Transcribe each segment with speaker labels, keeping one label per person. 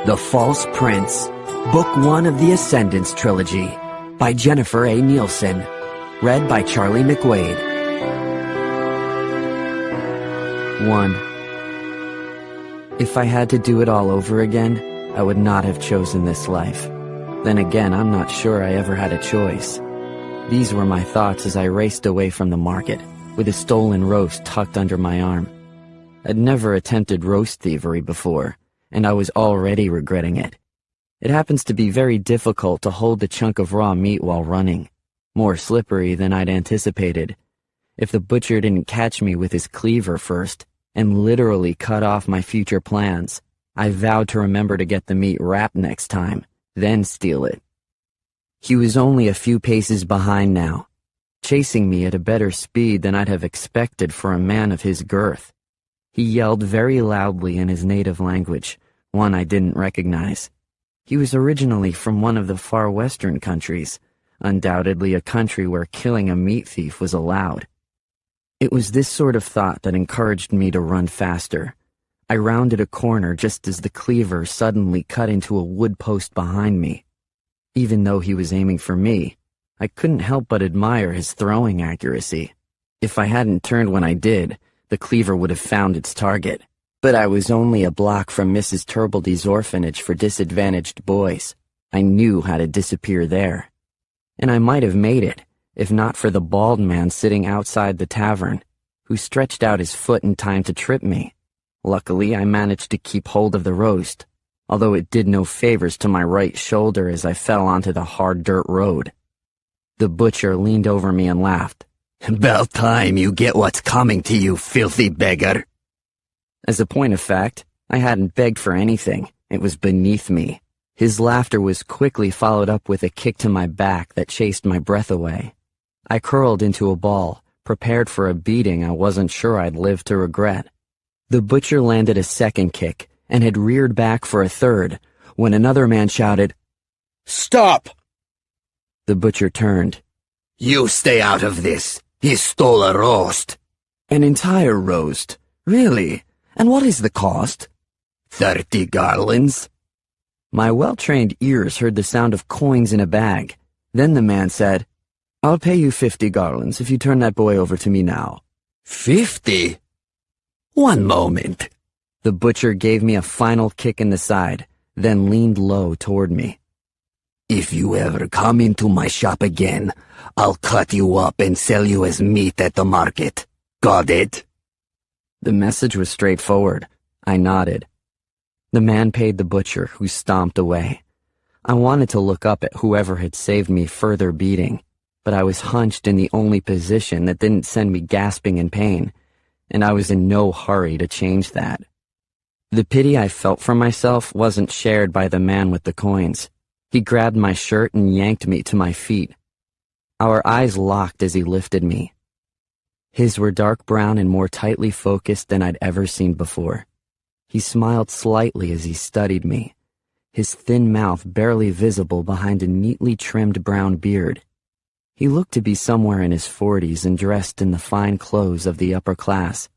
Speaker 1: The False Prince, Book 1 of the Ascendance Trilogy, by Jennifer A Neilson, read by Charlie McWade. 1. If I had to do it all over again, I would not have chosen this life. Then again, I'm not sure I ever had a choice. These were my thoughts as I raced away from the market, with a stolen roast tucked under my arm. I'd never attempted roast thievery before, and I was already regretting it. It happens to be very difficult to hold the chunk of raw meat while running, more slippery than I'd anticipated. If the butcher didn't catch me with his cleaver first, and literally cut off my future plans, I vowed to remember to get the meat wrapped next time, then steal it. He was only a few paces behind now, chasing me at a better speed than I'd have expected for a man of his girth. He yelled very loudly in his native language, one I didn't recognize. He was originally from one of the far western countries, undoubtedly a country where killing a meat thief was allowed. It was this sort of thought that encouraged me to run faster. I rounded a corner just as the cleaver suddenly cut into a wood post behind me. Even though he was aiming for me, I couldn't help but admire his throwing accuracy. If I hadn't turned when I did, the cleaver would have found its target. But I was only a block from Mrs. Turbledy's orphanage for disadvantaged boys. I knew how to disappear there. And I might have made it, if not for the bald man sitting outside the tavern, who stretched out his foot in time to trip me. Luckily, I managed to keep hold of the roast, although it did no favors to my right shoulder as I fell onto the hard dirt road. The butcher leaned over me and laughed. "About time you get what's coming to you, filthy beggar." As a point of fact, I hadn't begged for anything. It was beneath me. His laughter was quickly followed up with a kick to my back that chased my breath away. I curled into a ball, prepared for a beating I wasn't sure I'd live to regret. The butcher landed a second kick and had reared back for a third when another man shouted, "Stop!" The butcher turned. "You stay out of this. He stole a roast." "An entire roast? Really? And what is the cost?" 30 garlands. My well-trained ears heard the sound of coins in a bag. Then the man said, "I'll pay you 50 garlands if you turn that boy over to me now." 50? One moment. The butcher gave me a final kick in the side, then leaned low toward me. "If you ever come into my shop again, I'll cut you up and sell you as meat at the market. Got it?" The message was straightforward. I nodded. The man paid the butcher, who stomped away. I wanted to look up at whoever had saved me further beating, but I was hunched in the only position that didn't send me gasping in pain, and I was in no hurry to change that. The pity I felt for myself wasn't shared by the man with the coins. He grabbed my shirt and yanked me to my feet. Our eyes locked as he lifted me. His were dark brown and more tightly focused than I'd ever seen before. He smiled slightly as he studied me, his thin mouth barely visible behind a neatly trimmed brown beard. He looked to be somewhere in his 40s and dressed in the fine clothes of the upper class,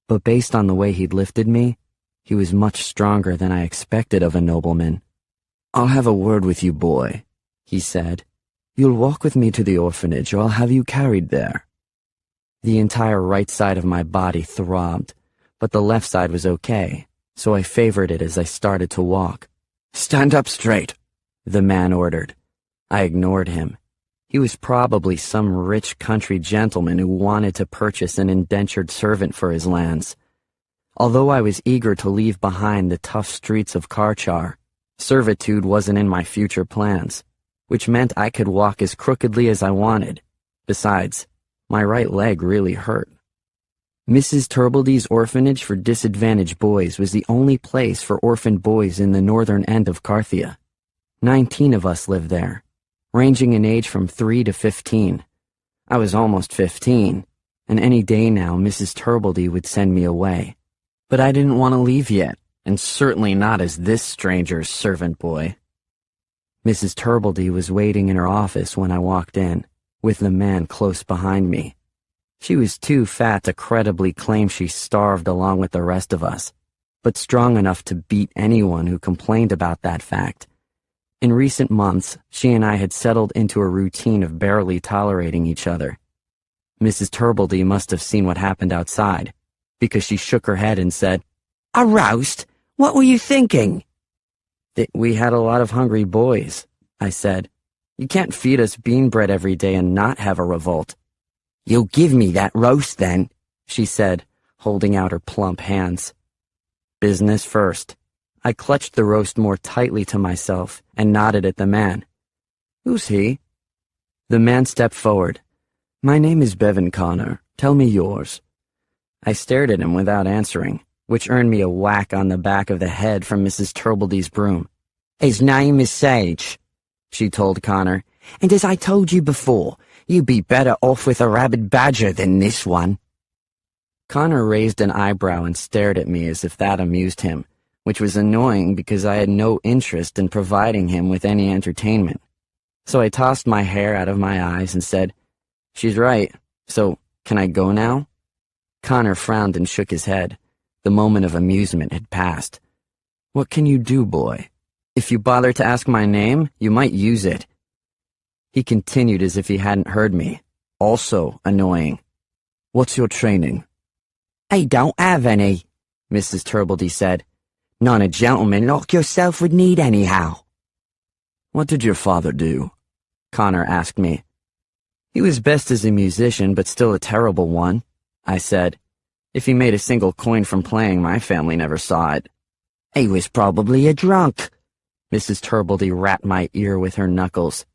Speaker 1: but based on the way he'd lifted me, he was much stronger than I expected of a nobleman. "I'll have a word with you, boy," he said. "You'll walk with me to the orphanage, or I'll have you carried there." The entire right side of my body throbbed, but the left side was okay, so I favored it as I started to walk. "Stand up straight," the man ordered. I ignored him. He was probably some rich country gentleman who wanted to purchase an indentured servant for his lands. Although I was eager to leave behind the tough streets of Karchar, servitude wasn't in my future plans, which meant I could walk as crookedly as I wanted. Besides, my right leg really hurt. Mrs. Turbledy's orphanage for disadvantaged boys was the only place for orphaned boys in the northern end of Carthia. 19 of us lived there, ranging in age from 3 to 15. I was almost 15, and any day now Mrs. Turbedy would send me away. But I didn't want to leave yet, and certainly not as this stranger's servant boy. Mrs. Turbedy was waiting in her office when I walked in, with the man close behind me. She was too fat to credibly claim she starved along with the rest of us, but strong enough to beat anyone who complained about that fact. In recent months, she and I had settled into a routine of barely tolerating each other. Mrs. Turbledy must have seen what happened outside, because she shook her head and said, "A roast? What were you thinking?" "We had a lot of hungry boys," I said. "You can't feed us bean bread every day and not have a revolt." "You'll give me that roast then," she said, holding out her plump hands. Business first. I clutched the roast more tightly to myself and nodded at the man. "Who's he?" The man stepped forward. "My name is Bevan Connor. Tell me yours." I stared at him without answering, which earned me a whack on the back of the head from Mrs. Turbledy's broom. "His name is Sage," she told Connor, "and as I told you before, you'd be better off with a rabid badger than this one." Connor raised an eyebrow and stared at me as if that amused him, which was annoying because I had no interest in providing him with any entertainment. So I tossed my hair out of my eyes and said, "She's right, so can I go now?" Connor frowned and shook his head. The moment of amusement had passed. "What can you do, boy? If you bother to ask my name, you might use it." He continued as if he hadn't heard me, also annoying. "What's your training?" "I don't have any," Mrs. Turbledy said. "None a gentleman like yourself would need anyhow." "What did your father do?" Connor asked me. "He was best as a musician, but still a terrible one," I said. "If he made a single coin from playing, my family never saw it." "He was probably a drunk." Mrs. Turbledy rapped my ear with her knuckles.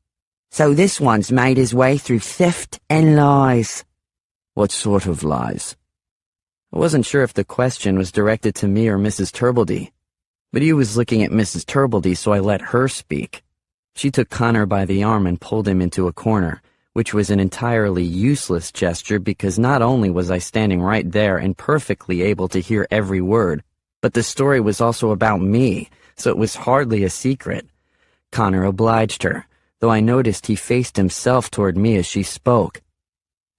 Speaker 1: "So this one's made his way through theft and lies." "What sort of lies?" I wasn't sure if the question was directed to me or Mrs. Turbledy, but he was looking at Mrs. Turbledy, so I let her speak. She took Connor by the arm and pulled him into a corner, which was an entirely useless gesture because not only was I standing right there and perfectly able to hear every word, but the story was also about me, so it was hardly a secret. Connor obliged her, though I noticed he faced himself toward me as she spoke.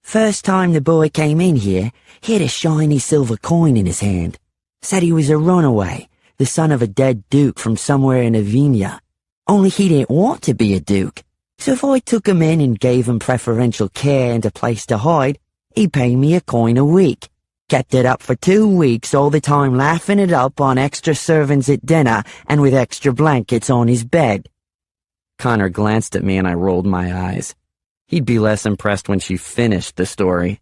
Speaker 1: "First time the boy came in here, he had a shiny silver coin in his hand. Said he was a runaway, the son of a dead duke from somewhere in Avenia. Only he didn't want to be a duke. So if I took him in and gave him preferential care and a place to hide, he'd pay me a coin a week. Kept it up for 2 weeks, all the time laughing it up on extra servants at dinner and with extra blankets on his bed." Connor glanced at me and I rolled my eyes. He'd be less impressed when she finished the story.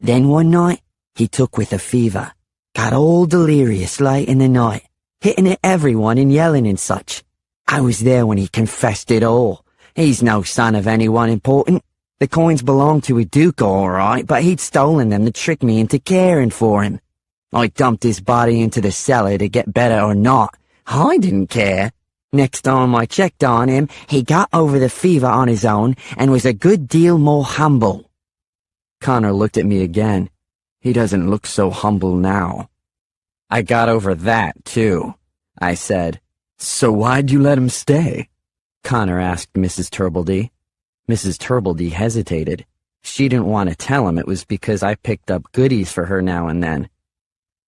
Speaker 1: "Then one night, he took with a fever. Got all delirious late in the night, hitting at everyone and yelling and such. I was there when he confessed it all. He's no son of anyone important. The coins belonged to a duke all right, but he'd stolen them to trick me into caring for him. I dumped his body into the cellar to get better or not. I didn't care. Next time I checked on him, he got over the fever on his own and was a good deal more humble." Connor looked at me again. "He doesn't look so humble now." "I got over that, too," I said. "So why'd you let him stay?" Connor asked Mrs. Turbledy. Mrs. Turbledy hesitated. She didn't want to tell him it was because I picked up goodies for her now and then.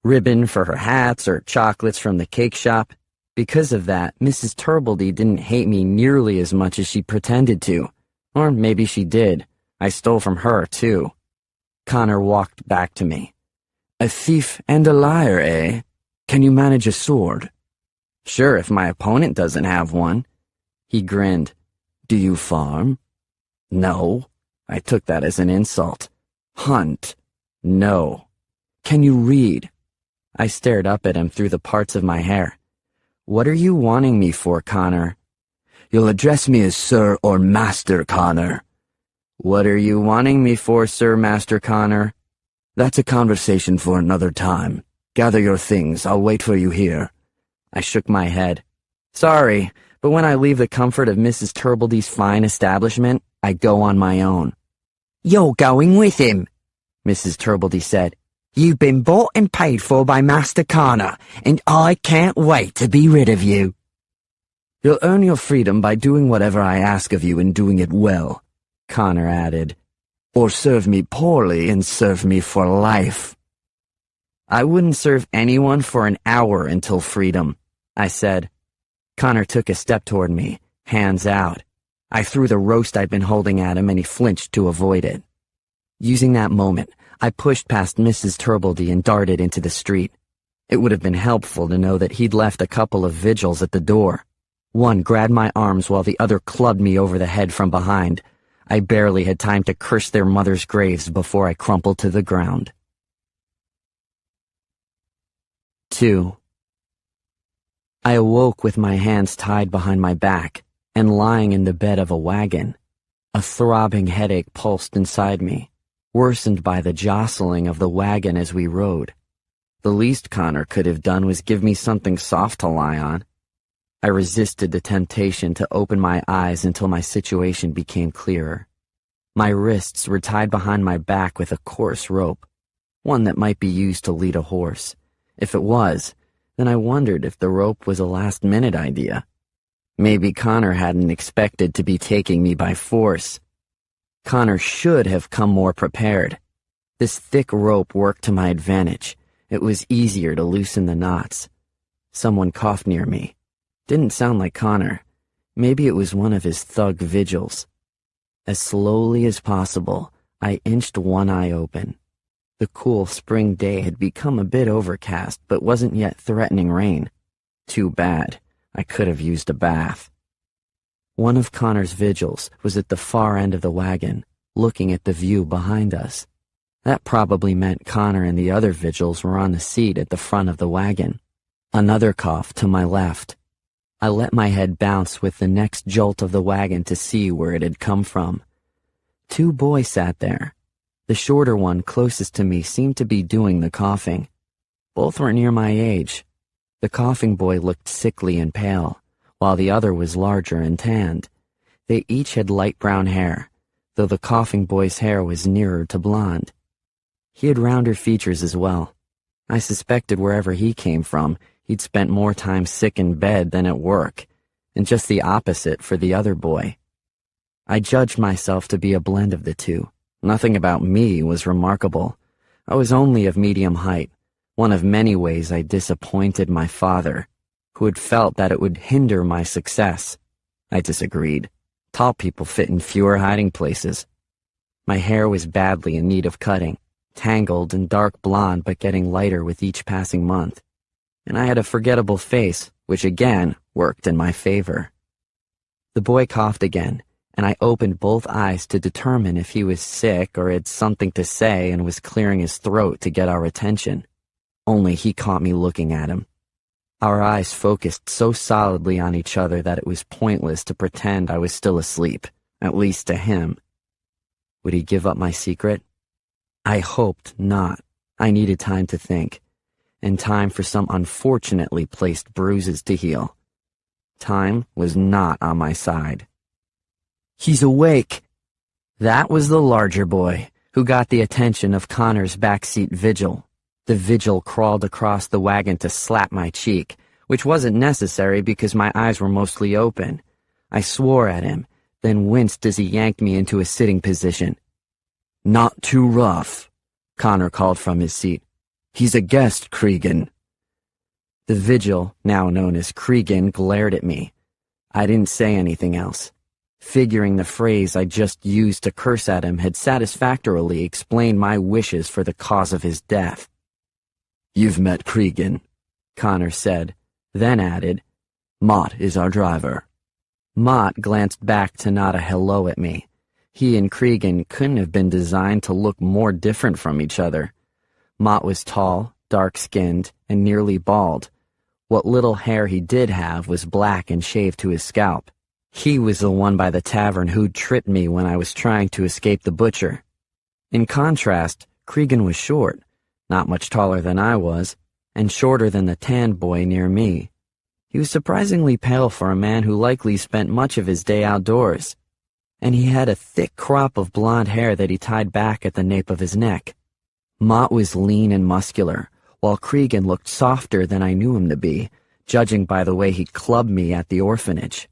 Speaker 1: Ribbon for her hats or chocolates from the cake shop. Because of that, Mrs. Turbledy didn't hate me nearly as much as she pretended to. Or maybe she did. I stole from her, too. Connor walked back to me. "A thief and a liar, eh? Can you manage a sword?" "Sure, if my opponent doesn't have one." He grinned. "Do you farm?" "No." I took that as an insult. "Hunt?" "No." "Can you read?" I stared up at him through the parts of my hair. "What are you wanting me for, Connor?" "You'll address me as Sir or Master Connor." "What are you wanting me for, Sir Master Connor?" "That's a conversation for another time. Gather your things, I'll wait for you here." I shook my head. "Sorry, but when I leave the comfort of Mrs. Turbledy's fine establishment, I go on my own." "You're going with him," Mrs. Turbledy said. "You've been bought and paid for by Master Connor, and I can't wait to be rid of you." "You'll earn your freedom by doing whatever I ask of you and doing it well," Connor added. "Or serve me poorly and serve me for life." I wouldn't serve anyone for an hour until freedom, I said. Connor took a step toward me, hands out. I threw the roast I'd been holding at him and he flinched to avoid it. Using that moment, I pushed past Mrs. Turbledy and darted into the street. It would have been helpful to know that he'd left a couple of vigils at the door. One grabbed my arms while the other clubbed me over the head from behind. I barely had time to curse their mothers' graves before I crumpled to the ground. 2. I awoke with my hands tied behind my back and lying in the bed of a wagon. A throbbing headache pulsed inside me, worsened by the jostling of the wagon as we rode. The least Connor could have done was give me something soft to lie on. I resisted the temptation to open my eyes until my situation became clearer. My wrists were tied behind my back with a coarse rope, one that might be used to lead a horse. If it was, then I wondered if the rope was a last-minute idea. Maybe Connor hadn't expected to be taking me by force. Connor should have come more prepared. This thick rope worked to my advantage. It was easier to loosen the knots. Someone coughed near me. Didn't sound like Connor. Maybe it was one of his thug vigils. As slowly as possible, I inched one eye open. The cool spring day had become a bit overcast, but wasn't yet threatening rain. Too bad. I could have used a bath. One of Connor's vigils was at the far end of the wagon, looking at the view behind us. That probably meant Connor and the other vigils were on the seat at the front of the wagon. Another cough to my left. I let my head bounce with the next jolt of the wagon to see where it had come from. 2 boys sat there. The shorter one closest to me seemed to be doing the coughing. Both were near my age. The coughing boy looked sickly and pale, while the other was larger and tanned. They each had light brown hair, though the coughing boy's hair was nearer to blonde. He had rounder features as well. I suspected wherever he came from, he'd spent more time sick in bed than at work, and just the opposite for the other boy. I judged myself to be a blend of the two. Nothing about me was remarkable. I was only of medium height, one of many ways I disappointed my father, who had felt that it would hinder my success. I disagreed. Tall people fit in fewer hiding places. My hair was badly in need of cutting, tangled and dark blonde but getting lighter with each passing month. And I had a forgettable face, which again worked in my favor. The boy coughed again, and I opened both eyes to determine if he was sick or had something to say and was clearing his throat to get our attention. Only he caught me looking at him. Our eyes focused so solidly on each other that it was pointless to pretend I was still asleep, at least to him. Would he give up my secret? I hoped not. I needed time to think, and time for some unfortunately placed bruises to heal. Time was not on my side. "He's awake!" That was the larger boy, who got the attention of Connor's backseat vigil. The vigil crawled across the wagon to slap my cheek, which wasn't necessary because my eyes were mostly open. I swore at him, then winced as he yanked me into a sitting position. "Not too rough," Connor called from his seat. "He's a guest, Cregan." The vigil, now known as Cregan, glared at me. I didn't say anything else. Figuring the phrase I just used to curse at him had satisfactorily explained my wishes for the cause of his death. "You've met Cregan," Connor said, then added, "Mott is our driver." Mott glanced back to nod a hello at me. He and Cregan couldn't have been designed to look more different from each other. Mott was tall, dark-skinned, and nearly bald. What little hair he did have was black and shaved to his scalp. He was the one by the tavern who'd tripped me when I was trying to escape the butcher. In contrast, Cregan was short, not much taller than I was, and shorter than the tanned boy near me. He was surprisingly pale for a man who likely spent much of his day outdoors, and he had a thick crop of blonde hair that he tied back at the nape of his neck. Mott was lean and muscular, while Cregan looked softer than I knew him to be, judging by the way he clubbed me at the orphanage.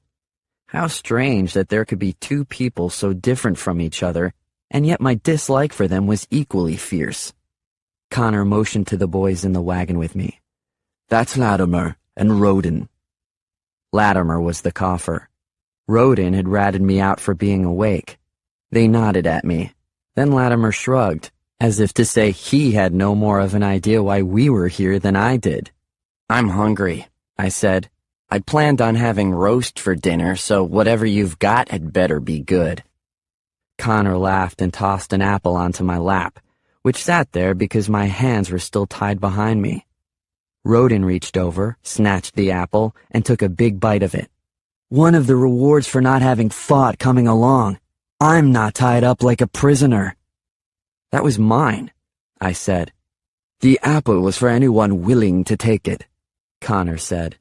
Speaker 1: How strange that there could be 2 people so different from each other, and yet my dislike for them was equally fierce. Connor motioned to the boys in the wagon with me. "That's Latimer and Roden." Latimer was the cougher. Roden had ratted me out for being awake. They nodded at me. Then Latimer shrugged, as if to say he had no more of an idea why we were here than I did. "I'm hungry," I said. "I'd planned on having roast for dinner, so whatever you've got had better be good." Connor laughed and tossed an apple onto my lap, which sat there because my hands were still tied behind me. Roden reached over, snatched the apple, and took a big bite of it. "One of the rewards for not having fought coming along. I'm not tied up like a prisoner." "That was mine," I said. "The apple was for anyone willing to take it," Connor said.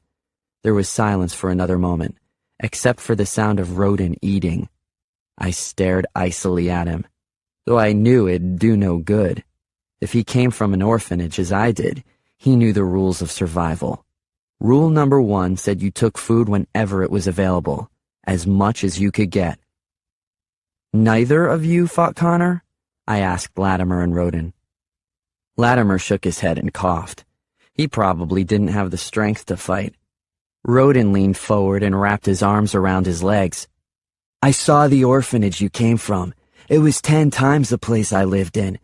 Speaker 1: There was silence for another moment, except for the sound of Roden eating. I stared icily at him, though I knew it'd do no good. If he came from an orphanage as I did, he knew the rules of survival. Rule number 1 said you took food whenever it was available, as much as you could get. "Neither of you fought Connor?" I asked Latimer and Roden. Latimer shook his head and coughed. He probably didn't have the strength to fight. Roden leaned forward and wrapped his arms around his legs. "I saw the orphanage you came from. It was 10 times the place I lived in.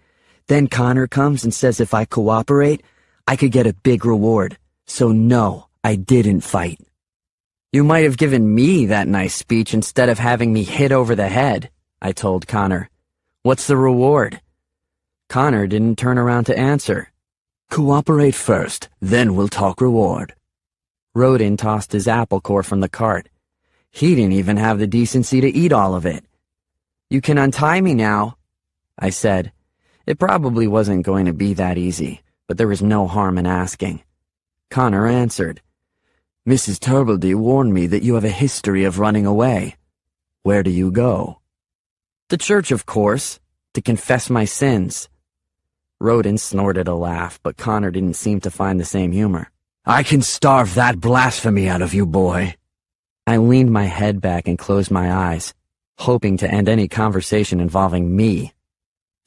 Speaker 1: Then Connor comes and says if I cooperate, I could get a big reward. So no, I didn't fight." "You might have given me that nice speech instead of having me hit over the head," I told Connor. "What's the reward?" Connor didn't turn around to answer. "Cooperate first, then we'll talk reward." Roden tossed his apple core from the cart. He didn't even have the decency to eat all of it. "You can untie me now," I said. It probably wasn't going to be that easy, but there was no harm in asking. Connor answered. "Mrs. Turbledy warned me that you have a history of running away. Where do you go?" "The church, of course, to confess my sins." Roden snorted a laugh, but Connor didn't seem to find the same humor. "I can starve that blasphemy out of you, boy." I leaned my head back and closed my eyes, hoping to end any conversation involving me.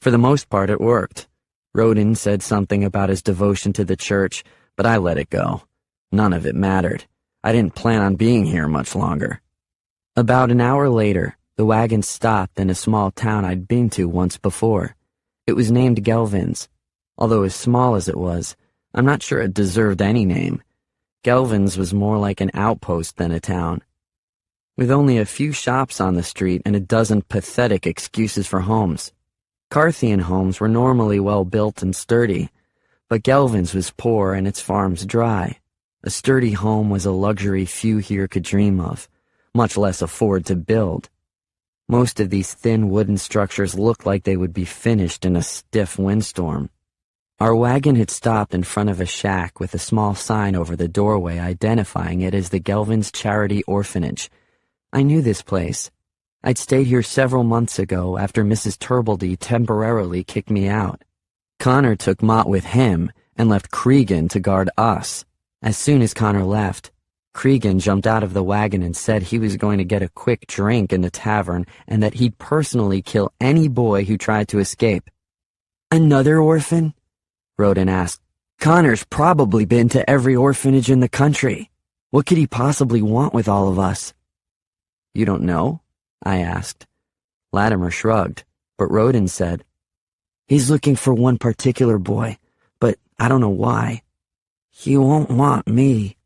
Speaker 1: For the most part, it worked. Roden said something about his devotion to the church, but I let it go. None of it mattered. I didn't plan on being here much longer. About an hour later, the wagon stopped in a small town I'd been to once before. It was named Gelvins. Although as small as it was, I'm not sure it deserved any name. Gelvins was more like an outpost than a town. With only a few shops on the street and a dozen pathetic excuses for homes. Carthian homes were normally well-built and sturdy, but Gelvins was poor and its farms dry. A sturdy home was a luxury few here could dream of, much less afford to build. Most of these thin wooden structures looked like they would be finished in a stiff windstorm. Our wagon had stopped in front of a shack with a small sign over the doorway identifying it as the Gelvins Charity Orphanage. I knew this place. I'd stayed here several months ago after Mrs. Turbledy temporarily kicked me out. Connor took Mott with him and left Cregan to guard us. As soon as Connor left, Cregan jumped out of the wagon and said he was going to get a quick drink in the tavern and that he'd personally kill any boy who tried to escape. "Another orphan?" Roden asked. "Connor's probably been to every orphanage in the country. What could he possibly want with all of us?" "You don't know?" I asked. Latimer shrugged, but Roden said, "He's looking for one particular boy, but I don't know why. He won't want me."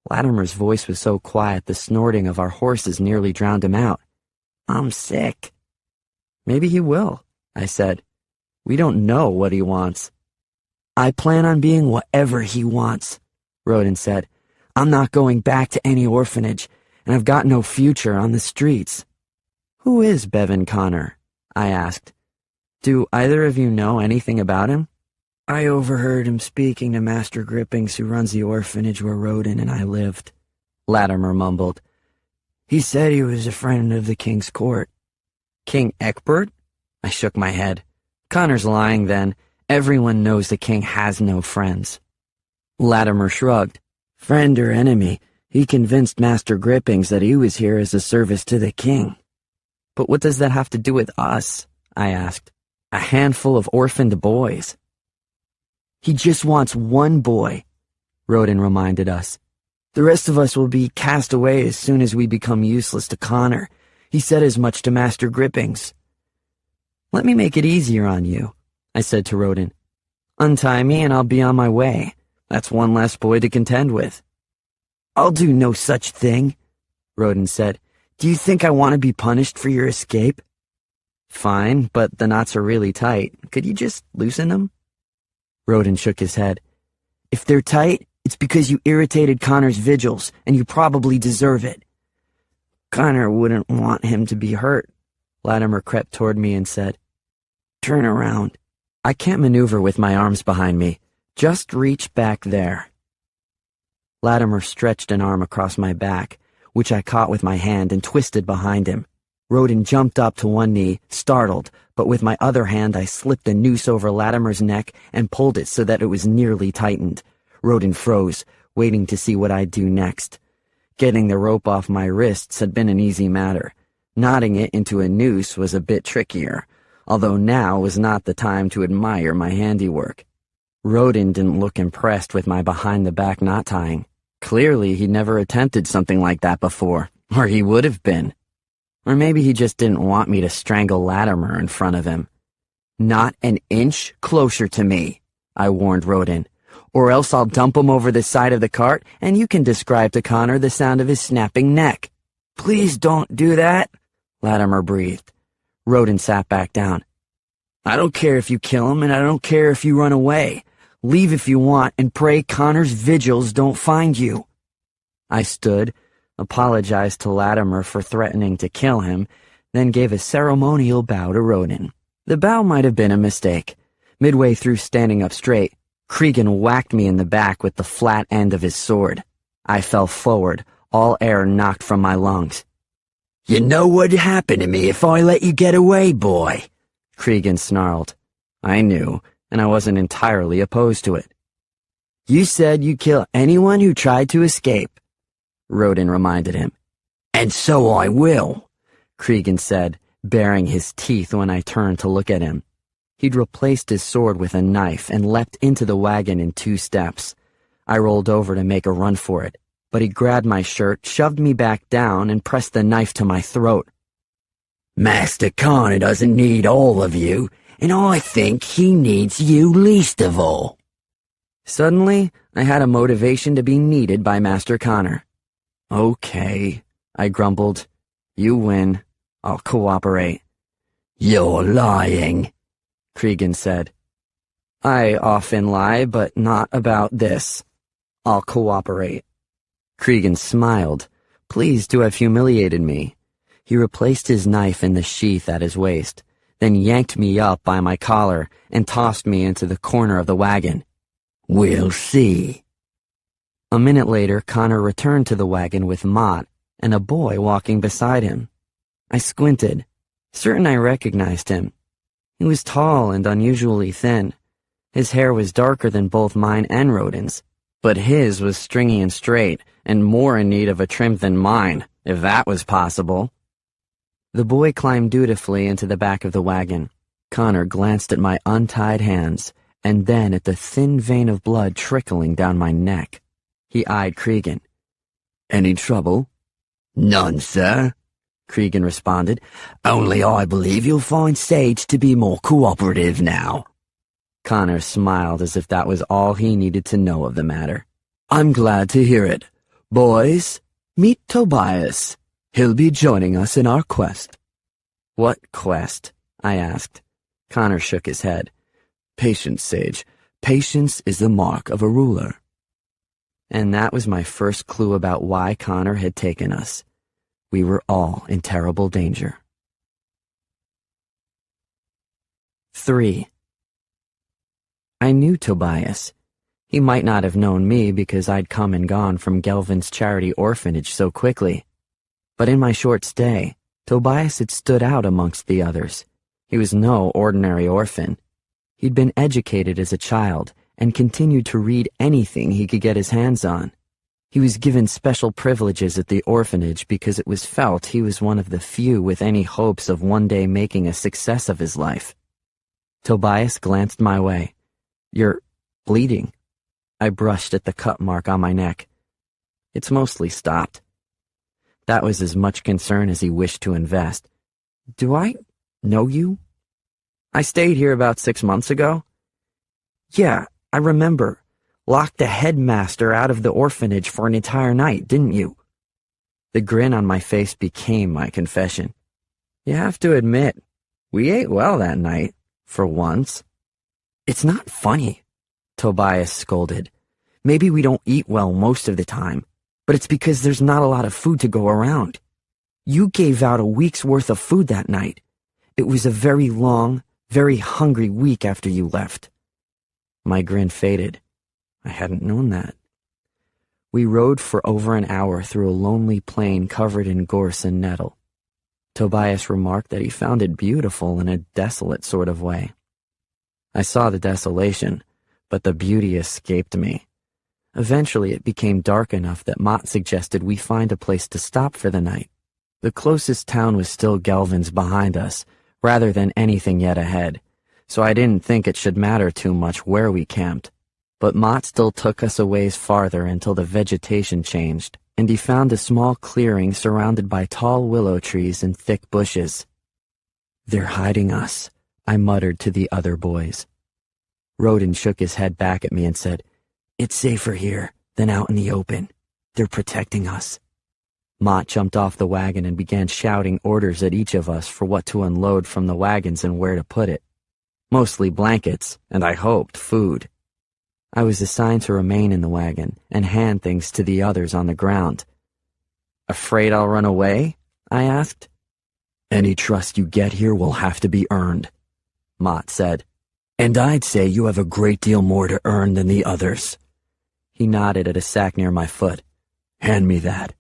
Speaker 1: Latimer's voice was so quiet the snorting of our horses nearly drowned him out. "I'm sick." "Maybe he will," I said. "We don't know what he wants." "I plan on being whatever he wants," Roden said. "I'm not going back to any orphanage, and I've got no future on the streets." "Who is Bevan Connor?" I asked. "Do either of you know anything about him?" "I overheard him speaking to Master Grippings, who runs the orphanage where Roden and I lived," Latimer mumbled. "He said he was a friend of the king's court." "King Egbert?" I shook my head. "Connor's lying then. Everyone knows the king has no friends." Latimer shrugged. "Friend or enemy, he convinced Master Grippings that he was here as a service to the king." "But what does that have to do with us?" I asked. "A handful of orphaned boys." He just wants one boy, Rodin reminded us. The rest of us will be cast away as soon as we become useless to Connor. He said as much to Master Grippings. Let me make it easier on you, I said to Rodin. Untie me and I'll be on my way. That's one less boy to contend with. I'll do no such thing, Rodin said. Do you think I want to be punished for your escape? Fine, but the knots are really tight. Could you just loosen them? Rodin shook his head. If they're tight, it's because you irritated Connor's vigils, and you probably deserve it. Connor wouldn't want him to be hurt. Latimer crept toward me and said, Turn around. I can't maneuver with my arms behind me. Just reach back there. Latimer stretched an arm across my back, which I caught with my hand and twisted behind him. Rodin jumped up to one knee, startled, but with my other hand I slipped a noose over Latimer's neck and pulled it so that it was nearly tightened. Rodin froze, waiting to see what I'd do next. Getting the rope off my wrists had been an easy matter. Knotting it into a noose was a bit trickier, although now was not the time to admire my handiwork. Rodin didn't look impressed with my behind-the-back knot tying. Clearly he'd never attempted something like that before, or he would have been. Or maybe he just didn't want me to strangle Latimer in front of him. Not an inch closer to me, I warned Rodin, or else I'll dump him over the side of the cart and you can describe to Connor the sound of his snapping neck. Please don't do that, Latimer breathed. Rodin sat back down. I don't care if you kill him and I don't care if you run away. Leave if you want and pray Connor's vigils don't find you. I stood, apologized to Latimer for threatening to kill him, then gave a ceremonial bow to Rodin. The bow might have been a mistake. Midway through standing up straight, Cregan whacked me in the back with the flat end of his sword. I fell forward, all air knocked from my lungs. You know what'd happen to me if I let you get away, boy, Cregan snarled. I knew, and I wasn't entirely opposed to it. You said you'd kill anyone who tried to escape, Rodin reminded him. And so I will, Cregan said, baring his teeth when I turned to look at him. He'd replaced his sword with a knife and leapt into the wagon in 2 steps. I rolled over to make a run for it, but he grabbed my shirt, shoved me back down, and pressed the knife to my throat. Master Connor doesn't need all of you, and I think he needs you least of all. Suddenly, I had a motivation to be needed by Master Connor. Okay, I grumbled. You win. I'll cooperate. You're lying, Cregan said. I often lie, but not about this. I'll cooperate. Cregan smiled, pleased to have humiliated me. He replaced his knife in the sheath at his waist, then yanked me up by my collar and tossed me into the corner of the wagon. We'll see. A minute later, Connor returned to the wagon with Mott and a boy walking beside him. I squinted, certain I recognized him. He was tall and unusually thin. His hair was darker than both mine and Rodin's, but his was stringy and straight, and more in need of a trim than mine, if that was possible. The boy climbed dutifully into the back of the wagon. Connor glanced at my untied hands, and then at the thin vein of blood trickling down my neck. He eyed Cregan. Any trouble? None, sir, Cregan responded. Only I believe you'll find Sage to be more cooperative now. Connor smiled as if that was all he needed to know of the matter. I'm glad to hear it. Boys, meet Tobias. He'll be joining us in our quest. What quest? I asked. Connor shook his head. Patience, Sage. Patience is the mark of a ruler. And that was my first clue about why Connor had taken us. We were all in terrible danger. 3. I knew Tobias. He might not have known me because I'd come and gone from Gelvin's charity orphanage so quickly. But in my short stay, Tobias had stood out amongst the others. He was no ordinary orphan. He'd been educated as a child and continued to read anything he could get his hands on. He was given special privileges at the orphanage because it was felt he was one of the few with any hopes of one day making a success of his life. Tobias glanced my way. You're bleeding. I brushed at the cut mark on my neck. It's mostly stopped. That was as much concern as he wished to invest. Do I know you? I stayed here about 6 months ago. Yeah, I remember. Locked the headmaster out of the orphanage for an entire night, didn't you? The grin on my face became my confession. You have to admit, we ate well that night, for once. It's not funny, Tobias scolded. Maybe we don't eat well most of the time, but it's because there's not a lot of food to go around. You gave out a week's worth of food that night. It was a very long, very hungry week after you left. My grin faded. I hadn't known that. We rode for over an hour through a lonely plain covered in gorse and nettle. Tobias remarked that he found it beautiful in a desolate sort of way. I saw the desolation, but the beauty escaped me. Eventually it became dark enough that Mott suggested we find a place to stop for the night. The closest town was still Gelvin's behind us, rather than anything yet ahead, so I didn't think it should matter too much where we camped. But Mott still took us a ways farther until the vegetation changed, and he found a small clearing surrounded by tall willow trees and thick bushes. They're hiding us, I muttered to the other boys. Roden shook his head back at me and said, It's safer here than out in the open. They're protecting us. Mott jumped off the wagon and began shouting orders at each of us for what to unload from the wagons and where to put it. Mostly blankets, and I hoped food. I was assigned to remain in the wagon and hand things to the others on the ground. Afraid I'll run away? I asked. Any trust you get here will have to be earned, Mott said. And I'd say you have a great deal more to earn than the others. He nodded at a sack near my foot. Hand me that.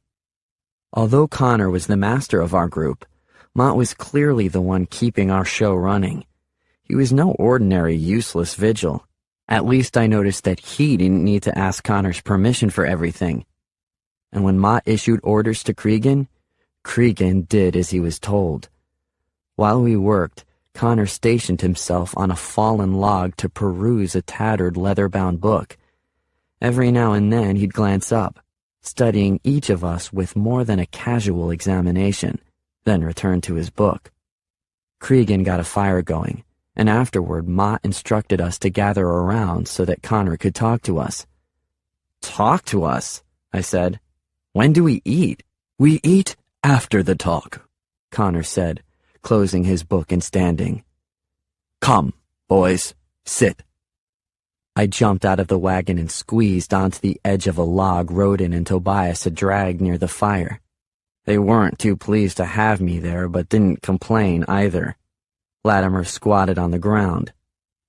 Speaker 1: Although Connor was the master of our group, Mott was clearly the one keeping our show running. He was no ordinary useless vigil. At least I noticed that he didn't need to ask Connor's permission for everything. And when Mott issued orders to Cregan, Cregan did as he was told. While we worked, Connor stationed himself on a fallen log to peruse a tattered leather-bound book. Every now and then he'd glance up, studying each of us with more than a casual examination, then return to his book. Cregan got a fire going, and afterward Mott instructed us to gather around so that Connor could talk to us. Talk to us? I said. When do we eat? We eat after the talk, Connor said, closing his book and standing. Come, boys, sit. I jumped out of the wagon and squeezed onto the edge of a log Roden and Tobias had dragged near the fire. They weren't too pleased to have me there, but didn't complain either. Latimer squatted on the ground.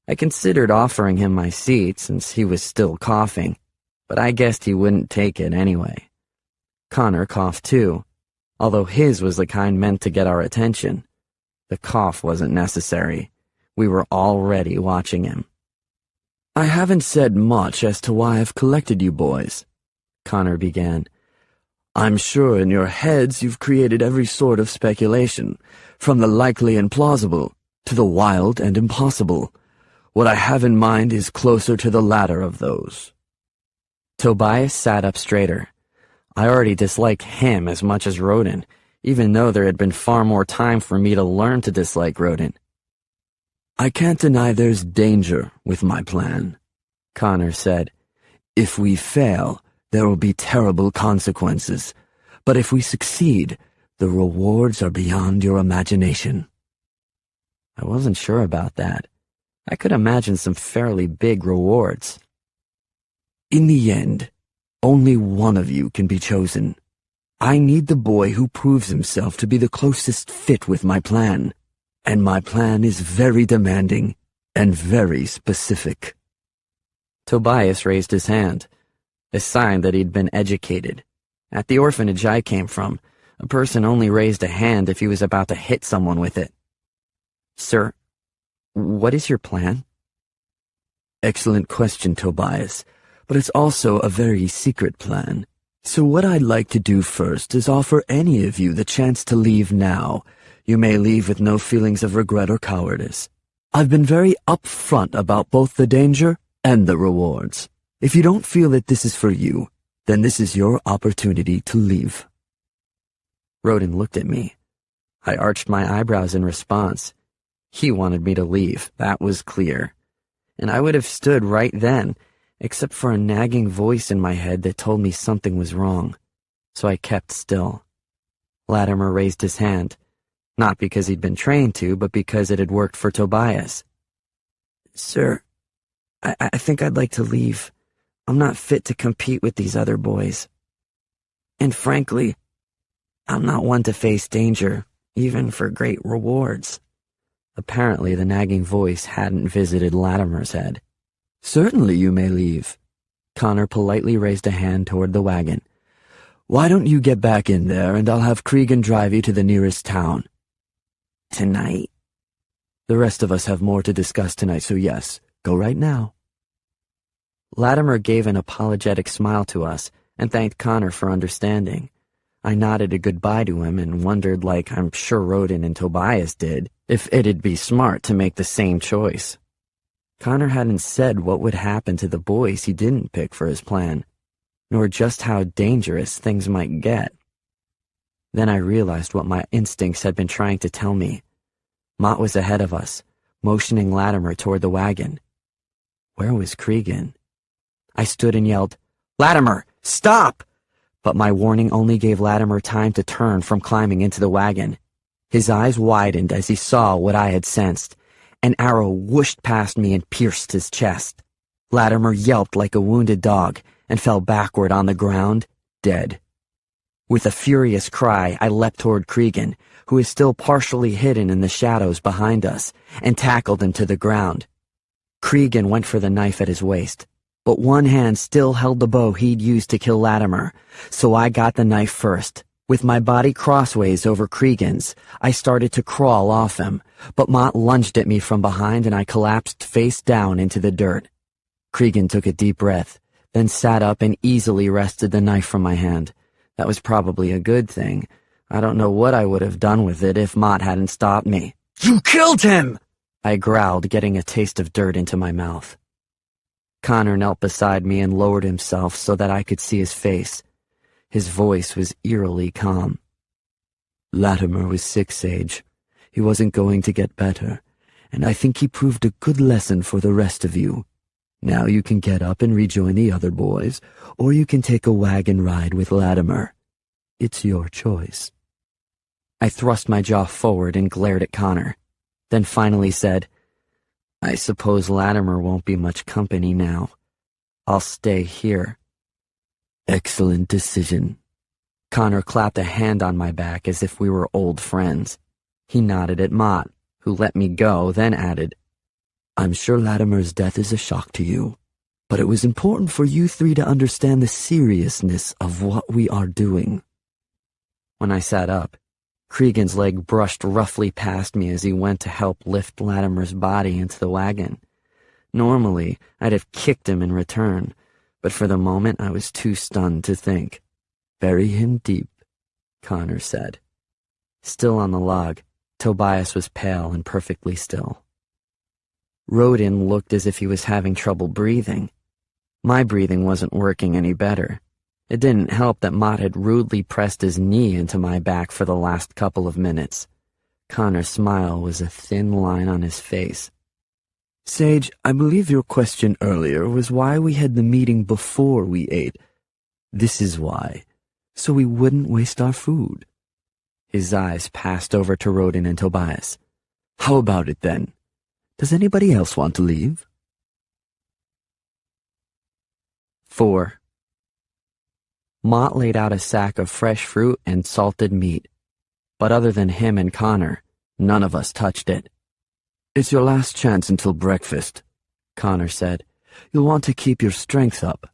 Speaker 1: I considered offering him my seat since he was still coughing, but I guessed he wouldn't take it anyway. Connor coughed too, although his was the kind meant to get our attention. The cough wasn't necessary. We were already watching him. I haven't said much as to why I've collected you boys, Connor began. I'm sure in your heads you've created every sort of speculation, from the likely and plausible to the wild and impossible. What I have in mind is closer to the latter of those. Tobias sat up straighter. I already disliked him as much as Roden, even though there had been far more time for me to learn to dislike Roden. I can't deny there's danger with my plan, Connor said. If we fail, there will be terrible consequences, but if we succeed, the rewards are beyond your imagination. I wasn't sure about that. I could imagine some fairly big rewards. In the end, only one of you can be chosen. I need the boy who proves himself to be the closest fit with my plan, and my plan is very demanding and very specific. Tobias raised his hand, a sign that he'd been educated. At the orphanage I came from, a person only raised a hand if he was about to hit someone with it. Sir, what is your plan? Excellent question, Tobias, but it's also a very secret plan. So what I'd like to do first is offer any of you the chance to leave now. You may leave with no feelings of regret or cowardice. I've been very upfront about both the danger And the rewards. If you don't feel that this is for you, then this is your opportunity to leave. Rodin looked at me. I arched my eyebrows in response. He wanted me to leave, that was clear. And I would have stood right then, except for a nagging voice in my head that told me something was wrong. So I kept still. Latimer raised his hand, not because he'd been trained to, but because it had worked for Tobias. Sir, I think I'd like to leave. I'm not fit to compete with these other boys. And frankly, I'm not one to face danger, even for great rewards. Apparently, the nagging voice hadn't visited Latimer's head. Certainly you may leave. Connor politely raised a hand toward the wagon. Why don't you get back in there, and I'll have Cregan drive you to the nearest town. Tonight? The rest of us have more to discuss tonight, so yes, go right now. Latimer gave an apologetic smile to us and thanked Connor for understanding. I nodded a goodbye to him and wondered, like I'm sure Rodin and Tobias did, if it'd be smart to make the same choice. Connor hadn't said what would happen to the boys he didn't pick for his plan, nor just how dangerous things might get. Then I realized what my instincts had been trying to tell me. Mott was ahead of us, motioning Latimer toward the wagon. Where was Cregan? I stood and yelled, Latimer, stop! But my warning only gave Latimer time to turn from climbing into the wagon. His eyes widened as he saw what I had sensed. An arrow whooshed past me and pierced his chest. Latimer yelped like a wounded dog and fell backward on the ground, dead. With a furious cry, I leapt toward Cregan, who is still partially hidden in the shadows behind us, and tackled him to the ground. Cregan went for the knife at his waist, but one hand still held the bow he'd used to kill Latimer, so I got the knife first. With my body crossways over Cregan's, I started to crawl off him, but Mott lunged at me from behind and I collapsed face down into the dirt. Cregan took a deep breath, then sat up and easily wrested the knife from my hand. That was probably a good thing. I don't know what I would have done with it if Mott hadn't stopped me. You killed him! I growled, getting a taste of dirt into my mouth. Connor knelt beside me and lowered himself so that I could see his face. His voice was eerily calm. Latimer was sick, Sage. He wasn't going to get better, and I think he proved a good lesson for the rest of you. Now you can get up and rejoin the other boys, or you can take a wagon ride with Latimer. It's your choice. I thrust my jaw forward and glared at Connor, then finally said, I suppose Latimer won't be much company now. I'll stay here. Excellent decision. Connor clapped a hand on my back as if we were old friends. He nodded at Mott, who let me go, then added, I'm sure Latimer's death is a shock to you, but it was important for you three to understand the seriousness of what we are doing. When I sat up, Cregan's leg brushed roughly past me as he went to help lift Latimer's body into the wagon. Normally, I'd have kicked him in return, but for the moment I was too stunned to think. Bury him deep, Connor said. Still on the log, Tobias was pale and perfectly still. Rodin looked as if he was having trouble breathing. My breathing wasn't working any better. It didn't help that Mott had rudely pressed his knee into my back for the last couple of minutes. Connor's smile was a thin line on his face. Sage, I believe your question earlier was why we had the meeting before we ate. This is why, so we wouldn't waste our food. His eyes passed over to Rodin and Tobias. How about it then? Does anybody else want to leave? 4. Mott laid out a sack of fresh fruit and salted meat, but other than him and Connor, none of us touched it. It's your last chance until breakfast, Connor said. You'll want to keep your strength up.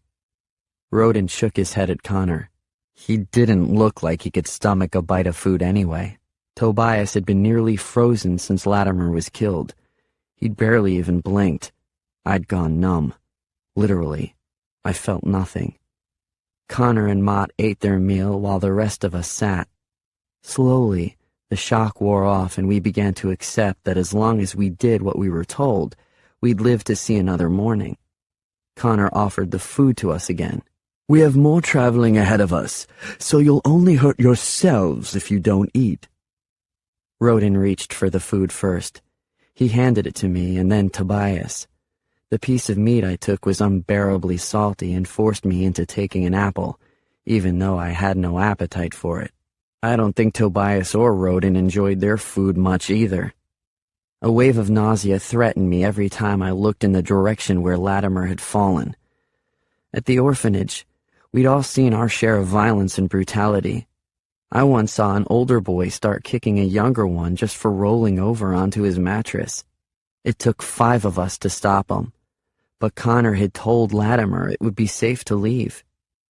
Speaker 1: Rodin shook his head at Connor. He didn't look like he could stomach a bite of food anyway. Tobias had been nearly frozen since Latimer was killed. He'd barely even blinked. I'd gone numb. Literally, I felt nothing. Connor and Mott ate their meal while the rest of us sat. Slowly, the shock wore off and we began to accept that as long as we did what we were told, we'd live to see another morning. Connor offered the food to us again.
Speaker 2: We have more traveling ahead of us, so you'll only hurt yourselves if you don't eat.
Speaker 1: Rodin reached for the food first. He handed it to me and then Tobias. The piece of meat I took was unbearably salty and forced me into taking an apple, even though I had no appetite for it. I don't think Tobias or Rodin enjoyed their food much either. A wave of nausea threatened me every time I looked in the direction where Latimer had fallen. At the orphanage, we'd all seen our share of violence and brutality. I once saw an older boy start kicking a younger one just for rolling over onto his mattress. It took 5 of us to stop him, but Connor had told Latimer it would be safe to leave.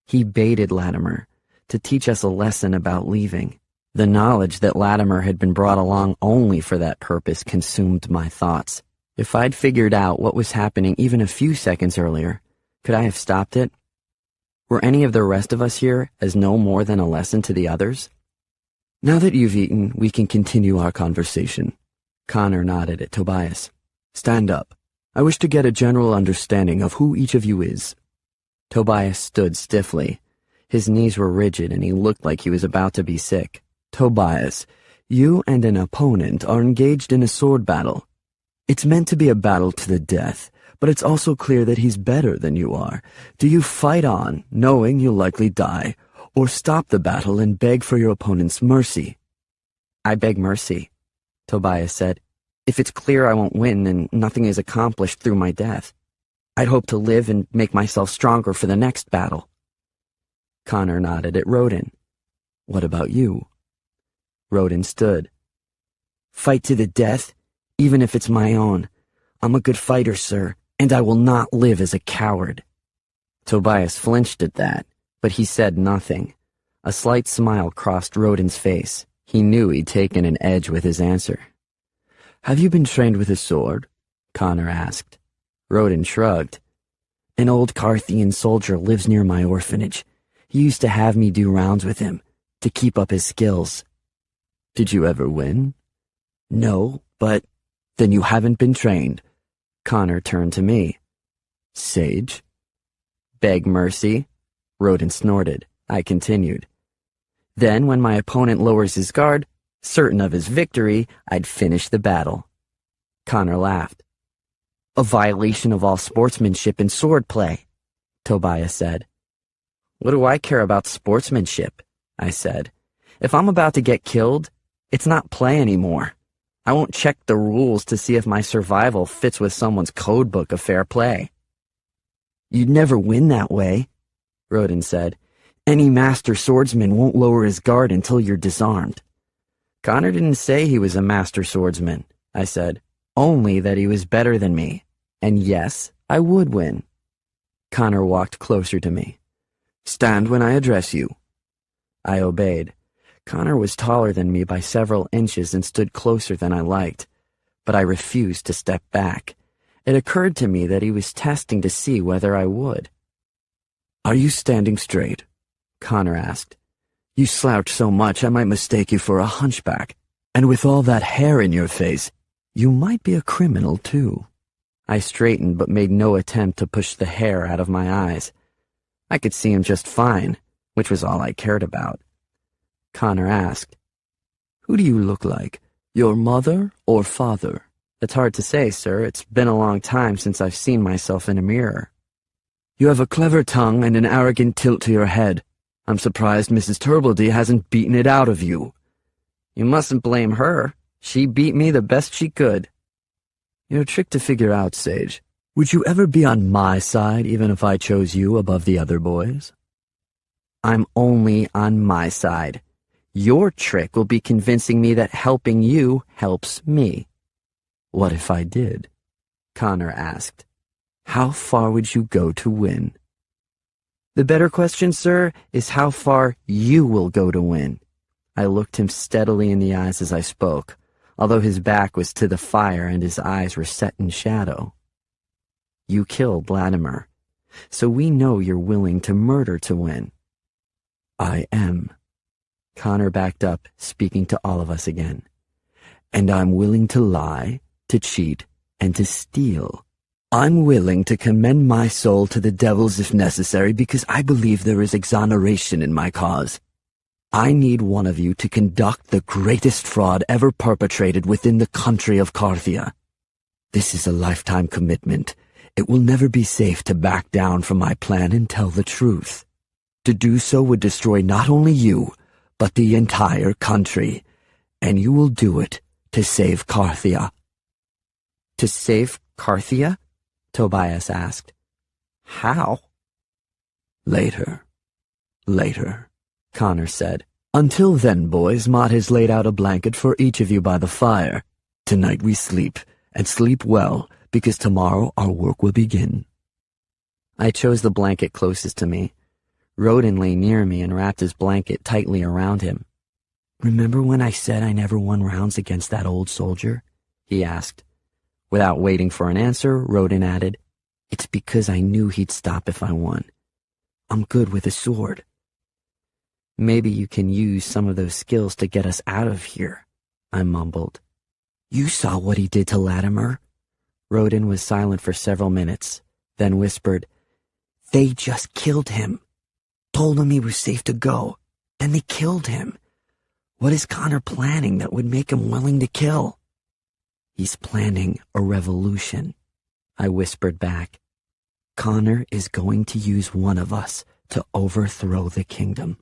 Speaker 1: He baited Latimer to teach us a lesson about leaving. The knowledge that Latimer had been brought along only for that purpose consumed my thoughts. If I'd figured out what was happening even a few seconds earlier, could I have stopped it? Were any of the rest of us here as no more than a lesson to the others?
Speaker 2: Now that you've eaten, we can continue our conversation. Connor nodded at Tobias. Stand up. I wish to get a general understanding of who each of you is.
Speaker 1: Tobias stood stiffly. His knees were rigid and he looked like he was about to be sick.
Speaker 2: Tobias, you and an opponent are engaged in a sword battle. It's meant to be a battle to the death, but it's also clear that he's better than you are. Do you fight on, knowing you'll likely die, or stop the battle and beg for your opponent's mercy?
Speaker 1: I beg mercy, Tobias said. If it's clear I won't win and nothing is accomplished through my death, I'd hope to live and make myself stronger for the next battle.
Speaker 2: Connor nodded at Rodin. What about you?
Speaker 1: Rodin stood.
Speaker 3: Fight to the death, even if it's my own. I'm a good fighter, sir, and I will not live as a coward.
Speaker 1: Tobias flinched at that, but he said nothing. A slight smile crossed Rodin's face. He knew he'd taken an edge with his answer.
Speaker 2: Have you been trained with a sword? Connor asked.
Speaker 1: Rodin shrugged.
Speaker 3: An old Carthian soldier lives near my orphanage. He used to have me do rounds with him, to keep up his skills.
Speaker 2: Did you ever win?
Speaker 3: No, but...
Speaker 2: Then you haven't been trained.
Speaker 1: Connor turned to me.
Speaker 2: Sage?
Speaker 1: Beg mercy? Rodin snorted. I continued. Then, when my opponent lowers his guard, certain of his victory, I'd finish the battle. Connor laughed.
Speaker 3: A violation of all sportsmanship and swordplay,
Speaker 1: Tobias said. What do I care about sportsmanship? I said. If I'm about to get killed, it's not play anymore. I won't check the rules to see if my survival fits with someone's code book of fair play.
Speaker 3: You'd never win that way, Rodin said. Any master swordsman won't lower his guard until you're disarmed.
Speaker 1: Connor didn't say he was a master swordsman, I said. Only that he was better than me. And yes, I would win. Connor walked closer to me.
Speaker 2: Stand when I address you.
Speaker 1: I obeyed. Connor was taller than me by several inches and stood closer than I liked, but I refused to step back. It occurred to me that he was testing to see whether I would.
Speaker 2: Are you standing straight? Connor asked. You slouch so much I might mistake you for a hunchback, and with all that hair in your face, you might be a criminal too.
Speaker 1: I straightened but made no attempt to push the hair out of my eyes. I could see him just fine, which was all I cared about. Connor asked,
Speaker 2: Who do you look like, your mother or father?
Speaker 1: It's hard to say, sir. It's been a long time since I've seen myself in a mirror.
Speaker 2: You have a clever tongue and an arrogant tilt to your head. I'm surprised Mrs. Turbledy hasn't beaten it out of you.
Speaker 1: You mustn't blame her. She beat me the best she could.
Speaker 2: You're a trick to figure out, Sage. Would you ever be on my side even if I chose you above the other boys?
Speaker 1: I'm only on my side. Your trick will be convincing me that helping you helps me.
Speaker 2: What if I did?
Speaker 1: Connor asked.
Speaker 2: How far would you go to win?
Speaker 1: The better question, sir, is how far you will go to win. I looked him steadily in the eyes as I spoke, although his back was to the fire and his eyes were set in shadow. You killed Latimer, so we know you're willing to murder to win.
Speaker 2: I am.
Speaker 1: Connor backed up, speaking to all of us again.
Speaker 2: And I'm willing to lie, to cheat, and to steal, I'm willing to commend my soul to the devils if necessary because I believe there is exoneration in my cause. I need one of you to conduct the greatest fraud ever perpetrated within the country of Carthia. This is a lifetime commitment. It will never be safe to back down from my plan and tell the truth. To do so would destroy not only you, but the entire country, and you will do it to save Carthia.
Speaker 1: To save Carthia? Tobias asked. How?
Speaker 2: Later, Connor said. Until then, boys, Mott has laid out a blanket for each of you by the fire. Tonight we sleep, and sleep well, because tomorrow our work will begin.
Speaker 1: I chose the blanket closest to me. Rodin lay near me and wrapped his blanket tightly around him.
Speaker 2: Remember when I said I never won rounds against that old soldier?
Speaker 1: He asked. Without waiting for an answer, Rodin added,
Speaker 2: It's because I knew he'd stop if I won. I'm good with a sword.
Speaker 1: Maybe you can use some of those skills to get us out of here, I mumbled.
Speaker 2: You saw what he did to Latimer?
Speaker 1: Rodin was silent for several minutes, then whispered,
Speaker 2: They just killed him. Told him he was safe to go. Then they killed him. What is Connor planning that would make him willing to kill?
Speaker 1: He's planning a revolution, I whispered back.
Speaker 2: Connor is going to use one of us to overthrow the kingdom.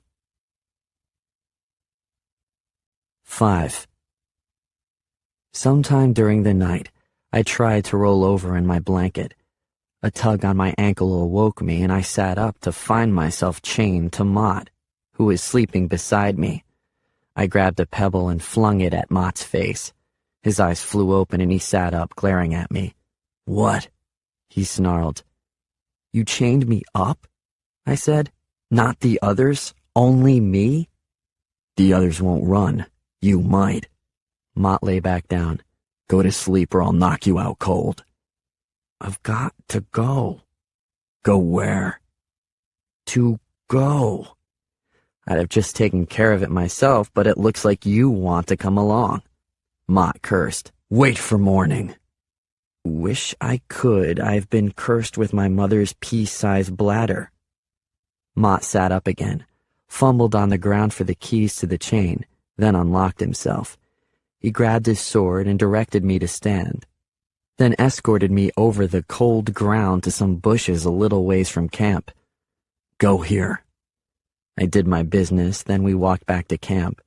Speaker 1: 5. Sometime during the night, I tried to roll over in my blanket. A tug on my ankle awoke me, and I sat up to find myself chained to Mott, who was sleeping beside me. I grabbed a pebble and flung it at Mott's face. His eyes flew open and he sat up, glaring at me.
Speaker 2: What?
Speaker 1: He snarled. You chained me up? I said. Not the others, only me?
Speaker 2: The others won't run. You might.
Speaker 1: Mott lay back down.
Speaker 2: Go to sleep or I'll knock you out cold.
Speaker 1: I've got to go.
Speaker 2: Go where?
Speaker 1: To go. I'd have just taken care of it myself, but it looks like you want to come along. Mott cursed.
Speaker 2: Wait for morning.
Speaker 1: Wish I could. I've been cursed with my mother's pea-sized bladder. Mott sat up again, fumbled on the ground for the keys to the chain, then unlocked himself. He grabbed his sword and directed me to stand, then escorted me over the cold ground to some bushes a little ways from camp.
Speaker 2: Go here.
Speaker 1: I did my business, then we walked back to camp.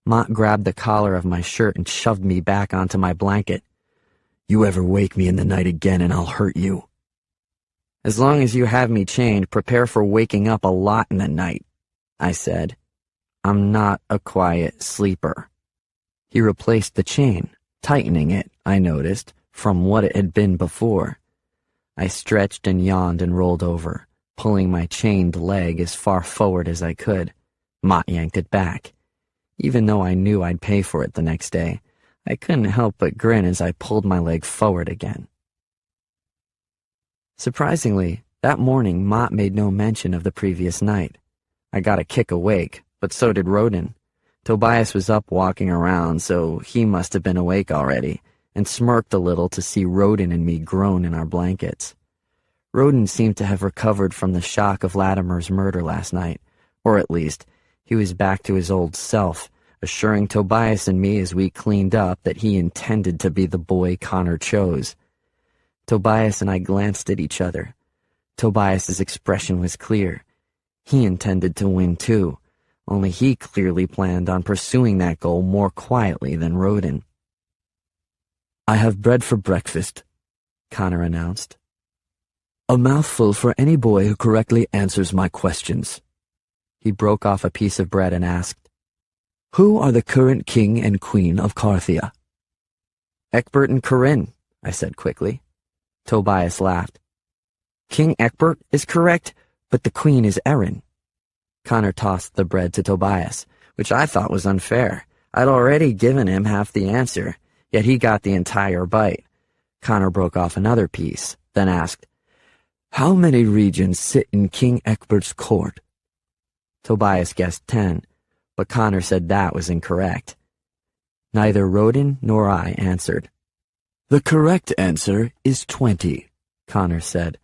Speaker 1: Mott grabbed the collar of my shirt and shoved me back onto my blanket.
Speaker 2: You ever wake me in the night again and I'll hurt you.
Speaker 1: As long as you have me chained, prepare for waking up a lot in the night, I said. I'm not a quiet sleeper. He replaced the chain, tightening it, I noticed, from what it had been before. I stretched and yawned and rolled over, pulling my chained leg as far forward as I could. Mott yanked it back. Even though I knew I'd pay for it the next day, I couldn't help but grin as I pulled my leg forward again. Surprisingly, that morning Mott made no mention of the previous night. I got a kick awake, but so did Rodin. Tobias was up walking around, so he must have been awake already, and smirked a little to see Rodin and me groan in our blankets. Rodin seemed to have recovered from the shock of Latimer's murder last night, or at least, he was back to his old self, assuring Tobias and me as we cleaned up that he intended to be the boy Connor chose. Tobias and I glanced at each other. Tobias's expression was clear. He intended to win too, only he clearly planned on pursuing that goal more quietly than Rodin.
Speaker 2: I have bread for breakfast, Connor announced. A mouthful for any boy who correctly answers my questions.
Speaker 1: He broke off a piece of bread and asked,
Speaker 2: Who are the current king and queen of Carthia?
Speaker 1: Egbert and Corinne, I said quickly. Tobias laughed. King Egbert is correct, but the queen is Erin. Connor tossed the bread to Tobias, which I thought was unfair. I'd already given him half the answer, yet he got the entire bite. Connor broke off another piece, then asked,
Speaker 2: How many regents sit in King Egbert's court?
Speaker 1: Tobias guessed 10, but Connor said that was incorrect. Neither Rodin nor I answered.
Speaker 2: The correct answer is 20, Connor said.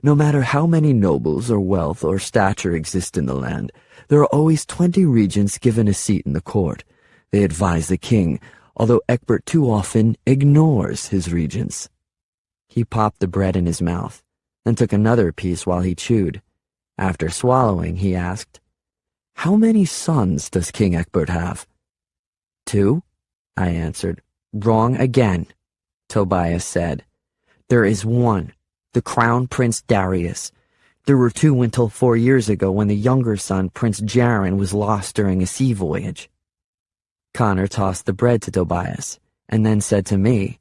Speaker 2: No matter how many nobles or wealth or stature exist in the land, there are always 20 regents given a seat in the court. They advise the king, although Egbert too often ignores his regents. He popped the bread in his mouth, then took another piece while he chewed. After swallowing, he asked, "How many sons does King Egbert have?" "2," I answered. "Wrong again," Tobias said. "There is one, the Crown Prince Darius. There were 2 until 4 years ago when the younger son, Prince Jaron, was lost during a sea voyage." Connor tossed the bread to Tobias, and then said to me,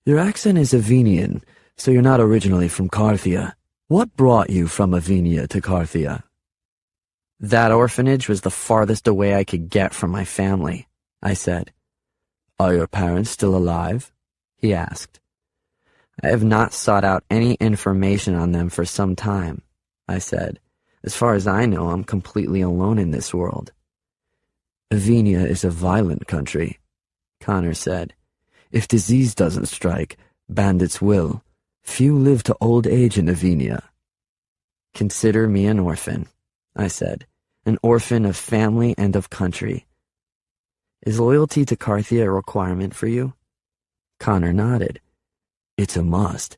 Speaker 2: "Your accent is Avenian, so you're not originally from Carthia. What brought you from Avenia to Carthia?" "That orphanage was the farthest away I could get from my family," I said. "Are your parents still alive?" he asked. "I have not sought out any information on them for some time," I said. "As far as I know, I'm completely alone in this world." "Avenia is a violent country," Connor said. "If disease doesn't strike, bandits will. Few live to old age in Avenia." "Consider me an orphan," I said. "An orphan of family and of country. Is loyalty to Carthia a requirement for you?" Connor nodded. "It's a must.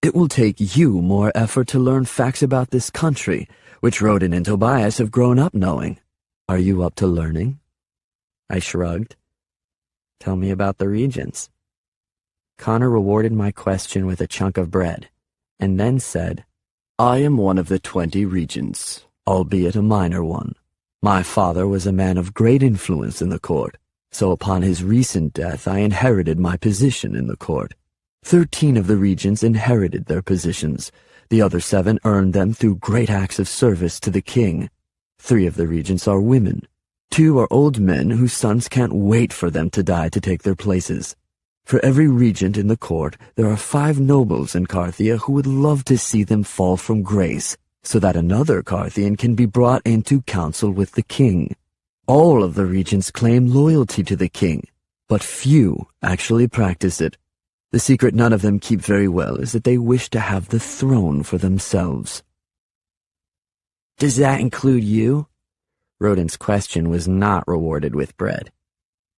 Speaker 2: It will take you more effort to learn facts about this country, which Rodin and Tobias have grown up knowing. Are you up to learning?" I shrugged. "Tell me about the regents." Connor rewarded my question with a chunk of bread, and then said, "I am one of the 20 regents, albeit a minor one. My father was a man of great influence in the court, so upon his recent death I inherited my position in the court. 13 of the regents inherited their positions. The other 7 earned them through great acts of service to the king. 3 of the regents are women. 2 are old men whose sons can't wait for them to die to take their places. For every regent in the court, there are 5 nobles in Carthia who would love to see them fall from grace, so that another Carthian can be brought into council with the king. All of the regents claim loyalty to the king, but few actually practice it. The secret none of them keep very well is that they wish to have the throne for themselves." "Does that include you?" Rodin's question was not rewarded with bread.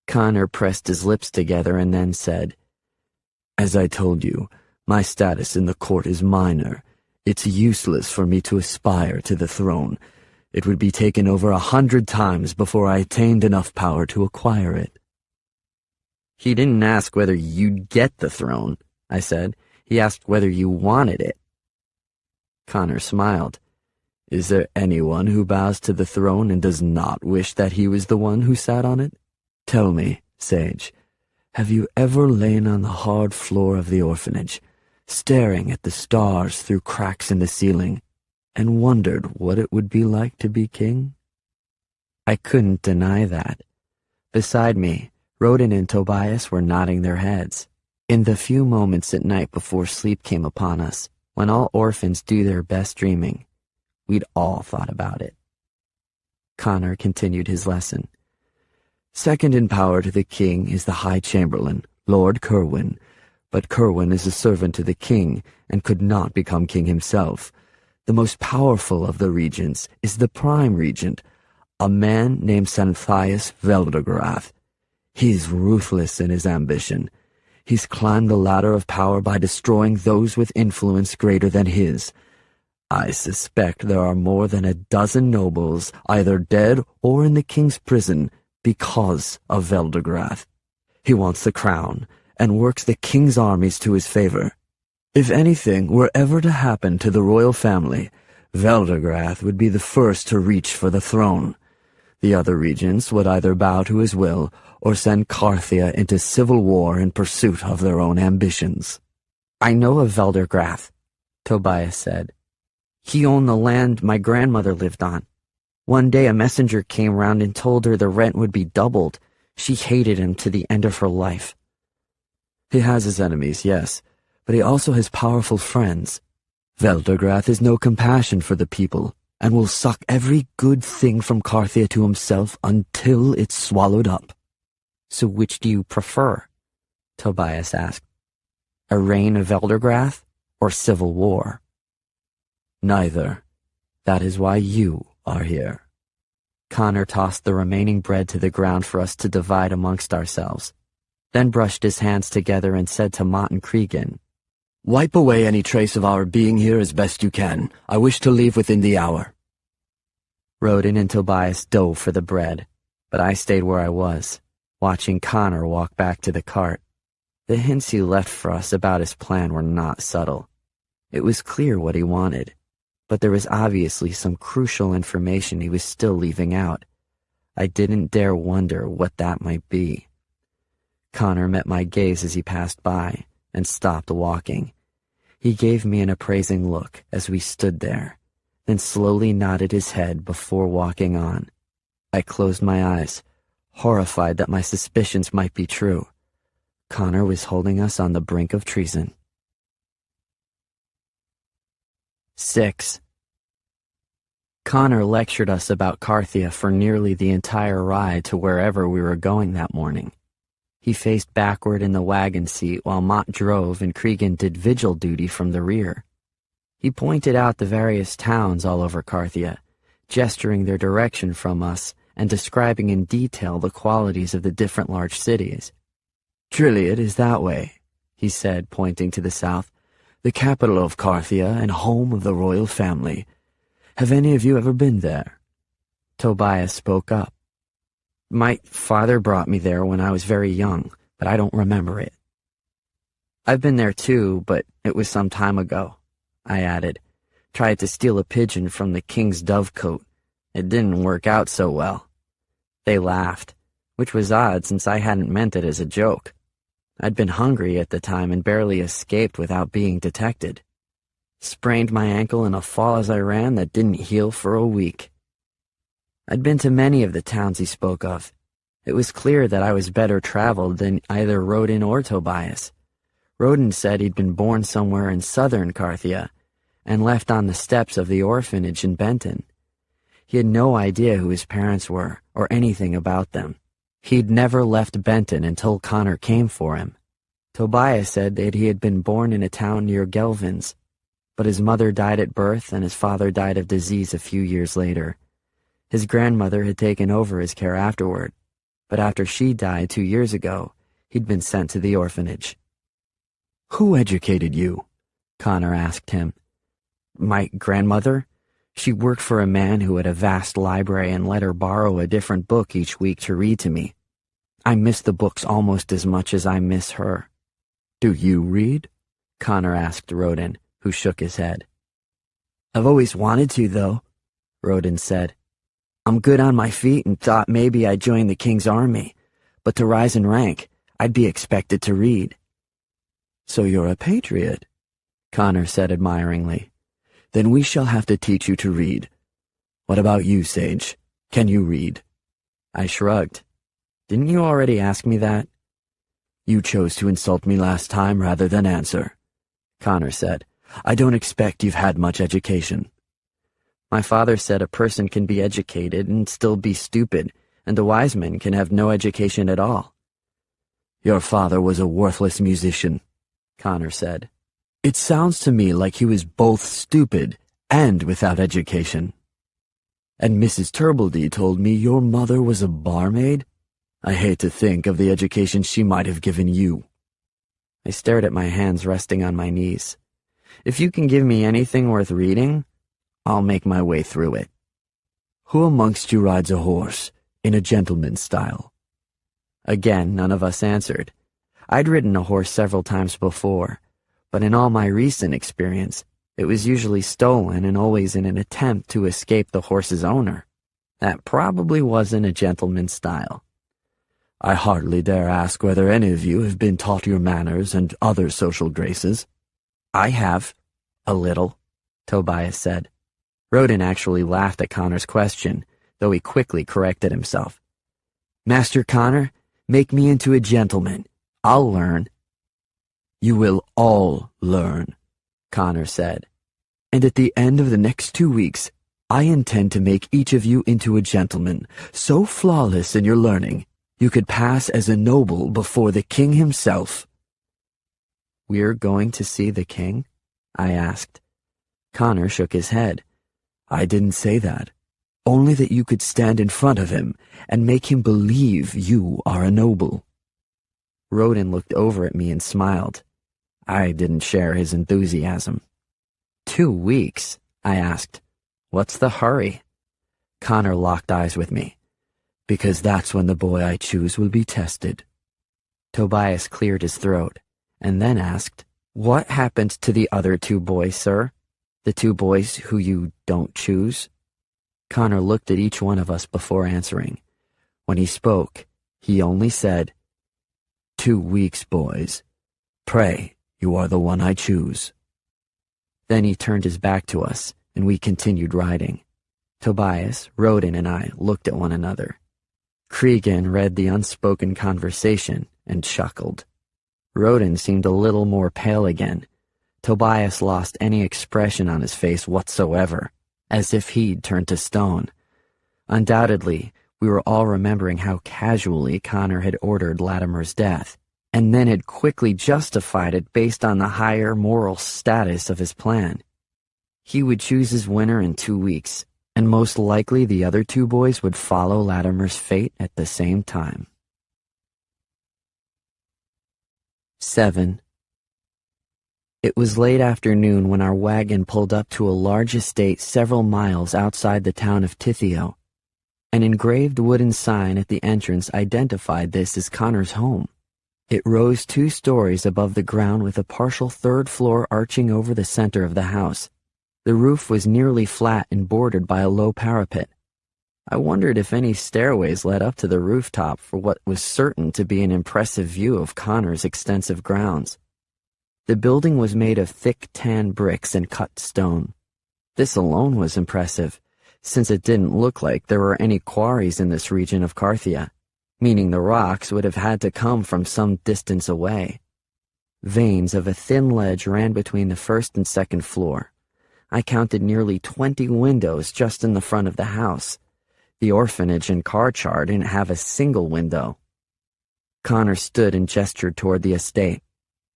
Speaker 2: Connor pressed his lips together and then said, "As I told you, my status in the court is minor. It's useless for me to aspire to the throne. It would be taken over 100 times before I attained enough power to acquire it." "He didn't ask whether you'd get the throne," I said. "He asked whether you wanted it." Connor smiled. "Is there anyone who bows to the throne and does not wish that he was the one who sat on it? Tell me, Sage, have you ever lain on the hard floor of the orphanage, staring at the stars through cracks in the ceiling, and wondered what it would be like to be king?" I couldn't deny that. Beside me, Rodin and Tobias were nodding their heads. In the few moments at night before sleep came upon us, when all orphans do their best dreaming, we'd all thought about it. Connor continued his lesson. "Second in power to the king is the High Chamberlain, Lord Kerwin, but Kerwin is a servant to the king and could not become king himself. The most powerful of the regents is the prime regent, a man named Xanthias Veldegrath. He's ruthless in his ambition. He's climbed the ladder of power by destroying those with influence greater than his. I suspect there are more than a dozen nobles either dead or in the king's prison because of Veldegrath. He wants the crown and works the king's armies to his favor. If anything were ever to happen to the royal family, Veldegrath would be the first to reach for the throne. The other regents would either bow to his will or send Carthia into civil war in pursuit of their own ambitions." "I know of Veldegrath," Tobias said. "He owned the land my grandmother lived on. One day a messenger came round and told her the rent would be doubled. She hated him to the end of her life." "He has his enemies, yes, but he also has powerful friends. Veldegrath has no compassion for the people, and will suck every good thing from Carthia to himself until it's swallowed up." "So which do you prefer?" Tobias asked. "A reign of Veldegrath, or civil war? Neither. That is why you are here. Connor tossed the remaining bread to the ground for us to divide amongst ourselves, then brushed his hands together and said to Mott and Cregan, "Wipe away any trace of our being here as best you can. I wish to leave within the hour." Roden and Tobias dove for the bread, but I stayed where I was, watching Connor walk back to the cart. The hints he left for us about his plan were not subtle. It was clear what he wanted, but there was obviously some crucial information he was still leaving out. I didn't dare wonder what that might be. Connor met my gaze as he passed by and stopped walking. He gave me an appraising look as we stood there, then slowly nodded his head before walking on. I closed my eyes, horrified that my suspicions might be true. Connor was holding us on the brink of treason. 6. Connor lectured us about Carthia for nearly the entire ride to wherever we were going that morning. He faced backward in the wagon seat while Mott drove and Cregan did vigil duty from the rear. He pointed out the various towns all over Carthia, gesturing their direction from us and describing in detail the qualities of the different large cities. "Triliad is that way," he said, pointing to the south, "the capital of Carthia and home of the royal family. Have any of you ever been there?" Tobias spoke up. "My father brought me there when I was very young, but I don't remember it." "I've been there too, but it was some time ago," I added. "Tried to steal a pigeon from the king's dovecote. It didn't work out so well." They laughed, which was odd since I hadn't meant it as a joke. I'd been hungry at the time and barely escaped without being detected. Sprained my ankle in a fall as I ran that didn't heal for a week. I'd been to many of the towns he spoke of. It was clear that I was better traveled than either Roden or Tobias. Roden said he'd been born somewhere in southern Carthia and left on the steps of the orphanage in Benton. He had no idea who his parents were or anything about them. He'd never left Benton until Connor came for him. Tobias said that he had been born in a town near Gelvins, but his mother died at birth and his father died of disease a few years later. His grandmother had taken over his care afterward, but after she died 2 years ago, he'd been sent to the orphanage. "Who educated you?" Connor asked him. "My grandmother. She worked for a man who had a vast library and let her borrow a different book each week to read to me. I miss the books almost as much as I miss her." "Do you read?" Connor asked Roden, who shook his head. "I've always wanted to, though," Roden said. "I'm good on my feet and thought maybe I'd join the king's army, but to rise in rank, I'd be expected to read." "So you're a patriot," Connor said admiringly. "Then we shall have to teach you to read. What about you, Sage? Can you read?" I shrugged. "Didn't you already ask me that?" "You chose to insult me last time rather than answer," Connor said. "I don't expect you've had much education." "My father said a person can be educated and still be stupid, and a wise man can have no education at all." "Your father was a worthless musician," Connor said. "It sounds to me like he was both stupid and without education." "And Mrs. Turbledy told me your mother was a barmaid? I hate to think of the education she might have given you." I stared at my hands resting on my knees. "If you can give me anything worth reading, I'll make my way through it." "Who amongst you rides a horse, in a gentleman's style?" Again, none of us answered. I'd ridden a horse several times before, but in all my recent experience, it was usually stolen and always in an attempt to escape the horse's owner. That probably wasn't a gentleman's style. "I hardly dare ask whether any of you have been taught your manners and other social graces." "I have, a little," Tobias said. Roden actually laughed at Connor's question, though he quickly corrected himself. "Master Connor, make me into a gentleman. I'll learn." "You will all learn," Connor said. "And at the end of the next 2 weeks, I intend to make each of you into a gentleman, so flawless in your learning, you could pass as a noble before the king himself." "We're going to see the king?" I asked. Connor shook his head. I didn't say that. Only that you could stand in front of him and make him believe you are a noble.
Speaker 1: Roden looked over at me and smiled. I didn't share his enthusiasm. 2 weeks? I asked. What's the hurry?
Speaker 2: Connor locked eyes with me. Because that's when the boy I choose will be tested.
Speaker 1: Tobias cleared his throat, and then asked, What happened to the other 2 boys, sir? The 2 boys who you don't choose?
Speaker 2: Connor looked at each one of us before answering. When he spoke, he only said, 2 weeks, boys. Pray you are the one I choose.
Speaker 1: Then he turned his back to us, and we continued riding. Tobias, Roden, and I looked at one another. Cregan read the unspoken conversation and chuckled. Roden seemed a little more pale again. Tobias lost any expression on his face whatsoever, as if he'd turned to stone. Undoubtedly, we were all remembering how casually Connor had ordered Latimer's death, and then had quickly justified it based on the higher moral status of his plan. He would choose his winner in 2 weeks, and most likely the other 2 boys would follow Latimer's fate at the same time. 7. It was late afternoon when our wagon pulled up to a large estate several miles outside the town of Tithio. An engraved wooden sign at the entrance identified this as Connor's home. It rose 2 stories above the ground with a partial 3rd floor arching over the center of the house. The roof was nearly flat and bordered by a low parapet. I wondered if any stairways led up to the rooftop for what was certain to be an impressive view of Connor's extensive grounds. The building was made of thick tan bricks and cut stone. This alone was impressive, since it didn't look like there were any quarries in this region of Carthia, meaning the rocks would have had to come from some distance away. Veins of a thin ledge ran between the 1st and 2nd floor. I counted nearly 20 windows just in the front of the house. The orphanage and car char didn't have a single window. Connor stood and gestured toward the estate.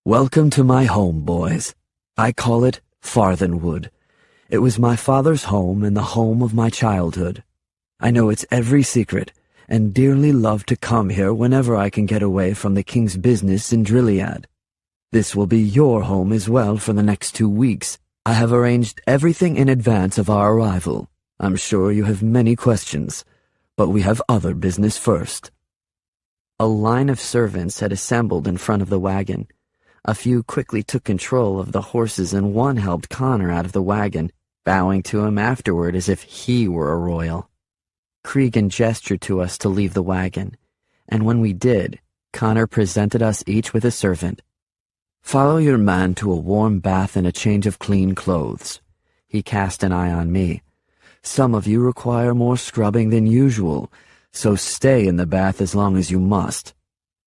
Speaker 2: Welcome to my home, boys. I call it Farthenwood. It was my father's home and the home of my childhood. I know its every secret, and dearly love to come here whenever I can get away from the king's business in Drilliad. This will be your home as well for the next 2 weeks. I have arranged everything in advance of our arrival. I'm sure you have many questions, but we have other business first.
Speaker 1: A line of servants had assembled in front of the wagon. A few quickly took control of the horses, and one helped Connor out of the wagon, bowing to him afterward as if he were a royal. Cregan gestured to us to leave the wagon, and when we did, Connor presented us each with a servant.
Speaker 2: Follow your man to a warm bath and a change of clean clothes. He cast an eye on me. Some of you require more scrubbing than usual, so stay in the bath as long as you must.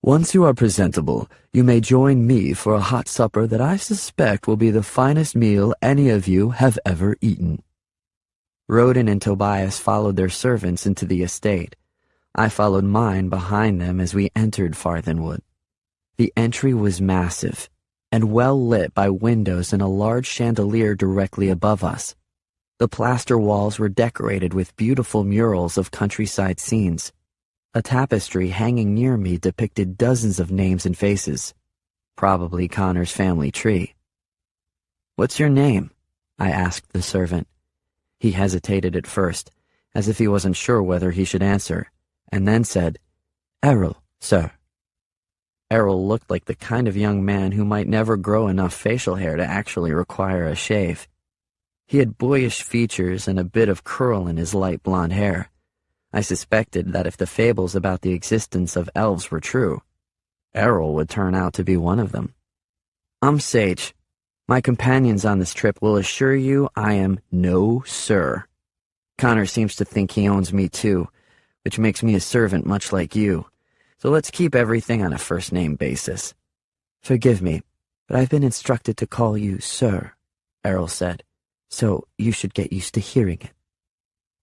Speaker 2: Once you are presentable, you may join me for a hot supper that I suspect will be the finest meal any of you have ever eaten.
Speaker 1: Roden and Tobias followed their servants into the estate. I followed mine behind them as we entered Farthenwood. The entry was massive, and well lit by windows and a large chandelier directly above us. The plaster walls were decorated with beautiful murals of countryside scenes. A tapestry hanging near me depicted dozens of names and faces. Probably Connor's family tree. "What's your name?" I asked the servant. He hesitated at first, as if he wasn't sure whether he should answer, and then said, "Errol, sir." Errol looked like the kind of young man who might never grow enough facial hair to actually require a shave. He had boyish features and a bit of curl in his light blonde hair. I suspected that if the fables about the existence of elves were true, Errol would turn out to be one of them. "I'm Sage. My companions on this trip will assure you I am no sir. Connor seems to think he owns me too, which makes me a servant much like you. So let's keep everything on a first-name basis." "Forgive me, but I've been instructed to call you sir," Errol said, "so you should get used to hearing it."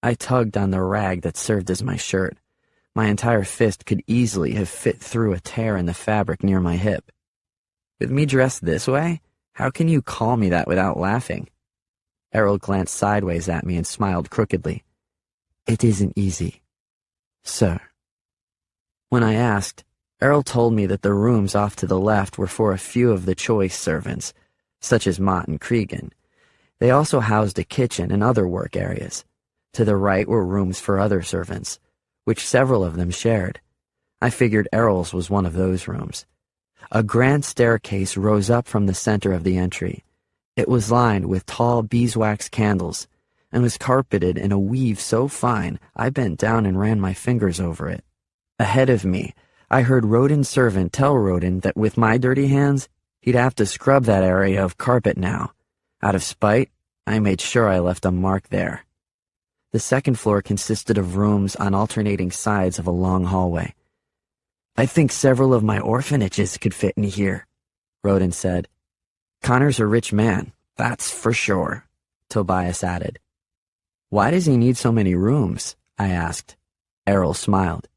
Speaker 1: I tugged on the rag that served as my shirt. My entire fist could easily have fit through a tear in the fabric near my hip. With me dressed this way, How can you call me that without laughing? Errol glanced sideways at me and smiled crookedly.
Speaker 2: It isn't easy, sir.
Speaker 1: When I asked, Errol told me that the rooms off to the left were for a few of the choice servants, such as Mott and Cregan. They also housed a kitchen and other work areas. To the right were rooms for other servants, which several of them shared. I figured Errol's was one of those rooms. A grand staircase rose up from the center of the entry. It was lined with tall beeswax candles and was carpeted in a weave so fine I bent down and ran my fingers over it. Ahead of me, I heard Rodin's servant tell Rodin that with my dirty hands, he'd have to scrub that area of carpet now. Out of spite, I made sure I left a mark there. The second floor consisted of rooms on alternating sides of a long hallway.
Speaker 2: I think several of my orphanages could fit in here,
Speaker 1: Rodin said. Connor's a rich man, that's for sure, Tobias added. Why does he need so many rooms? I asked. Errol smiled.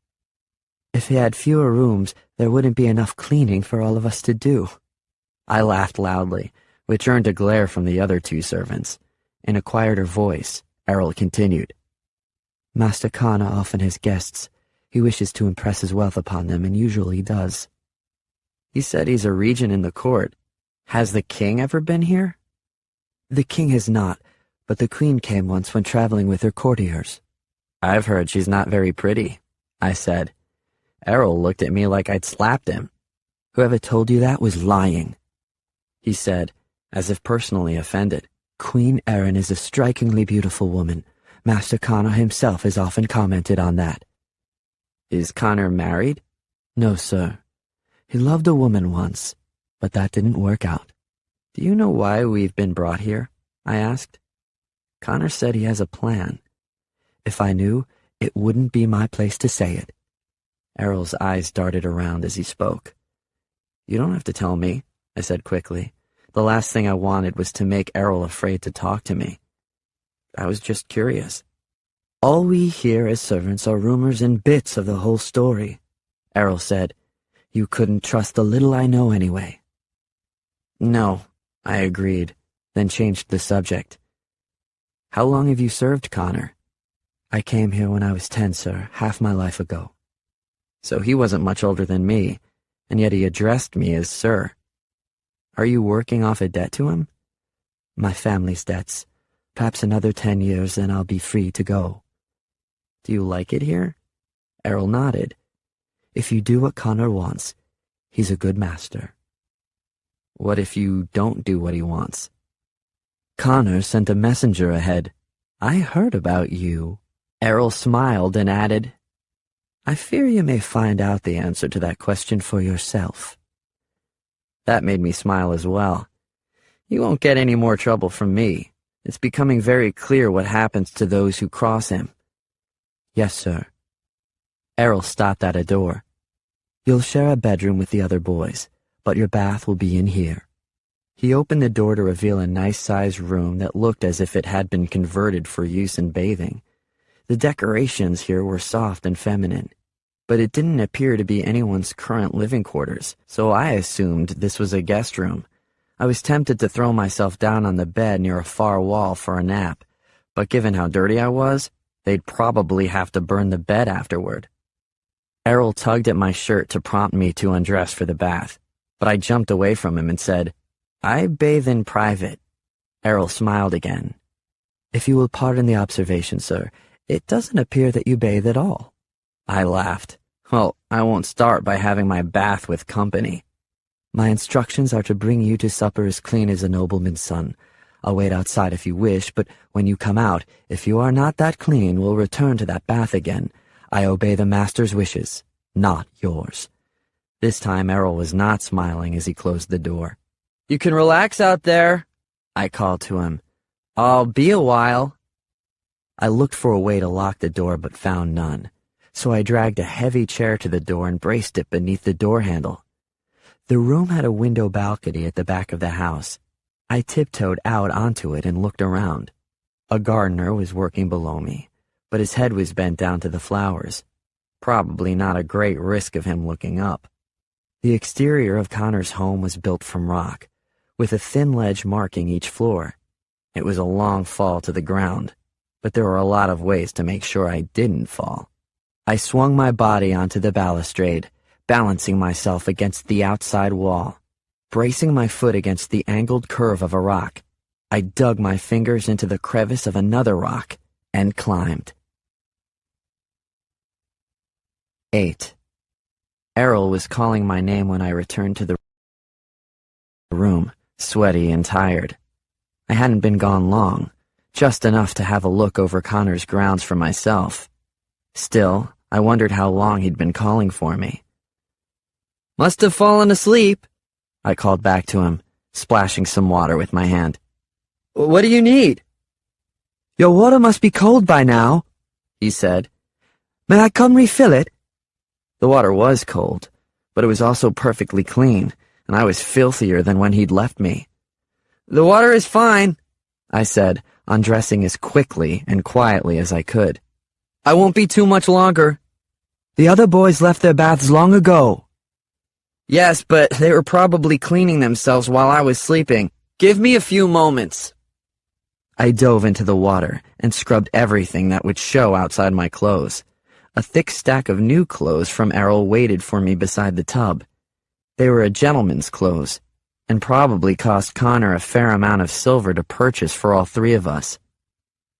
Speaker 2: If he had fewer rooms, there wouldn't be enough cleaning for all of us to do.
Speaker 1: I laughed loudly, which earned a glare from the other two servants. In a quieter voice, Errol continued.
Speaker 2: Master Connor often has guests. He wishes to impress his wealth upon them, and usually does.
Speaker 1: He said he's a regent in the court. Has the king ever been here?
Speaker 2: The king has not, but the queen came once when traveling with her courtiers.
Speaker 1: I've heard she's not very pretty, I said. Errol looked at me like I'd slapped him.
Speaker 2: Whoever told you that was lying,
Speaker 1: he said, as if personally offended.
Speaker 2: Queen Erin is a strikingly beautiful woman. Master Connor himself has often commented on that.
Speaker 1: Is Connor married?
Speaker 2: No, sir. He loved a woman once, but that didn't work out.
Speaker 1: Do you know why we've been brought here? I asked. Connor said he has a plan.
Speaker 2: If I knew, it wouldn't be my place to say it.
Speaker 1: Errol's eyes darted around as he spoke. You don't have to tell me, I said quickly. The last thing I wanted was to make Errol afraid to talk to me. I was just curious.
Speaker 2: All we hear as servants are rumors and bits of the whole story, Errol said. You couldn't trust the little I know anyway.
Speaker 1: No, I agreed, then changed the subject. How long have you served Connor?
Speaker 2: I came here when I was 10, sir, half my life ago.
Speaker 1: So he wasn't much older than me, and yet he addressed me as sir. Are you working off a debt to him?
Speaker 2: My family's debts. Perhaps another 10 years, then I'll be free to go.
Speaker 1: Do you like it here? Errol nodded.
Speaker 2: If you do what Connor wants, he's a good master.
Speaker 1: What if you don't do what he wants?
Speaker 2: Connor sent a messenger ahead. I heard about you.
Speaker 1: Errol smiled and added,
Speaker 2: I fear you may find out the answer to that question for yourself.
Speaker 1: That made me smile as well. You won't get any more trouble from me. It's becoming very clear what happens to those who cross him.
Speaker 2: Yes, sir.
Speaker 1: Errol stopped at a door.
Speaker 2: You'll share a bedroom with the other boys, but your bath will be in here.
Speaker 1: He opened the door to reveal a nice-sized room that looked as if it had been converted for use in bathing. The decorations here were soft and feminine, but it didn't appear to be anyone's current living quarters, so I assumed this was a guest room. I was tempted to throw myself down on the bed near a far wall for a nap, but given how dirty I was, they'd probably have to burn the bed afterward. Errol tugged at my shirt to prompt me to undress for the bath, but I jumped away from him and said, I bathe in private. Errol smiled again.
Speaker 2: If you will pardon the observation, sir, it doesn't appear that you bathe at all.
Speaker 1: I laughed. Well, I won't start by having my bath with company.
Speaker 2: My instructions are to bring you to supper as clean as a nobleman's son. I'll wait outside if you wish, but when you come out, if you are not that clean, we'll return to that bath again. I obey the master's wishes, not yours.
Speaker 1: This time Errol was not smiling as he closed the door. You can relax out there, I called to him. I'll be a while. I looked for a way to lock the door but found none, so I dragged a heavy chair to the door and braced it beneath the door handle.
Speaker 2: The room had a window balcony at the back of the house. I tiptoed out onto it and looked around.
Speaker 1: A gardener was working below me, but his head was bent down to the flowers. Probably not a great risk of him looking up. The exterior of Connor's home was built from rock,
Speaker 2: with a thin ledge marking each floor. It was a long fall to the ground, but there were a lot of ways to make sure I didn't fall. I swung my body onto the balustrade, balancing myself against the outside wall. Bracing my foot against the angled curve of a rock, I dug my fingers into the crevice of another rock and climbed. 8. Errol was calling my name when I returned to the room, sweaty and tired. I hadn't been gone long, just enough to have a look over Connor's grounds for myself. Still, I wondered how long he'd been calling for me. "Must have fallen asleep," I called back to him, splashing some water with my hand. "What do you need?" "Your water must be cold by now," he said. "May I come refill it?" The water was cold, but it was also perfectly clean, and I was filthier than when he'd left me. "The water is fine," I said, undressing as quickly and quietly as I could. "I won't be too much longer." "The other boys left their baths long ago." "Yes, but they were probably cleaning themselves while I was sleeping. Give me a few moments." I dove into the water and scrubbed everything that would show outside my clothes. A thick stack of new clothes from Errol waited for me beside the tub. They were a gentleman's clothes, and probably cost Connor a fair amount of silver to purchase for all three of us.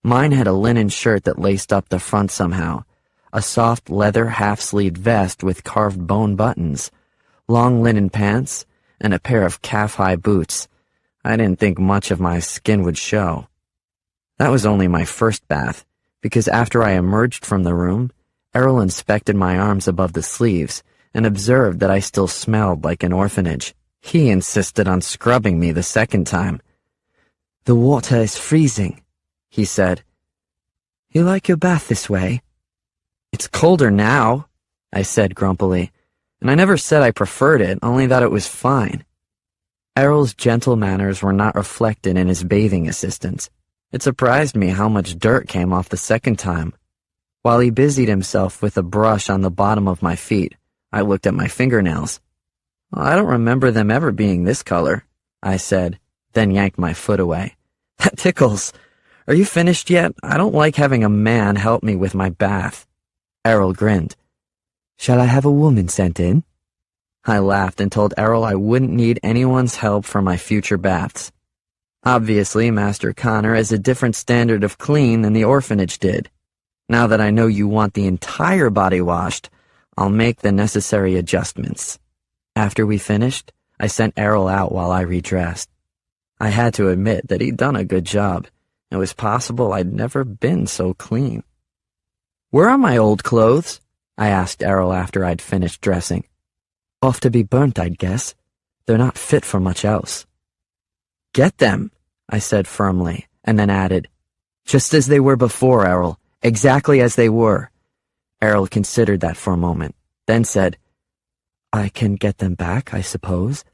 Speaker 2: Mine had a linen shirt that laced up the front somehow, a soft leather half-sleeved vest with carved bone buttons, long linen pants, and a pair of calf-high boots. I didn't think much of my skin would show. That was only my first bath, because after I emerged from the room, Errol inspected my arms above the sleeves and observed that I still smelled like an orphanage. He insisted on scrubbing me the second time. "The water is freezing," he said. "You like your bath this way?" "It's colder now," I said grumpily, and I never said I preferred it, only that it was fine. Errol's gentle manners were not reflected in his bathing assistants. It surprised me how much dirt came off the second time. While he busied himself with a brush on the bottom of my feet, I looked at my fingernails. "I don't remember them ever being this color," I said, then yanked my foot away. "That tickles. Are you finished yet? I don't like having a man help me with my bath." Errol grinned. "Shall I have a woman sent in?" I laughed and told Errol I wouldn't need anyone's help for my future baths. Obviously, Master Connor has a different standard of clean than the orphanage did. Now that I know you want the entire body washed, I'll make the necessary adjustments. After we finished, I sent Errol out while I redressed. I had to admit that he'd done a good job. It was possible I'd never been so clean. "Where are my old clothes?" I asked Errol after I'd finished dressing. "Off to be burnt, I'd guess. They're not fit for much else." "Get them," I said firmly, and then added, "Just as they were before, Errol, exactly as they were." Errol considered that for a moment, then said, "I can get them back, I suppose.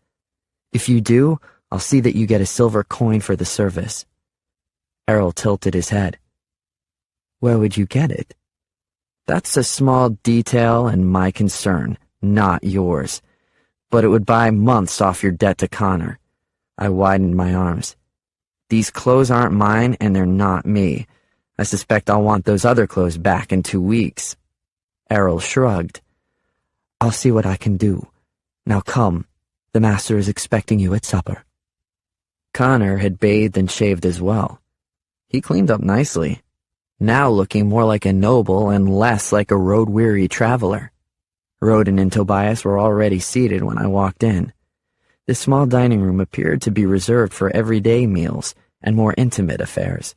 Speaker 2: If you do, I'll see that you get a silver coin for the service." Errol tilted his head. "Where would you get it?" "That's a small detail and my concern, not yours. But it would buy months off your debt to Connor." I widened my arms. "These clothes aren't mine, and they're not me. I suspect I'll want those other clothes back in 2 weeks." Errol shrugged. "I'll see what I can do. Now come, the master is expecting you at supper." Connor had bathed and shaved as well. He cleaned up nicely, now looking more like a noble and less like a road-weary traveler. Roden and Tobias were already seated when I walked in. The small dining room appeared to be reserved for everyday meals and more intimate affairs.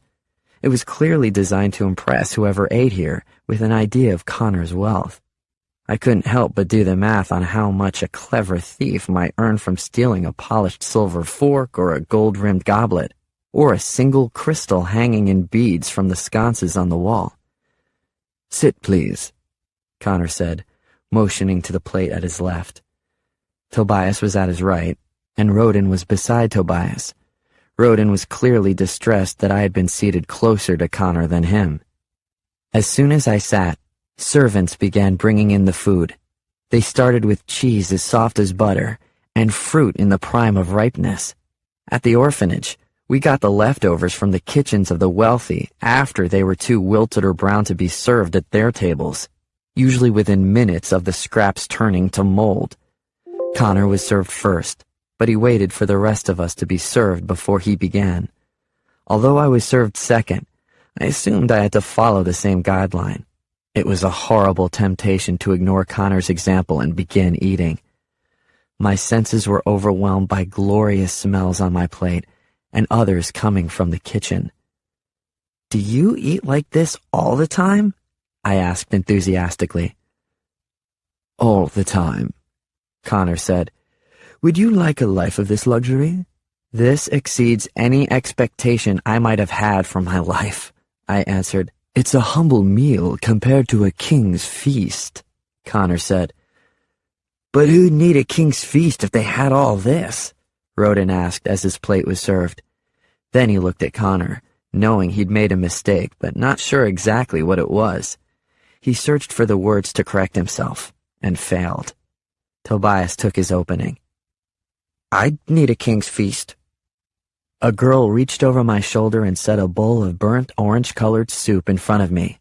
Speaker 2: It was clearly designed to impress whoever ate here with an idea of Connor's wealth. I couldn't help but do the math on how much a clever thief might earn from stealing a polished silver fork or a gold-rimmed goblet, or a single crystal hanging in beads from the sconces on the wall. "Sit, please," Connor said, motioning to the plate at his left. Tobias was at his right, and Roden was beside Tobias. Roden was clearly distressed that I had been seated closer to Connor than him. As soon as I sat, servants began bringing in the food. They started with cheese as soft as butter, and fruit in the prime of ripeness.
Speaker 1: At the orphanage, we got the leftovers from the kitchens of the wealthy after they were too wilted or brown to be served at their tables, usually within minutes of the scraps turning to mold. Connor was served first, but he waited for the rest of us to be served before he began. Although I was served second, I assumed I had to follow the same guideline. It was a horrible temptation to ignore Connor's example and begin eating. My senses were overwhelmed by glorious smells on my plate and others coming from the kitchen. "Do you eat like this all the time?" I asked enthusiastically.
Speaker 2: "All the time," Connor said. "Would you like a life of this luxury?"
Speaker 1: "This exceeds any expectation I might have had from my life," I answered.
Speaker 2: "It's a humble meal compared to a king's feast," Connor said.
Speaker 1: "But who'd need a king's feast if they had all this?" Rodin asked as his plate was served. Then he looked at Connor, knowing he'd made a mistake, but not sure exactly what it was. He searched for the words to correct himself, and failed. Tobias took his opening. "I'd need a king's feast." A girl reached over my shoulder and set a bowl of burnt orange-colored soup in front of me.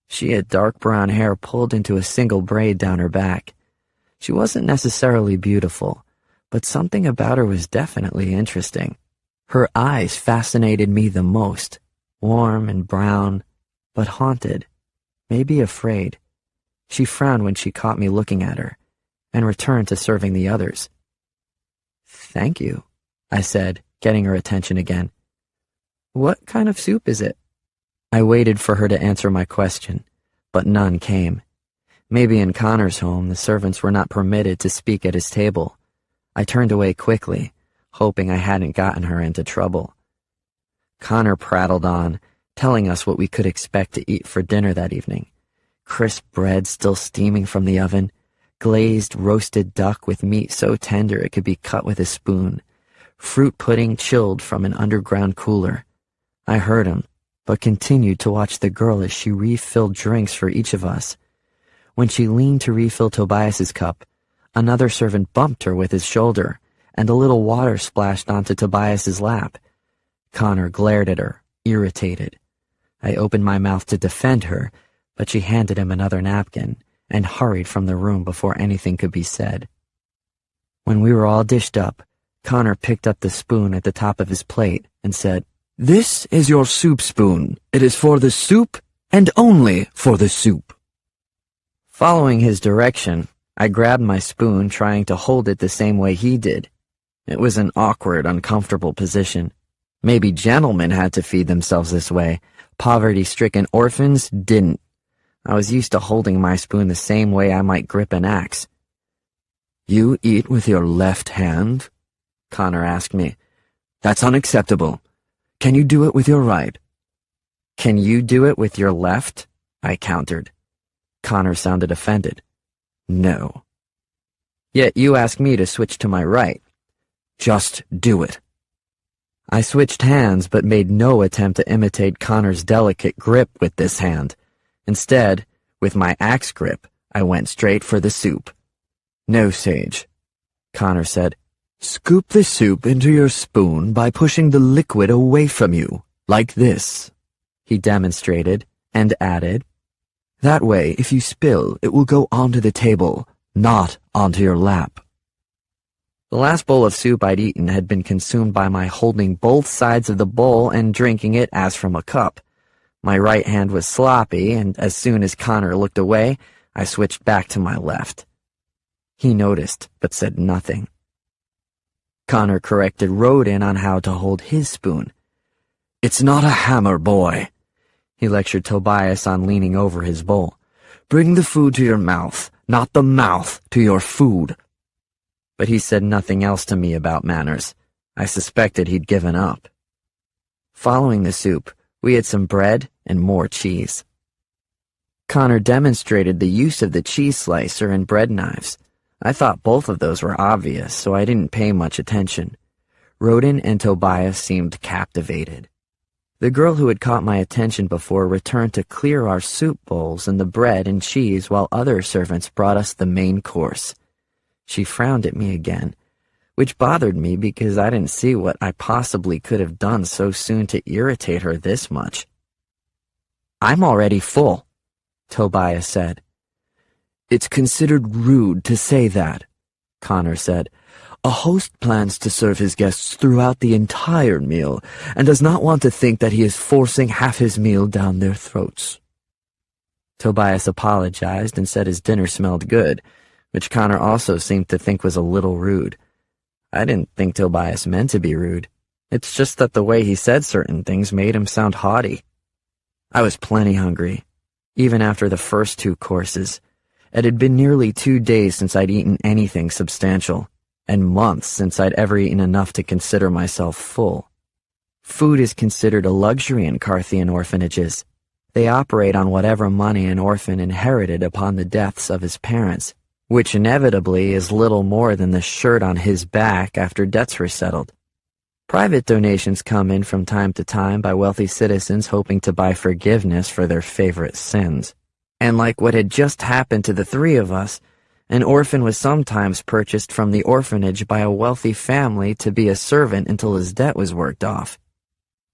Speaker 1: She had dark brown hair pulled into a single braid down her back. She wasn't necessarily beautiful, but something about her was definitely interesting. Her eyes fascinated me the most, warm and brown, but haunted, maybe afraid. She frowned when she caught me looking at her, and returned to serving the others. "Thank you," I said, getting her attention again. "What kind of soup is it?" I waited for her to answer my question, but none came. Maybe in Connor's home the servants were not permitted to speak at his table. I turned away quickly, hoping I hadn't gotten her into trouble. Connor prattled on, telling us what we could expect to eat for dinner that evening. Crisp bread still steaming from the oven, glazed roasted duck with meat so tender it could be cut with a spoon, fruit pudding chilled from an underground cooler. I heard him, but continued to watch the girl as she refilled drinks for each of us. When she leaned to refill Tobias's cup, another servant bumped her with his shoulder, and a little water splashed onto Tobias's lap. Connor glared at her, irritated. I opened my mouth to defend her, but she handed him another napkin and hurried from the room before anything could be said. When we were all dished up, Connor picked up the spoon at the top of his plate and said,
Speaker 2: "This is your soup spoon. It is for the soup and only for the soup."
Speaker 1: Following his direction, I grabbed my spoon, trying to hold it the same way he did. It was an awkward, uncomfortable position. Maybe gentlemen had to feed themselves this way. Poverty-stricken orphans didn't. I was used to holding my spoon the same way I might grip an axe.
Speaker 2: "You eat with your left hand?" Connor asked me. "That's unacceptable. Can you do it with your right?"
Speaker 1: "Can you do it with your left?" I countered. Connor sounded offended. "No." "Yet you asked me to switch to my right."
Speaker 2: "Just do it."
Speaker 1: I switched hands but made no attempt to imitate Connor's delicate grip with this hand. Instead, with my axe grip, I went straight for the soup.
Speaker 2: "No, Sage," Connor said. "Scoop the soup into your spoon by pushing the liquid away from you, like this."
Speaker 1: He demonstrated, and added,
Speaker 2: "That way, if you spill, it will go onto the table, not onto your lap."
Speaker 1: The last bowl of soup I'd eaten had been consumed by my holding both sides of the bowl and drinking it as from a cup. My right hand was sloppy, and as soon as Connor looked away, I switched back to my left. He noticed, but said nothing. Connor corrected Rodin on how to hold his spoon.
Speaker 2: "It's not a hammer, boy,"
Speaker 1: he lectured Tobias on leaning over his bowl.
Speaker 2: "Bring the food to your mouth, not the mouth to your food."
Speaker 1: But he said nothing else to me about manners. I suspected he'd given up. Following the soup, we had some bread and more cheese. Connor demonstrated the use of the cheese slicer and bread knives. I thought both of those were obvious, so I didn't pay much attention. Rodin and Tobias seemed captivated. The girl who had caught my attention before returned to clear our soup bowls and the bread and cheese while other servants brought us the main course. She frowned at me again, which bothered me because I didn't see what I possibly could have done so soon to irritate her this much. "I'm already full," Tobias said.
Speaker 2: "It's considered rude to say that," Connor said. "A host plans to serve his guests throughout the entire meal and does not want to think that he is forcing half his meal down their throats."
Speaker 1: Tobias apologized and said his dinner smelled good, which Connor also seemed to think was a little rude. I didn't think Tobias meant to be rude. It's just that the way he said certain things made him sound haughty. I was plenty hungry, even after the first 2 courses. It had been nearly 2 days since I'd eaten anything substantial, and months since I'd ever eaten enough to consider myself full. Food is considered a luxury in Carthian orphanages. They operate on whatever money an orphan inherited upon the deaths of his parents, which inevitably is little more than the shirt on his back after debts were settled. Private donations come in from time to time by wealthy citizens hoping to buy forgiveness for their favorite sins. And like what had just happened to the 3 of us, an orphan was sometimes purchased from the orphanage by a wealthy family to be a servant until his debt was worked off.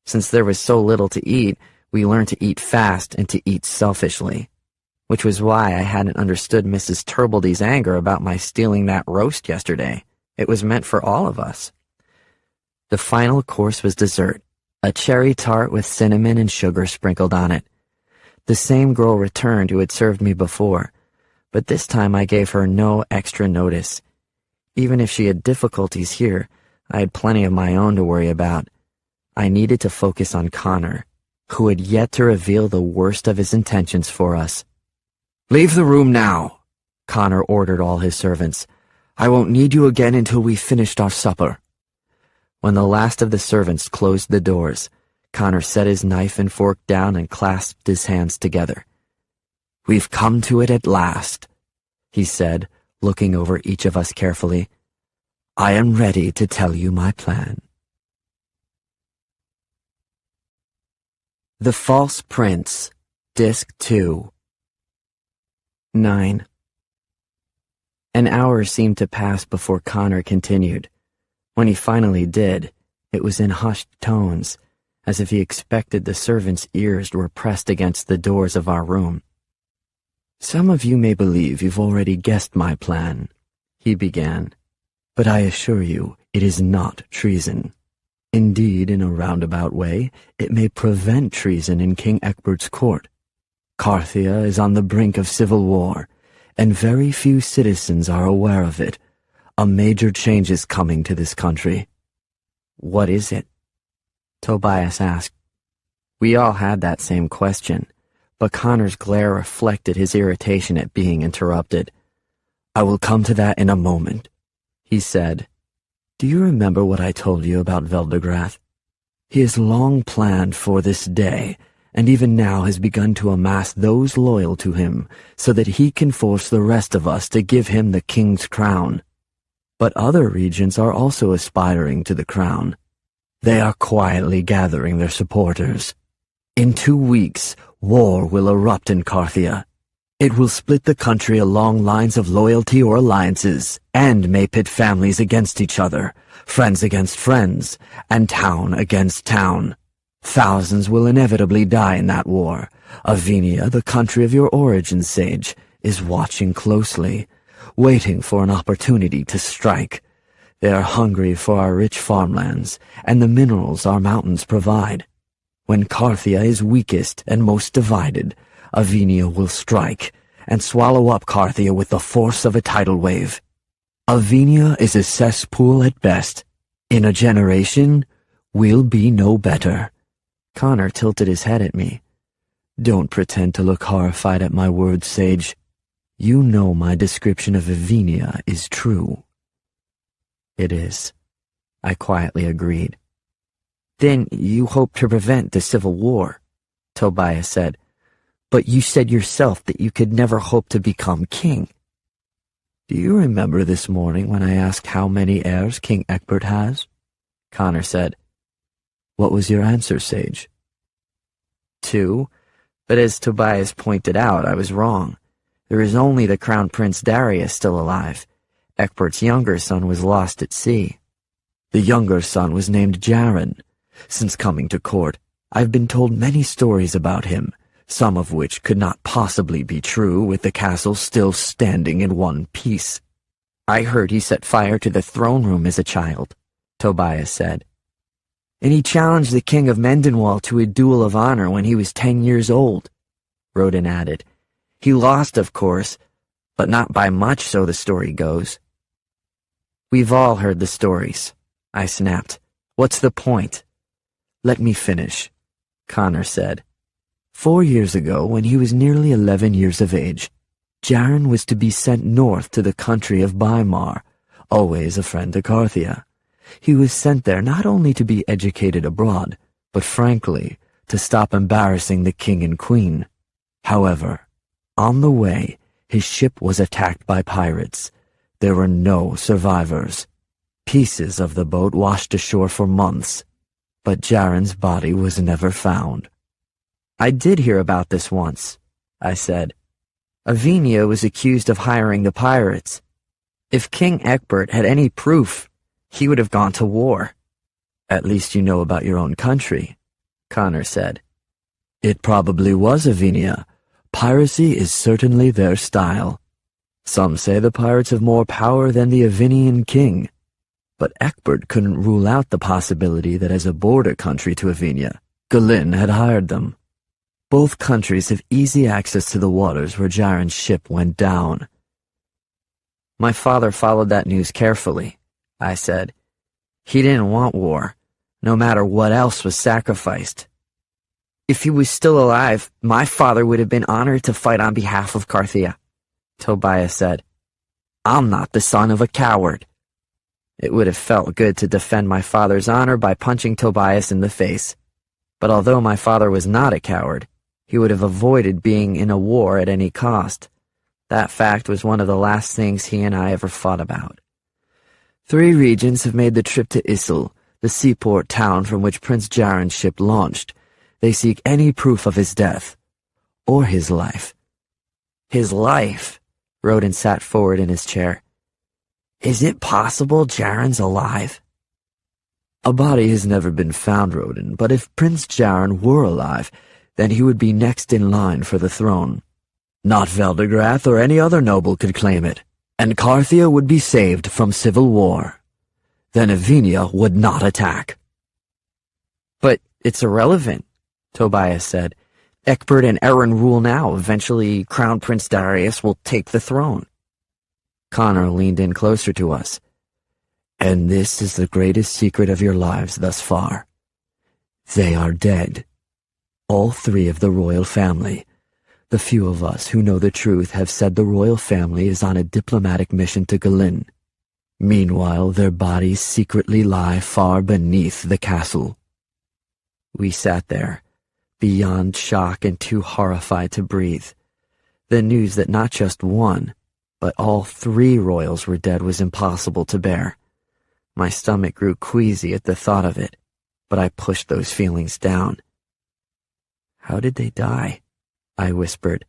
Speaker 1: Since there was so little to eat, we learned to eat fast and to eat selfishly, which was why I hadn't understood Mrs. Turbledy's anger about my stealing that roast yesterday. It was meant for all of us. The final course was dessert, a cherry tart with cinnamon and sugar sprinkled on it. The same girl returned who had served me before, but this time I gave her no extra notice. Even if she had difficulties here, I had plenty of my own to worry about. I needed to focus on Connor, who had yet to reveal the worst of his intentions for us.
Speaker 2: "Leave the room now," Connor ordered all his servants. "I won't need you again until we've finished our supper."
Speaker 1: When the last of the servants closed the doors, Connor set his knife and fork down and clasped his hands together.
Speaker 2: "We've come to it at last,"
Speaker 1: he said, looking over each of us carefully.
Speaker 2: "I am ready to tell you my plan."
Speaker 1: The False Prince, Disc 2. 9. An hour seemed to pass before Connor continued. When he finally did, it was in hushed tones, as if he expected the servants' ears were pressed against the doors of our room.
Speaker 2: "Some of you may believe you've already guessed my plan," he began, "but I assure you it is not treason. Indeed, in a roundabout way, it may prevent treason in King Ecbert's court. Carthia is on the brink of civil war, and very few citizens are aware of it. A major change is coming to this country."
Speaker 1: "What is it?" Tobias asked. We all had that same question, but Connor's glare reflected his irritation at being interrupted.
Speaker 2: "I will come to that in a moment," he said. "Do you remember what I told you about Veldegrath? He has long planned for this day, and even now has begun to amass those loyal to him so that he can force the rest of us to give him the king's crown. But other regions are also aspiring to the crown. They are quietly gathering their supporters. In 2 weeks, war will erupt in Carthia. It will split the country along lines of loyalty or alliances, and may pit families against each other, friends against friends, and town against town. Thousands will inevitably die in that war. Avenia, the country of your origin, Sage, is watching closely, waiting for an opportunity to strike. They are hungry for our rich farmlands, and the minerals our mountains provide. When Carthia is weakest and most divided, Avenia will strike, and swallow up Carthia with the force of a tidal wave. Avenia is a cesspool at best. In a generation, we'll be no better."
Speaker 1: Connor tilted his head at me.
Speaker 2: "Don't pretend to look horrified at my words, Sage. You know my description of Avenia is true."
Speaker 1: "It is," I quietly agreed. "Then you hope to prevent the civil war," Tobias said. "But you said yourself that you could never hope to become king."
Speaker 2: "Do you remember this morning when I asked how many heirs King Ecbert has?" Connor said. "What was your answer, Sage?"
Speaker 1: 2, but as Tobias pointed out, I was wrong. There is only the Crown Prince Darius still alive,
Speaker 2: Ecbert's younger son was lost at sea. The younger son was named Jaren. Since coming to court, I've been told many stories about him, some of which could not possibly be true with the castle still standing in one piece.
Speaker 1: I heard he set fire to the throne room as a child, Tobias said.
Speaker 2: And he challenged the king of Mendenwall to a duel of honor when he was 10 years old, Rodin added. He lost, of course, but not by much, so the story goes.
Speaker 1: We've all heard the stories, I snapped. What's the point?
Speaker 2: Let me finish, Connor said. 4 years ago, when he was nearly 11 years of age, Jaren was to be sent north to the country of Bymar, always a friend to Carthia. He was sent there not only to be educated abroad, but frankly, to stop embarrassing the king and queen. However, on the way, his ship was attacked by pirates. There were no survivors. Pieces of the boat washed ashore for months, but Jaren's body was never found.
Speaker 1: I did hear about this once, I said. Avenia was accused of hiring the pirates. If King Ecbert had any proof, he would have gone to war.
Speaker 2: At least you know about your own country, Connor said. It probably was Avenia. Piracy is certainly their style. Some say the pirates have more power than the Avenian king. But Ecbert couldn't rule out the possibility that as a border country to Avenia, Galin had hired them. Both countries have easy access to the waters where Jaren's ship went down.
Speaker 1: My father followed that news carefully, I said. He didn't want war, no matter what else was sacrificed. If he was still alive, my father would have been honored to fight on behalf of Carthia, Tobias said. I'm not the son of a coward. It would have felt good to defend my father's honor by punching Tobias in the face. But although my father was not a coward, he would have avoided being in a war at any cost. That fact was one of the last things he and I ever fought about.
Speaker 2: 3 regents have made the trip to Issel, the seaport town from which Prince Jaren's ship launched. They seek any proof of his death, or his life.
Speaker 1: His life? Rodin sat forward in his chair. Is it possible Jaren's alive?
Speaker 2: A body has never been found, Rodin, but if Prince Jaren were alive, then he would be next in line for the throne. Not Veldegrath or any other noble could claim it, and Carthia would be saved from civil war. Then Avenia would not attack.
Speaker 1: But it's irrelevant, Tobias said. Ecbert and Eren rule now. Eventually, Crown Prince Darius will take the throne.
Speaker 2: Connor leaned in closer to us. And this is the greatest secret of your lives thus far. They are dead. All 3 of the royal family. The few of us who know the truth have said the royal family is on a diplomatic mission to Galin. Meanwhile, their bodies secretly lie far beneath the castle.
Speaker 1: We sat there, beyond shock and too horrified to breathe. The news that not just one, but all 3 royals were dead was impossible to bear. My stomach grew queasy at the thought of it, but I pushed those feelings down.
Speaker 2: How did they die? I whispered.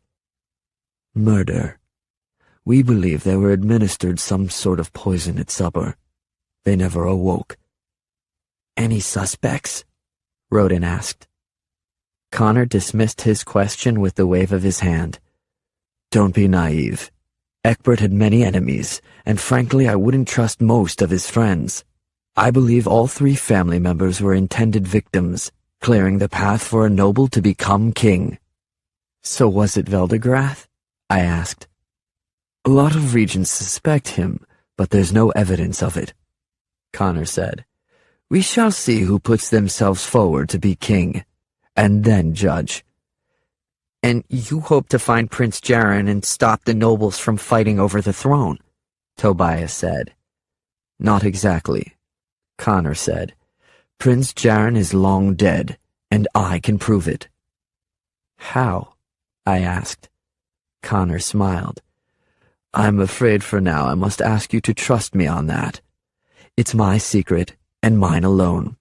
Speaker 2: Murder. We believe they were administered some sort of poison at supper. They never awoke.
Speaker 1: Any suspects? Rodin asked.
Speaker 2: Connor dismissed his question with the wave of his hand. Don't be naive. Ecbert had many enemies, and frankly I wouldn't trust most of his friends. I believe all 3 family members were intended victims, clearing the path for a noble to become king.
Speaker 1: So was it Veldegrath? I asked.
Speaker 2: A lot of regents suspect him, but there's no evidence of it, Connor said. We shall see who puts themselves forward to be king, and then judge.
Speaker 1: And you hope to find Prince Jaren and stop the nobles from fighting over the throne, Tobias said.
Speaker 2: Not exactly, Connor said. Prince Jaren is long dead, and I can prove it.
Speaker 1: How? I asked.
Speaker 2: Connor smiled. I'm afraid for now I must ask you to trust me on that. It's my secret, and mine alone.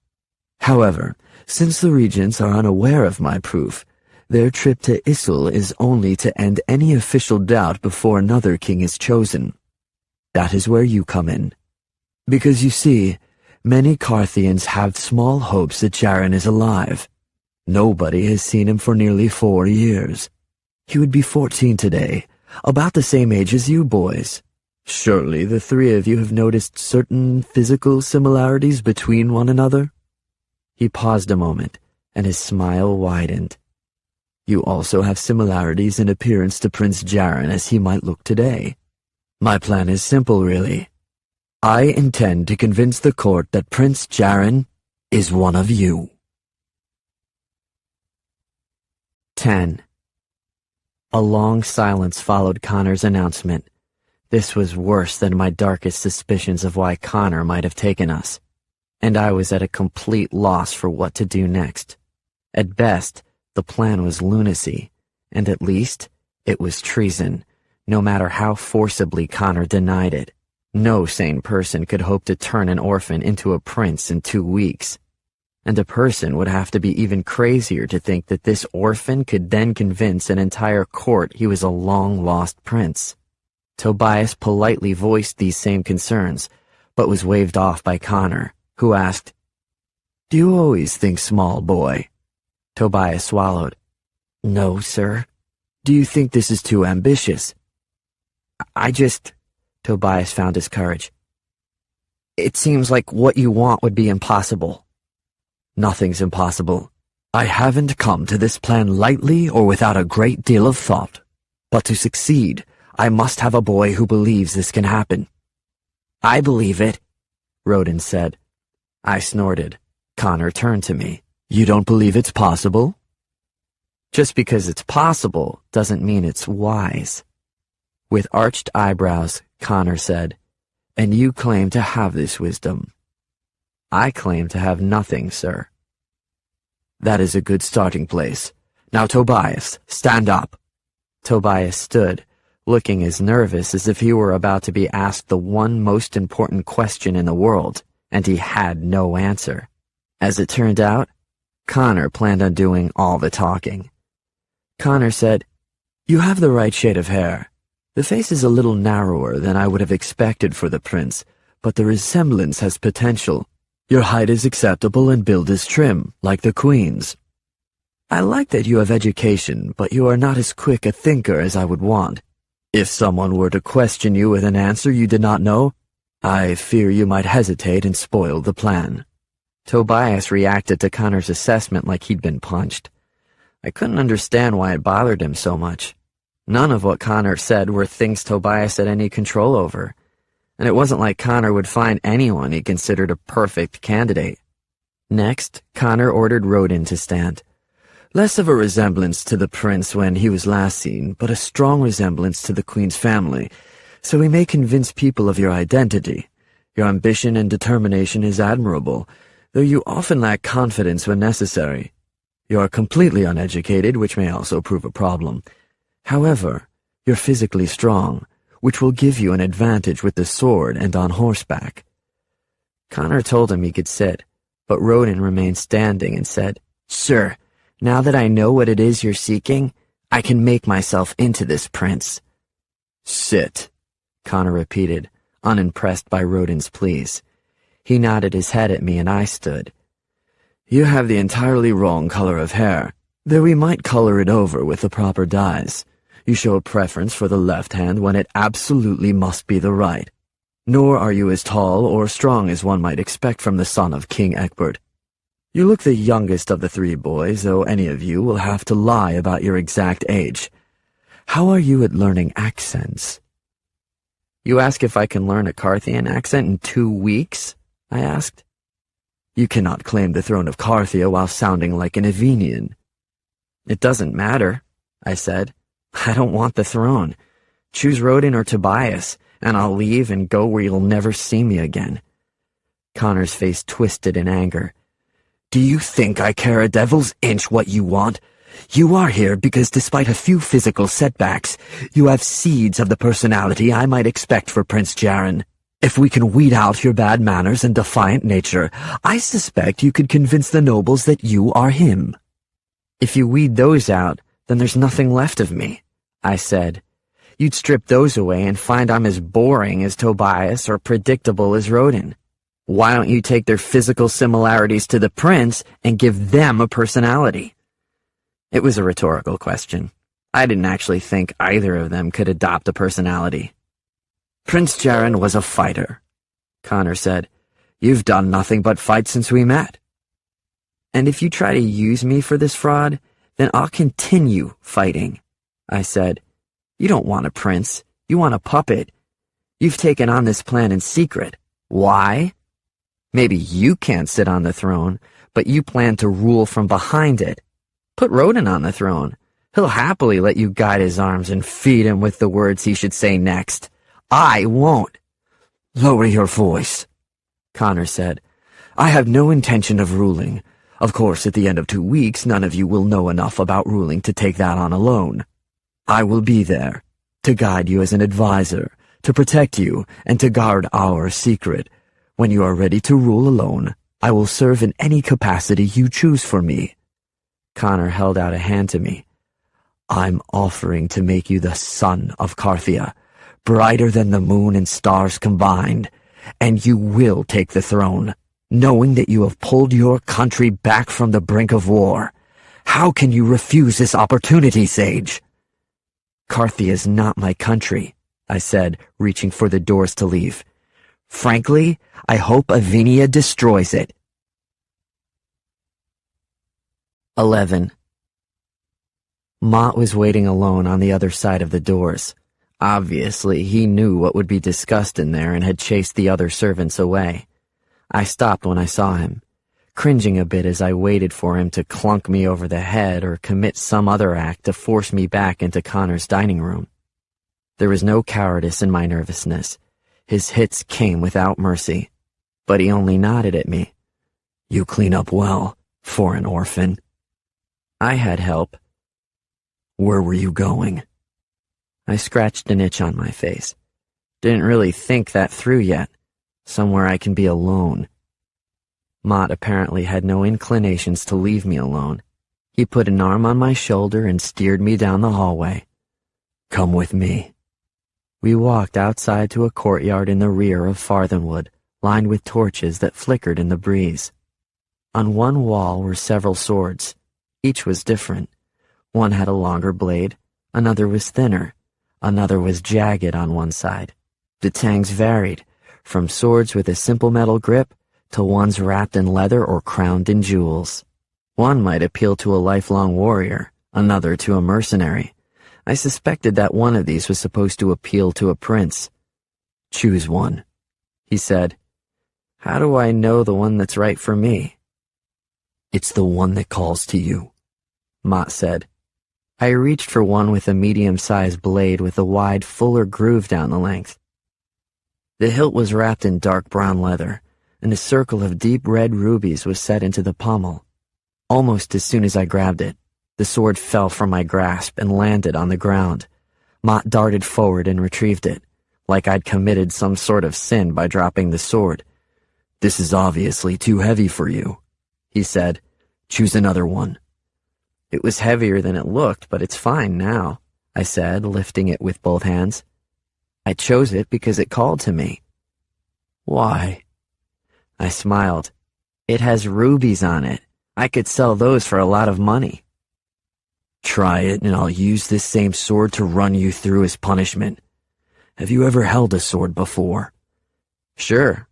Speaker 2: However, since the regents are unaware of my proof, their trip to Issel is only to end any official doubt before another king is chosen. That is where you come in. Because you see, many Carthians have small hopes that Jaren is alive. Nobody has seen him for nearly 4 years. He would be 14 today, about the same age as you boys. Surely the three of you have noticed certain physical similarities between one another? He paused a moment, and his smile widened. You also have similarities in appearance to Prince Jaren as he might look today. My plan is simple, really. I intend to convince the court that Prince Jaren is one of you.
Speaker 1: 10. A long silence followed Connor's announcement. This was worse than my darkest suspicions of why Connor might have taken us, and I was at a complete loss for what to do next. At best, the plan was lunacy, and at least, it was treason, no matter how forcibly Connor denied it. No sane person could hope to turn an orphan into a prince in 2 weeks. And a person would have to be even crazier to think that this orphan could then convince an entire court he was a long-lost prince. Tobias politely voiced these same concerns, but was waved off by Connor, who asked,
Speaker 2: Do you always think small, boy?
Speaker 1: Tobias swallowed.
Speaker 2: No, sir. Do you think this is too ambitious?
Speaker 1: Tobias found his courage. It seems like what you want would be impossible.
Speaker 2: Nothing's impossible. I haven't come to this plan lightly or without a great deal of thought. But to succeed, I must have a boy who believes this can happen.
Speaker 1: I believe it, Rodin said. I snorted. Connor turned to me.
Speaker 2: You don't believe it's possible?
Speaker 1: Just because it's possible doesn't mean it's wise. With arched eyebrows, Connor said, And you claim to have this wisdom. I claim to have nothing, sir.
Speaker 2: That is a good starting place. Now, Tobias, stand up.
Speaker 1: Tobias stood, looking as nervous as if he were about to be asked the one most important question in the world, and he had no answer. As it turned out, Connor planned on doing all the talking. Connor said,
Speaker 2: You have the right shade of hair. The face is a little narrower than I would have expected for the prince, but the resemblance has potential. Your height is acceptable and build is trim, like the queen's. I like that you have education, but you are not as quick a thinker as I would want. If someone were to question you with an answer you did not know, I fear you might hesitate and spoil the plan.
Speaker 1: Tobias reacted to Connor's assessment like he'd been punched. I couldn't understand why it bothered him so much. None of what Connor said were things Tobias had any control over, and it wasn't like Connor would find anyone he considered a perfect candidate. Next, Connor ordered Rodin to stand.
Speaker 2: Less of a resemblance to the prince when he was last seen, but a strong resemblance to the queen's family, so we may convince people of your identity. Your ambition and determination is admirable, though you often lack confidence when necessary. You are completely uneducated, which may also prove a problem. However, you're physically strong, which will give you an advantage with the sword and on horseback.
Speaker 1: Connor told him he could sit, but Rodin remained standing and said, Sir, now that I know what it is you're seeking, I can make myself into this prince.
Speaker 2: Sit,
Speaker 1: Connor repeated, unimpressed by Rodin's pleas. He nodded his head at me and I stood.
Speaker 2: You have the entirely wrong color of hair, though we might color it over with the proper dyes. You show a preference for the left hand when it absolutely must be the right. Nor are you as tall or strong as one might expect from the son of King Egbert. You look the youngest of the three boys, though any of you will have to lie about your exact age. How are you at learning accents?
Speaker 1: You ask if I can learn a Carthian accent in 2 weeks? I asked.
Speaker 2: You cannot claim the throne of Carthia while sounding like an Evenian.
Speaker 1: It doesn't matter, I said. I don't want the throne. Choose Rodin or Tobias, and I'll leave and go where you'll never see me again. Connor's face twisted in anger.
Speaker 2: Do you think I care a devil's inch what you want? You are here because despite a few physical setbacks, you have seeds of the personality I might expect for Prince Jaren. If we can weed out your bad manners and defiant nature, I suspect you could convince the nobles that you are him.
Speaker 1: If you weed those out, then there's nothing left of me, I said. You'd strip those away and find I'm as boring as Tobias or predictable as Rodin. Why don't you take their physical similarities to the prince and give them a personality? It was a rhetorical question. I didn't actually think either of them could adopt a personality. Prince Jaren was a fighter, Connor said. You've done nothing but fight since we met. And if you try to use me for this fraud, then I'll continue fighting, I said. You don't want a prince. You want a puppet. You've taken on this plan in secret. Why? Maybe you can't sit on the throne, but you plan to rule from behind it. Put Rodin on the throne. He'll happily let you guide his arms and feed him with the words he should say next. I won't.
Speaker 2: Lower your voice, Connor said. I have no intention of ruling. Of course, at the end of 2 weeks, none of you will know enough about ruling to take that on alone. I will be there, to guide you as an advisor, to protect you, and to guard our secret. When you are ready to rule alone, I will serve in any capacity you choose for me. Connor held out a hand to me. I'm offering to make you the sun of Carthia, brighter than the moon and stars combined, and you will take the throne, knowing that you have pulled your country back from the brink of war. How can you refuse this opportunity, Sage? Carthia is not my country, I said, reaching for the doors to leave. Frankly, I hope Avinia destroys it. 11. Mott was waiting alone on the other side of the doors. Obviously, he knew what would be discussed in there and had chased the other servants away. I stopped when I saw him, cringing a bit as I waited for him to clunk me over the head or commit some other act to force me back into Connor's dining room. There was no cowardice in my nervousness. His hits came without mercy, but he only nodded at me. You clean up well, for an orphan. I had help. Where were you going? I scratched an itch on my face. Didn't really think that through yet. Somewhere I can be alone. Mott apparently had no inclinations to leave me alone. He put an arm on my shoulder and steered me down the hallway. Come with me. We walked outside to a courtyard in the rear of Farthenwood, lined with torches that flickered in the breeze. On one wall were several swords. Each was different. One had a longer blade, another was thinner, another was jagged on one side. The tangs varied, from swords with a simple metal grip to ones wrapped in leather or crowned in jewels. One might appeal to a lifelong warrior, another to a mercenary. I suspected that one of these was supposed to appeal to a prince. Choose one, he said. How do I know the one that's right for me? It's the one that calls to you, Mott said. I reached for one with a medium-sized blade with a wide, fuller groove down the length. The hilt was wrapped in dark brown leather, and a circle of deep red rubies was set into the pommel. Almost as soon as I grabbed it, the sword fell from my grasp and landed on the ground. Mott darted forward and retrieved it, like I'd committed some sort of sin by dropping the sword. This is obviously too heavy for you, he said. Choose another one. It was heavier than it looked, but it's fine now, I said, lifting it with both hands. I chose it because it called to me. Why? I smiled. It has rubies on it. I could sell those for a lot of money. Try it, and I'll use this same sword to run you through as punishment. Have you ever held a sword before? Sure.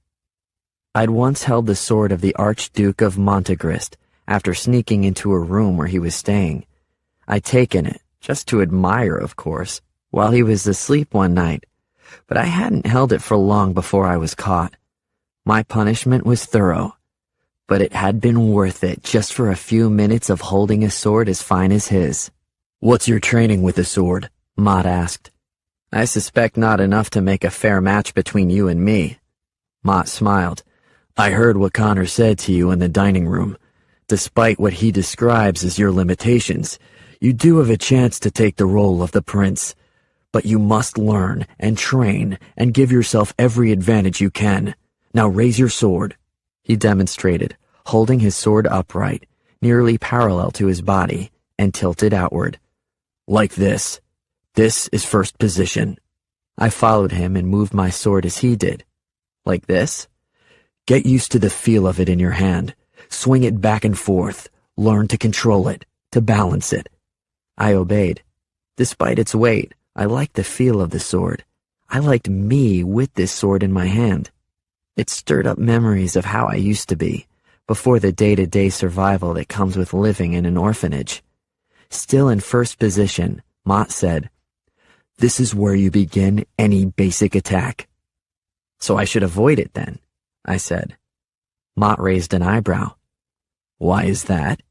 Speaker 2: I'd once held the sword of the Archduke of Montegrist, after sneaking into a room where he was staying. I'd taken it, just to admire, of course, while he was asleep one night, but I hadn't held it for long before I was caught. My punishment was thorough, but it had been worth it just for a few minutes of holding a sword as fine as his. What's your training with a sword? Mott asked. I suspect not enough to make a fair match between you and me. Mott smiled. I heard what Connor said to you in the dining room. Despite what he describes as your limitations, you do have a chance to take the role of the prince. But you must learn and train and give yourself every advantage you can. Now raise your sword. He demonstrated, holding his sword upright, nearly parallel to his body, and tilted outward. Like this. This is first position. I followed him and moved my sword as he did. Like this? Get used to the feel of it in your hand. Swing it back and forth. Learn to control it, to balance it. I obeyed. Despite its weight, I liked the feel of the sword. I liked me with this sword in my hand. It stirred up memories of how I used to be, before the day-to-day survival that comes with living in an orphanage. Still in first position, Mott said, "This is where you begin any basic attack." "So I should avoid it then," I said. Mott raised an eyebrow. "Why is that?"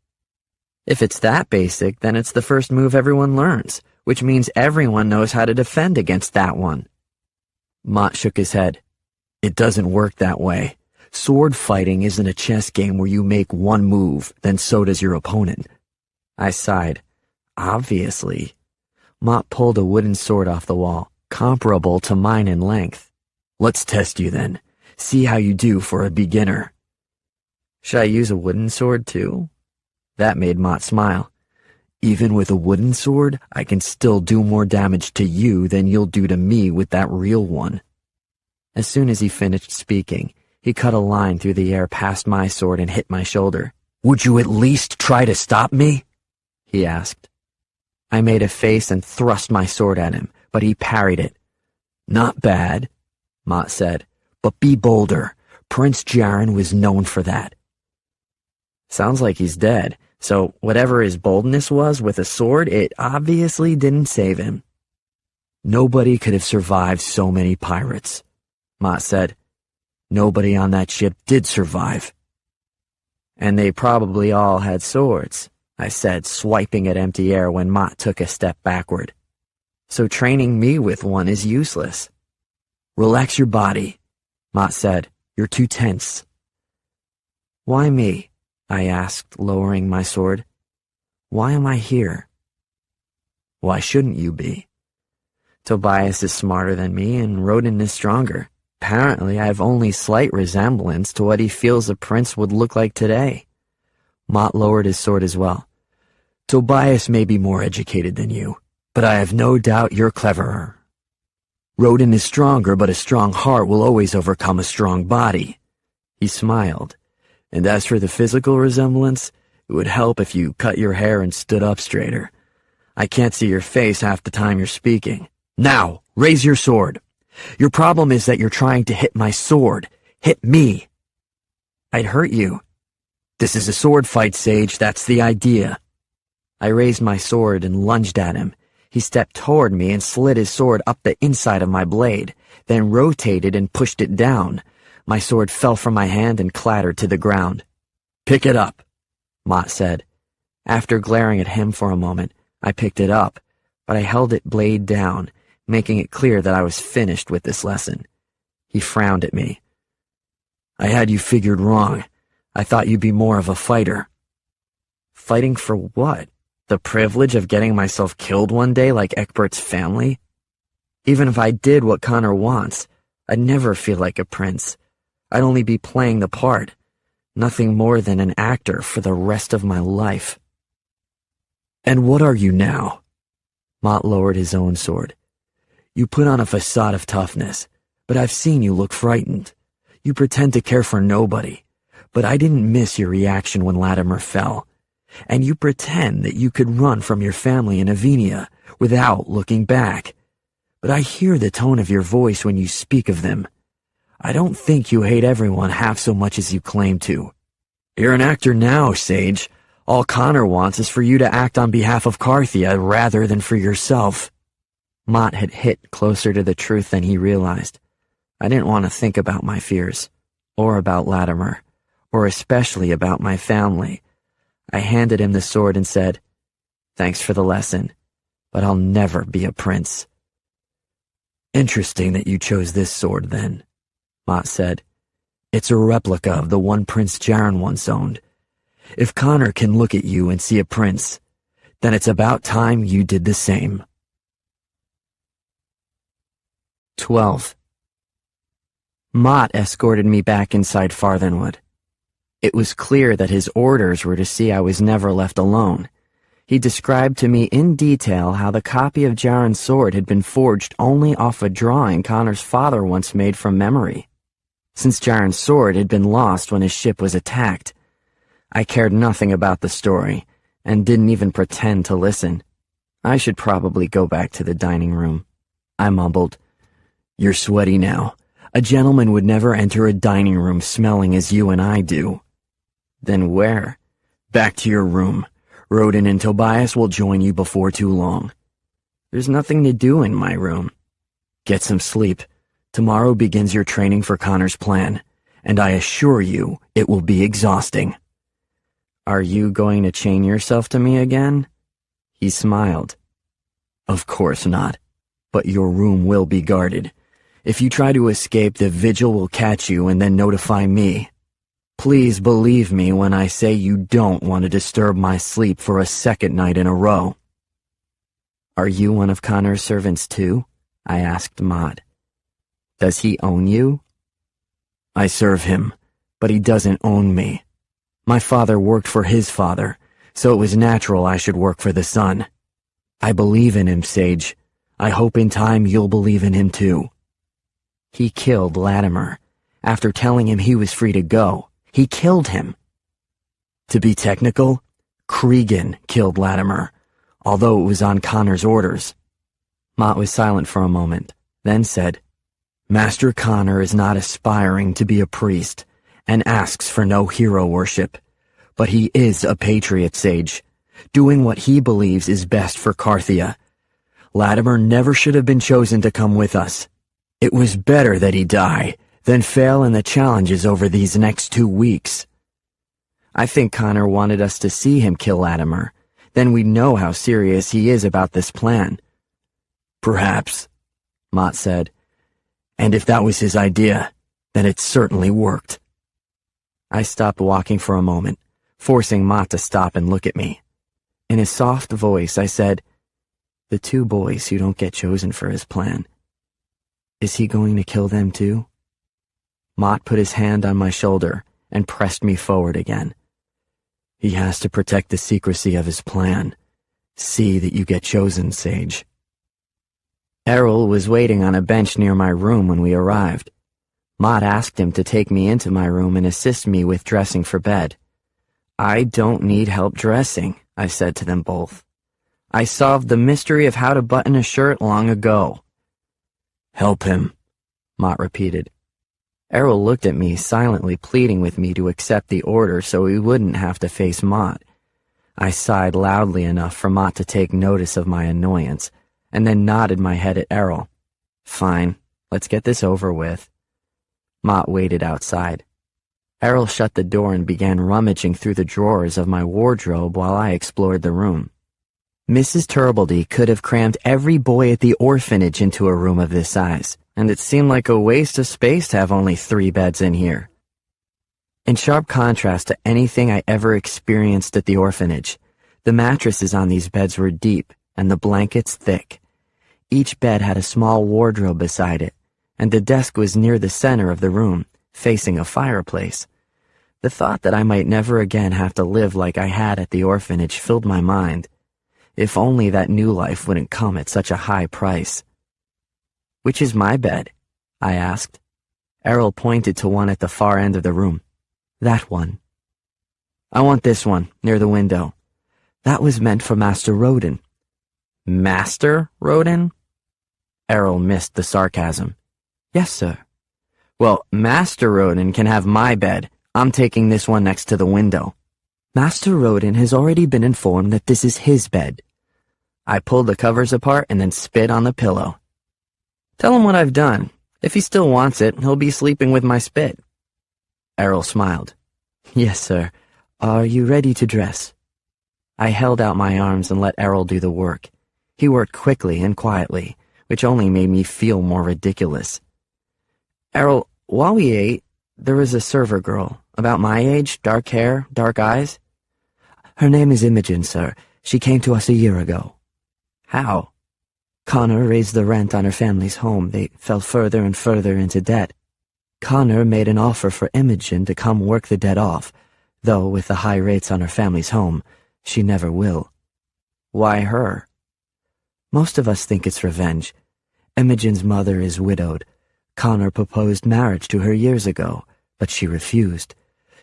Speaker 2: "If it's that basic, then it's the first move everyone learns, which means everyone knows how to defend against that one." Mott shook his head. "It doesn't work that way. Sword fighting isn't a chess game where you make one move, then so does your opponent." I sighed. Obviously. Mott pulled a wooden sword off the wall, comparable to mine in length. "Let's test you then. See how you do for a beginner." "Should I use a wooden sword too?" That made Mott smile. "Even with a wooden sword, I can still do more damage to you than you'll do to me with that real one." As soon as he finished speaking, he cut a line through the air past my sword and hit my shoulder. "Would you at least try to stop me?" he asked. I made a face and thrust my sword at him, but he parried it. "Not bad," Mott said, "but be bolder. Prince Jaren was known for that." Sounds like he's dead, so whatever his boldness was with a sword, it obviously didn't save him. "Nobody could have survived so many pirates," Mott said. "Nobody on that ship did survive." "And they probably all had swords," I said, swiping at empty air when Mott took a step backward. "So training me with one is useless." "Relax your body," Mott said. "You're too tense." "Why me?" I asked, lowering my sword. "Why am I here?" "Why shouldn't you be? Tobias is smarter than me, and Rodin is stronger. Apparently, I have only slight resemblance to what he feels a prince would look like today." Mott lowered his sword as well. "Tobias may be more educated than you, but I have no doubt you're cleverer. Rodin is stronger, but a strong heart will always overcome a strong body." He smiled. "And as for the physical resemblance, it would help if you cut your hair and stood up straighter. I can't see your face half the time you're speaking. Now, raise your sword. Your problem is that you're trying to hit my sword. Hit me." "I'd hurt you." "This is a sword fight, Sage. That's the idea." I raised my sword and lunged at him. He stepped toward me and slid his sword up the inside of my blade, then rotated and pushed it down. My sword fell from my hand and clattered to the ground. "Pick it up," Mott said. After glaring at him for a moment, I picked it up, but I held it blade down, making it clear that I was finished with this lesson. He frowned at me. "I had you figured wrong. I thought you'd be more of a fighter." "Fighting for what? The privilege of getting myself killed one day like Eckbert's family? Even if I did what Connor wants, I'd never feel like a prince. I'd only be playing the part, nothing more than an actor for the rest of my life." "And what are you now?" Mott lowered his own sword. "You put on a facade of toughness, but I've seen you look frightened. You pretend to care for nobody, but I didn't miss your reaction when Latimer fell. And you pretend that you could run from your family in Avenia without looking back. But I hear the tone of your voice when you speak of them. I don't think you hate everyone half so much as you claim to. You're an actor now, Sage. All Connor wants is for you to act on behalf of Carthia rather than for yourself." Mott had hit closer to the truth than he realized. I didn't want to think about my fears, or about Latimer, or especially about my family. I handed him the sword and said, "Thanks for the lesson, but I'll never be a prince." "Interesting that you chose this sword, then," Mott said. "It's a replica of the one Prince Jaren once owned. If Connor can look at you and see a prince, then it's about time you did the same." 12. Mott escorted me back inside Farthenwood. It was clear that his orders were to see I was never left alone.
Speaker 1: He described to me in detail how the copy of Jaren's sword had been forged only off a drawing Connor's father once made from memory. Since Jaren's sword had been lost when his ship was attacked, I cared nothing about the story and didn't even pretend to listen. I should probably go back to the dining room. I mumbled, "You're sweaty now. A gentleman would never enter a dining room smelling as you and I do." "Then where?" "Back to your room. Roden and Tobias will join you before too long." "There's nothing to do in my room." "Get some sleep. Tomorrow begins your training for Connor's plan, and I assure you it will be exhausting." "Are you going to chain yourself to me again?" He smiled. "Of course not, but your room will be guarded. If you try to escape, the vigil will catch you and then notify me. Please believe me when I say you don't want to disturb my sleep for a second night in a row." "Are you one of Connor's servants too?" I asked Mott. "Does he own you?" "I serve him, but he doesn't own me. My father worked for his father, so it was natural I should work for the son. I believe in him, Sage. I hope in time you'll believe in him too." "He killed Latimer. After telling him he was free to go, he killed him." "To be technical, Cregan killed Latimer, although it was on Connor's orders." Mott was silent for a moment, then said, "Master Connor is not aspiring to be a priest and asks for no hero worship, but he is a patriot, Sage, doing what he believes is best for Carthia. Latimer never should have been chosen to come with us. It was better that he die than fail in the challenges over these next 2 weeks." "I think Connor wanted us to see him kill Latimer. Then we'd know how serious he is about this plan." "Perhaps," Mott said. "And if that was his idea, then it certainly worked." I stopped walking for a moment, forcing Mott to stop and look at me. In a soft voice, I said, "The 2 boys who don't get chosen for his plan, is he going to kill them too?" Mott put his hand on my shoulder and pressed me forward again. "He has to protect the secrecy of his plan. See that you get chosen, Sage." Errol was waiting on a bench near my room when we arrived. Mott asked him to take me into my room and assist me with dressing for bed. "I don't need help dressing," I said to them both. "I solved the mystery of how to button a shirt long ago." "Help him," Mott repeated. Errol looked at me, silently pleading with me to accept the order so he wouldn't have to face Mott. I sighed loudly enough for Mott to take notice of my annoyance, and then nodded my head at Errol. "Fine, let's get this over with." Mott waited outside. Errol shut the door and began rummaging through the drawers of my wardrobe while I explored the room. Mrs. Turbledy could have crammed every boy at the orphanage into a room of this size, and it seemed like a waste of space to have only 3 beds in here. In sharp contrast to anything I ever experienced at the orphanage, the mattresses on these beds were deep and the blankets thick. Each bed had a small wardrobe beside it, and the desk was near the center of the room, facing a fireplace. The thought that I might never again have to live like I had at the orphanage filled my mind. If only that new life wouldn't come at such a high price. "Which is my bed?" I asked. Errol pointed to one at the far end of the room. "That one." "I want this one, near the window." "That was meant for Master Roden." "Master Roden?" Errol missed the sarcasm. "Yes, sir." "Well, Master Roden can have my bed. I'm taking this one next to the window." "Master Roden has already been informed that this is his bed." I pulled the covers apart and then spit on the pillow. "Tell him what I've done. If he still wants it, he'll be sleeping with my spit." Errol smiled. "Yes, sir. Are you ready to dress?" I held out my arms and let Errol do the work. He worked quickly and quietly, which only made me feel more ridiculous. "Errol, while we ate, there was a server girl, about my age, dark hair, dark eyes." "Her name is Imogen, sir. She came to us a year ago." "How?" "Connor raised the rent on her family's home. They fell further and further into debt. Connor made an offer for Imogen to come work the debt off, though with the high rates on her family's home, she never will." Why her?
Speaker 2: Most of us think it's revenge. Imogen's mother is widowed. Connor proposed marriage to her years ago, but she refused.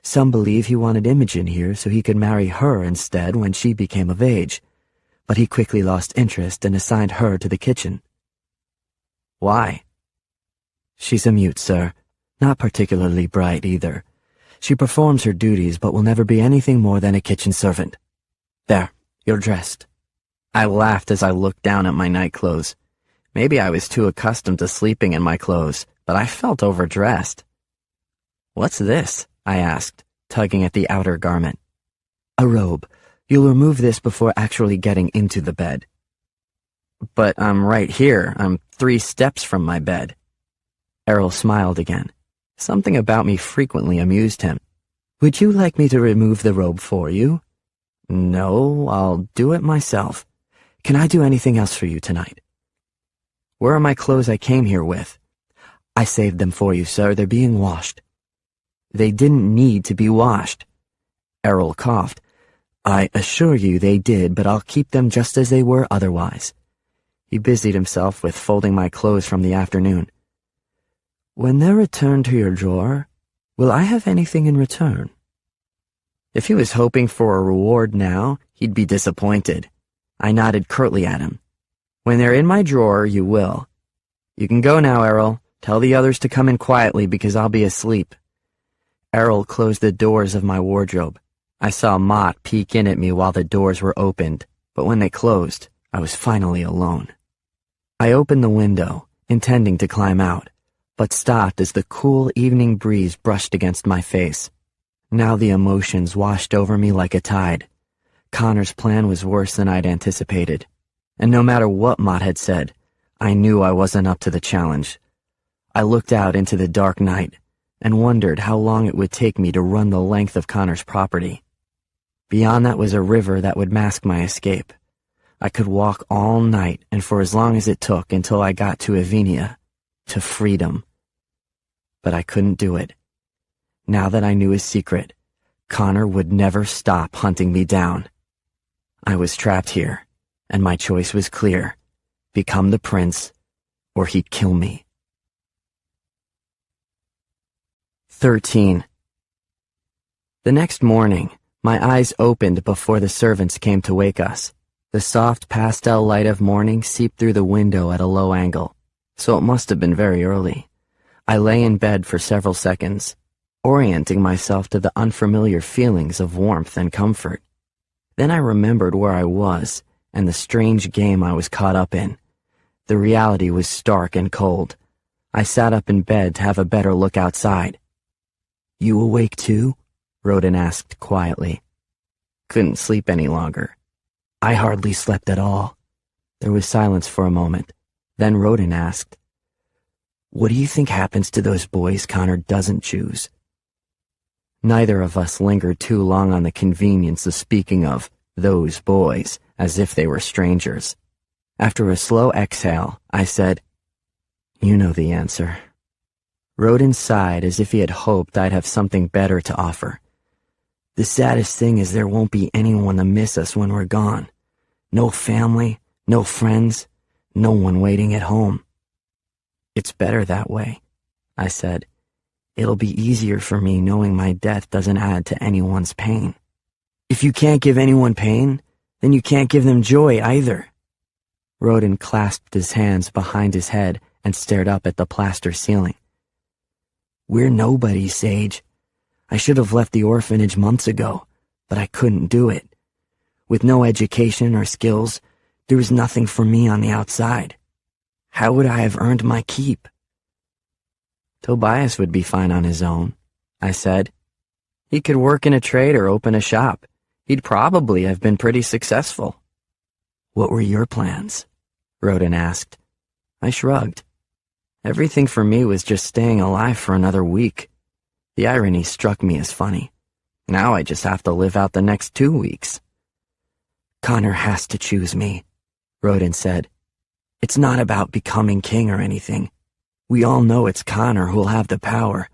Speaker 2: Some believe he wanted Imogen here so he could marry her instead when she became of age. But he quickly lost interest and assigned her to the kitchen.
Speaker 1: Why?
Speaker 2: She's a mute, sir. Not particularly bright either. She performs her duties but will never be anything more than a kitchen servant. There, you're dressed.
Speaker 1: I laughed as I looked down at my nightclothes. Maybe I was too accustomed to sleeping in my clothes, but I felt overdressed. What's this? I asked, tugging at the outer garment.
Speaker 2: A robe. You'll remove this before actually getting into the bed.
Speaker 1: But I'm right here. I'm 3 steps from my bed.
Speaker 2: Errol smiled again.
Speaker 1: Something about me frequently amused him.
Speaker 2: Would you like me to remove the robe for you?
Speaker 1: No, I'll do it myself.
Speaker 2: Can I do anything else for you tonight?
Speaker 1: Where are my clothes I came here with?
Speaker 2: I saved them for you, sir. They're being washed.
Speaker 1: They didn't need to be washed.
Speaker 2: Errol coughed. I assure you they did, but I'll keep them just as they were otherwise.
Speaker 1: He busied himself with folding my clothes from the afternoon.
Speaker 2: When they're returned to your drawer, will I have anything in return?
Speaker 1: If he was hoping for a reward now, he'd be disappointed. I nodded curtly at him. When they're in my drawer, you will. You can go now, Errol. Tell the others to come in quietly because I'll be asleep. Errol closed the doors of my wardrobe. I saw Mott peek in at me while the doors were opened, but when they closed, I was finally alone. I opened the window, intending to climb out, but stopped as the cool evening breeze brushed against my face. Now the emotions washed over me like a tide. Connor's plan was worse than I'd anticipated, and no matter what Mott had said, I knew I wasn't up to the challenge. I looked out into the dark night and wondered how long it would take me to run the length of Connor's property. Beyond that was a river that would mask my escape. I could walk all night and for as long as it took until I got to Avinia, to freedom. But I couldn't do it. Now that I knew his secret, Connor would never stop hunting me down. I was trapped here, and my choice was clear. Become the prince, or he'd kill me. 13. The next morning, my eyes opened before the servants came to wake us. The soft pastel light of morning seeped through the window at a low angle, so it must have been very early. I lay in bed for several seconds, orienting myself to the unfamiliar feelings of warmth and comfort. Then I remembered where I was and the strange game I was caught up in. The reality was stark and cold. I sat up in bed to have a better look outside.
Speaker 2: You awake too?
Speaker 1: Roden asked quietly. Couldn't sleep any longer.
Speaker 2: I hardly slept at all.
Speaker 1: There was silence for a moment. Then Roden asked,
Speaker 2: What do you think happens to those boys Connor doesn't choose?
Speaker 1: Neither of us lingered too long on the convenience of speaking of those boys as if they were strangers. After a slow exhale, I said, You know the answer. Roden sighed as if he had hoped I'd have something better to offer.
Speaker 2: The saddest thing is there won't be anyone to miss us when we're gone. No family, no friends, no one waiting at home.
Speaker 1: It's better that way, I said.
Speaker 2: It'll be easier for me knowing my death doesn't add to anyone's pain. If you can't give anyone pain, then you can't give them joy either.
Speaker 1: Roden clasped his hands behind his head and stared up at the plaster ceiling.
Speaker 2: We're nobodies, Sage. I should have left the orphanage months ago, but I couldn't do it. With no education or skills, there was nothing for me on the outside. How would I have earned my keep?
Speaker 1: Tobias would be fine on his own, I said. He could work in a trade or open a shop. He'd probably have been pretty successful.
Speaker 2: What were your plans?
Speaker 1: Roden asked. I shrugged. Everything for me was just staying alive for another week. The irony struck me as funny. Now I just have to live out the next 2 weeks.
Speaker 2: Connor has to choose me, Roden said. It's not about becoming king or anything. We all know it's Connor who'll have the power,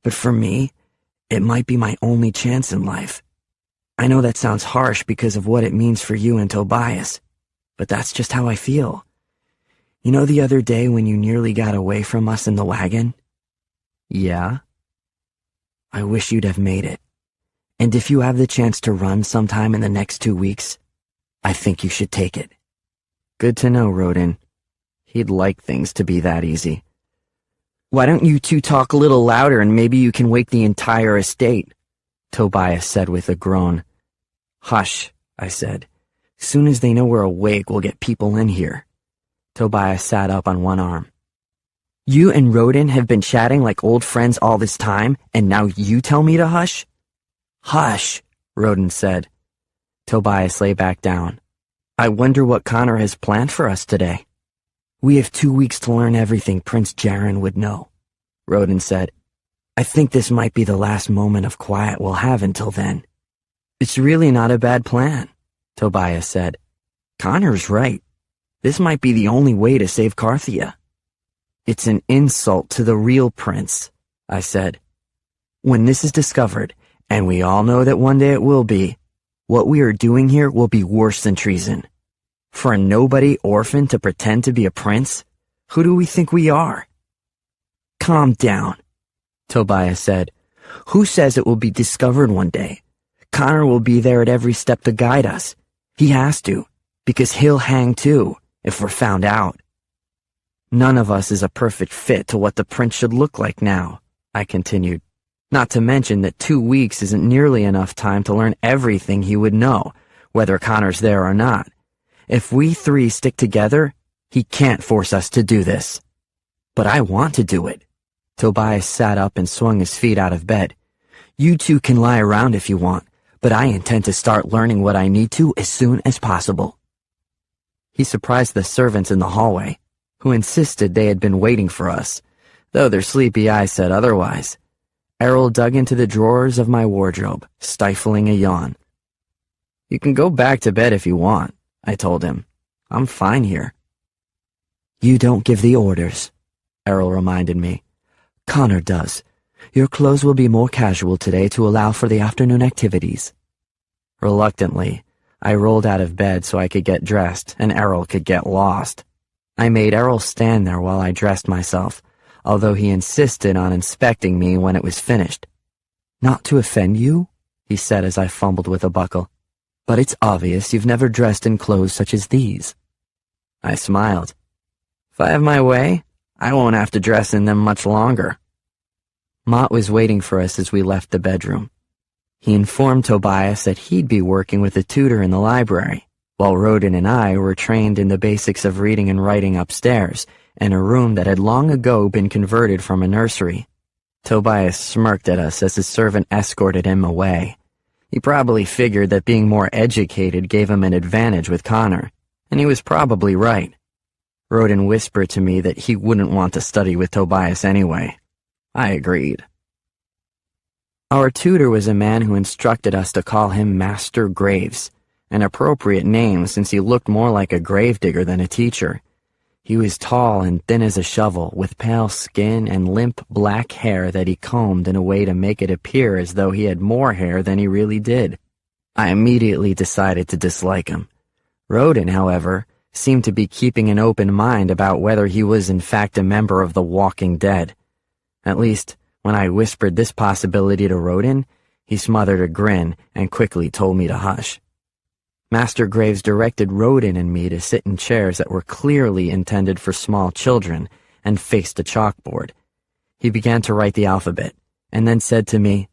Speaker 2: but for me, it might be my only chance in life.
Speaker 3: I know that sounds harsh because of what it means for you and Tobias, but that's just how I feel. You know the other day when you nearly got away from us in the wagon?
Speaker 2: Yeah?
Speaker 3: I wish you'd have made it. And if you have the chance to run sometime in the next 2 weeks, I think you should take it.
Speaker 2: Good to know, Rodin. He'd like things to be that easy.
Speaker 3: Why don't you two talk a little louder and maybe you can wake the entire estate? Tobias said with a groan. Hush, I said. Soon as they know we're awake, we'll get people in here. Tobias sat up on one arm. You and Rodin have been chatting like old friends all this time, and now you tell me to hush? Hush, Rodin said. Tobias lay back down. I wonder what Connor has planned for us today. We have 2 weeks to learn everything Prince Jaren would know, Rodin said. I think this might be the last moment of quiet we'll have until then. It's really not a bad plan, Tobias said. Connor's right. This might be the only way to save Carthia. It's an insult to the real prince, I said. When this is discovered, and we all know that one day it will be, what we are doing here will be worse than treason. For a nobody orphan to pretend to be a prince? Who do we think we are? Calm down, Tobias said. Who says it will be discovered one day? Connor will be there at every step to guide us. He has to, because he'll hang too, if we're found out. None of us is a perfect fit to what the prince should look like now, I continued. Not to mention that 2 weeks isn't nearly enough time to learn everything he would know, whether Connor's there or not. If we 3 stick together, he can't force us to do this. But I want to do it. Tobias sat up and swung his feet out of bed. You two can lie around if you want, but I intend to start learning what I need to as soon as possible. He surprised the servants in the hallway, who insisted they had been waiting for us, though their sleepy eyes said otherwise. Errol dug into the drawers of my wardrobe, stifling a yawn. You can go back to bed if you want, I told him. I'm fine here. You don't give the orders, Errol reminded me. Connor does. Your clothes will be more casual today to allow for the afternoon activities. Reluctantly, I rolled out of bed so I could get dressed and Errol could get lost. I made Errol stand there while I dressed myself, although he insisted on inspecting me when it was finished. Not to offend you, he said as I fumbled with a buckle, but it's obvious you've never dressed in clothes such as these. I smiled. If I have my way, I won't have to dress in them much longer. Mott was waiting for us as we left the bedroom. He informed Tobias that he'd be working with a tutor in the library, while Rodin and I were trained in the basics of reading and writing upstairs, in a room that had long ago been converted from a nursery. Tobias smirked at us as his servant escorted him away. He probably figured that being more educated gave him an advantage with Connor, and he was probably right. Rodin whispered to me that he wouldn't want to study with Tobias anyway. I agreed. Our tutor was a man who instructed us to call him Master Graves, an appropriate name since he looked more like a gravedigger than a teacher. He was tall and thin as a shovel, with pale skin and limp black hair that he combed in a way to make it appear as though he had more hair than he really did. I immediately decided to dislike him. Rodin, however, seemed to be keeping an open mind about whether he was in fact a member of the Walking Dead. At least, when I whispered this possibility to Rodin, he smothered a grin and quickly told me to hush. Master Graves directed Rodin and me to sit in chairs that were clearly intended for small children and faced a chalkboard. He began to write the alphabet, and then said to me,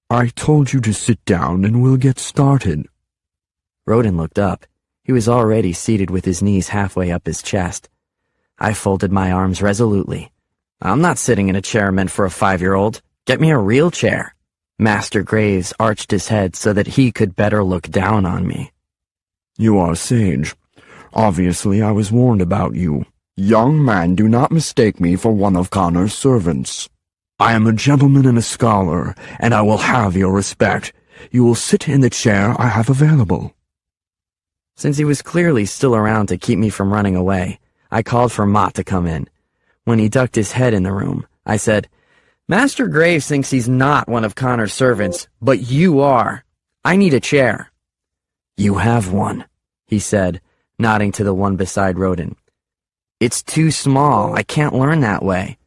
Speaker 2: I told you to sit down and we'll get started.
Speaker 3: Rodin looked up. He was already seated with his knees halfway up his chest. I folded my arms resolutely. I'm not sitting in a chair meant for a 5-year-old. Get me a real chair. Master Graves arched his head so that he could better look down on me.
Speaker 2: You are sage. Obviously, I was warned about you. Young man, do not mistake me for one of Connor's servants. I am a gentleman and a scholar, and I will have your respect. You will sit in the chair I have available.
Speaker 3: Since he was clearly still around to keep me from running away, I called for Mott to come in. When he ducked his head in the room, I said, Master Graves thinks he's not one of Connor's servants, but you are. I need a chair."
Speaker 2: "You have one," he said, nodding to the one beside Rodin.
Speaker 3: "It's too small. I can't learn that way."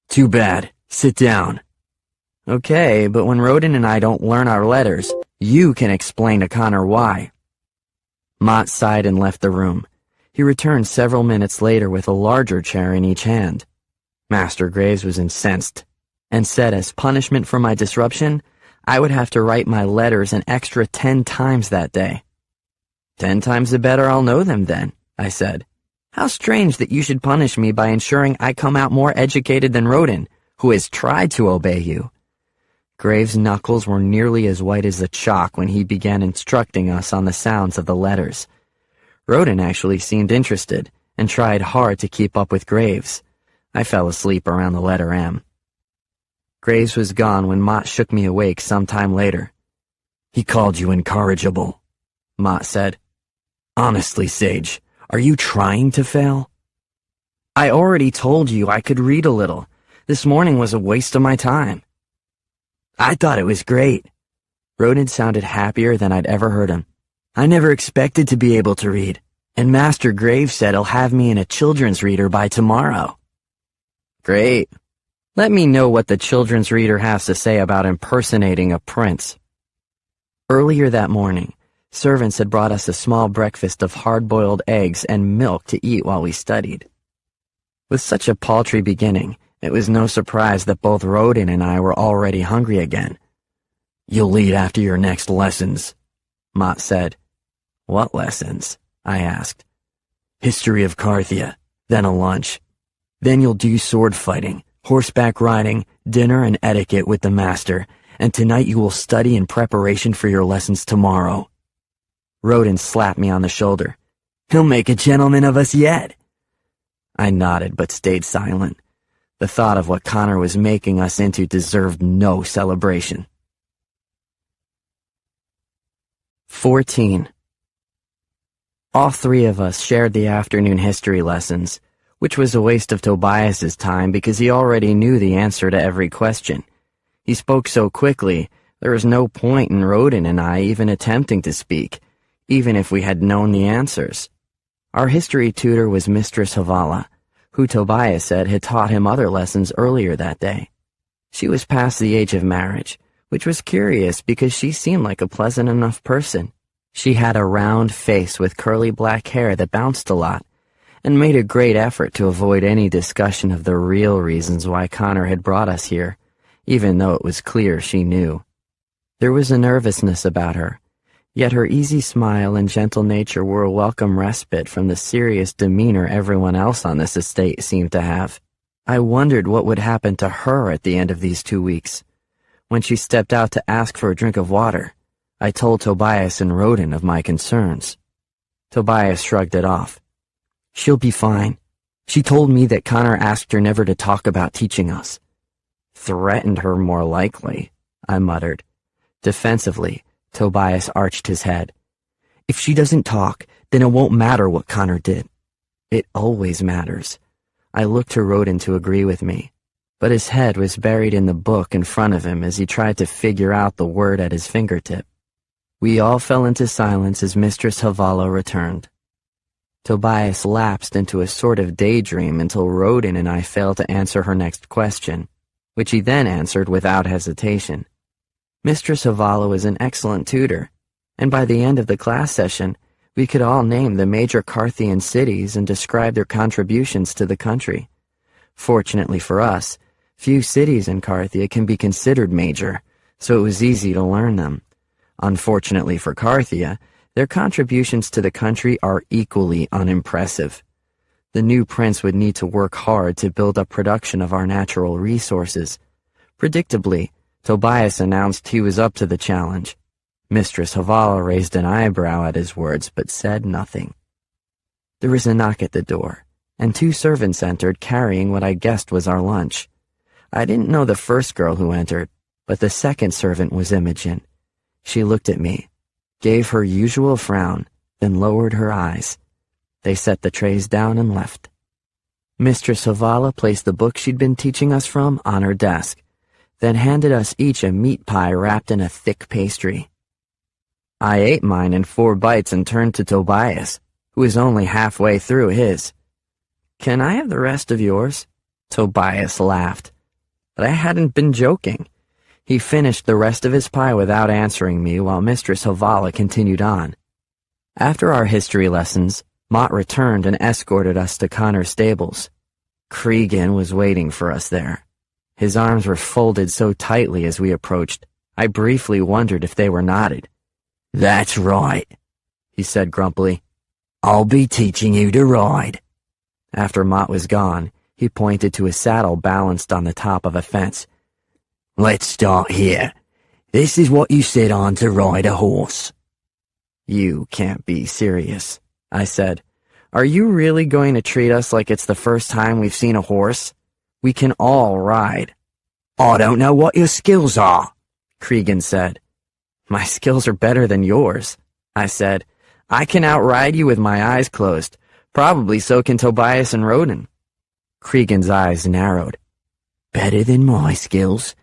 Speaker 2: "Too bad. Sit down."
Speaker 3: "Okay, but when Rodin and I don't learn our letters, you can explain to Connor why."
Speaker 2: Mott sighed and left the room. He returned several minutes later with a larger chair in each hand. Master Graves was incensed, and said as punishment for my disruption, I would have to write my letters an extra 10 times that day.
Speaker 3: 10 times the better I'll know them then, I said. How strange that you should punish me by ensuring I come out more educated than Rodin, who has tried to obey you.
Speaker 2: Graves' knuckles were nearly as white as the chalk when he began instructing us on the sounds of the letters. Rodin actually seemed interested and tried hard to keep up with Graves. I fell asleep around the letter M. Graves was gone when Mott shook me awake some time later. "He called you incorrigible," Mott said. "Honestly, Sage, are you trying to fail?"
Speaker 3: "I already told you I could read a little. This morning was a waste of my time."
Speaker 2: "I thought it was great." Rodin sounded happier than I'd ever heard him. "I never expected to be able to read, and Master Graves said he'll have me in a children's reader by tomorrow."
Speaker 3: "Great. Let me know what the children's reader has to say about impersonating a prince."
Speaker 2: Earlier that morning, servants had brought us a small breakfast of hard-boiled eggs and milk to eat while we studied. With such a paltry beginning, it was no surprise that both Rodin and I were already hungry again. "You'll eat after your next lessons," Mott said. "What lessons?" I asked. "History of Carthia, then a lunch. Then you'll do sword fighting, horseback riding, dinner and etiquette with the master, and tonight you will study in preparation for your lessons tomorrow." Rodin slapped me on the shoulder. "He'll make a gentleman of us yet." I nodded but stayed silent. The thought of what Connor was making us into deserved no celebration. 14. All three of us shared the afternoon history lessons, which was a waste of Tobias's time because he already knew the answer to every question. He spoke so quickly, there was no point in Rodin and I even attempting to speak, even if we had known the answers. Our history tutor was Mistress Havala, who Tobias said had taught him other lessons earlier that day. She was past the age of marriage, which was curious because she seemed like a pleasant enough person. She had a round face with curly black hair that bounced a lot, and made a great effort to avoid any discussion of the real reasons why Connor had brought us here, even though it was clear she knew. There was a nervousness about her, yet her easy smile and gentle nature were a welcome respite from the serious demeanor everyone else on this estate seemed to have. I wondered what would happen to her at the end of these 2 weeks. When she stepped out to ask for a drink of water, I told Tobias and Rodin of my concerns. Tobias shrugged it off. "She'll be fine. She told me that Connor asked her never to talk about teaching us." "Threatened her more likely," I muttered. Defensively, Tobias arched his head. "If she doesn't talk, then it won't matter what Connor did." "It always matters." I looked to Rodin to agree with me, but his head was buried in the book in front of him as he tried to figure out the word at his fingertip. We all fell into silence as Mistress Havala returned. Tobias lapsed into a sort of daydream until Rodin and I failed to answer her next question, which he then answered without hesitation. Mistress Havala was an excellent tutor, and by the end of the class session, we could all name the major Carthian cities and describe their contributions to the country. Fortunately for us, few cities in Carthia can be considered major, so it was easy to learn them. Unfortunately for Carthia, their contributions to the country are equally unimpressive. The new prince would need to work hard to build up production of our natural resources. Predictably, Tobias announced he was up to the challenge. Mistress Havala raised an eyebrow at his words but said nothing. There was a knock at the door, and 2 servants entered carrying what I guessed was our lunch. I didn't know the first girl who entered, but the second servant was Imogen. She looked at me, gave her usual frown, then lowered her eyes. They set the trays down and left. Mistress Havala placed the book she'd been teaching us from on her desk, then handed us each a meat pie wrapped in a thick pastry.
Speaker 3: I ate mine in 4 bites and turned to Tobias, who was only halfway through his. "Can I have the rest of yours?" Tobias laughed. But I hadn't been joking. He finished the rest of his pie without answering me while Mistress Havala continued on. After our history lessons, Mott returned and escorted us to Connor's stables. Cregan was waiting for us there. His arms were folded so tightly as we approached, I briefly wondered if they were knotted.
Speaker 2: "That's right," he said grumpily. "I'll be teaching you to ride."
Speaker 3: After Mott was gone, he pointed to a saddle balanced on the top of a fence.
Speaker 2: "Let's start here. This is what you sit on to ride a horse."
Speaker 3: "You can't be serious," I said. "Are you really going to treat us like it's the first time we've seen a horse? We can all ride."
Speaker 2: "I don't know what your skills are,"
Speaker 3: Cregan said. "My skills are better than yours," I said. "I can outride you with my eyes closed. Probably so can Tobias and Roden." Cregan's eyes narrowed.
Speaker 2: "Better than my skills?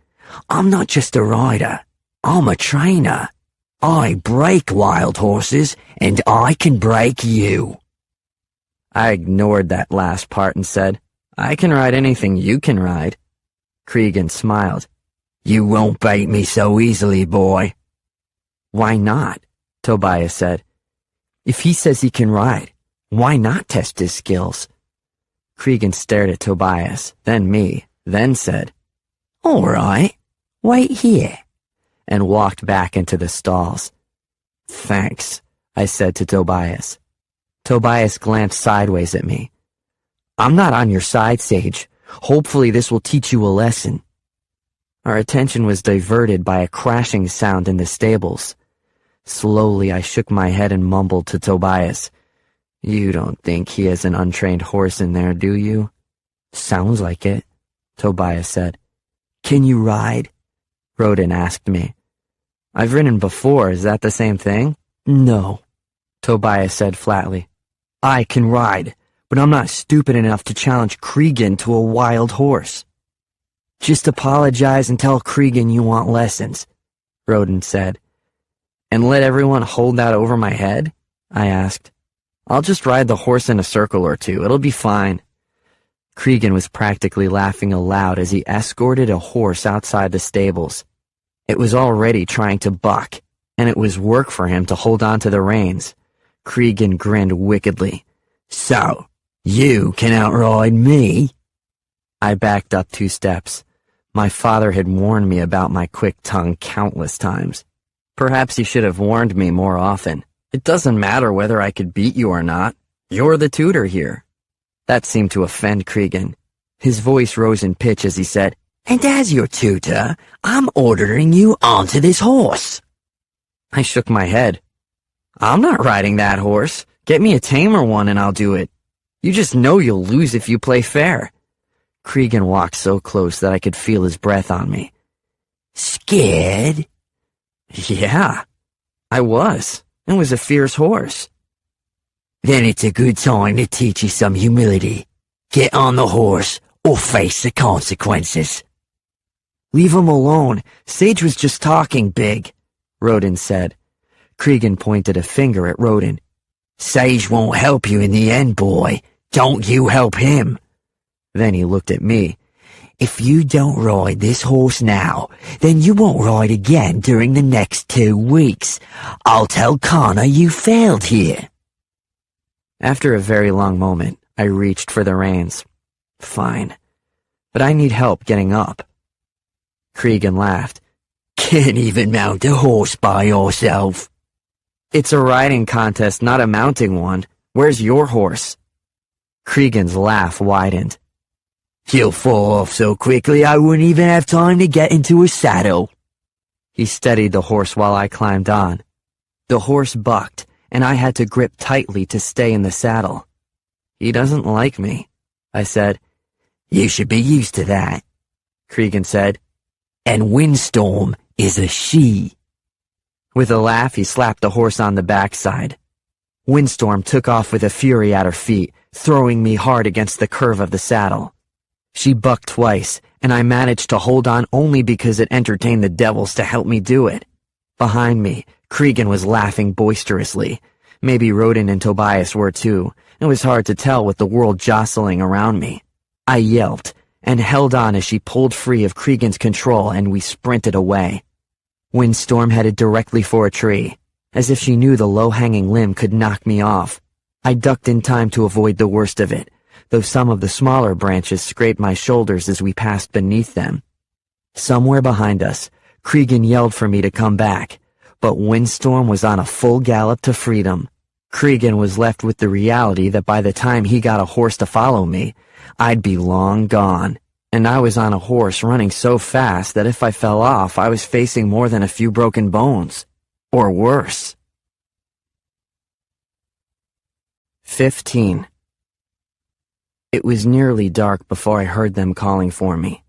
Speaker 2: I'm not just a rider. I'm a trainer. I break wild horses, and I can break you."
Speaker 3: I ignored that last part and said, "I can ride anything you can ride." Cregan smiled.
Speaker 2: "You won't bait me so easily, boy."
Speaker 3: "Why not?" Tobias said. "If he says he can ride, why not test his skills?" Cregan stared at Tobias, then me, then said,
Speaker 2: "All right, wait here,"
Speaker 3: and walked back into the stalls. "Thanks," I said to Tobias. Tobias glanced sideways at me. "I'm not on your side, Sage. Hopefully this will teach you a lesson." Our attention was diverted by a crashing sound in the stables. Slowly I shook my head and mumbled to Tobias, "You don't think he has an untrained horse in there, do you?" "Sounds like it," Tobias said.
Speaker 2: "Can you ride?"
Speaker 3: Roden asked me. "I've ridden before, is that the same thing?"
Speaker 2: "No,"
Speaker 3: Tobias said flatly.
Speaker 2: "I can ride, but I'm not stupid enough to challenge Cregan to a wild horse." "Just apologize and tell Cregan you want lessons,"
Speaker 3: Roden said. "And let everyone hold that over my head?" I asked. "I'll just ride the horse in a circle or two. It'll be fine." Cregan was practically laughing aloud as he escorted a horse outside the stables. It was already trying to buck, and it was work for him to hold on to the reins. Cregan grinned wickedly.
Speaker 2: "So, you can outride me?"
Speaker 3: I backed up 2 steps. My father had warned me about my quick tongue countless times. Perhaps he should have warned me more often. It doesn't matter whether I could beat you or not. You're the tutor here. That seemed to offend Cregan. His voice rose in pitch as he said,
Speaker 2: "And as your tutor, I'm ordering you onto this horse."
Speaker 3: I shook my head. "I'm not riding that horse. Get me a tamer one and I'll do it. You just know you'll lose if you play fair." Cregan walked so close that I could feel his breath on me.
Speaker 2: "Scared?"
Speaker 3: "Yeah, I was. It was a fierce horse."
Speaker 2: "Then it's a good time to teach you some humility. Get on the horse or face the consequences."
Speaker 3: "Leave him alone. Sage was just talking big," Roden said. Cregan pointed a finger at Roden.
Speaker 2: "Sage won't help you in the end, boy. Don't you help him."
Speaker 3: Then he looked at me.
Speaker 2: "If you don't ride this horse now, then you won't ride again during the next 2 weeks. I'll tell Connor you failed here."
Speaker 3: After a very long moment, I reached for the reins. "Fine, but I need help getting up." Cregan laughed.
Speaker 2: "Can't even mount a horse by yourself."
Speaker 3: "It's a riding contest, not a mounting one. Where's your horse?" Cregan's laugh widened.
Speaker 2: "You'll fall off so quickly I wouldn't even have time to get into a saddle."
Speaker 3: He steadied the horse while I climbed on. The horse bucked, and I had to grip tightly to stay in the saddle. "He doesn't like me," I said.
Speaker 2: "You should be used to that,"
Speaker 3: Cregan said.
Speaker 2: "And Windstorm is a she."
Speaker 3: With a laugh, he slapped the horse on the backside. Windstorm took off with a fury at her feet, throwing me hard against the curve of the saddle. She bucked twice, and I managed to hold on only because it entertained the devils to help me do it. Behind me, Cregan was laughing boisterously. Maybe Rodin and Tobias were too. It was hard to tell with the world jostling around me. I yelped and held on as she pulled free of Cregan's control and we sprinted away. Windstorm headed directly for a tree, as if she knew the low-hanging limb could knock me off. I ducked in time to avoid the worst of it, though some of the smaller branches scraped my shoulders as we passed beneath them. Somewhere behind us, Cregan yelled for me to come back, but Windstorm was on a full gallop to freedom. Cregan was left with the reality that by the time he got a horse to follow me, I'd be long gone, and I was on a horse running so fast that if I fell off, I was facing more than a few broken bones. Or worse. 15. It was nearly dark before I heard them calling for me.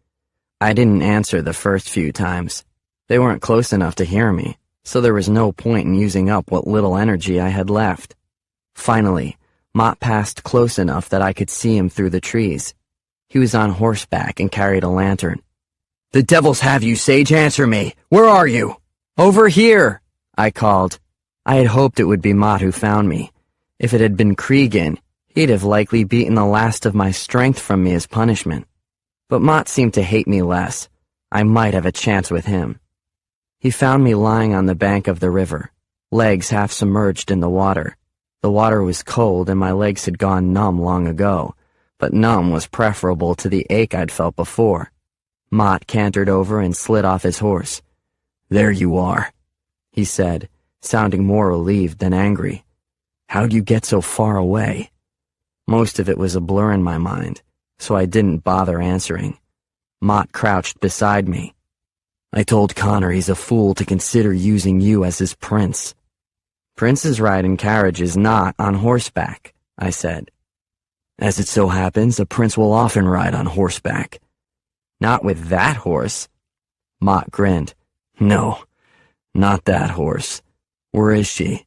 Speaker 3: I didn't answer the first few times. They weren't close enough to hear me, so there was no point in using up what little energy I had left. Finally, Mott passed close enough that I could see him through the trees. He was on horseback and carried a lantern. "The devils have you, Sage, answer me! Where are you?" "Over here!" I called. I had hoped it would be Mott who found me. If it had been Cregan, he'd have likely beaten the last of my strength from me as punishment. But Mott seemed to hate me less. I might have a chance with him. He found me lying on the bank of the river, legs half submerged in the water. The water was cold and my legs had gone numb long ago, but numb was preferable to the ache I'd felt before. Mott cantered over and slid off his horse. "There you are," he said, sounding more relieved than angry. "How'd you get so far away?" Most of it was a blur in my mind, so I didn't bother answering. Mott crouched beside me. "I told Connor he's a fool to consider using you as his prince." "Princes ride in carriages, not on horseback," I said. "As it so happens, a prince will often ride on horseback." "Not with that horse." Mott grinned. "No, not that horse. Where is she?"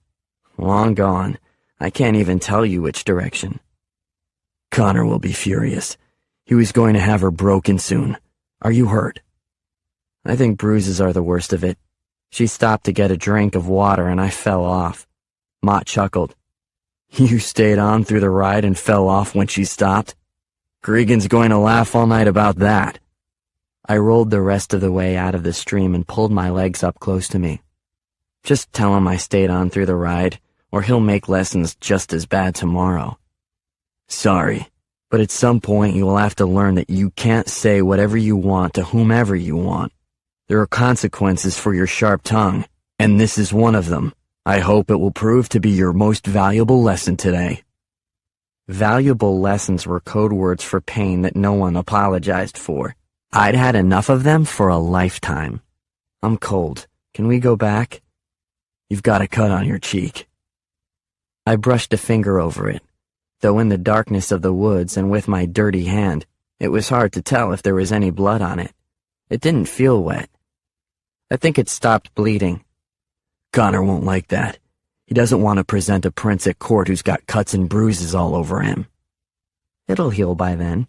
Speaker 3: "Long gone. I can't even tell you which direction." "Connor will be furious. He was going to have her broken soon. Are you hurt?" "I think bruises are the worst of it. She stopped to get a drink of water and I fell off." Mott chuckled. "You stayed on through the ride and fell off when she stopped? Cregan's going to laugh all night about that." I rolled the rest of the way out of the stream and pulled my legs up close to me. "Just tell him I stayed on through the ride, or he'll make lessons just as bad tomorrow." "Sorry, but at some point you will have to learn that you can't say whatever you want to whomever you want. There are consequences for your sharp tongue, and this is one of them. I hope it will prove to be your most valuable lesson today." Valuable lessons were code words for pain that no one apologized for. I'd had enough of them for a lifetime. "I'm cold. Can we go back?" "You've got a cut on your cheek." I brushed a finger over it, though in the darkness of the woods and with my dirty hand, it was hard to tell if there was any blood on it. It didn't feel wet. I think it stopped bleeding. "Connor won't like that. He doesn't want to present a prince at court who's got cuts and bruises all over him." "It'll heal by then."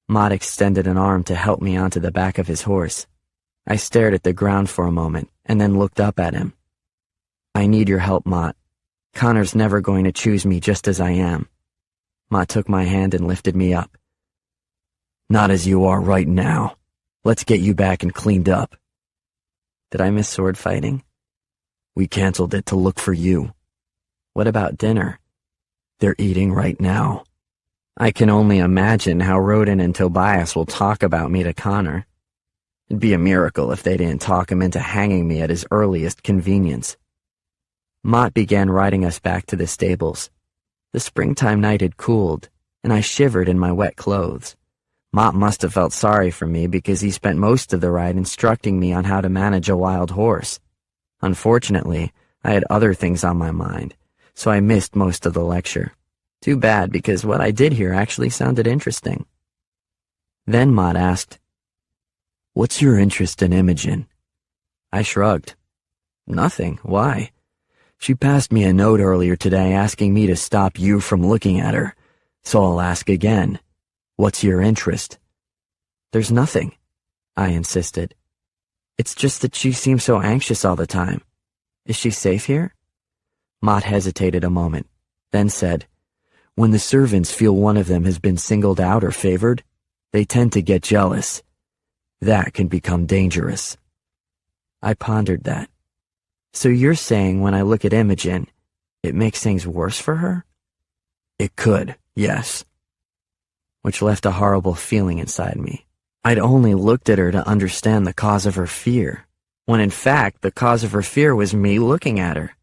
Speaker 3: Mott extended an arm to help me onto the back of his horse. I stared at the ground for a moment and then looked up at him. "I need your help, Mott. Connor's never going to choose me just as I am." Mott took my hand and lifted me up. "Not as you are right now. Let's get you back and cleaned up." Did I miss sword fighting? "We canceled it to look for you." "What about dinner?" "They're eating right now." I can only imagine how Rodin and Tobias will talk about me to Connor. It'd be a miracle if they didn't talk him into hanging me at his earliest convenience. Mott began riding us back to the stables. The springtime night had cooled, and I shivered in my wet clothes. Mott must have felt sorry for me because he spent most of the ride instructing me on how to manage a wild horse. Unfortunately, I had other things on my mind, so I missed most of the lecture. Too bad, because what I did hear actually sounded interesting. Then Mott asked, "What's your interest in Imogen?" I shrugged. "Nothing. Why?" "She passed me a note earlier today asking me to stop you from looking at her, so I'll ask again. What's your interest?" "There's nothing," I insisted. "It's just that she seems so anxious all the time. Is she safe here? Mott hesitated a moment, then said, "When the servants feel one of them has been singled out or favored, they tend to get jealous. That can become dangerous." I pondered that. So you're saying when I look at Imogen, it makes things worse for her? It could, yes. Which left a horrible feeling inside me. I'd only looked at her to understand the cause of her fear, when in fact the cause of her fear was me looking at her.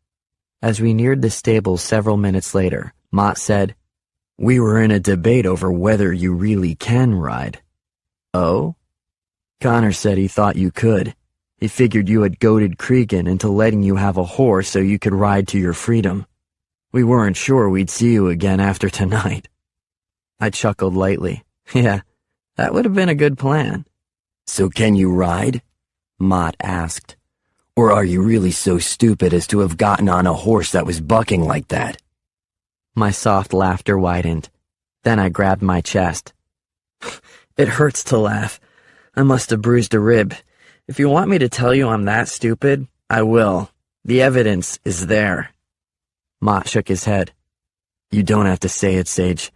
Speaker 3: As we neared the stables several minutes later, Mott said, "We were in a debate over whether you really can ride." "Oh?" "Connor said he thought you could. He figured you had goaded Cregan into letting you have a horse so you could ride to your freedom. We weren't sure we'd see you again after tonight." I chuckled lightly. "Yeah, that would have been a good plan." "So can you ride?" Mott asked. "Or are you really so stupid as to have gotten on a horse that was bucking like that?" My soft laughter widened. Then I grabbed my chest. "It hurts to laugh. I must have bruised a rib. If you want me to tell you I'm that stupid, I will. The evidence is there." Mott shook his head. "You don't have to say it, Sage.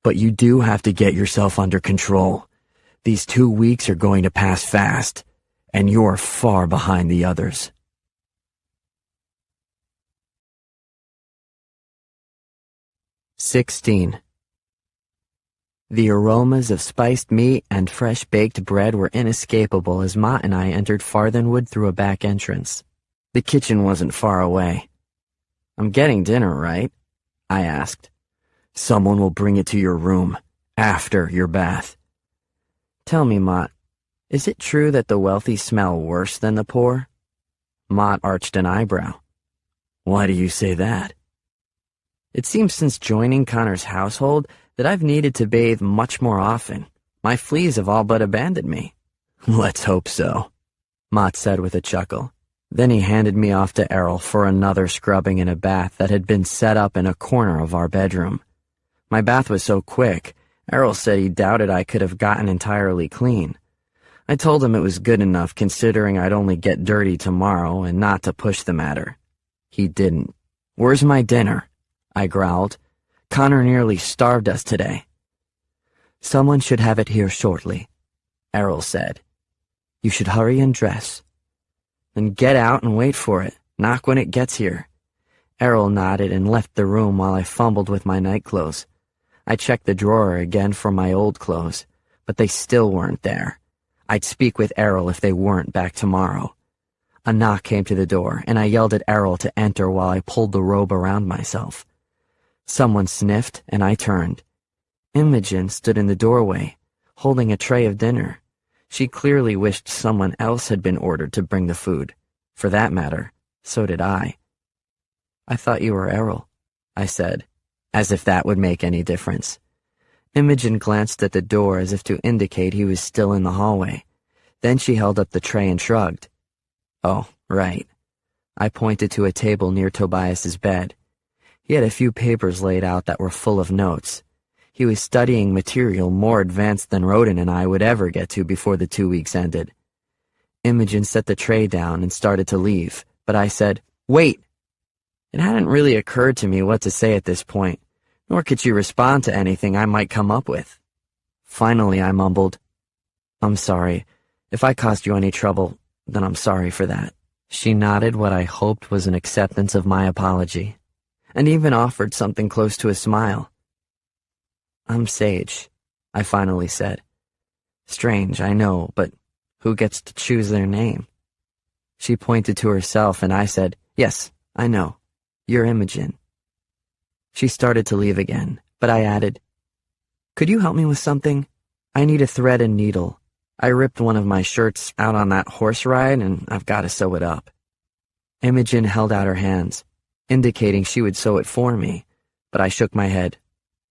Speaker 3: But you do have to get yourself under control. These 2 weeks are going to pass fast, and you're far behind the others." "16. The aromas of spiced meat and fresh baked bread were inescapable as Mott and I entered Farthenwood through a back entrance. The kitchen wasn't far away. "I'm getting dinner, right?" I asked. "Someone will bring it to your room, after your bath." "Tell me, Mott, is it true that the wealthy smell worse than the poor?" Mott arched an eyebrow. "Why do you say that?" "It seems since joining Connor's household that I've needed to bathe much more often. My fleas have all but abandoned me." "Let's hope so," Mott said with a chuckle. Then he handed me off to Errol for another scrubbing in a bath that had been set up in a corner of our bedroom. My bath was so quick, Errol said he doubted I could have gotten entirely clean. I told him it was good enough considering I'd only get dirty tomorrow and not to push the matter. He didn't. "Where's my dinner?" I growled. "Connor nearly starved us today." "Someone should have it here shortly," Errol said. "You should hurry and dress." "Then get out and wait for it. Knock when it gets here." Errol nodded and left the room while I fumbled with my nightclothes. I checked the drawer again for my old clothes, but they still weren't there. I'd speak with Errol if they weren't back tomorrow. A knock came to the door, and I yelled at Errol to enter while I pulled the robe around myself. Someone sniffed, and I turned. Imogen stood in the doorway, holding a tray of dinner. She clearly wished someone else had been ordered to bring the food. For that matter, so did I. "I thought you were Errol," I said, as if that would make any difference. Imogen glanced at the door as if to indicate he was still in the hallway. Then she held up the tray and shrugged. "Oh, right." I pointed to a table near Tobias's bed. He had a few papers laid out that were full of notes. He was studying material more advanced than Roden and I would ever get to before the 2 weeks ended. Imogen set the tray down and started to leave, but I said, "Wait!" It hadn't really occurred to me what to say at this point, nor could she respond to anything I might come up with. Finally, I mumbled, "I'm sorry. If I caused you any trouble, then I'm sorry for that." She nodded what I hoped was an acceptance of my apology, and even offered something close to a smile. "I'm Sage," I finally said. Strange, I know, but who gets to choose their name? She pointed to herself, and I said, "Yes, I know. You're Imogen." She started to leave again, but I added, "Could you help me with something? I need a thread and needle. I ripped one of my shirts out on that horse ride, and I've got to sew it up." Imogen held out her hands, indicating she would sew it for me, but I shook my head.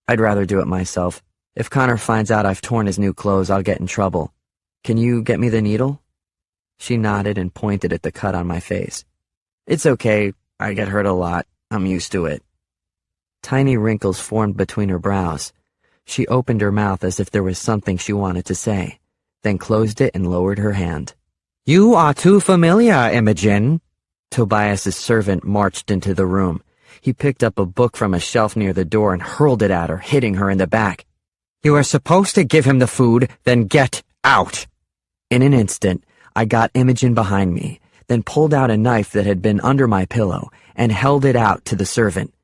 Speaker 3: "I'd rather do it myself. If Connor finds out I've torn his new clothes, I'll get in trouble. Can you get me the needle?" She nodded and pointed at the cut on my face. "It's okay. I get hurt a lot. I'm used to it." Tiny wrinkles formed between her brows. She opened her mouth as if there was something she wanted to say, then closed it and lowered her hand. "You are too familiar, Imogen." Tobias's servant marched into the room. He picked up a book from a shelf near the door and hurled it at her, hitting her in the back. "You are supposed to give him the food, then get out!" In an instant, I got Imogen behind me, then pulled out a knife that had been under my pillow and held it out to the servant.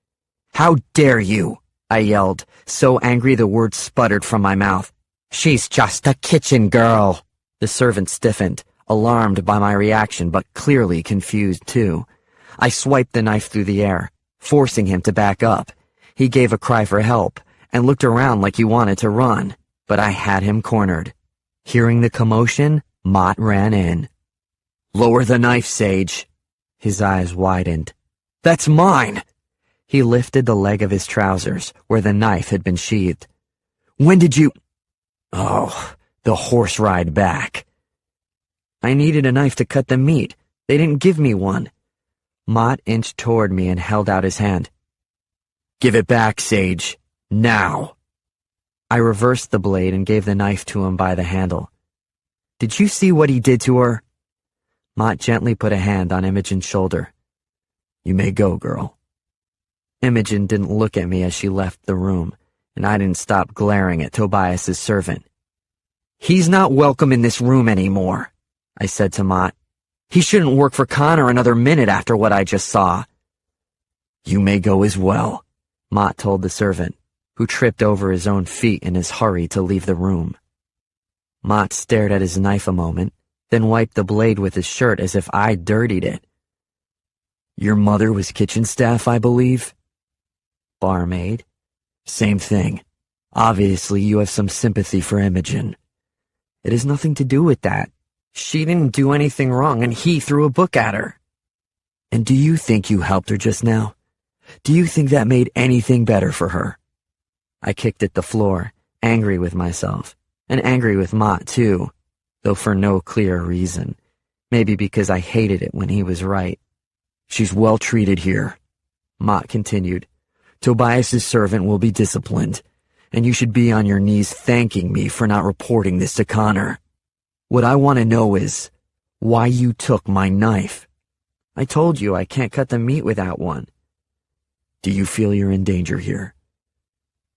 Speaker 3: "How dare you!" I yelled, so angry the words sputtered from my mouth. "She's just a kitchen girl." The servant stiffened, alarmed by my reaction but clearly confused too. I swiped the knife through the air, forcing him to back up. He gave a cry for help and looked around like he wanted to run, but I had him cornered. Hearing the commotion, Mott ran in. "Lower the knife, Sage." His eyes widened. "That's mine!" He lifted the leg of his trousers, where the knife had been sheathed. "When did you—" "Oh, the horse ride back." "I needed a knife to cut the meat. They didn't give me one." Mott inched toward me and held out his hand. "Give it back, Sage. Now." I reversed the blade and gave the knife to him by the handle. "Did you see what he did to her?" Mott gently put a hand on Imogen's shoulder. "You may go, girl." Imogen didn't look at me as she left the room, and I didn't stop glaring at Tobias's servant. "He's not welcome in this room anymore," I said to Mott. "He shouldn't work for Connor another minute after what I just saw." "You may go as well," Mott told the servant, who tripped over his own feet in his hurry to leave the room. Mott stared at his knife a moment, then wiped the blade with his shirt as if I'd dirtied it. "Your mother was kitchen staff, I believe?" "Barmaid." "Same thing. Obviously you have some sympathy for Imogen." "It has nothing to do with that. She didn't do anything wrong, and he threw a book at her." "And do you think you helped her just now? Do you think that made anything better for her?" I kicked at the floor, angry with myself, and angry with Mott too, though for no clear reason. Maybe because I hated it when he was right. "She's well treated here," Mott continued. "Tobias's servant will be disciplined, and you should be on your knees thanking me for not reporting this to Connor. What I want to know is why you took my knife." "I told you I can't cut the meat without one." "Do you feel you're in danger here?"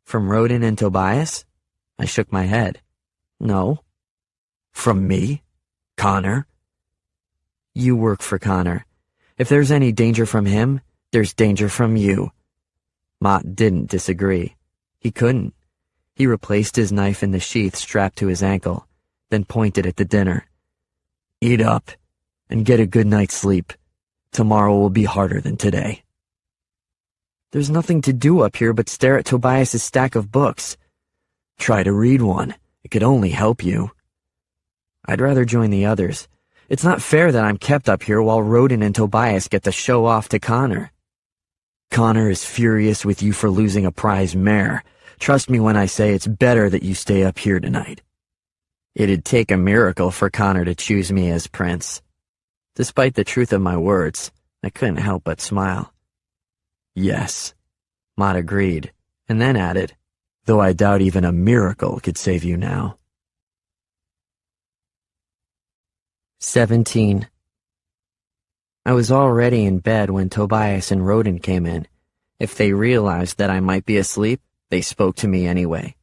Speaker 3: "From Roden and Tobias?" I shook my head. "No." "From me? Connor?" "You work for Connor. If there's any danger from him, there's danger from you." Mott didn't disagree. He couldn't. He replaced his knife in the sheath strapped to his ankle, then pointed at the dinner. "Eat up, and get a good night's sleep. Tomorrow will be harder than today." "There's nothing to do up here but stare at Tobias's stack of books." "Try to read one. It could only help you." "I'd rather join the others. It's not fair that I'm kept up here while Roden and Tobias get to show off to Connor." "Connor is furious with you for losing a prize mare. Trust me when I say it's better that you stay up here tonight." It'd take a miracle for Connor to choose me as prince. Despite the truth of my words, I couldn't help but smile. "Yes," Mott agreed, and then added, "though I doubt even a miracle could save you now." 17. I was already in bed when Tobias and Roden came in. If they realized that I might be asleep, they spoke to me anyway.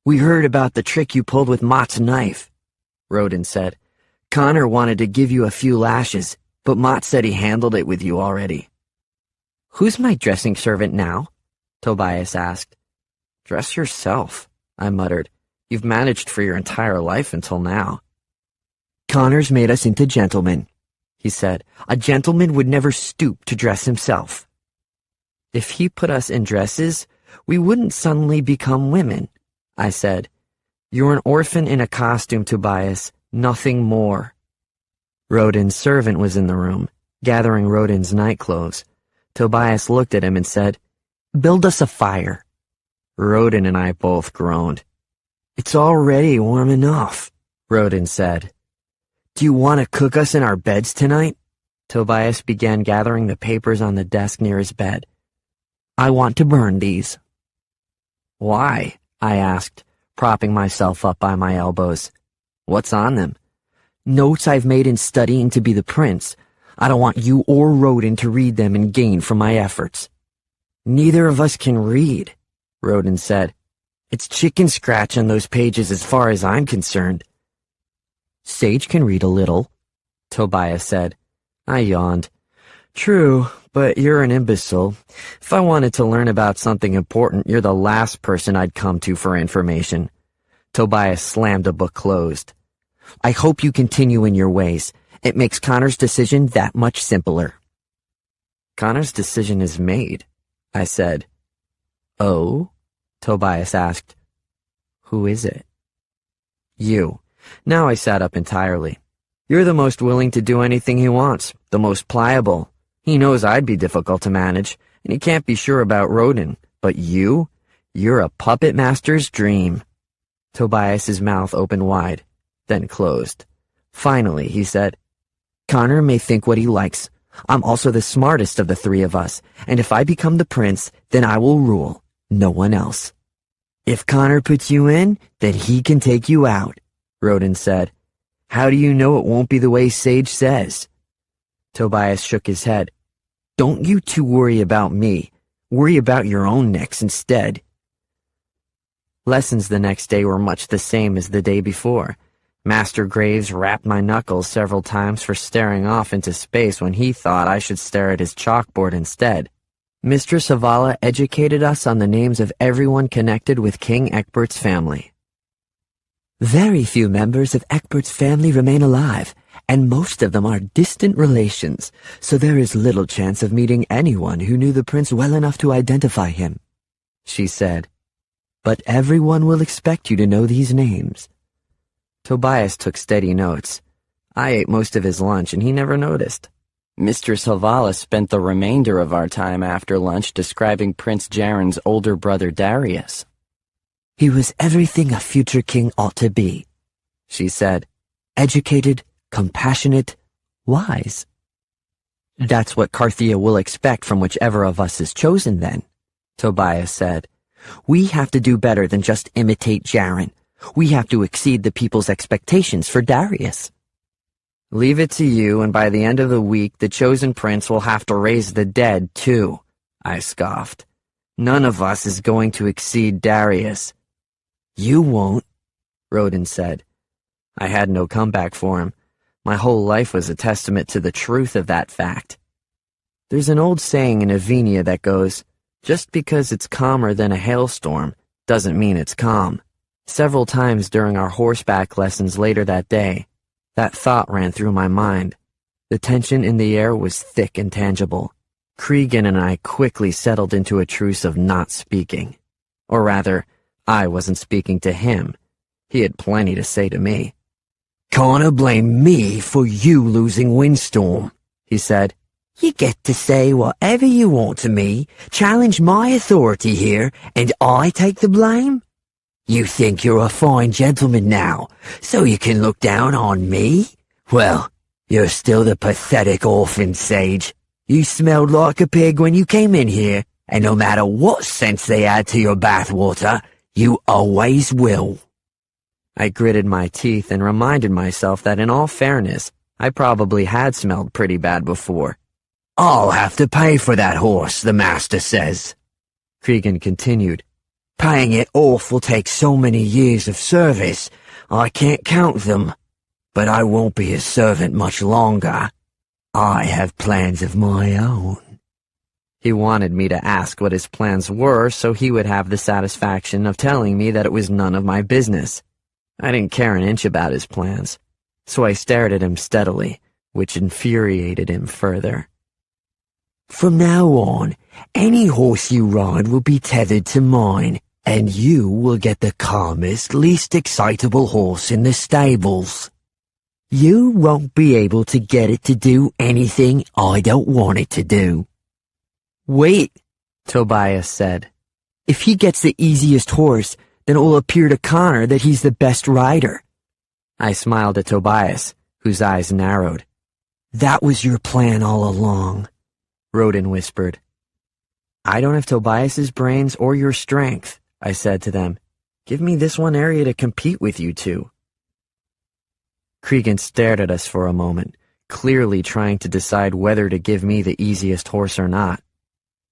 Speaker 3: "We heard about the trick you pulled with Mott's knife," Roden said. "Connor wanted to give you a few lashes, but Mott said he handled it with you already." "Who's my dressing servant now?" Tobias asked. "Dress yourself," I muttered. "You've managed for your entire life until now." "Connor's made us into gentlemen," he said. "A gentleman would never stoop to dress himself." "If he put us in dresses, we wouldn't suddenly become women," I said. "You're an orphan in a costume, Tobias, nothing more." Roden's servant was in the room, gathering Roden's nightclothes. Tobias looked at him and said, "Build us a fire." Roden and I both groaned. "It's already warm enough," Roden said. "Do you want to cook us in our beds tonight?" Tobias began gathering the papers on the desk near his bed. "I want to burn these." "Why?" I asked, propping myself up by my elbows. "What's on them?" "Notes I've made in studying to be the prince. I don't want you or Rodin to read them and gain from my efforts." "Neither of us can read," Rodin said. "It's chicken scratch on those pages as far as I'm concerned." "Sage can read a little," Tobias said. I yawned. "True, but you're an imbecile. If I wanted to learn about something important, you're the last person I'd come to for information." Tobias slammed the book closed. "I hope you continue in your ways. It makes Connor's decision that much simpler." "Connor's decision is made," I said. "Oh?" Tobias asked. "Who is it?" "You." Now I sat up entirely. "You're the most willing to do anything he wants, the most pliable. He knows I'd be difficult to manage, and he can't be sure about Rodin. But you're a puppet master's dream." Tobias's mouth opened wide, then closed. Finally, he said, "Connor may think what he likes. I'm also the smartest of the three of us, and if I become the prince, then I will rule, no one else." "If Connor puts you in, then he can take you out," Rodin said. "How do you know it won't be the way Sage says?" Tobias shook his head. "Don't you two worry about me. Worry about your own necks instead." Lessons the next day were much the same as the day before. Master Graves rapped my knuckles several times for staring off into space when he thought I should stare at his chalkboard instead. Mistress Havala educated us on the names of everyone connected with King Eckbert's family. "Very few members of Eckbert's family remain alive, and most of them are distant relations, so there is little chance of meeting anyone who knew the prince well enough to identify him," she said. "But everyone will expect you to know these names." Tobias took steady notes. I ate most of his lunch, and he never noticed. Mistress Havala spent the remainder of our time after lunch describing Prince Jaren's older brother Darius. "He was everything a future king ought to be," she said. "Educated, compassionate, wise." "That's what Carthia will expect from whichever of us is chosen, then," Tobias said. "We have to do better than just imitate Jaren. We have to exceed the people's expectations for Darius." "Leave it to you, and by the end of the week, the chosen prince will have to raise the dead, too," I scoffed. "None of us is going to exceed Darius." "You won't," Rodin said. I had no comeback for him. My whole life was a testament to the truth of that fact. There's an old saying in Avenia that goes, "Just because it's calmer than a hailstorm doesn't mean it's calm." Several times during our horseback lessons later that day, that thought ran through my mind. The tension in the air was thick and tangible. Cregan and I quickly settled into a truce of not speaking. Or rather, I wasn't speaking to him. He had plenty to say to me. "Can't blame me for you losing Windstorm," he said. "You get to say whatever you want to me, challenge my authority here, and I take the blame? You think you're a fine gentleman now, so you can look down on me? Well, you're still the pathetic orphan, Sage. You smelled like a pig when you came in here, and no matter what sense they add to your bathwater, you always will." I gritted my teeth and reminded myself that in all fairness, I probably had smelled pretty bad before. "I'll have to pay for that horse, the master says," Cregan continued. "Paying it off will take so many years of service, I can't count them. But I won't be his servant much longer. I have plans of my own." He wanted me to ask what his plans were so he would have the satisfaction of telling me that it was none of my business. I didn't care an inch about his plans, so I stared at him steadily, which infuriated him further. "From now on, any horse you ride will be tethered to mine, and you will get the calmest, least excitable horse in the stables. You won't be able to get it to do anything I don't want it to do." "Wait," Tobias said. "If he gets the easiest horse, then it will appear to Connor that he's the best rider." I smiled at Tobias, whose eyes narrowed. "That was your plan all along," Rodin whispered. "I don't have Tobias's brains or your strength," I said to them. "Give me this one area to compete with you two." Cregan stared at us for a moment,
Speaker 1: clearly trying to decide whether to give me the easiest horse or not.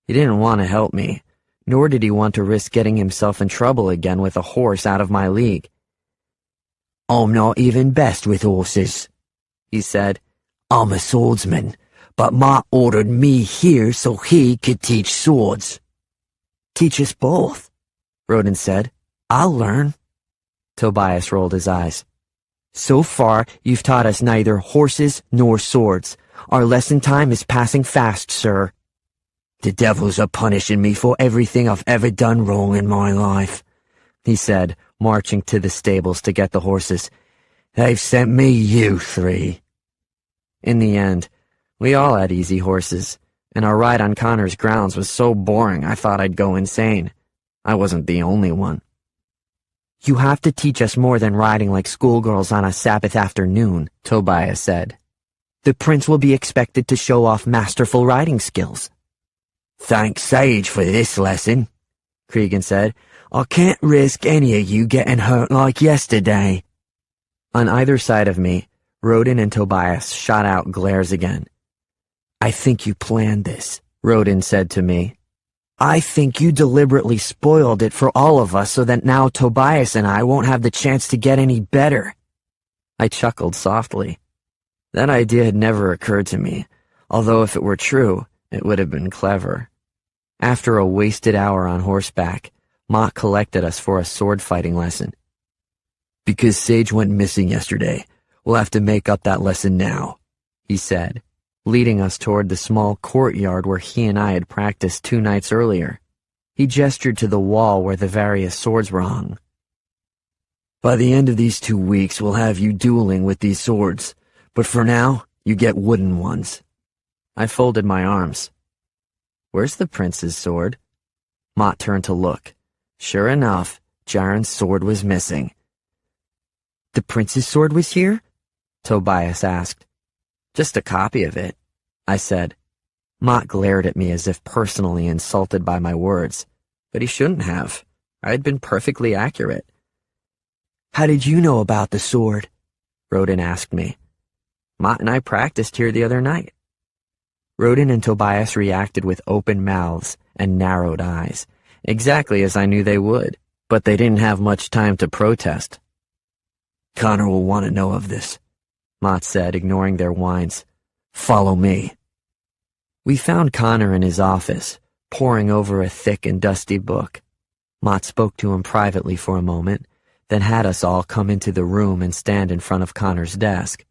Speaker 1: He didn't want to help me, nor did he want to risk getting himself in trouble again with a horse out of my league.
Speaker 2: "I'm not even best with horses," he said. "I'm a swordsman, but Ma ordered me here so he could teach swords." "Teach us both," Rodin said. "I'll learn."
Speaker 1: Tobias rolled his eyes.
Speaker 2: "So far, you've taught us neither horses nor swords. Our lesson time is passing fast, sir." "The devils are punishing me for everything I've ever done wrong in my life," he said, marching to the stables to get the horses. "They've sent me you three."
Speaker 1: In the end, we all had easy horses, and our ride on Connor's grounds was so boring I thought I'd go insane. I wasn't the only one.
Speaker 2: "You have to teach us more than riding like schoolgirls on a Sabbath afternoon," Tobias said. "The prince will be expected to show off masterful riding skills." "Thank Sage for this lesson," Cregan said. "I can't risk any of you getting hurt like yesterday."
Speaker 1: On either side of me, Rodin and Tobias shot out glares again.
Speaker 2: "I think you planned this,"
Speaker 1: Rodin said to me.
Speaker 2: "I think you deliberately spoiled it for all of us so that now Tobias and I won't have the chance to get any better."
Speaker 1: I chuckled softly. That idea had never occurred to me, although if it were true, it would have been clever. After a wasted hour on horseback, Mott collected us for a sword-fighting lesson.
Speaker 2: "Because Sage went missing yesterday, we'll have to make up that lesson now," he said,
Speaker 1: leading us toward the small courtyard where he and I had practiced 2 nights earlier. He gestured to the wall where the various swords were hung.
Speaker 2: "By the end of these 2 weeks, we'll have you dueling with these swords, but for now, you get wooden ones."
Speaker 1: I folded my arms. "Where's the prince's sword?" Mott turned to look. Sure enough, Jaren's sword was missing.
Speaker 2: "The prince's sword was here?"
Speaker 1: Tobias asked. "Just a copy of it," I said. Mott glared at me as if personally insulted by my words, but he shouldn't have. I had been perfectly accurate.
Speaker 2: "How did you know about the sword?"
Speaker 1: Rodin asked me. "Mott and I practiced here the other night."
Speaker 2: Rodin and Tobias reacted with open mouths and narrowed eyes,
Speaker 1: exactly as I knew they would, but they didn't have much time to protest.
Speaker 2: "Connor will want to know of this," Mott said, ignoring their whines. "Follow me."
Speaker 1: We found Connor in his office, poring over a thick and dusty book. Mott spoke to him privately for a moment, then had us all come into the room and stand in front of Connor's desk.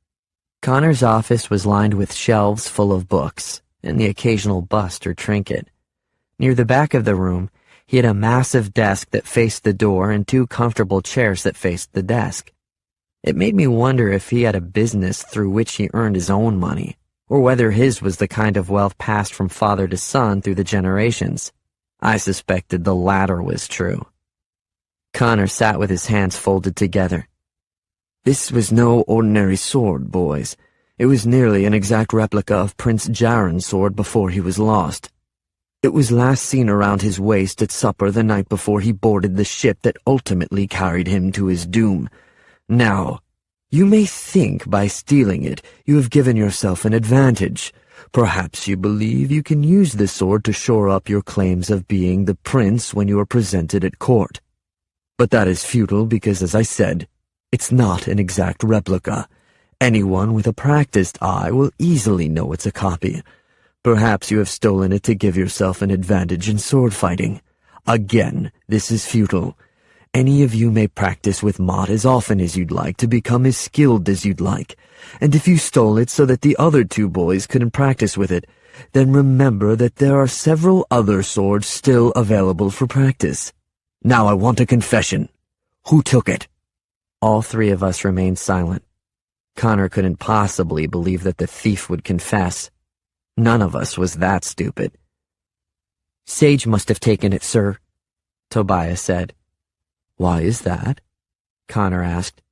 Speaker 1: Connor's office was lined with shelves full of books, and the occasional bust or trinket. Near the back of the room, he had a massive desk that faced the door and 2 comfortable chairs that faced the desk. It made me wonder if he had a business through which he earned his own money, or whether his was the kind of wealth passed from father to son through the generations. I suspected the latter was true. Connor sat with his hands folded together.
Speaker 2: "This was no ordinary sword, boys. It was nearly an exact replica of Prince Jaren's sword before he was lost. It was last seen around his waist at supper the night before he boarded the ship that ultimately carried him to his doom. Now, you may think by stealing it you have given yourself an advantage. Perhaps you believe you can use this sword to shore up your claims of being the prince when you are presented at court. But that is futile because, as I said, it's not an exact replica. Anyone with a practiced eye will easily know it's a copy. Perhaps you have stolen it to give yourself an advantage in sword fighting. Again, this is futile. Any of you may practice with Mott as often as you'd like to become as skilled as you'd like, and if you stole it so that the other 2 boys couldn't practice with it, then remember that there are several other swords still available for practice. Now I want a confession. Who took it?"
Speaker 1: All 3 of us remained silent. Connor couldn't possibly believe that the thief would confess. None of us was that stupid.
Speaker 2: "Sage must have taken it, sir,"
Speaker 1: Tobias said.
Speaker 2: "Why is that?"
Speaker 1: Connor asked.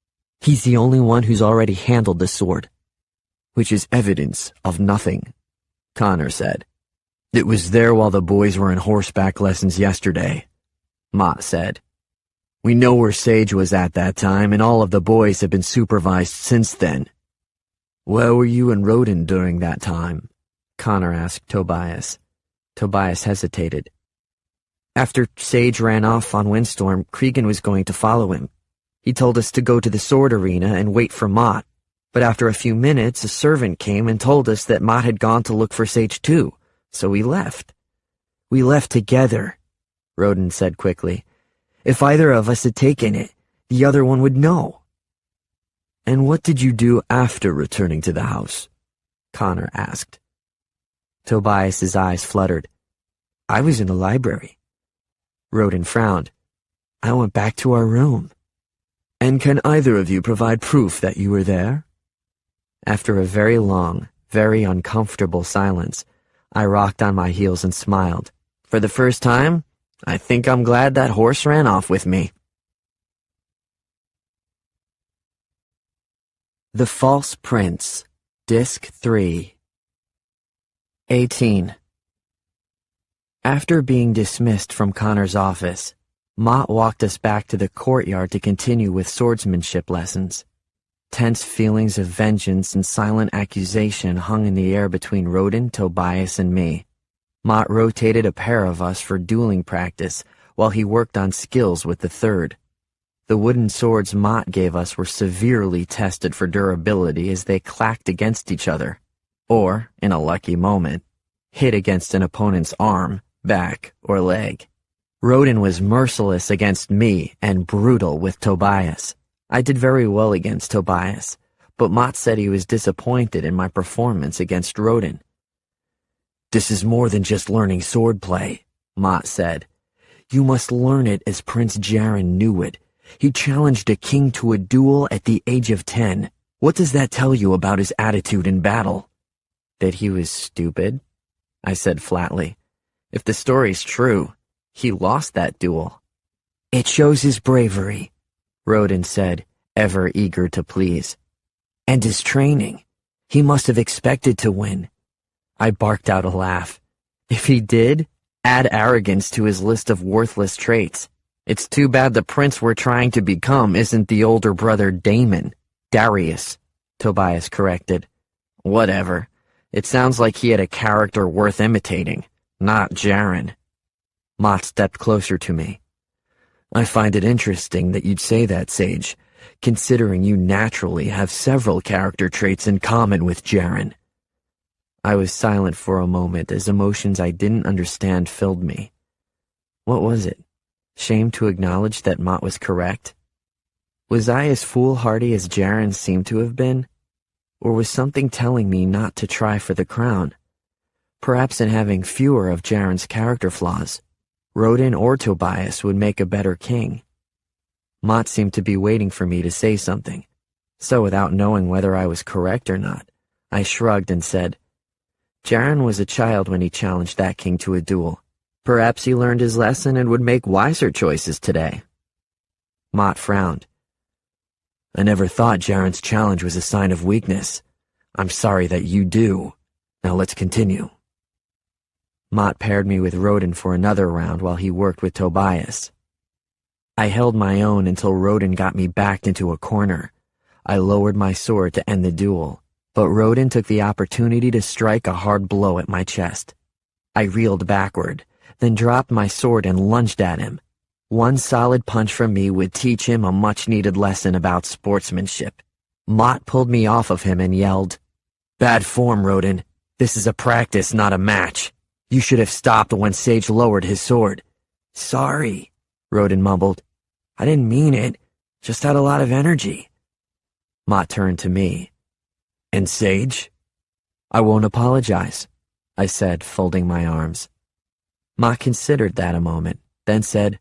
Speaker 2: "He's the only one who's already handled the sword."
Speaker 1: "Which is evidence of nothing," Connor said.
Speaker 2: "It was there while the boys were in horseback lessons yesterday,"
Speaker 1: Mott said.
Speaker 2: "We know where Sage was at that time, and all of the boys have been supervised since then." Where were you and Roden during that time? Connor asked Tobias.
Speaker 3: Tobias hesitated. After Sage ran off on Windstorm, Cregan was going to follow him. He told us to go to the sword arena and wait for Mott, but after a few minutes a servant came and told us that Mott had gone to look for Sage too, so we left. We left together, Roden said quickly. If either of us had taken it, the other one would know.
Speaker 2: And what did you do after returning to the house? Connor asked.
Speaker 3: Tobias's eyes fluttered. I was in the library. Roden frowned. I went back to our room.
Speaker 2: And can either of you provide proof that you were there?
Speaker 3: After a very long, very uncomfortable silence, I rocked on my heels and smiled. For the first time, I think I'm glad that horse ran off with me. The False Prince, Disc 3. 18. After being dismissed from Connor's office, Mott walked us back to the courtyard to continue with swordsmanship lessons. Tense feelings of vengeance and silent accusation hung in the air between Roden, Tobias, and me. Mott rotated a pair of us for dueling practice while he worked on skills with the third. The wooden swords Mott gave us were severely tested for durability as they clacked against each other, or, in a lucky moment, hit against an opponent's arm, back, or leg. Roden was merciless against me and brutal with Tobias. I did very well against Tobias, but Mott said he was disappointed in my performance against Roden.
Speaker 2: This is more than just learning swordplay, Mott said. You must learn it as Prince Jaren knew it. He challenged a king to a duel at the age of 10. What does that tell you about his attitude in battle?
Speaker 3: That he was stupid, I said flatly. If the story's true, he lost that duel.
Speaker 2: It shows his bravery,
Speaker 3: Roden said, ever eager to please.
Speaker 2: And his training. He must have expected to win.
Speaker 3: I barked out a laugh. If he did, add arrogance to his list of worthless traits. It's too bad the prince we're trying to become isn't the older brother Damon. Darius, Tobias corrected. Whatever. It sounds like he had a character worth imitating, not Jaren. Mott stepped closer to me.
Speaker 2: I find it interesting that you'd say that, Sage, considering you naturally have several character traits in common with Jaren.
Speaker 3: I was silent for a moment as emotions I didn't understand filled me. What was it? Shame to acknowledge that Mott was correct? Was I as foolhardy as Jaren seemed to have been? Or was something telling me not to try for the crown? Perhaps in having fewer of Jaren's character flaws, Roden or Tobias would make a better king. Mott seemed to be waiting for me to say something, so without knowing whether I was correct or not, I shrugged and said, Jaren was a child when he challenged that king to a duel. Perhaps he learned his lesson and would make wiser choices today. Mott frowned.
Speaker 2: I never thought Jaren's challenge was a sign of weakness. I'm sorry that you do. Now let's continue.
Speaker 3: Mott paired me with Roden for another round while he worked with Tobias. I held my own until Roden got me backed into a corner. I lowered my sword to end the duel, but Roden took the opportunity to strike a hard blow at my chest. I reeled backward, then dropped my sword and lunged at him. One solid punch from me would teach him a much-needed lesson about sportsmanship. Mott pulled me off of him and yelled, Bad form, Roden. This is a practice, not a match. You should have stopped when Sage lowered his sword.
Speaker 2: Sorry,
Speaker 3: Roden mumbled.
Speaker 2: I didn't mean it. Just had a lot of energy.
Speaker 3: Mott turned to me.
Speaker 2: And Sage?
Speaker 3: I won't apologize, I said, folding my arms. Mott considered that a moment, then said,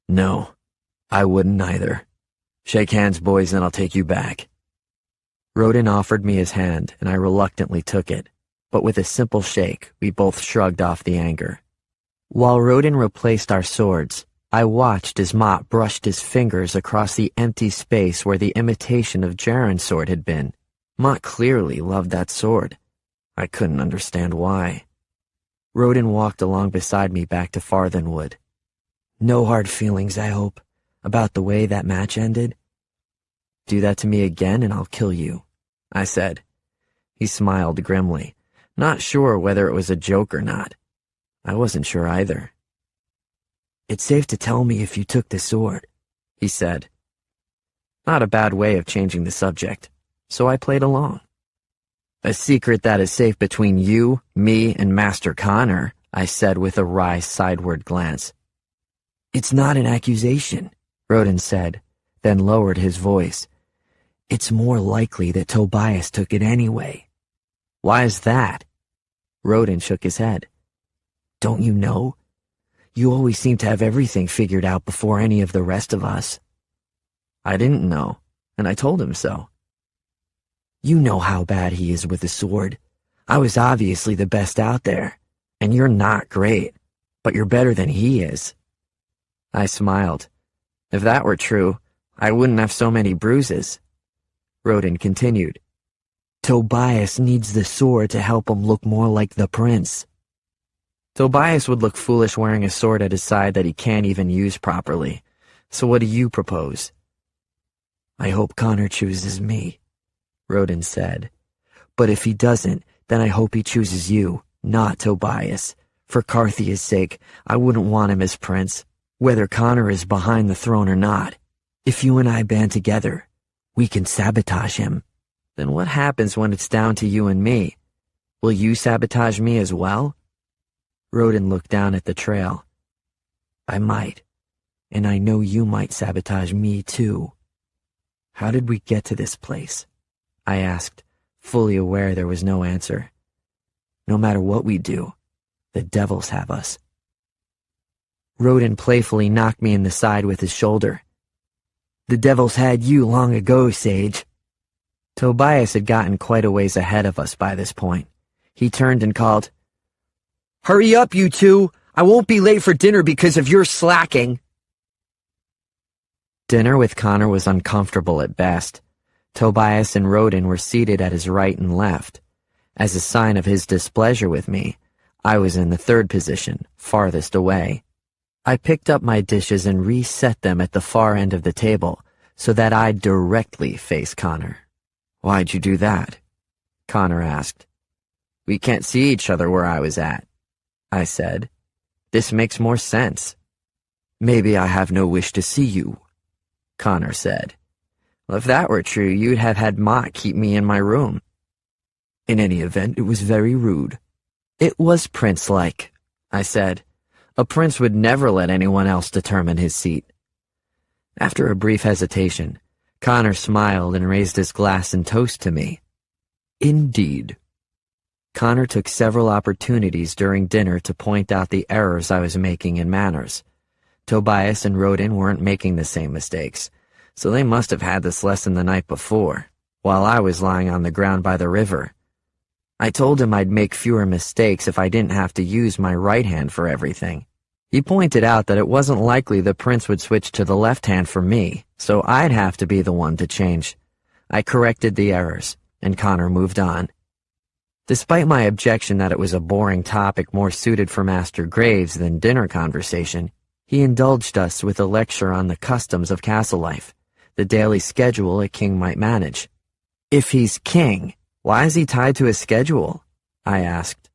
Speaker 2: No, I wouldn't either. Shake hands, boys, and I'll take you back.
Speaker 3: Roden offered me his hand, and I reluctantly took it. But with a simple shake, we both shrugged off the anger. While Roden replaced our swords, I watched as Mott brushed his fingers across the empty space where the imitation of Jaren's sword had been. Mott clearly loved that sword. I couldn't understand why. Roden walked along beside me back to Farthenwood.
Speaker 2: No hard feelings, I hope, about the way that match ended?
Speaker 3: Do that to me again and I'll kill you, I said.
Speaker 1: He smiled grimly, not sure whether it was a joke or not. I wasn't sure either.
Speaker 2: "It's safe to tell me if you took the sword," he said.
Speaker 1: Not a bad way of changing the subject, so I played along.
Speaker 3: "A secret that is safe between you, me, and Master Connor," I said with a wry sideward glance.
Speaker 2: "It's not an accusation," Rodin said, then lowered his voice. "It's more likely that Tobias took it anyway."
Speaker 3: "Why is that?"
Speaker 1: Rodin shook his head.
Speaker 2: "Don't you know? You always seem to have everything figured out before any of the rest of us."
Speaker 1: I didn't know, and I told him so.
Speaker 2: "You know how bad he is with the sword. I was obviously the best out there, and you're not great, but you're better than he is."
Speaker 1: I smiled. If that were true, I wouldn't have so many bruises. Rodin continued.
Speaker 2: "Tobias needs the sword to help him look more like the prince."
Speaker 1: Tobias would look foolish wearing a sword at his side that he can't even use properly. So what do you propose?
Speaker 2: "I hope Connor chooses me," Rodin said. "But if he doesn't, then I hope he chooses you, not Tobias. For Carthia's sake, I wouldn't want him as prince, whether Connor is behind the throne or not. If you and I band together, we can sabotage him."
Speaker 1: Then what happens when it's down to you and me? Will you sabotage me as well?
Speaker 2: Rodin looked down at the trail. "I might, and I know you might sabotage me too." "How did we get to this place?" I asked, fully aware there was no answer. "No matter what we do, the devils have us."
Speaker 1: Rodin playfully knocked me in the side with his shoulder.
Speaker 2: "The devils had you long ago, Sage."
Speaker 1: Tobias had gotten quite a ways ahead of us by this point. He turned and called, "Hurry up, you two! I won't be late for dinner because of your slacking." Dinner with Connor was uncomfortable at best. Tobias and Rodin were seated at his right and left. As a sign of his displeasure with me, I was in the third position, farthest away. I picked up my dishes and reset them at the far end of the table so that I'd directly face Connor.
Speaker 3: "Why'd you do that?"
Speaker 1: Connor asked. "We can't see each other where I was at," I said. "This makes more sense."
Speaker 3: "Maybe I have no wish to see you,"
Speaker 1: Connor said. "Well, if that were true, you'd have had Mott keep me in my room."
Speaker 3: "In any event, it was very rude."
Speaker 1: "It was prince-like," I said. "A prince would never let anyone else determine his seat." After a brief hesitation, Connor smiled and raised his glass and toast to me.
Speaker 3: "Indeed."
Speaker 1: Connor took several opportunities during dinner to point out the errors I was making in manners. Tobias and Rodin weren't making the same mistakes, so they must have had this lesson the night before, while I was lying on the ground by the river. I told him I'd make fewer mistakes if I didn't have to use my right hand for everything. He pointed out that it wasn't likely the prince would switch to the left hand for me, so I'd have to be the one to change. I corrected the errors, and Connor moved on. Despite my objection that it was a boring topic more suited for Master Graves than dinner conversation, he indulged us with a lecture on the customs of castle life, the daily schedule a king might manage. "If he's king, why is he tied to a schedule?" I asked.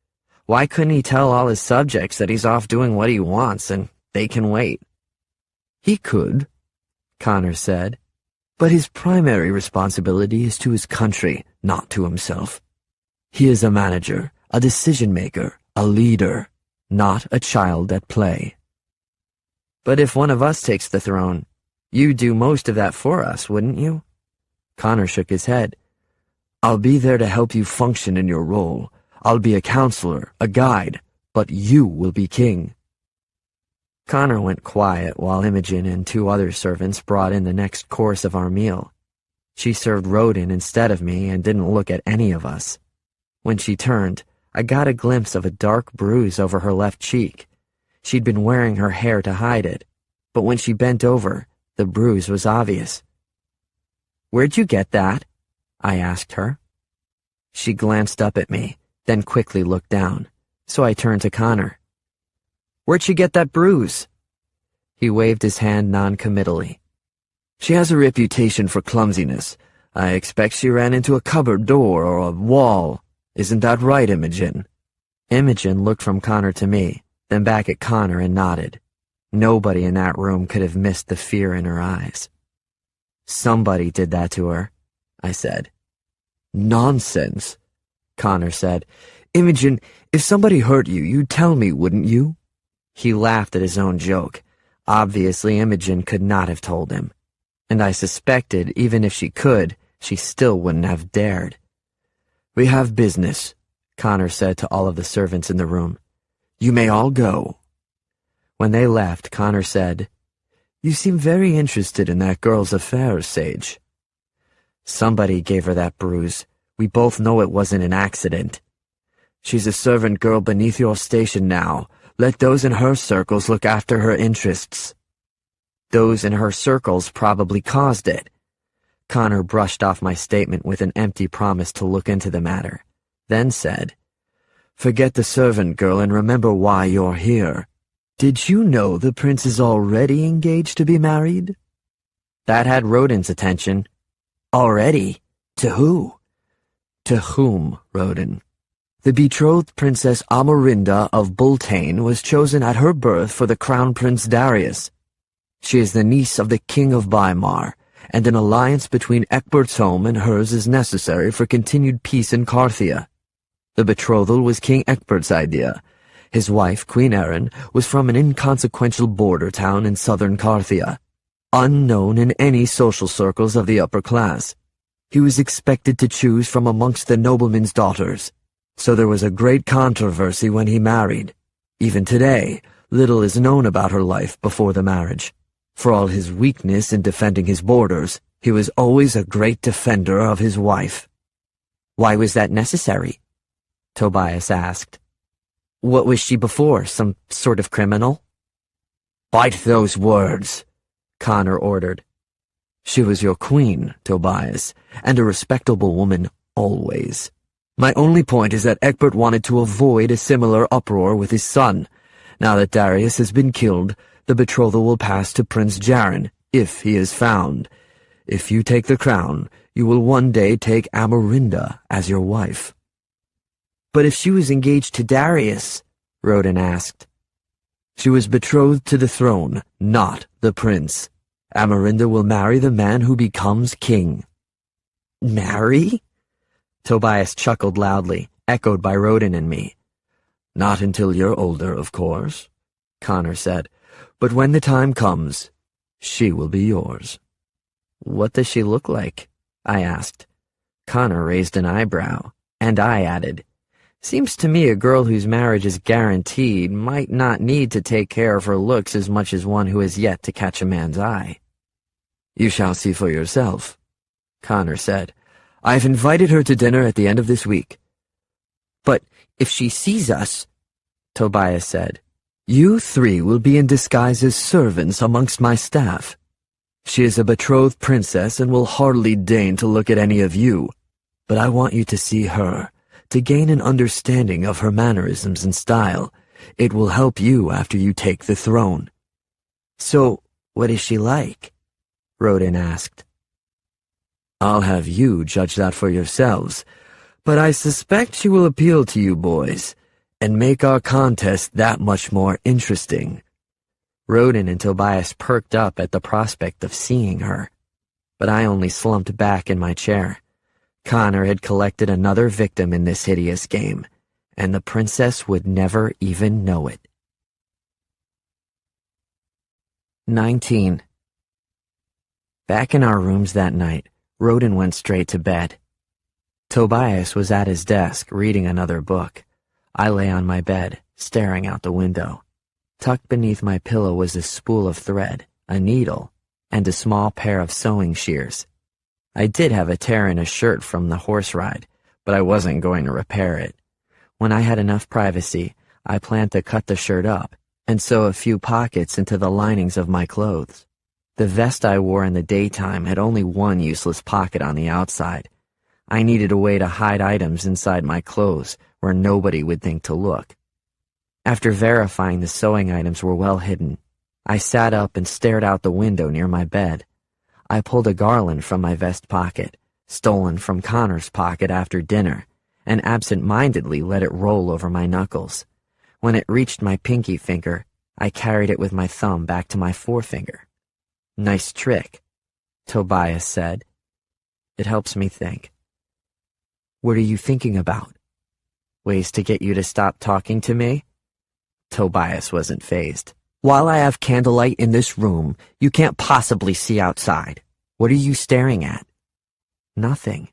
Speaker 1: "Why couldn't he tell all his subjects that he's off doing what he wants and they can wait?"
Speaker 3: "He could,"
Speaker 1: Connor said,
Speaker 3: "but his primary responsibility is to his country, not to himself. He is a manager, a decision-maker, a leader, not a child at play."
Speaker 1: "But if one of us takes the throne, you'd do most of that for us, wouldn't you?" Connor shook his head.
Speaker 3: "I'll be there to help you function in your role. I'll be a counselor, a guide, but you will be king."
Speaker 1: Connor went quiet while Imogen and two other servants brought in the next course of our meal. She served Rodin instead of me and didn't look at any of us. When she turned, I got a glimpse of a dark bruise over her left cheek. She'd been wearing her hair to hide it, but when she bent over, the bruise was obvious. "Where'd you get that?" I asked her. She glanced up at me, then quickly looked down, so I turned to Connor. "Where'd you get that bruise?" He waved his hand non-committally.
Speaker 3: "She has a reputation for clumsiness.
Speaker 2: I expect she ran into a cupboard door or a wall. Isn't that right, Imogen?
Speaker 3: Imogen looked from Connor to me, then back at Connor and nodded. Nobody in that room could have missed the fear in her eyes. Somebody did that to her, I said.
Speaker 2: Nonsense, Connor said. Imogen, if somebody hurt you, you'd tell me, wouldn't you?
Speaker 3: He laughed at his own joke. Obviously, Imogen could not have told him. And I suspected, even if she could, she still wouldn't have dared.
Speaker 2: We have business, Connor said to all of the servants in the room. You may all go.
Speaker 3: When they left, Connor said,
Speaker 2: You seem very interested in that girl's affairs, Sage.
Speaker 3: Somebody gave her that bruise. We both know it wasn't an accident.
Speaker 2: She's a servant girl beneath your station now. Let those in her circles look after her interests.
Speaker 3: Those in her circles probably caused it. Connor brushed off my statement with an empty promise to look into the matter, then said,
Speaker 2: Forget the servant girl and remember why you're here. Did you know the prince is already engaged to be married?
Speaker 3: That had Rodin's attention.
Speaker 2: Already? To who?
Speaker 3: To whom, Rodin?
Speaker 2: The betrothed Princess Amarinda of Bultane was chosen at her birth for the Crown Prince Darius. She is the niece of the King of Weimar, and an alliance between Ecbert's home and hers is necessary for continued peace in Carthia. The betrothal was King Ecbert's idea. His wife, Queen Erin, was from an inconsequential border town in southern Carthia, unknown in any social circles of the upper class. He was expected to choose from amongst the noblemen's daughters, so there was a great controversy when he married. Even today, little is known about her life before the marriage. For all his weakness in defending his borders, he was always a great defender of his wife.
Speaker 3: Why was that necessary? Tobias asked. What was she before, some sort of criminal?
Speaker 2: Bite those words, Connor ordered. She was your queen, Tobias, and a respectable woman always. My only point is that Ecbert wanted to avoid a similar uproar with his son. Now that Darius has been killed, the betrothal will pass to Prince Jarin, if he is found. If you take the crown, you will one day take Amarinda as your wife.
Speaker 3: But if she was engaged to Darius, Rodin asked.
Speaker 2: She was betrothed to the throne, not the prince. Amarinda will marry the man who becomes king.
Speaker 3: Marry? Tobias chuckled loudly, echoed by Rodin and me.
Speaker 2: Not until you're older, of course, Connor said. But when the time comes, she will be yours.
Speaker 3: What does she look like? I asked. Connor raised an eyebrow, and I added, Seems to me a girl whose marriage is guaranteed might not need to take care of her looks as much as one who has yet to catch a man's eye.
Speaker 2: You shall see for yourself, Connor said. I've invited her to dinner at the end of this week.
Speaker 3: But if she sees us, Tobias said,
Speaker 2: you three will be in disguise as servants amongst my staff. She is a betrothed princess and will hardly deign to look at any of you, but I want you to see her, to gain an understanding of her mannerisms and style. It will help you after you take the throne.
Speaker 3: So, what is she like? Rodin asked.
Speaker 2: I'll have you judge that for yourselves, but I suspect she will appeal to you boys, and make our contest that much more interesting.
Speaker 3: Rodin and Tobias perked up at the prospect of seeing her, but I only slumped back in my chair. Connor had collected another victim in this hideous game, and the princess would never even know it. 19. Back in our rooms that night, Rodin went straight to bed. Tobias was at his desk reading another book. I lay on my bed, staring out the window. Tucked beneath my pillow was a spool of thread, a needle, and a small pair of sewing shears. I did have a tear in a shirt from the horse ride, but I wasn't going to repair it. When I had enough privacy, I planned to cut the shirt up and sew a few pockets into the linings of my clothes. The vest I wore in the daytime had only one useless pocket on the outside. I needed a way to hide items inside my clothes where nobody would think to look. After verifying the sewing items were well hidden, I sat up and stared out the window near my bed. I pulled a garland from my vest pocket, stolen from Connor's pocket after dinner, and absent-mindedly let it roll over my knuckles. When it reached my pinky finger, I carried it with my thumb back to my forefinger. "Nice trick," Tobias said. "It helps me think." "What are you thinking about?" "Ways to get you to stop talking to me?" Tobias wasn't fazed. "While I have candlelight in this room, you can't possibly see outside. What are you staring at?" "Nothing.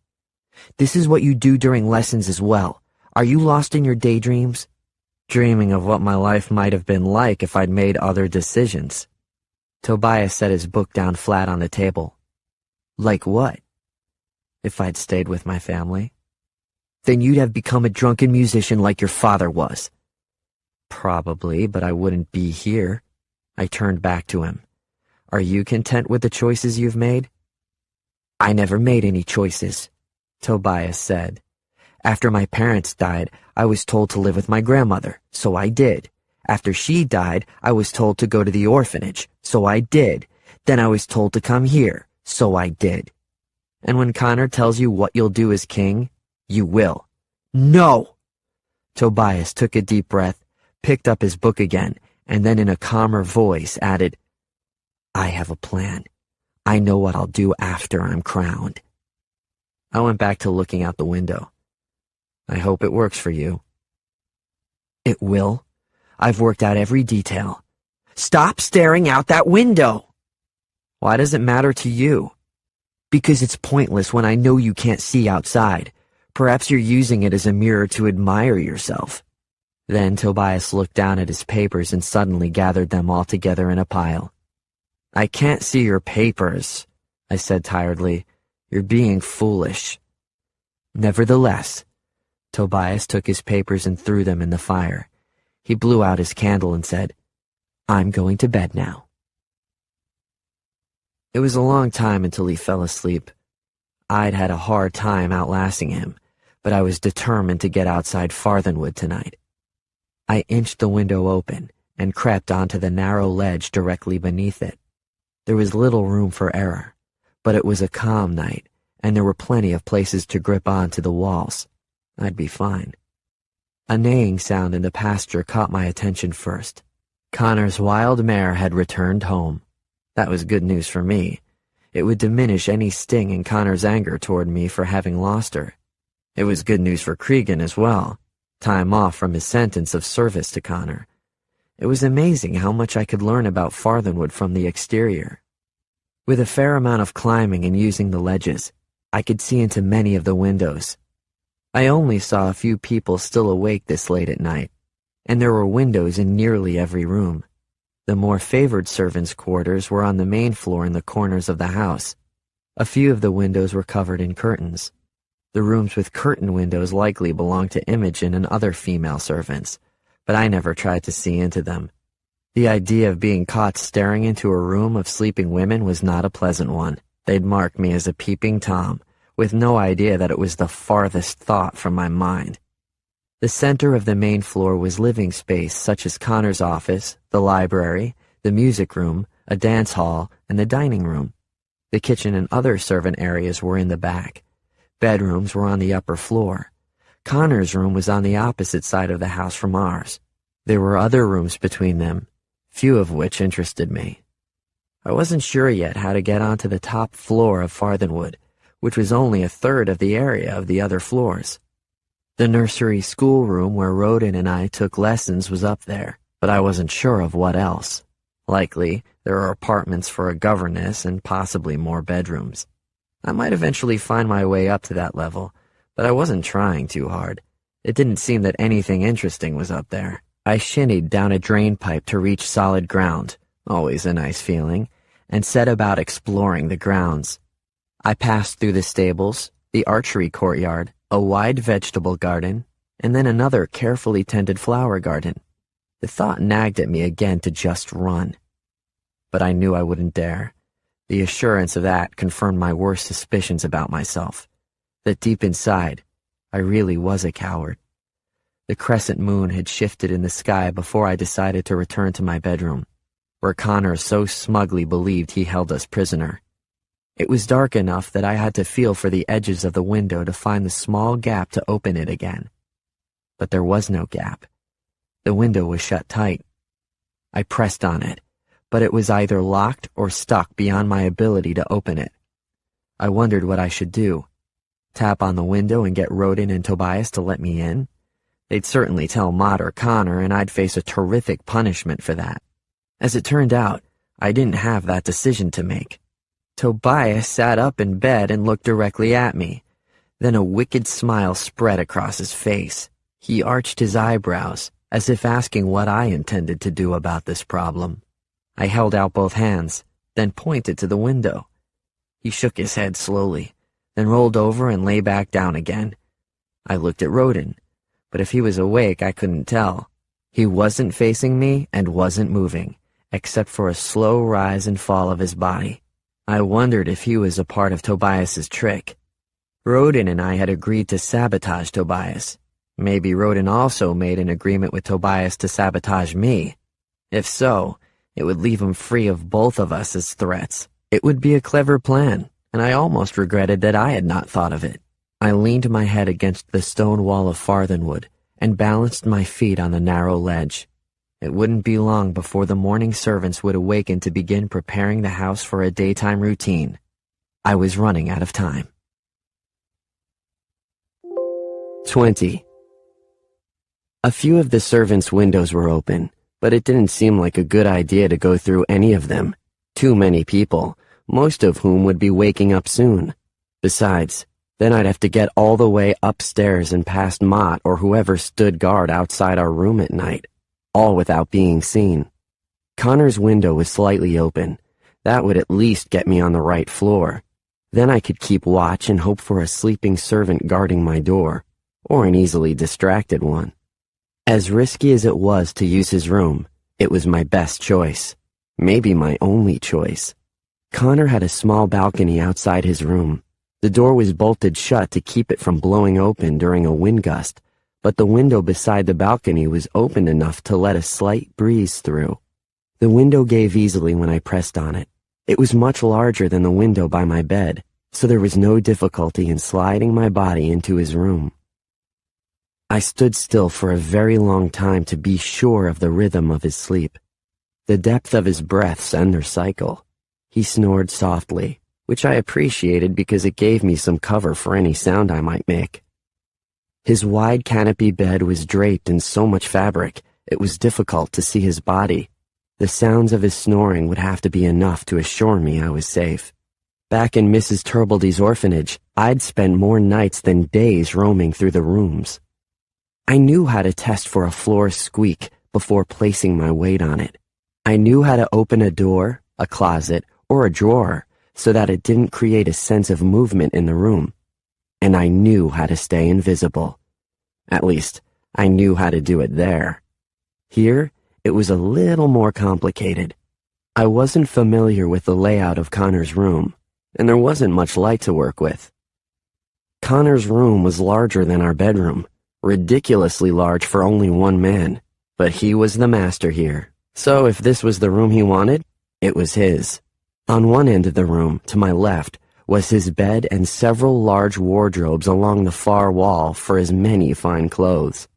Speaker 3: This is what you do during lessons as well. Are you lost in your daydreams?" "Dreaming of what my life might have been like if I'd made other decisions." Tobias set his book down flat on the table. "Like what?" "If I'd stayed with my family." "Then you'd have become a drunken musician like your father was." "Probably, but I wouldn't be here." I turned back to him. "Are you content with the choices you've made?" "I never made any choices," Tobias said. "After my parents died, I was told to live with my grandmother, so I did. After she died, I was told to go to the orphanage, so I did. Then I was told to come here, so I did. And when Connor tells you what you'll do as king, you will." "No!" Tobias took a deep breath, picked up his book again, and then in a calmer voice added, "I have a plan. I know what I'll do after I'm crowned." I went back to looking out the window. "I hope it works for you." "It will. I've worked out every detail." "Stop staring out that window!" "Why does it matter to you?" "Because it's pointless when I know you can't see outside. Perhaps you're using it as a mirror to admire yourself." Then Tobias looked down at his papers and suddenly gathered them all together in a pile. "I can't see your papers," I said tiredly. "You're being foolish." "Nevertheless," Tobias took his papers and threw them in the fire. He blew out his candle and said, "I'm going to bed now." It was a long time until he fell asleep. I'd had a hard time outlasting him, but I was determined to get outside Farthenwood tonight. I inched the window open and crept onto the narrow ledge directly beneath it. There was little room for error, but it was a calm night, and there were plenty of places to grip onto the walls. I'd be fine. A neighing sound in the pasture caught my attention first. Connor's wild mare had returned home. That was good news for me. It would diminish any sting in Connor's anger toward me for having lost her. It was good news for Cregan as well. Time off from his sentence of service to Connor. It was amazing how much I could learn about Farthenwood from the exterior. With a fair amount of climbing and using the ledges, I could see into many of the windows. I only saw a few people still awake this late at night, and there were windows in nearly every room. The more favored servants' quarters were on the main floor in the corners of the house. A few of the windows were covered in curtains. The rooms with curtain windows likely belonged to Imogen and other female servants, but I never tried to see into them. The idea of being caught staring into a room of sleeping women was not a pleasant one. They'd marked me as a peeping Tom, with no idea that it was the farthest thought from my mind. The center of the main floor was living space such as Connor's office, the library, the music room, a dance hall, and the dining room. The kitchen and other servant areas were in the back. Bedrooms were on the upper floor. Connor's room was on the opposite side of the house from ours. There were other rooms between them, few of which interested me. I wasn't sure yet how to get onto the top floor of Farthenwood, which was only a third of the area of the other floors. The nursery schoolroom where Rodin and I took lessons was up there, but I wasn't sure of what else. Likely, there are apartments for a governess and possibly more bedrooms. I might eventually find my way up to that level, but I wasn't trying too hard. It didn't seem that anything interesting was up there. I shinnied down a drain pipe to reach solid ground, always a nice feeling, and set about exploring the grounds. I passed through the stables, the archery courtyard, a wide vegetable garden, and then another carefully tended flower garden. The thought nagged at me again to just run. But I knew I wouldn't dare. The assurance of that confirmed my worst suspicions about myself, that deep inside, I really was a coward. The crescent moon had shifted in the sky before I decided to return to my bedroom, where Connor so smugly believed he held us prisoner.
Speaker 1: It was dark enough that I had to feel for the edges of the window to find the small gap to open it again. But there was no gap. The window was shut tight. I pressed on it, but it was either locked or stuck beyond my ability to open it. I wondered what I should do. Tap on the window and get Rodin and Tobias to let me in? They'd certainly tell Mott or Connor, and I'd face a terrific punishment for that. As it turned out, I didn't have that decision to make. Tobias sat up in bed and looked directly at me. Then a wicked smile spread across his face. He arched his eyebrows, as if asking what I intended to do about this problem. I held out both hands, then pointed to the window. He shook his head slowly, then rolled over and lay back down again. I looked at Rodin, but if he was awake, I couldn't tell. He wasn't facing me and wasn't moving, except for a slow rise and fall of his body. I wondered if he was a part of Tobias's trick. Rodin and I had agreed to sabotage Tobias. Maybe Rodin also made an agreement with Tobias to sabotage me. If so, it would leave him free of both of us as threats. It would be a clever plan, and I almost regretted that I had not thought of it. I leaned my head against the stone wall of Farthenwood and balanced my feet on the narrow ledge. It wouldn't be long before the morning servants would awaken to begin preparing the house for a daytime routine. I was running out of time. 20. A few of the servants' windows were open, but it didn't seem like a good idea to go through any of them. Too many people, most of whom would be waking up soon. Besides, then I'd have to get all the way upstairs and past Mott or whoever stood guard outside our room at night, all without being seen. Connor's window was slightly open. That would at least get me on the right floor. Then I could keep watch and hope for a sleeping servant guarding my door, or an easily distracted one. As risky as it was to use his room, it was my best choice. Maybe my only choice. Connor had a small balcony outside his room. The door was bolted shut to keep it from blowing open during a wind gust, but the window beside the balcony was open enough to let a slight breeze through. The window gave easily when I pressed on it. It was much larger than the window by my bed, so there was no difficulty in sliding my body into his room. I stood still for a very long time to be sure of the rhythm of his sleep, the depth of his breaths and their cycle. He snored softly, which I appreciated because it gave me some cover for any sound I might make. His wide canopy bed was draped in so much fabric, it was difficult to see his body. The sounds of his snoring would have to be enough to assure me I was safe. Back in Mrs. Turbledy's orphanage, I'd spent more nights than days roaming through the rooms. I knew how to test for a floor squeak before placing my weight on it. I knew how to open a door, a closet, or a drawer so that it didn't create a sense of movement in the room. And I knew how to stay invisible. At least, I knew how to do it there. Here, it was a little more complicated. I wasn't familiar with the layout of Connor's room, and there wasn't much light to work with. Connor's room was larger than our bedroom, ridiculously large for only one man, but he was the master here, so if this was the room he wanted, it was his. On one end of the room, to my left, was his bed and several large wardrobes along the far wall for his many fine clothes.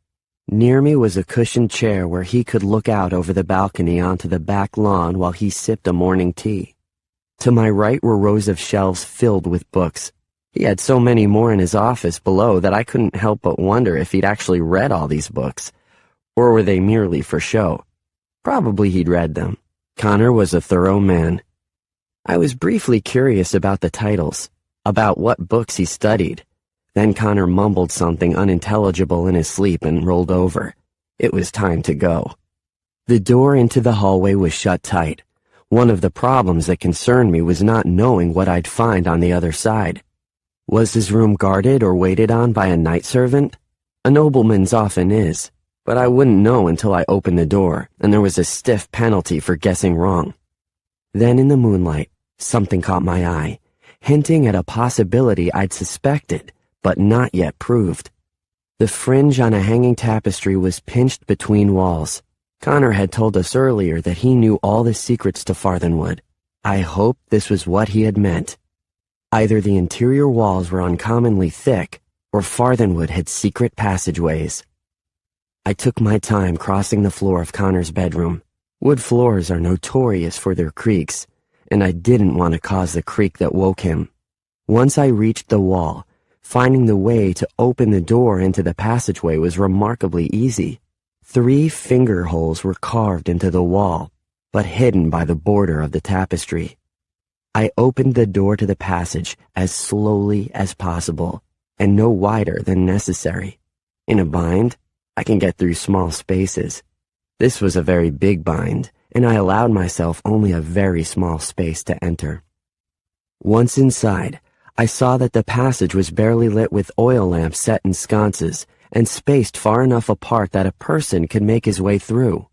Speaker 1: Near me was a cushioned chair where he could look out over the balcony onto the back lawn while he sipped a morning tea. To my right were rows of shelves filled with books. He had so many more in his office below that I couldn't help but wonder if he'd actually read all these books, or were they merely for show? Probably he'd read them. Connor was a thorough man. I was briefly curious about the titles, about what books he studied. Then Connor mumbled something unintelligible in his sleep and rolled over. It was time to go. The door into the hallway was shut tight. One of the problems that concerned me was not knowing what I'd find on the other side. Was his room guarded or waited on by a night servant? A nobleman's often is, but I wouldn't know until I opened the door, and there was a stiff penalty for guessing wrong. Then in the moonlight, something caught my eye, hinting at a possibility I'd suspected, but not yet proved. The fringe on a hanging tapestry was pinched between walls. Connor had told us earlier that he knew all the secrets to Farthenwood. I hoped this was what he had meant.
Speaker 2: Either the interior walls were uncommonly thick, or Farthenwood had secret passageways. I took my time crossing the floor of Connor's bedroom. Wood floors are notorious for their creaks, and I didn't want to cause the creak that woke him. Once I reached the wall, finding the way to open the door into the passageway was remarkably easy. 3 finger holes were carved into the wall, but hidden by the border of the tapestry. I opened the door to the passage as slowly as possible, and no wider than necessary. In a bind, I can get through small spaces. This was a very big bind, and I allowed myself only a very small space to enter. Once inside, I saw that the passage was barely lit with oil lamps set in sconces and spaced far enough apart that a person could make his way through.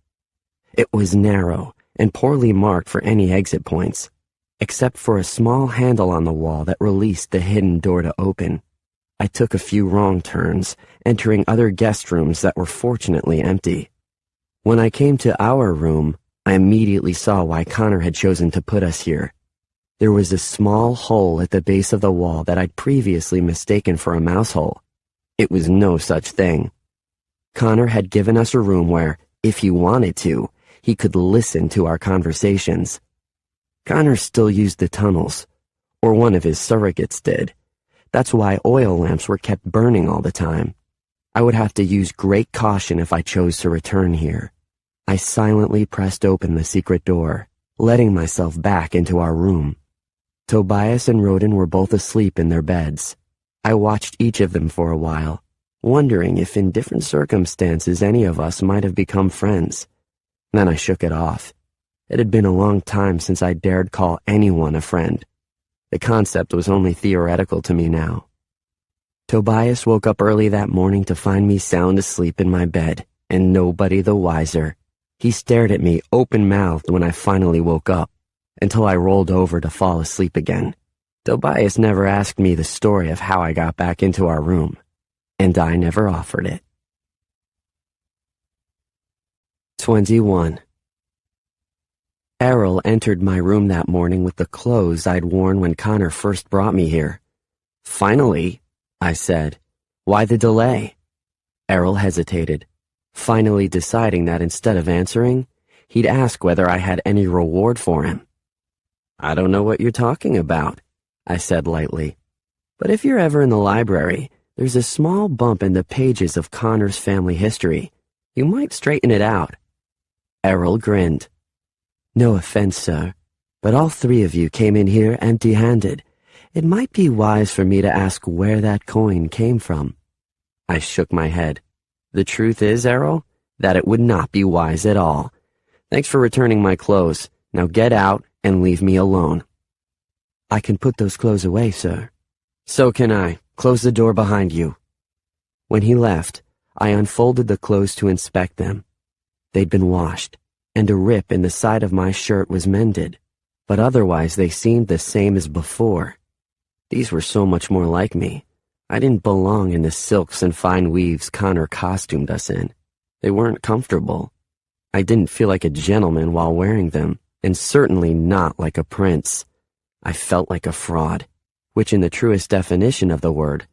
Speaker 2: It was narrow and poorly marked for any exit points, except for a small handle on the wall that released the hidden door to open. I took a few wrong turns, entering other guest rooms that were fortunately empty. When I came to our room, I immediately saw why Connor had chosen to put us here. There was a small hole at the base of the wall that I'd previously mistaken for a mouse hole. It was no such thing. Connor had given us a room where, if he wanted to, he could listen to our conversations. Connor still used the tunnels, or one of his surrogates did. That's why oil lamps were kept burning all the time. I would have to use great caution if I chose to return here. I silently pressed open the secret door, letting myself back into our room. Tobias and Roden were both asleep in their beds. I watched each of them for a while, wondering if in different circumstances any of us might have become friends. Then I shook it off. It had been a long time since I dared call anyone a friend. The concept was only theoretical to me now. Tobias woke up early that morning to find me sound asleep in my bed, and nobody the wiser. He stared at me open-mouthed when I finally woke up, until I rolled over to fall asleep again. Tobias never asked me the story of how I got back into our room, and I never offered it. 21. Errol entered my room that morning with the clothes I'd worn when Connor first brought me here. "Finally," I said. "Why the delay?" Errol hesitated, finally deciding that instead of answering, he'd ask whether I had any reward for him. "I don't know what you're talking about," I said lightly. "But if you're ever in the library, there's a small bump in the pages of Connor's family history. You might straighten it out." Errol grinned. "No offense, sir, but all 3 of you came in here empty-handed. It might be wise for me to ask where that coin came from." I shook my head. "The truth is, Errol, that it would not be wise at all. Thanks for returning my clothes. Now get out and leave me alone." "I can put those clothes away, sir." "So can I. Close the door behind you." When he left, I unfolded the clothes to inspect them. They'd been washed, and a rip in the side of my shirt was mended, but otherwise they seemed the same as before. These were so much more like me. I didn't belong in the silks and fine weaves Connor costumed us in. They weren't comfortable. I didn't feel like a gentleman while wearing them, and certainly not like a prince. I felt like a fraud, which in the truest definition of the word,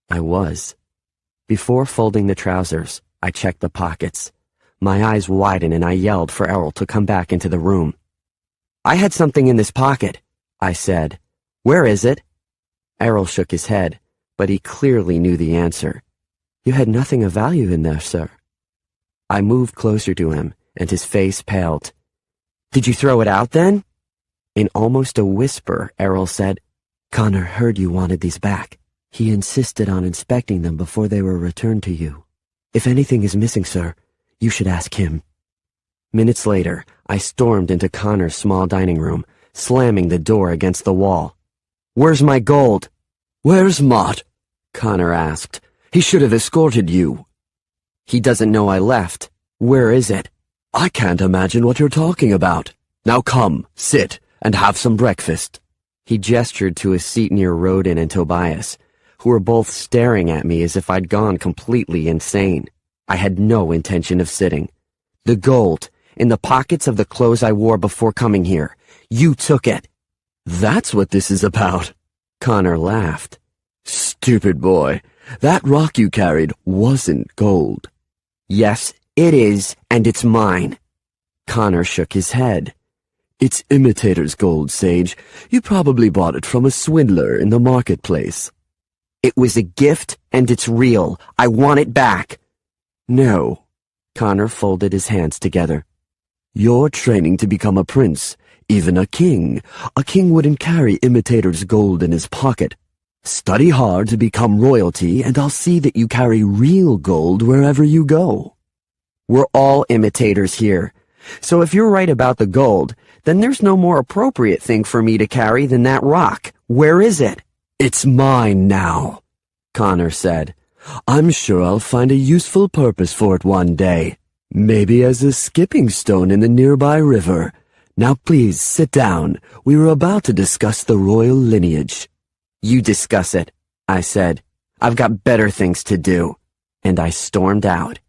Speaker 2: I was. Before folding the trousers, I checked the pockets. My eyes widened and I yelled for Errol to come back into the room. "I had something in this pocket," I said. "Where is it?" Errol shook his head, but he clearly knew the answer. "You had nothing of value in there, sir." I moved closer to him, and his face paled. "Did you throw it out then?" In almost a whisper, Errol said, "Connor heard you wanted these back. He insisted on inspecting them before they were returned to you. If anything is missing, sir, you should ask him." Minutes later, I stormed into Connor's small dining room, slamming the door against the wall. "Where's my gold?" "Where's Mott?" Connor asked. "He should have escorted you." "He doesn't know I left. Where is it?" "I can't imagine what you're talking about. Now come, sit, and have some breakfast." He gestured to a seat near Roden and Tobias, who were both staring at me as if I'd gone completely insane. I had no intention of sitting. "The gold, in the pockets of the clothes I wore before coming here. You took it." "That's what this is about." Connor laughed. Stupid boy. That rock you carried wasn't gold.
Speaker 3: Yes, it is, and it's mine.
Speaker 2: Connor shook his head. It's imitator's gold, Sage. You probably bought it from a swindler in the marketplace.
Speaker 3: It was a gift, and it's real. I want it back.
Speaker 2: No. Connor folded his hands together. You're training to become a prince, even a king. A king wouldn't carry imitator's gold in his pocket. Study hard to become royalty, and I'll see that you carry real gold wherever you go.
Speaker 3: We're all imitators here. So if you're right about the gold, then there's no more appropriate thing for me to carry than that rock. Where is it?
Speaker 2: It's mine now, Connor said. I'm sure I'll find a useful purpose for it one day. Maybe as a skipping stone in the nearby river. Now please sit down. We were about to discuss the royal lineage.
Speaker 3: You discuss it, I said. I've got better things to do. And I stormed out.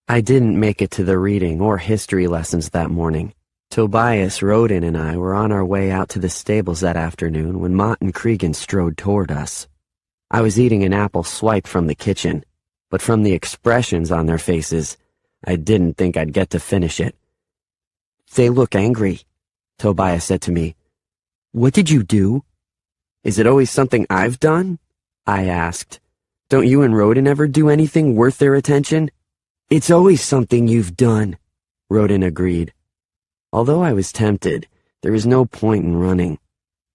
Speaker 3: I didn't make it to the reading or history lessons that morning. Tobias, Rodin, and I were on our way out to the stables that afternoon when Mott and Cregan strode toward us. I was eating an apple swiped from the kitchen, but from the expressions on their faces, I didn't think I'd get to finish it. They look angry, Tobias said to me. What did you do? Is it always something I've done? I asked. Don't you and Rodin ever do anything worth their attention? It's always something you've done, Rodin agreed. Although I was tempted, there was no point in running.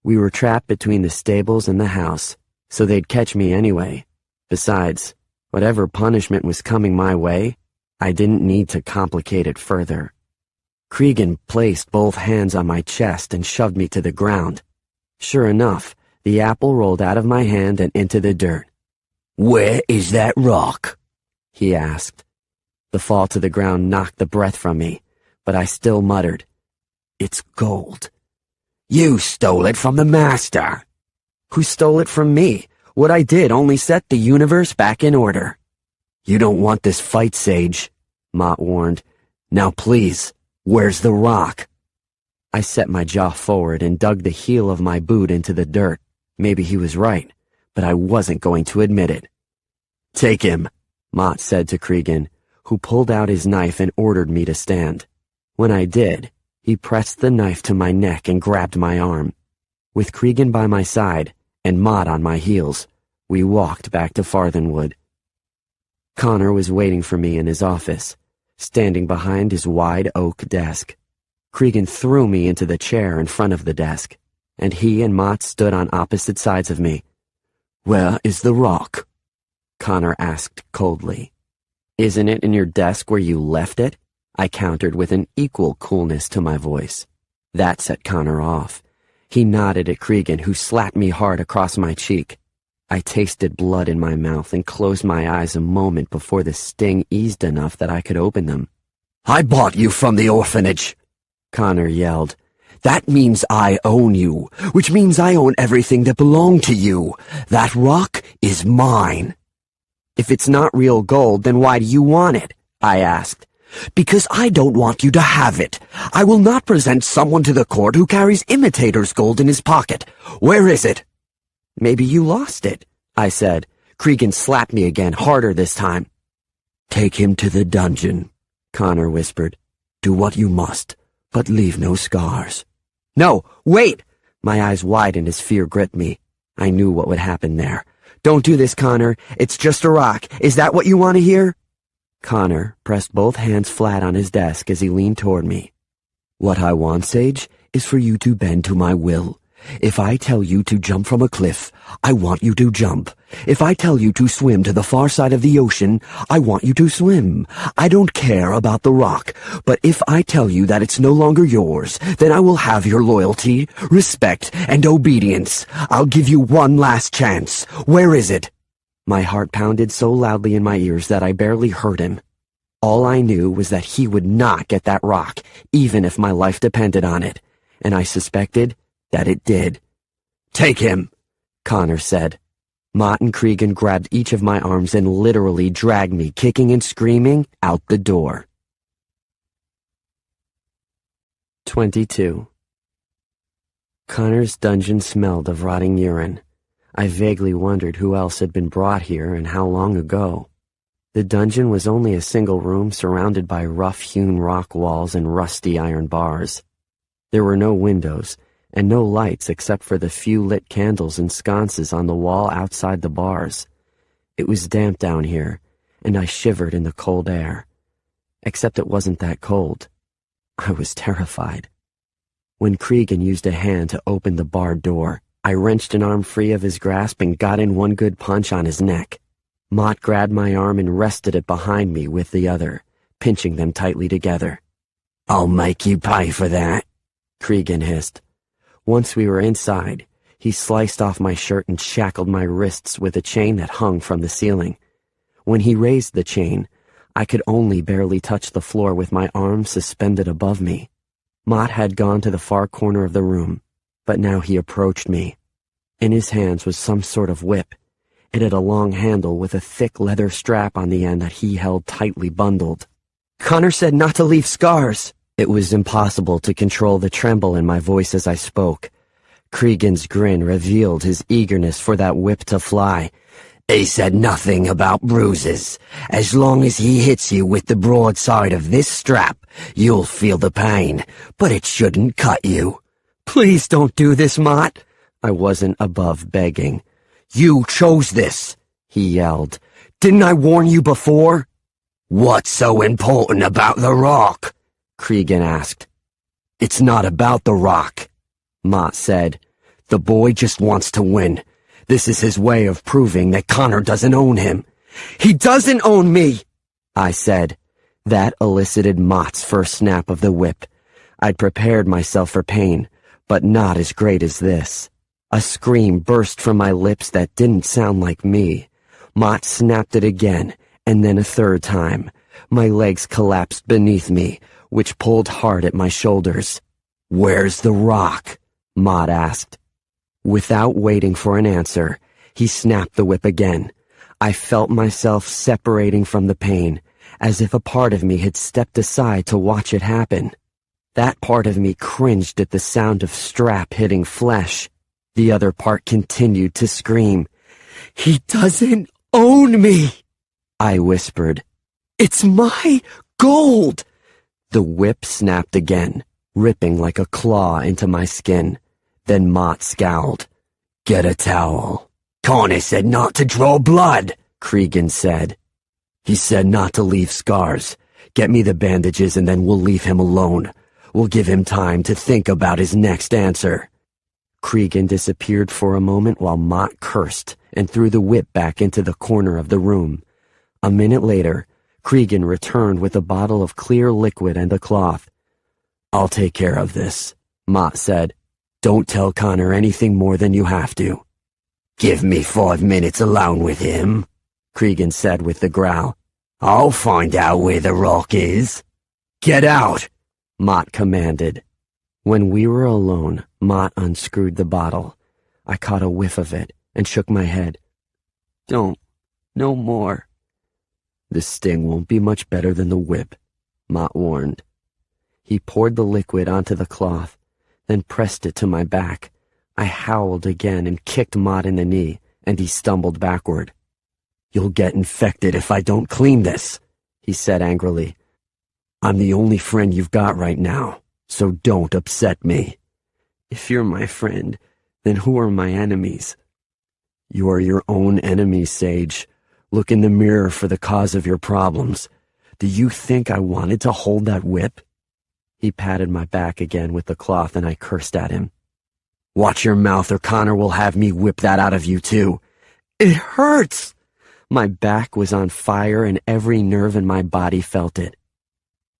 Speaker 3: We were trapped between the stables and the house, so they'd catch me anyway. Besides, whatever punishment was coming my way, I didn't need to complicate it further. Cregan placed both hands on my chest and shoved me to the ground. Sure enough, the apple rolled out of my hand and into the dirt.
Speaker 2: Where is that rock?
Speaker 3: He asked. The fall to the ground knocked the breath from me, but I still muttered, It's gold.
Speaker 2: You stole it from the master.
Speaker 3: Who stole it from me? What I did only set the universe back in order.
Speaker 2: You don't want this fight, Sage, Mott warned. Now please, where's the rock?
Speaker 3: I set my jaw forward and dug the heel of my boot into the dirt. Maybe he was right, but I wasn't going to admit it.
Speaker 2: Take him,
Speaker 3: Mott said to Cregan, who pulled out his knife and ordered me to stand. When I did, he pressed the knife to my neck and grabbed my arm. With Cregan by my side and Mott on my heels, we walked back to Farthenwood. Connor was waiting for me in his office, standing behind his wide oak desk. Cregan threw me into the chair in front of the desk, and he and Mott stood on opposite sides of me.
Speaker 2: Where is the rock?
Speaker 3: Connor asked coldly. Isn't it in your desk where you left it? I countered with an equal coolness to my voice. That set Connor off. He nodded at Cregan, who slapped me hard across my cheek. I tasted blood in my mouth and closed my eyes a moment before the sting eased enough that I could open them.
Speaker 2: I bought you from the orphanage, Connor yelled. That means I own you, which means I own everything that belonged to you. That rock is mine.
Speaker 3: If it's not real gold, then why do you want it? I asked.
Speaker 2: Because I don't want you to have it. I will not present someone to the court who carries imitator's gold in his pocket. Where is it?
Speaker 3: Maybe you lost it, I said. Cregan slapped me again, harder this time.
Speaker 2: Take him to the dungeon, Connor whispered. Do what you must, but leave no scars.
Speaker 3: No, wait! My eyes widened as fear gripped me. I knew what would happen there. Don't do this, Connor. It's just a rock. Is that what you want to hear? Connor pressed both hands flat on his desk as he leaned toward me.
Speaker 2: What I want, Sage, is for you to bend to my will. If I tell you to jump from a cliff, I want you to jump. If I tell you to swim to the far side of the ocean, I want you to swim. I don't care about the rock, but if I tell you that it's no longer yours, then I will have your loyalty, respect, and obedience. I'll give you one last chance. Where is it?
Speaker 3: My heart pounded so loudly in my ears that I barely heard him. All I knew was that he would not get that rock, even if my life depended on it, and I suspected that it did.
Speaker 2: Take him,
Speaker 3: Connor said. Mott and Cregan grabbed each of my arms and literally dragged me, kicking and screaming, out the door. 22.
Speaker 2: Connor's dungeon smelled of rotting urine. I vaguely wondered who else had been brought here and how long ago. The dungeon was only a single room surrounded by rough-hewn rock walls and rusty iron bars. There were no windows, and no lights except for the few lit candles and sconces on the wall outside the bars. It was damp down here, and I shivered in the cold air. Except it wasn't that cold. I was terrified. When Cregan used a hand to open the barred door, I wrenched an arm free of his grasp and got in one good punch on his neck. Mott grabbed my arm and rested it behind me with the other, pinching them tightly together. "I'll make you pay for that," Cregan hissed. Once we were inside, he sliced off my shirt and shackled my wrists with a chain that hung from the ceiling. When he raised the chain, I could only barely touch the floor with my arms suspended above me. Mott had gone to the far corner of the room, but now he approached me. In his hands was some sort of whip. It had a long handle with a thick leather strap on the end that he held tightly bundled. "Connor said not to leave scars." It was impossible to control the tremble in my voice as I spoke. Cregan's grin revealed his eagerness for that whip to fly. "He said nothing about bruises. As long as he hits you with the broadside of this strap, you'll feel the pain, but it shouldn't cut you." "Please don't do this, Mott." I wasn't above begging. "You chose this," he yelled. "Didn't I warn you before?" "What's so important about the rock?" Cregan asked. "It's not about the rock," Mott said. "The boy just wants to win. This is his way of proving that Connor doesn't own him." "He doesn't own me," I said. That elicited Mott's first snap of the whip. I'd prepared myself for pain, but not as great as this. A scream burst from my lips that didn't sound like me. Mott snapped it again, and then a third time. My legs collapsed beneath me, which pulled hard at my shoulders. "Where's the rock?" Mott asked. Without waiting for an answer, he snapped the whip again. I felt myself separating from the pain, as if a part of me had stepped aside to watch it happen. That part of me cringed at the sound of strap hitting flesh. The other part continued to scream. "He doesn't own me," I whispered. "It's my gold." The whip snapped again, ripping like a claw into my skin. Then Mott scowled. "Get a towel." "Connor said not to draw blood," Cregan said. "He said not to leave scars. Get me the bandages and then we'll leave him alone. We'll give him time to think about his next answer." Cregan disappeared for a moment while Mott cursed and threw the whip back into the corner of the room. A minute later, Cregan returned with a bottle of clear liquid and a cloth. "I'll take care of this," Mott said. "Don't tell Connor anything more than you have to." "Give me 5 minutes alone with him," Cregan said with a growl. "I'll find out where the rock is." "Get out," Mott commanded. When we were alone, Mott unscrewed the bottle. I caught a whiff of it and shook my head. "Don't. No more." "The sting won't be much better than the whip," Mott warned. He poured the liquid onto the cloth, then pressed it to my back. I howled again and kicked Mott in the knee, and he stumbled backward. "You'll get infected if I don't clean this," he said angrily. "I'm the only friend you've got right now, so don't upset me." "If you're my friend, then who are my enemies?" "You are your own enemy, Sage. Look in the mirror for the cause of your problems. Do you think I wanted to hold that whip?" He patted my back again with the cloth, and I cursed at him. "Watch your mouth or Connor will have me whip that out of you too." "It hurts!" My back was on fire and every nerve in my body felt it.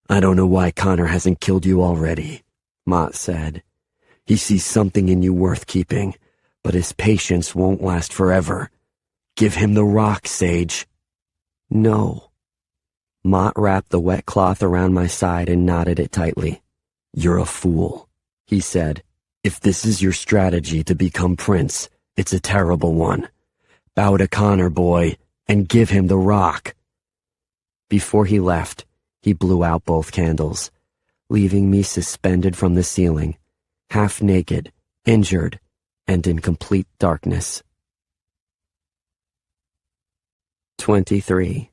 Speaker 2: "I don't know why Connor hasn't killed you already," Mott said. "He sees something in you worth keeping, but his patience won't last forever. Give him the rock, Sage." "No." Mott wrapped the wet cloth around my side and knotted it tightly. "You're a fool," he said. "If this is your strategy to become prince, it's a terrible one. Bow to Connor, boy, and give him the rock." Before he left, he blew out both candles, leaving me suspended from the ceiling, half naked injured, and in complete darkness. 23.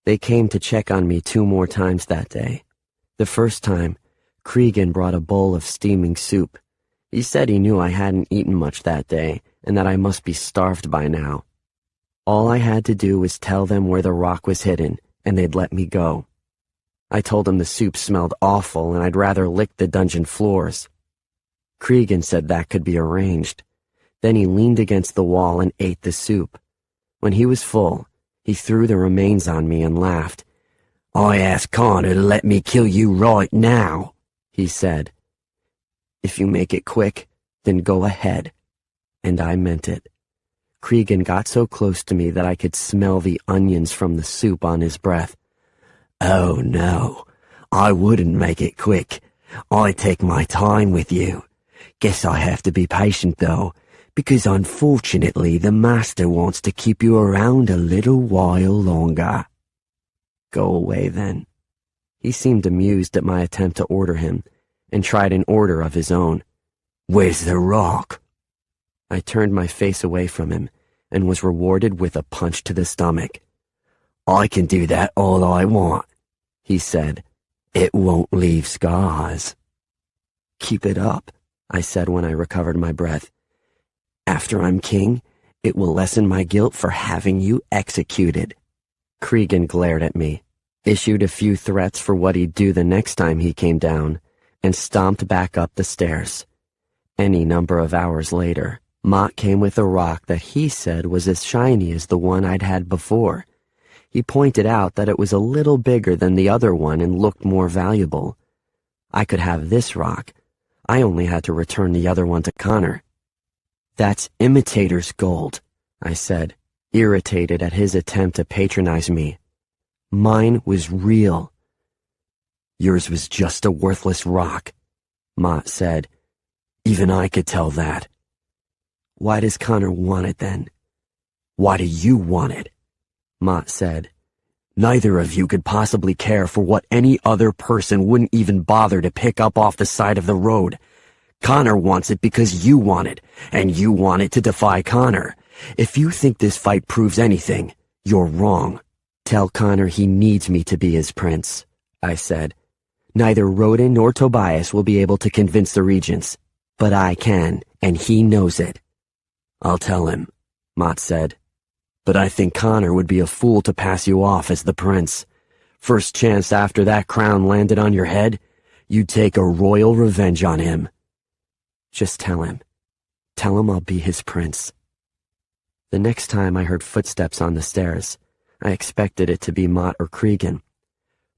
Speaker 2: They came to check on me 2 more times that day. The first time, Cregan brought a bowl of steaming soup. He said he knew I hadn't eaten much that day, and that I must be starved by now. All I had to do was tell them where the rock was hidden, and they'd let me go. I told him the soup smelled awful and I'd rather lick the dungeon floors. Cregan said that could be arranged. Then he leaned against the wall and ate the soup. When he was full, he threw the remains on me and laughed. "I asked Connor to let me kill you right now," he said. "If you make it quick, then go ahead." And I meant it. Cregan got so close to me that I could smell the onions from the soup on his breath. "Oh no, I wouldn't make it quick. I take my time with you. Guess I have to be patient though, because unfortunately the master wants to keep you around a little while longer." "Go away then." He seemed amused at my attempt to order him, and tried an order of his own. "Where's the rock?" I turned my face away from him, and was rewarded with a punch to the stomach. "I can do that all I want," he said. "It won't leave scars." "Keep it up," I said when I recovered my breath. "After I'm king, it will lessen my guilt for having you executed." Cregan glared at me, issued a few threats for what he'd do the next time he came down, and stomped back up the stairs. Any number of hours later, Mott came with a rock that he said was as shiny as the one I'd had before. He pointed out that it was a little bigger than the other one and looked more valuable. I could have this rock. I only had to return the other one to Connor. "That's imitator's gold," I said, irritated at his attempt to patronize me. "Mine was real." "Yours was just a worthless rock," Mott said. "Even I could tell that." "Why does Connor want it then?" "Why do you want it?" Mott said. "Neither of you could possibly care for what any other person wouldn't even bother to pick up off the side of the road. Connor wants it because you want it, and you want it to defy Connor. If you think this fight proves anything, you're wrong." "Tell Connor he needs me to be his prince," I said. "Neither Rodin nor Tobias will be able to convince the regents, but I can, and he knows it." "I'll tell him," Mott said. "But I think Connor would be a fool to pass you off as the prince. First chance after that crown landed on your head, you'd take a royal revenge on him." "Just tell him. Tell him I'll be his prince." The next time I heard footsteps on the stairs, I expected it to be Mott or Cregan.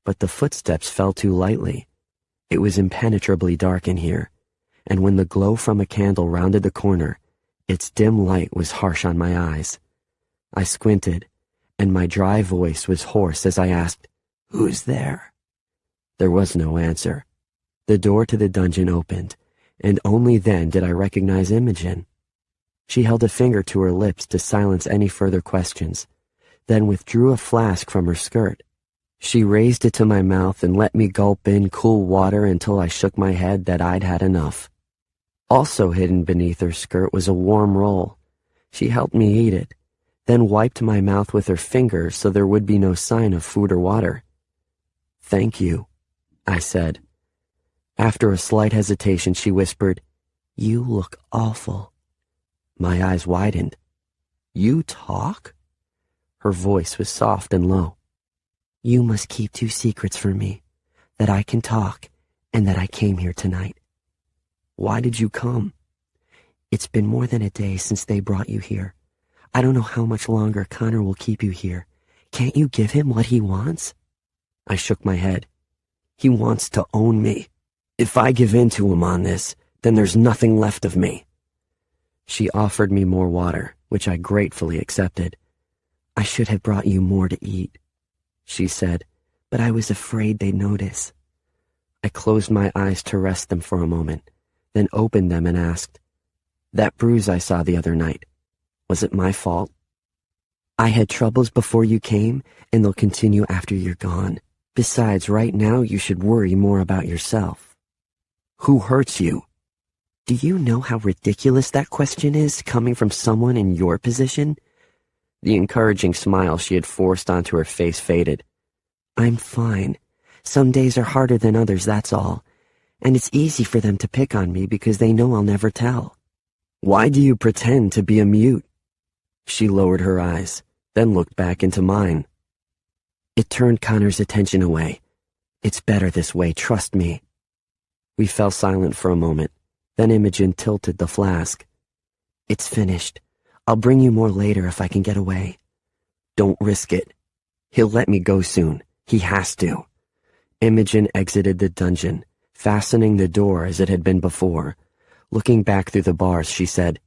Speaker 2: But the footsteps fell too lightly. It was impenetrably dark in here, and when the glow from a candle rounded the corner, its dim light was harsh on my eyes. I squinted, and my dry voice was hoarse as I asked, "Who's there?" There was no answer. The door to the dungeon opened, and only then did I recognize Imogen. She held a finger to her lips to silence any further questions, then withdrew a flask from her skirt. She raised it to my mouth and let me gulp in cool water until I shook my head that I'd had enough. Also hidden beneath her skirt was a warm roll. She helped me eat it, then wiped my mouth with her finger so there would be no sign of food or water. "Thank you," I said. After a slight hesitation, she whispered, "You look awful." My eyes widened. "You talk?" Her voice was soft and low. "You must keep 2 secrets from me, that I can talk and that I came here tonight." "Why did you come?" "It's been more than a day since they brought you here. I don't know how much longer Connor will keep you here. Can't you give him what he wants?" I shook my head. "He wants to own me. If I give in to him on this, then there's nothing left of me." She offered me more water, which I gratefully accepted. "I should have brought you more to eat," she said, "but I was afraid they'd notice." I closed my eyes to rest them for a moment, then opened them and asked, "That bruise I saw the other night, was it my fault?" "I had troubles before you came, and they'll continue after you're gone. Besides, right now you should worry more about yourself." "Who hurts you?"
Speaker 3: Do you know how ridiculous that question is, coming from someone in your position? The encouraging smile she had forced onto her face faded. I'm fine. Some days are harder than others, that's all. And it's easy for them to pick on me because they know I'll never tell. Why do you pretend to be a mute? She lowered her eyes, then looked back into mine. It turned Connor's attention away. It's better this way, trust me. We fell silent for a moment. Then Imogen tilted the flask. It's finished. I'll bring you more later if I can get away. Don't risk it. He'll let me go soon. He has to. Imogen exited the dungeon, fastening the door as it had been before. Looking back through the bars, she said,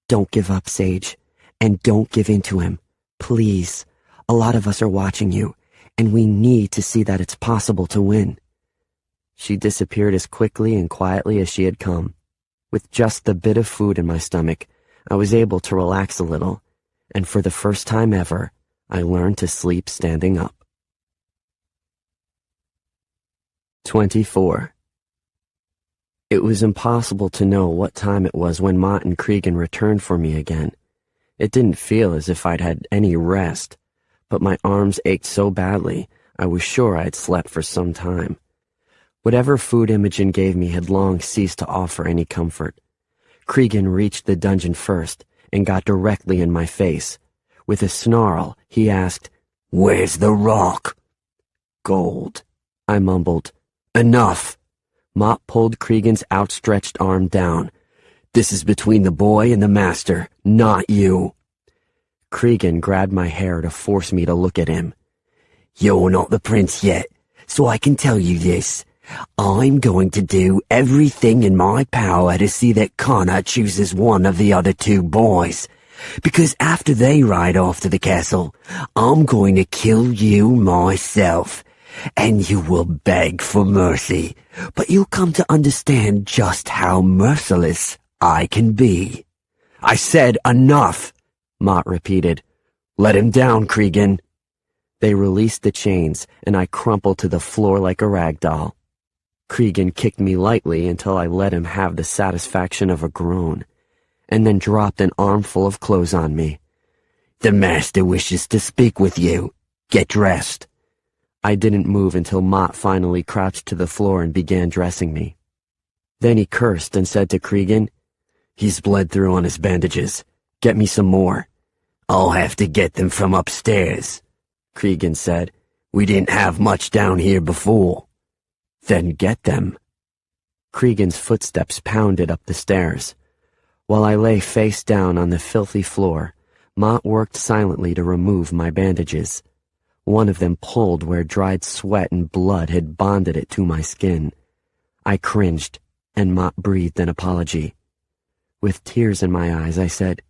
Speaker 3: Don't give up, Sage. And don't give in to him. Please. A lot of us are watching you, and we need to see that it's possible to win. She disappeared as quickly and quietly as she had come. With just the bit of food in my stomach, I was able to relax a little, and for the first time ever, I learned to sleep standing up. 24. It was impossible to know what time it was when Mott and Cregan returned for me again. It didn't feel as if I'd had any rest, but my arms ached so badly, I was sure I'd slept for some time. Whatever food Imogen gave me had long ceased to offer any comfort. Cregan reached the dungeon first and got directly in my face. With a snarl, he asked, Where's the rock? Gold, I mumbled. Enough! Mott pulled Cregan's outstretched arm down. This is between the boy and the master, not you. Cregan grabbed my hair to force me to look at him. You're not the prince yet, so I can tell you this. I'm going to do everything in my power to see that Connor chooses one of the other two boys. Because after they ride off to the castle, I'm going to kill you myself. And you will beg for mercy, but you'll come to understand just how merciless I can be. I said enough, Mott repeated. Let him down, Cregan. They released the chains, and I crumpled to the floor like a rag doll. Cregan kicked me lightly until I let him have the satisfaction of a groan, and then dropped an armful of clothes on me. The master wishes to speak with you. Get dressed. I didn't move until Mott finally crouched to the floor and began dressing me. Then he cursed and said to Cregan, He's bled through on his bandages. Get me some more. I'll have to get them from upstairs, Cregan said. We didn't have much down here before. Then get them. Cregan's footsteps pounded up the stairs. While I lay face down on the filthy floor, Mott worked silently to remove my bandages. One of them pulled where dried sweat and blood had bonded it to my skin. I cringed, and Mott breathed an apology. With tears in my eyes, I said,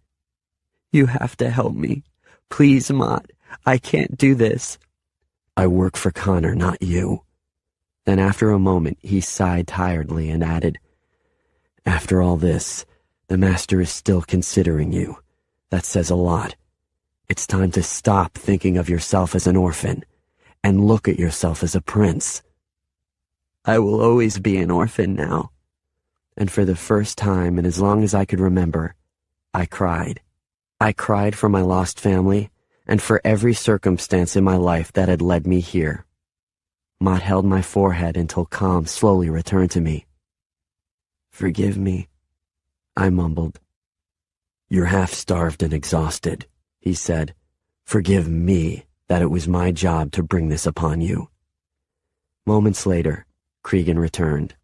Speaker 3: You have to help me. Please, Mott, I can't do this. I work for Connor, not you. Then after a moment, he sighed tiredly and added, After all this, the master is still considering you. That says a lot. It's time to stop thinking of yourself as an orphan and look at yourself as a prince. I will always be an orphan now. And for the first time and as long as I could remember, I cried. I cried for my lost family and for every circumstance in my life that had led me here. Mott held my forehead until calm slowly returned to me. Forgive me, I mumbled. You're half-starved and exhausted, he said. Forgive me that it was my job to bring this upon you. Moments later, Cregan returned.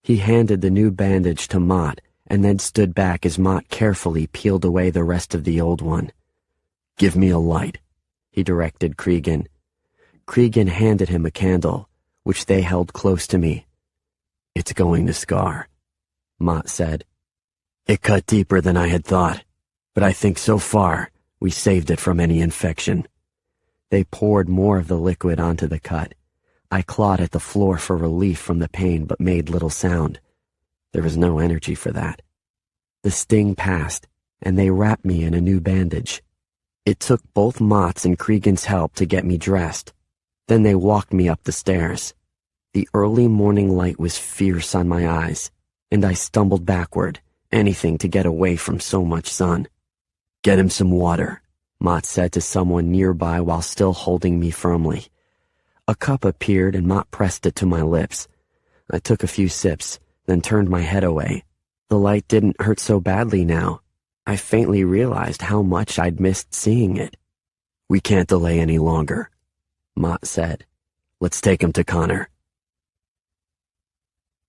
Speaker 3: He handed the new bandage to Mott and then stood back as Mott carefully peeled away the rest of the old one. Give me a light, he directed Cregan. Cregan handed him a candle, which they held close to me. It's going to scar, Mott said. It cut deeper than I had thought, but I think so far we saved it from any infection. They poured more of the liquid onto the cut. I clawed at the floor for relief from the pain but made little sound. There was no energy for that. The sting passed, and they wrapped me in a new bandage. It took both Mott's and Cregan's help to get me dressed. Then they walked me up the stairs. The early morning light was fierce on my eyes.
Speaker 2: and I stumbled backward, anything to get away from so much sun. "Get him some water," Mott said to someone nearby while still holding me firmly. A cup appeared and Mott pressed it to my lips. I took a few sips, then turned my head away. The light didn't hurt so badly now. I faintly realized how much I'd missed seeing it. "We can't delay any longer," Mott said. "Let's take him to Connor."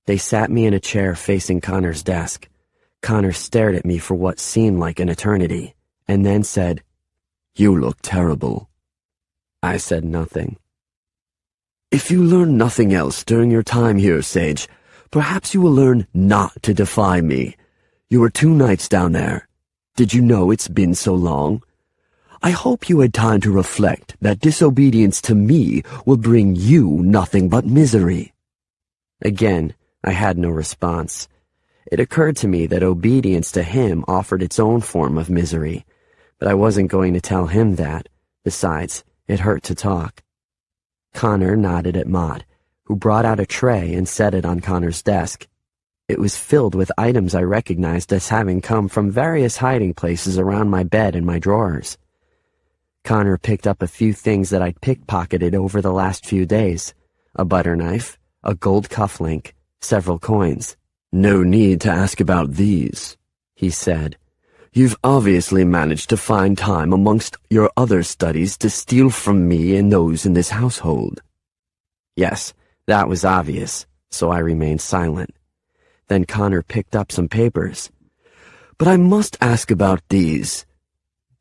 Speaker 2: They sat me in a chair facing Connor's desk. Connor stared at me for what seemed like an eternity, and then said, "You look terrible." I said nothing. "If you learn nothing else during your time here, Sage, perhaps you will learn not to defy me. You were 2 nights down there. Did you know it's been so long? I hope you had time to reflect that disobedience to me will bring you nothing but misery." Again, I had no response. It occurred to me that obedience to him offered its own form of misery, but I wasn't going to tell him that. Besides, it hurt to talk. Connor nodded at Mott, who brought out a tray and set it on Connor's desk. It was filled with items I recognized as having come from various hiding places around my bed and my drawers. Connor picked up a few things that I'd pickpocketed over the last few days: a butter knife, a gold cufflink, several coins. "No need to ask about these," he said. "You've obviously managed to find time amongst your other studies to steal from me and those in this household." Yes, that was obvious, so I remained silent. Then Connor picked up some papers. "But I must ask about these.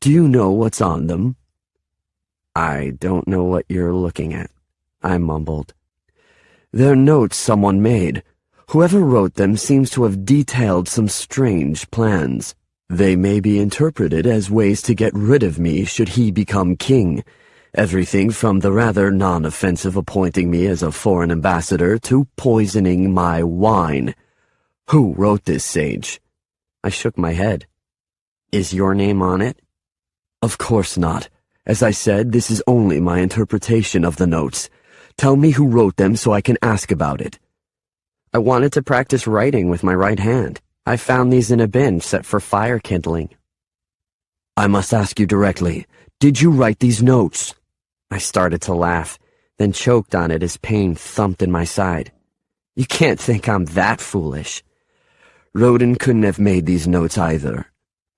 Speaker 2: Do you know what's on them?" "I don't know what you're looking at," I mumbled. "They're notes someone made. Whoever wrote them seems to have detailed some strange plans. They may be interpreted as ways to get rid of me should he become king. Everything from the rather non-offensive appointing me as a foreign ambassador to poisoning my wine. Who wrote this, Sage?" I shook my head. "Is your name on it?" "Of course not. As I said, this is only my interpretation of the notes. Tell me who wrote them so I can ask about it." "I wanted to practice writing with my right hand. I found these in a bin set for fire kindling." "I must ask you directly. Did you write these notes?" I started to laugh, then choked on it as pain thumped in my side. "You can't think I'm that foolish." "Roden couldn't have made these notes either,"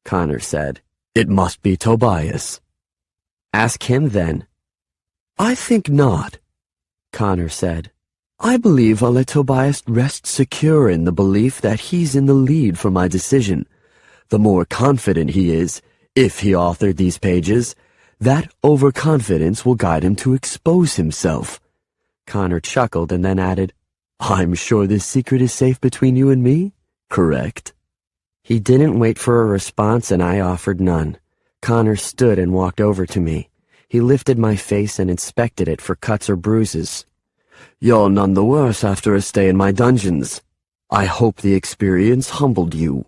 Speaker 2: Connor said. "It must be Tobias." "Ask him then." "I think not," Connor said. "I believe I'll let Tobias rest secure in the belief that he's in the lead for my decision. The more confident he is, if he authored these pages, that overconfidence will guide him to expose himself." Connor chuckled and then added, "I'm sure this secret is safe between you and me, correct?" He didn't wait for a response and I offered none. Connor stood and walked over to me. He lifted my face and inspected it for cuts or bruises. "You're none the worse after a stay in my dungeons. I hope the experience humbled you."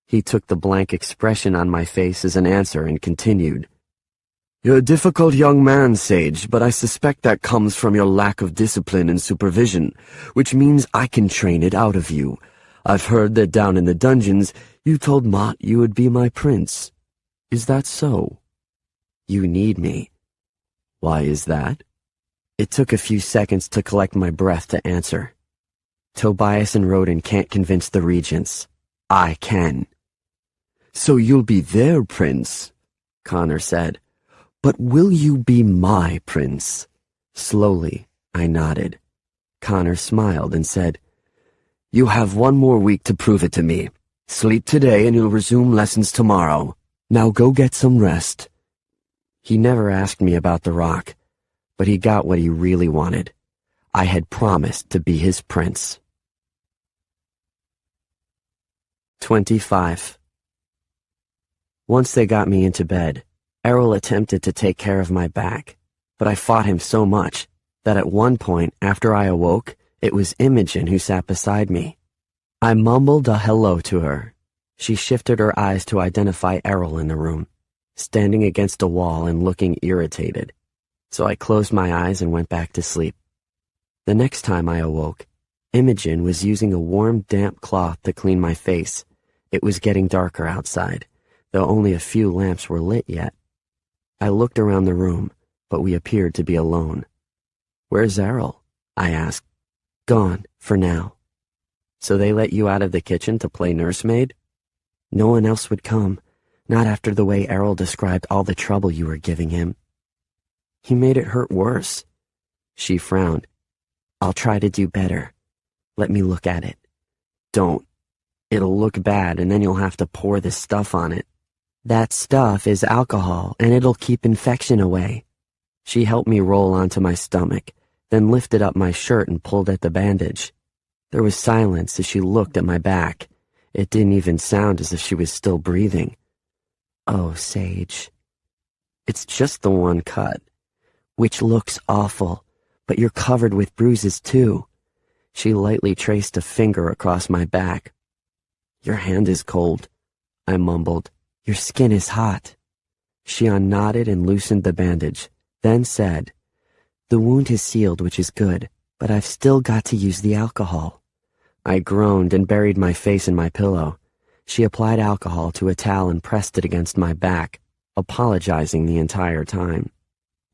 Speaker 2: He took the blank expression on my face as an answer and continued. "You're a difficult young man, Sage, but I suspect that comes from your lack of discipline and supervision, which means I can train it out of you. I've heard that down in the dungeons you told Mott you would be my prince. Is that so?" "You need me." "Why is that?" It took a few seconds to collect my breath to answer. "Tobias and Roden can't convince the regents. I can." "So you'll be their prince," Connor said. "But will you be my prince?" Slowly, I nodded. Connor smiled and said, "You have 1 more week to prove it to me. Sleep today and you'll resume lessons tomorrow. Now go get some rest." He never asked me about the rock, but he got what he really wanted. I had promised to be his prince. 25. Once they got me into bed, Errol attempted to take care of my back, but I fought him so much that at one point after I awoke, it was Imogen who sat beside me. I mumbled a hello to her. She shifted her eyes to identify Errol in the room, standing against a wall and looking irritated. So I closed my eyes and went back to sleep. The next time I awoke, Imogen was using a warm, damp cloth to clean my face. It was getting darker outside, though only a few lamps were lit yet. I looked around the room, but we appeared to be alone. "Where's Errol?" I asked. "Gone, for now." "So they let you out of the kitchen to play nursemaid?" "No one else would come, not after the way Errol described all the trouble you were giving him." "He made it hurt worse." She frowned. "I'll try to do better. Let me look at it." "Don't. It'll look bad, and then you'll have to pour this stuff on it." "That stuff is alcohol, and it'll keep infection away." She helped me roll onto my stomach, then lifted up my shirt and pulled at the bandage. There was silence as she looked at my back. It didn't even sound as if she was still breathing. "Oh, Sage. It's just the one cut, which looks awful, but you're covered with bruises too." She lightly traced a finger across my back. "Your hand is cold," I mumbled. "Your skin is hot." She unknotted and loosened the bandage, then said, "The wound is sealed, which is good, but I've still got to use the alcohol." I groaned and buried my face in my pillow. She applied alcohol to a towel and pressed it against my back, apologizing the entire time.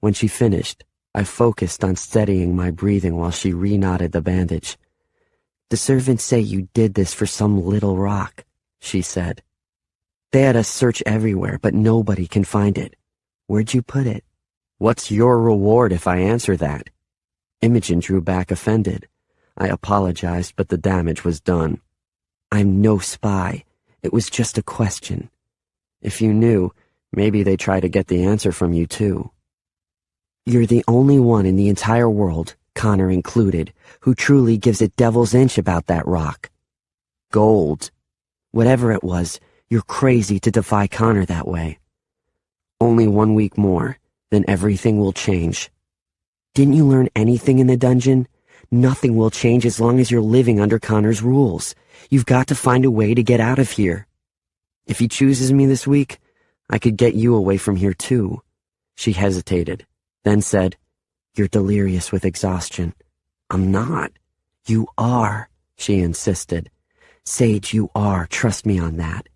Speaker 2: When she finished, I focused on steadying my breathing while she re-knotted the bandage. "The servants say you did this for some little rock," she said. "They had us search everywhere, but nobody can find it. Where'd you put it?" "What's your reward if I answer that?" Imogen drew back offended. I apologized, but the damage was done. "I'm no spy. It was just a question. If you knew, maybe they'd try to get the answer from you too." "You're the only one in the entire world, Connor included, who truly gives a devil's inch about that rock." "Gold." "Whatever it was, you're crazy to defy Connor that way." "Only 1 week more, then everything will change." "Didn't you learn anything in the dungeon? Nothing will change as long as you're living under Connor's rules. You've got to find a way to get out of here." "If he chooses me this week, I could get you away from here too." She hesitated, then said, "You're delirious with exhaustion." "I'm not." "You are," she insisted. "Sage, you are. Trust me on that.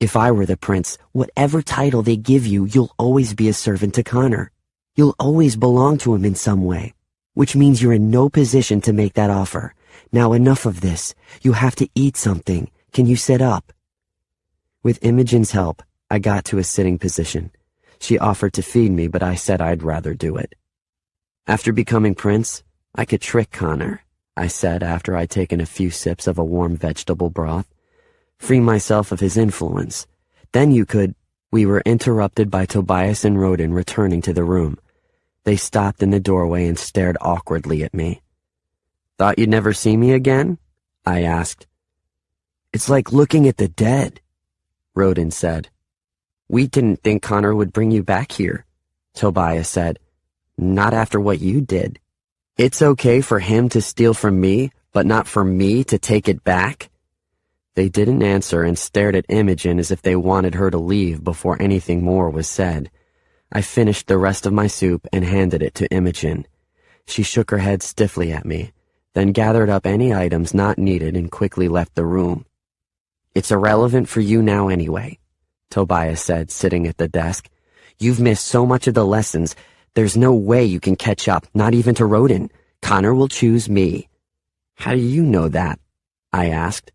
Speaker 2: If I were the prince, whatever title they give you, you'll always be a servant to Connor. You'll always belong to him in some way, which means you're in no position to make that offer. Now enough of this. You have to eat something. Can you sit up?" With Imogen's help, I got to a sitting position. She offered to feed me, but I said I'd rather do it. "After becoming prince, I could trick Connor," I said after I'd taken a few sips of a warm vegetable broth. "Free myself of his influence. Then you could—" We were interrupted by Tobias and Roden returning to the room. They stopped in the doorway and stared awkwardly at me. "Thought you'd never see me again?" I asked. "It's like looking at the dead," Roden said. "We didn't think Connor would bring you back here," Tobias said. "Not after what you did." "It's okay for him to steal from me, but not for me to take it back?" They didn't answer and stared at Imogen as if they wanted her to leave before anything more was said. I finished the rest of my soup and handed it to Imogen. She shook her head stiffly at me, then gathered up any items not needed and quickly left the room. "It's irrelevant for you now anyway," Tobias said, sitting at the desk. "You've missed so much of the lessons, there's no way you can catch up, not even to Roden. Connor will choose me." "How do you know that?" I asked.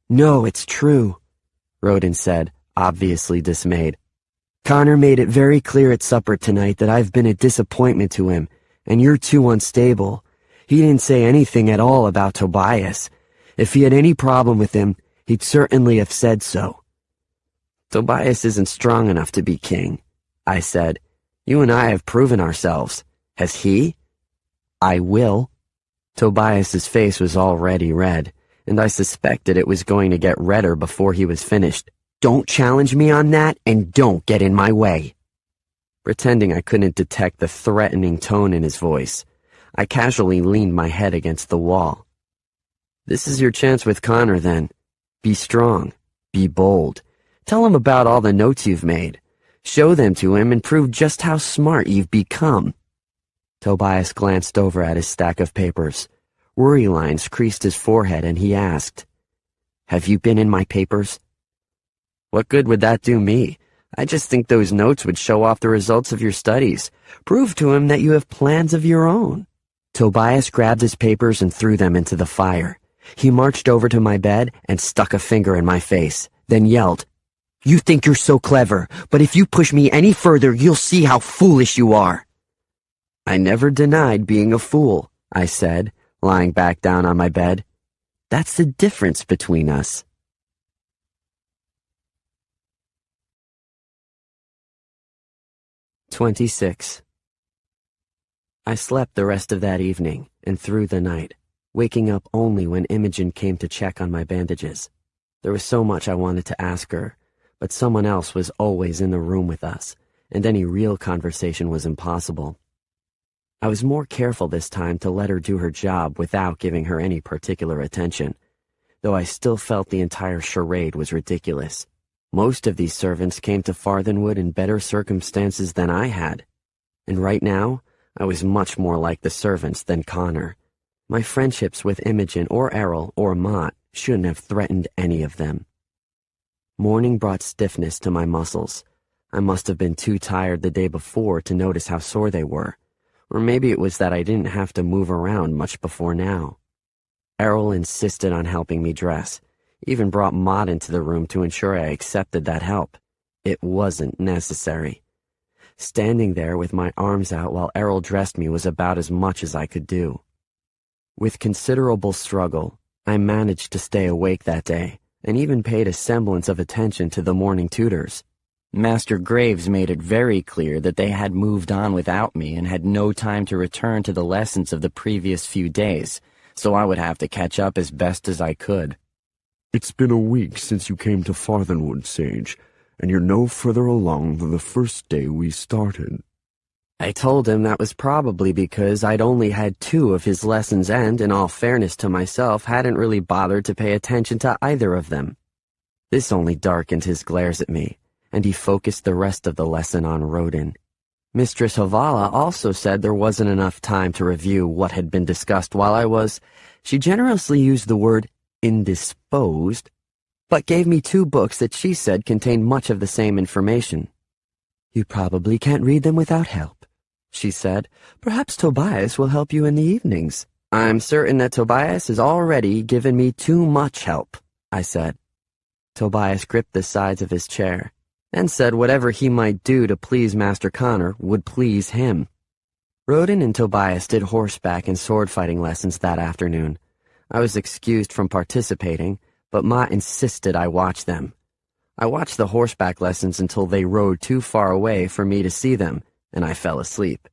Speaker 2: "No, it's true," Roden said, obviously dismayed. "Connor made it very clear at supper tonight that I've been a disappointment to him, and you're too unstable. He didn't say anything at all about Tobias. If he had any problem with him, he'd certainly have said so." "Tobias isn't strong enough to be king," I said. "You and I have proven ourselves. Has he?" "I will." Tobias's face was already red, and I suspected it was going to get redder before he was finished. "Don't challenge me on that, and don't get in my way." Pretending I couldn't detect the threatening tone in his voice, I casually leaned my head against the wall. "This is your chance with Connor, then. Be strong. Be bold. Tell him about all the notes you've made. Show them to him and prove just how smart you've become." Tobias glanced over at his stack of papers.
Speaker 3: Worry lines creased his forehead, and he asked, "Have you been in my papers?" "What good would that do me? I just think those notes would show off the results of your studies. Prove to him that you have plans of your own." Tobias grabbed his papers and threw them into the fire. He marched over to my bed and stuck a finger in my face, then yelled, "You think you're so clever, but if you push me any further, you'll see how foolish you are." "I never denied being a fool," I said, lying back down on my bed. "That's the difference between us." "26. I slept the rest of that evening and through the night, waking up only when Imogen came to check on my bandages. There was so much I wanted to ask her, but someone else was always in the room with us, and any real conversation was impossible. I was more careful this time to let her do her job without giving her any particular attention, though I still felt the entire charade was ridiculous. Most of these servants came to Farthenwood in better circumstances than I had, and right now I was much more like the servants than Connor. My friendships with Imogen or Errol or Mott shouldn't have threatened any of them. Morning brought stiffness to my muscles. I must have been too tired the day before to notice how sore they were. Or maybe it was that I didn't have to move around much before now. Errol insisted on helping me dress, even brought Mott into the room to ensure I accepted that help. It wasn't necessary. Standing there with my arms out while Errol dressed me was about as much as I could do. With considerable struggle, I managed to stay awake that day, and even paid a semblance of attention to the morning tutors. Master Graves made it very clear that they had moved on without me and had no time to return to the lessons of the previous few days, so I would have to catch up as best as I could.
Speaker 2: "It's been a week since you came to Farthenwood, Sage, and you're no further along than the first day we started."
Speaker 3: I told him that was probably because I'd only had 2 of his lessons and, in all fairness to myself, hadn't really bothered to pay attention to either of them. This only darkened his glares at me, and he focused the rest of the lesson on Rodin. Mistress Havala also said there wasn't enough time to review what had been discussed while I was, she generously used the word indisposed, but gave me 2 books that she said contained much of the same information. "You probably can't read them without help," she said. "Perhaps Tobias will help you in the evenings." "I'm certain that Tobias has already given me too much help," I said. Tobias gripped the sides of his chair and said whatever he might do to please Master Connor would please him. Rodin and Tobias did horseback and sword-fighting lessons that afternoon. I was excused from participating, but Ma insisted I watch them. I watched the horseback lessons until they rode too far away for me to see them, and I fell asleep.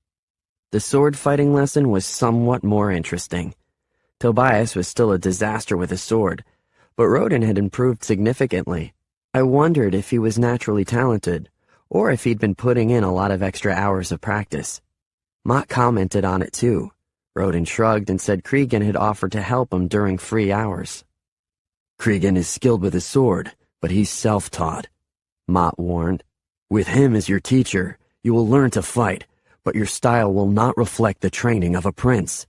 Speaker 3: The sword-fighting lesson was somewhat more interesting. Tobias was still a disaster with a sword, but Rodin had improved significantly. I wondered if he was naturally talented, or if he'd been putting in a lot of extra hours of practice. Mott commented on it too. Rodin shrugged and said Cregan had offered to help him during free hours. "Cregan is skilled with his sword, but he's self-taught," Mott warned. "With him as your teacher, you will learn to fight, but your style will not reflect the training of a prince."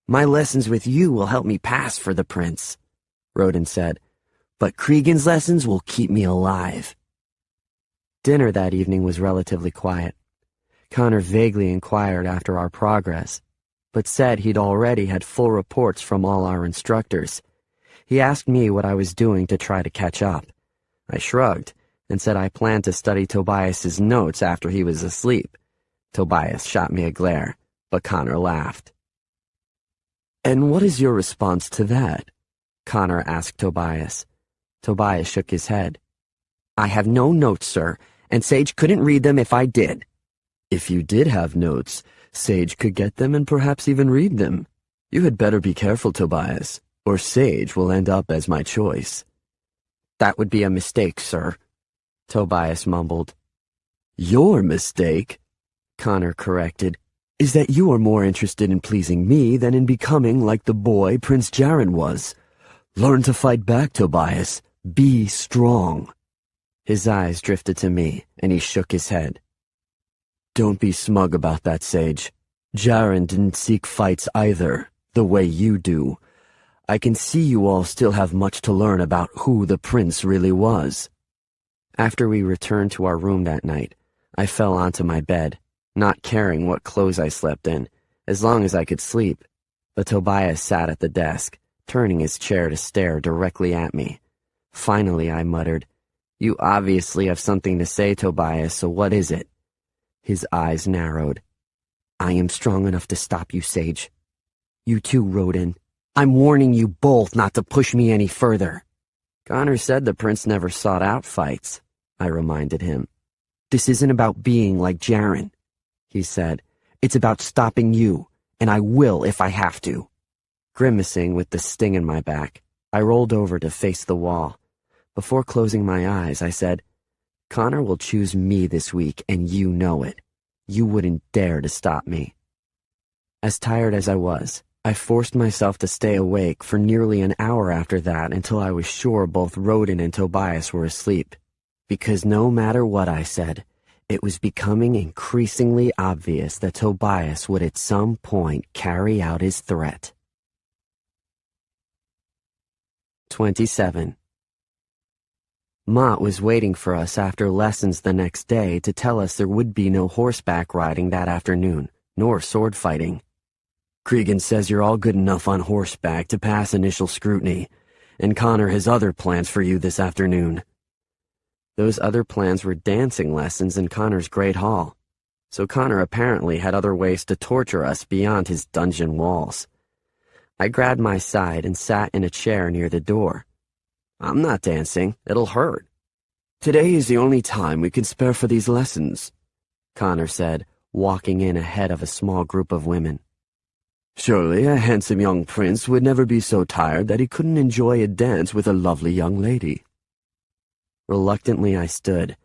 Speaker 3: "My lessons with you will help me pass for the prince," Rodin said, "but Cregan's lessons will keep me alive." Dinner that evening was relatively quiet. Connor vaguely inquired after our progress, but said he'd already had full reports from all our instructors. He asked me what I was doing to try to catch up. I shrugged and said I planned to study Tobias's notes after he was asleep. Tobias shot me a glare, but Connor laughed. "And what is your response to that?" Connor asked Tobias. Tobias shook his head. "I have no notes, sir, and Sage couldn't read them if I did." "If you did have notes, Sage could get them and perhaps even read them. You had better be careful, Tobias, or Sage will end up as my choice." "That would be a mistake, sir," Tobias mumbled. "Your mistake," Connor corrected, "is that you are more interested in pleasing me than in becoming like the boy Prince Jaren was. Learn to fight back, Tobias. Be strong." His eyes drifted to me, and he shook his head. "Don't be smug about that, Sage. Jaren didn't seek fights either,
Speaker 2: the way you do. I can see you all still have much to learn about who the prince really was."
Speaker 1: After we returned to our room that night, I fell onto my bed, not caring what clothes I slept in, as long as I could sleep. But Tobias sat at the desk, turning his chair to stare directly at me. Finally, I muttered, "You obviously have something to say, Tobias, so what is it?" His eyes narrowed.
Speaker 2: "I am strong enough to stop you, Sage. You too, Rodin. I'm warning you both not to push me any further."
Speaker 1: "Connor said the prince never sought out fights," I reminded him.
Speaker 2: "This isn't about being like Jaren," he said. "It's about stopping you, and I will if I have to."
Speaker 1: Grimacing with the sting in my back, I rolled over to face the wall. Before closing my eyes, I said, "Connor will choose me this week, and you know it. You wouldn't dare to stop me." As tired as I was, I forced myself to stay awake for nearly an hour after that until I was sure both Rodin and Tobias were asleep. Because no matter what I said, it was becoming increasingly obvious that Tobias would at some point carry out his threat. 27. Mott was waiting for us after lessons the next day to tell us there would be no horseback riding that afternoon, nor sword fighting.
Speaker 2: "Cregan says you're all good enough on horseback to pass initial scrutiny, and Connor has other plans for you this afternoon."
Speaker 1: Those other plans were dancing lessons in Connor's great hall, so Connor apparently had other ways to torture us beyond his dungeon walls. I grabbed my side and sat in a chair near the door. "I'm not dancing. It'll hurt."
Speaker 2: "Today is the only time we can spare for these lessons," Connor said, walking in ahead of a small group of women. "Surely a handsome young prince would never be so tired that he couldn't enjoy a dance with a lovely young lady."
Speaker 1: Reluctantly I stood,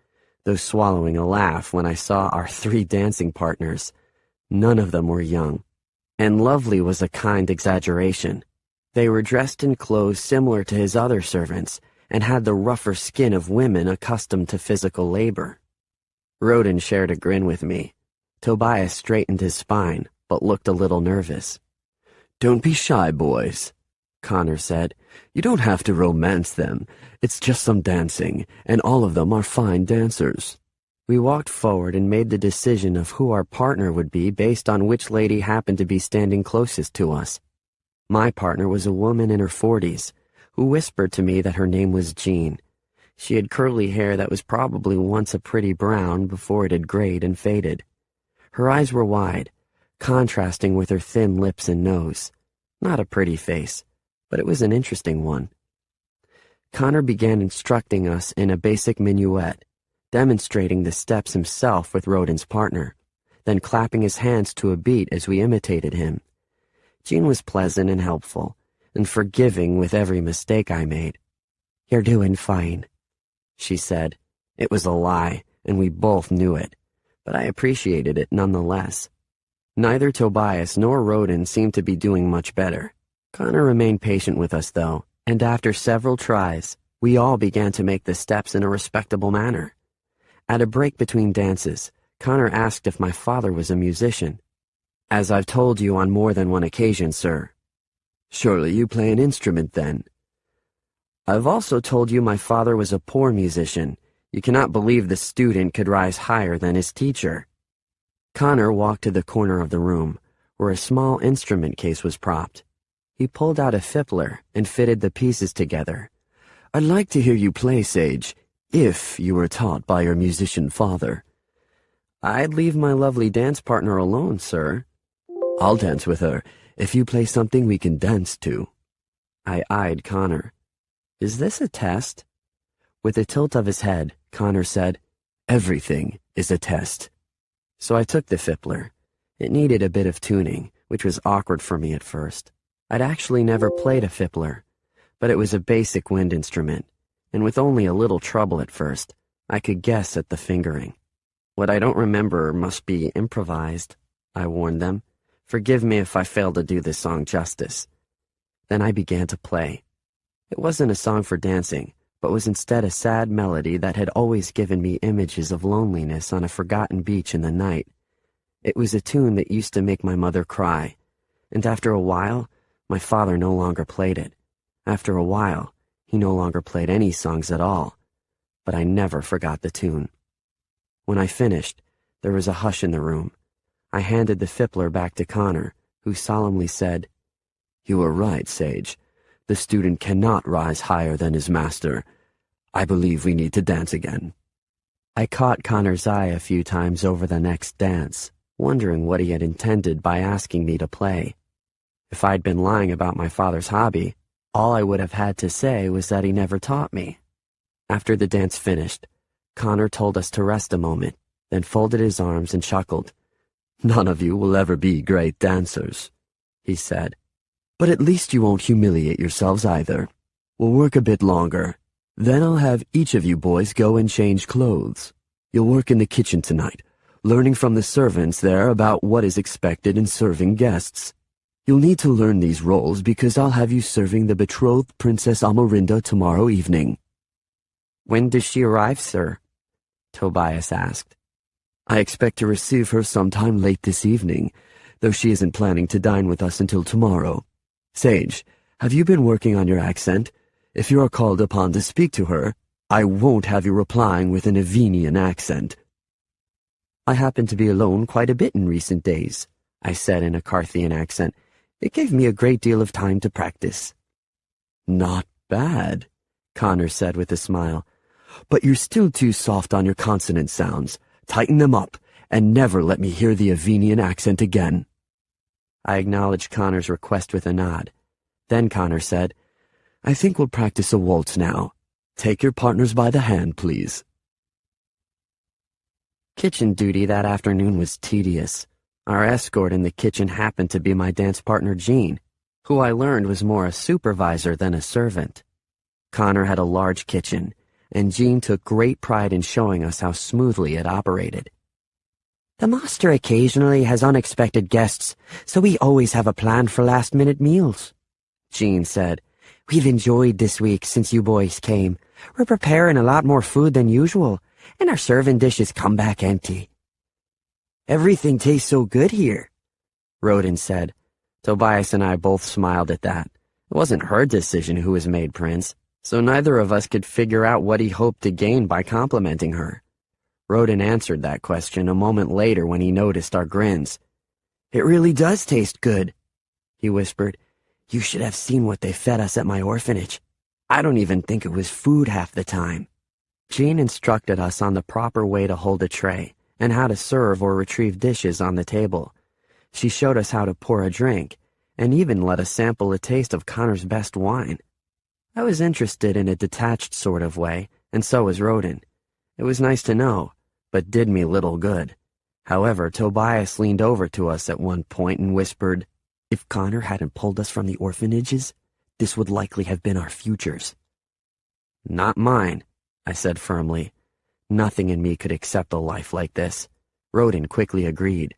Speaker 1: though swallowing a laugh when I saw our 3 dancing partners. None of them were young, and lovely was a kind exaggeration. They were dressed in clothes similar to his other servants, and had the rougher skin of women accustomed to physical labor. Rodin shared a grin with me. Tobias straightened his spine, but looked a little nervous.
Speaker 2: "Don't be shy, boys," Connor said. "You don't have to romance them. It's just some dancing, and all of them are fine dancers."
Speaker 1: We walked forward and made the decision of who our partner would be based on which lady happened to be standing closest to us. My partner was a woman in her 40s, who whispered to me that her name was Jean. She had curly hair that was probably once a pretty brown before it had grayed and faded. Her eyes were wide, contrasting with her thin lips and nose. Not a pretty face, but it was an interesting one. Connor began instructing us in a basic minuet, demonstrating the steps himself with Rodin's partner, then clapping his hands to a beat as we imitated him. Jean was pleasant and helpful, and forgiving with every mistake I made. "You're doing fine," she said. It was a lie, and we both knew it, but I appreciated it nonetheless. Neither Tobias nor Rodin seemed to be doing much better. Connor remained patient with us, though, and after several tries, we all began to make the steps in a respectable manner. At a break between dances, Connor asked if my father was a musician. "As I've told you on more than one occasion, sir."
Speaker 2: "Surely you play an instrument, then?"
Speaker 1: "I've also told you my father was a poor musician. You cannot believe the student could rise higher than his teacher." Connor walked to the corner of the room, where a small instrument case was propped. He pulled out a fiddler and fitted the pieces together.
Speaker 2: "I'd like to hear you play, Sage, if you were taught by your musician father."
Speaker 1: "I'd leave my lovely dance partner alone, sir."
Speaker 2: "I'll dance with her, if you play something we can dance to."
Speaker 1: I eyed Connor. "Is this a test?" With a tilt of his head, Connor said,
Speaker 2: "Everything is a test."
Speaker 1: So I took the fiddler. It needed a bit of tuning, which was awkward for me at first. I'd actually never played a fiddler, but it was a basic wind instrument, and with only a little trouble at first, I could guess at the fingering. "What I don't remember must be improvised," I warned them. "Forgive me if I fail to do this song justice." Then I began to play. It wasn't a song for dancing, but was instead a sad melody that had always given me images of loneliness on a forgotten beach in the night. It was a tune that used to make my mother cry, and after a while,
Speaker 2: My father no longer played it. After a while, he no longer played any songs at all, but I never forgot the tune. When I finished, there was a hush in the room. I handed the fiddler back to Connor, who solemnly said, "You are right, Sage. The student cannot rise higher than his master. I believe we need to dance again." I caught Connor's eye a few times over the next dance, wondering what he had intended by asking me to play. If I'd been lying about my father's hobby, all I would have had to say was that he never taught me. After the dance finished, Connor told us to rest a moment, then folded his arms and chuckled. "None of you will ever be great dancers," he said. "But at least you won't humiliate yourselves either. We'll work a bit longer. Then I'll have each of you boys go and change clothes. You'll work in the kitchen tonight, learning from the servants there about what is expected in serving guests. You'll need to learn these roles because I'll have you serving the betrothed Princess Amarinda tomorrow evening."
Speaker 3: "When does she arrive, sir?"
Speaker 2: Tobias asked. "I expect to receive her sometime late this evening, though she isn't planning to dine with us until tomorrow. Sage, have you been working on your accent? If you are called upon to speak to her, I won't have you replying with an Avenian accent."
Speaker 3: "I happen to be alone quite a bit in recent days," I said in a Carthian accent. "It gave me a great deal of time to practice."
Speaker 2: "Not bad," Connor said with a smile. "But you're still too soft on your consonant sounds. Tighten them up, and never let me hear the Avenian accent again."
Speaker 3: I acknowledged Connor's request with a nod. Then Connor said,
Speaker 2: "I think we'll practice a waltz now. Take your partners by the hand, please."
Speaker 3: Kitchen duty that afternoon was tedious. Our escort in the kitchen happened to be my dance partner Jean, who I learned was more a supervisor than a servant. Connor had a large kitchen, and Jean took great pride in showing us how smoothly it operated. "The master occasionally has unexpected guests, so we always have a plan for last-minute meals," Jean said. "We've enjoyed this week since you boys came. We're preparing a lot more food than usual, and our serving dishes come back empty." "Everything tastes so good here," Rodin said. Tobias and I both smiled at that. It wasn't her decision who was made prince, so neither of us could figure out what he hoped to gain by complimenting her. Rodin answered that question a moment later when he noticed our grins. "It really does taste good," he whispered. "You should have seen what they fed us at my orphanage. I don't even think it was food half the time." Jean instructed us on the proper way to hold a tray and how to serve or retrieve dishes on the table. She showed us how to pour a drink and even let us sample a taste of Connor's best wine. I was interested in a detached sort of way, and so was Rodin. It was nice to know, but did me little good. However, Tobias leaned over to us at one point and whispered, "If Connor hadn't pulled us from the orphanages, this would likely have been our futures." "Not mine," I said firmly. Nothing in me could accept a life like this. Rodin quickly agreed.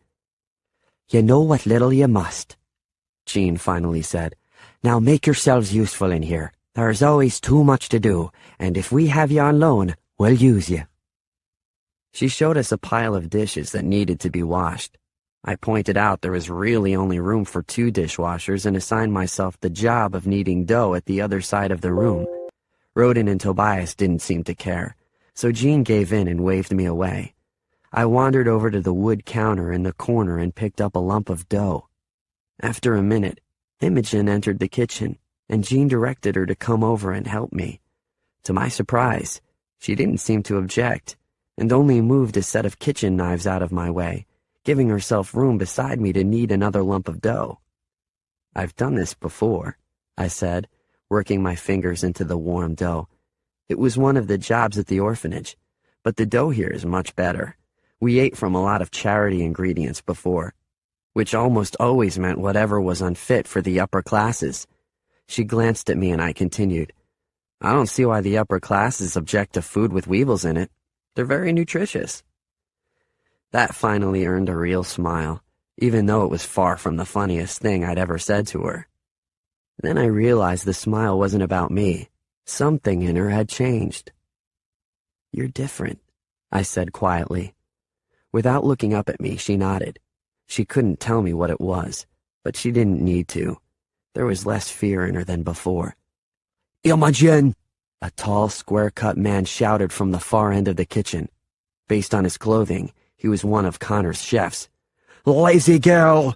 Speaker 3: "You know what little you must," Jean finally said. "Now make yourselves useful in here. There's always too much to do, and if we have you on loan, we'll use you." She showed us a pile of dishes that needed to be washed. I pointed out there was really only room for 2 dishwashers and assigned myself the job of kneading dough at the other side of the room. Rodin and Tobias didn't seem to care, so Jean gave in and waved me away. I wandered over to the wood counter in the corner and picked up a lump of dough. After a minute, Imogen entered the kitchen, and Jean directed her to come over and help me. To my surprise, she didn't seem to object, and only moved a set of kitchen knives out of my way, giving herself room beside me to knead another lump of dough. "I've done this before," I said, working my fingers into the warm dough. "It was one of the jobs at the orphanage, but the dough here is much better. We ate from a lot of charity ingredients before, which almost always meant whatever was unfit for the upper classes." She glanced at me and I continued, "I don't see why the upper classes object to food with weevils in it. They're very nutritious." That finally earned a real smile, even though it was far from the funniest thing I'd ever said to her. Then I realized the smile wasn't about me. Something in her had changed. "You're different," I said quietly. Without looking up at me, she nodded. She couldn't tell me what it was, but she didn't need to.
Speaker 2: There was less fear in her than before.
Speaker 3: Imogen!
Speaker 2: A tall, square-cut man shouted from the far end of the kitchen. Based on his clothing, he was one of Connor's chefs.
Speaker 3: Lazy girl!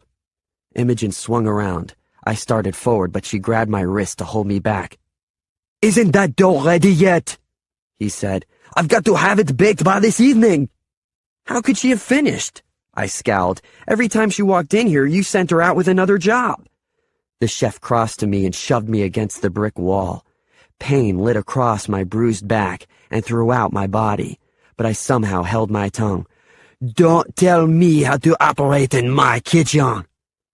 Speaker 2: Imogen swung around. I started forward, but she grabbed my wrist to hold me back.
Speaker 3: Isn't that dough ready yet?
Speaker 2: He said.
Speaker 3: I've got to have it baked by this evening.
Speaker 2: How could she have finished? I scowled. Every time she walked in here, you sent her out with another job. The chef crossed to me and shoved me against the brick wall. Pain lit across my bruised back and throughout my body, but I somehow held my tongue.
Speaker 3: Don't tell me how to operate in my kitchen,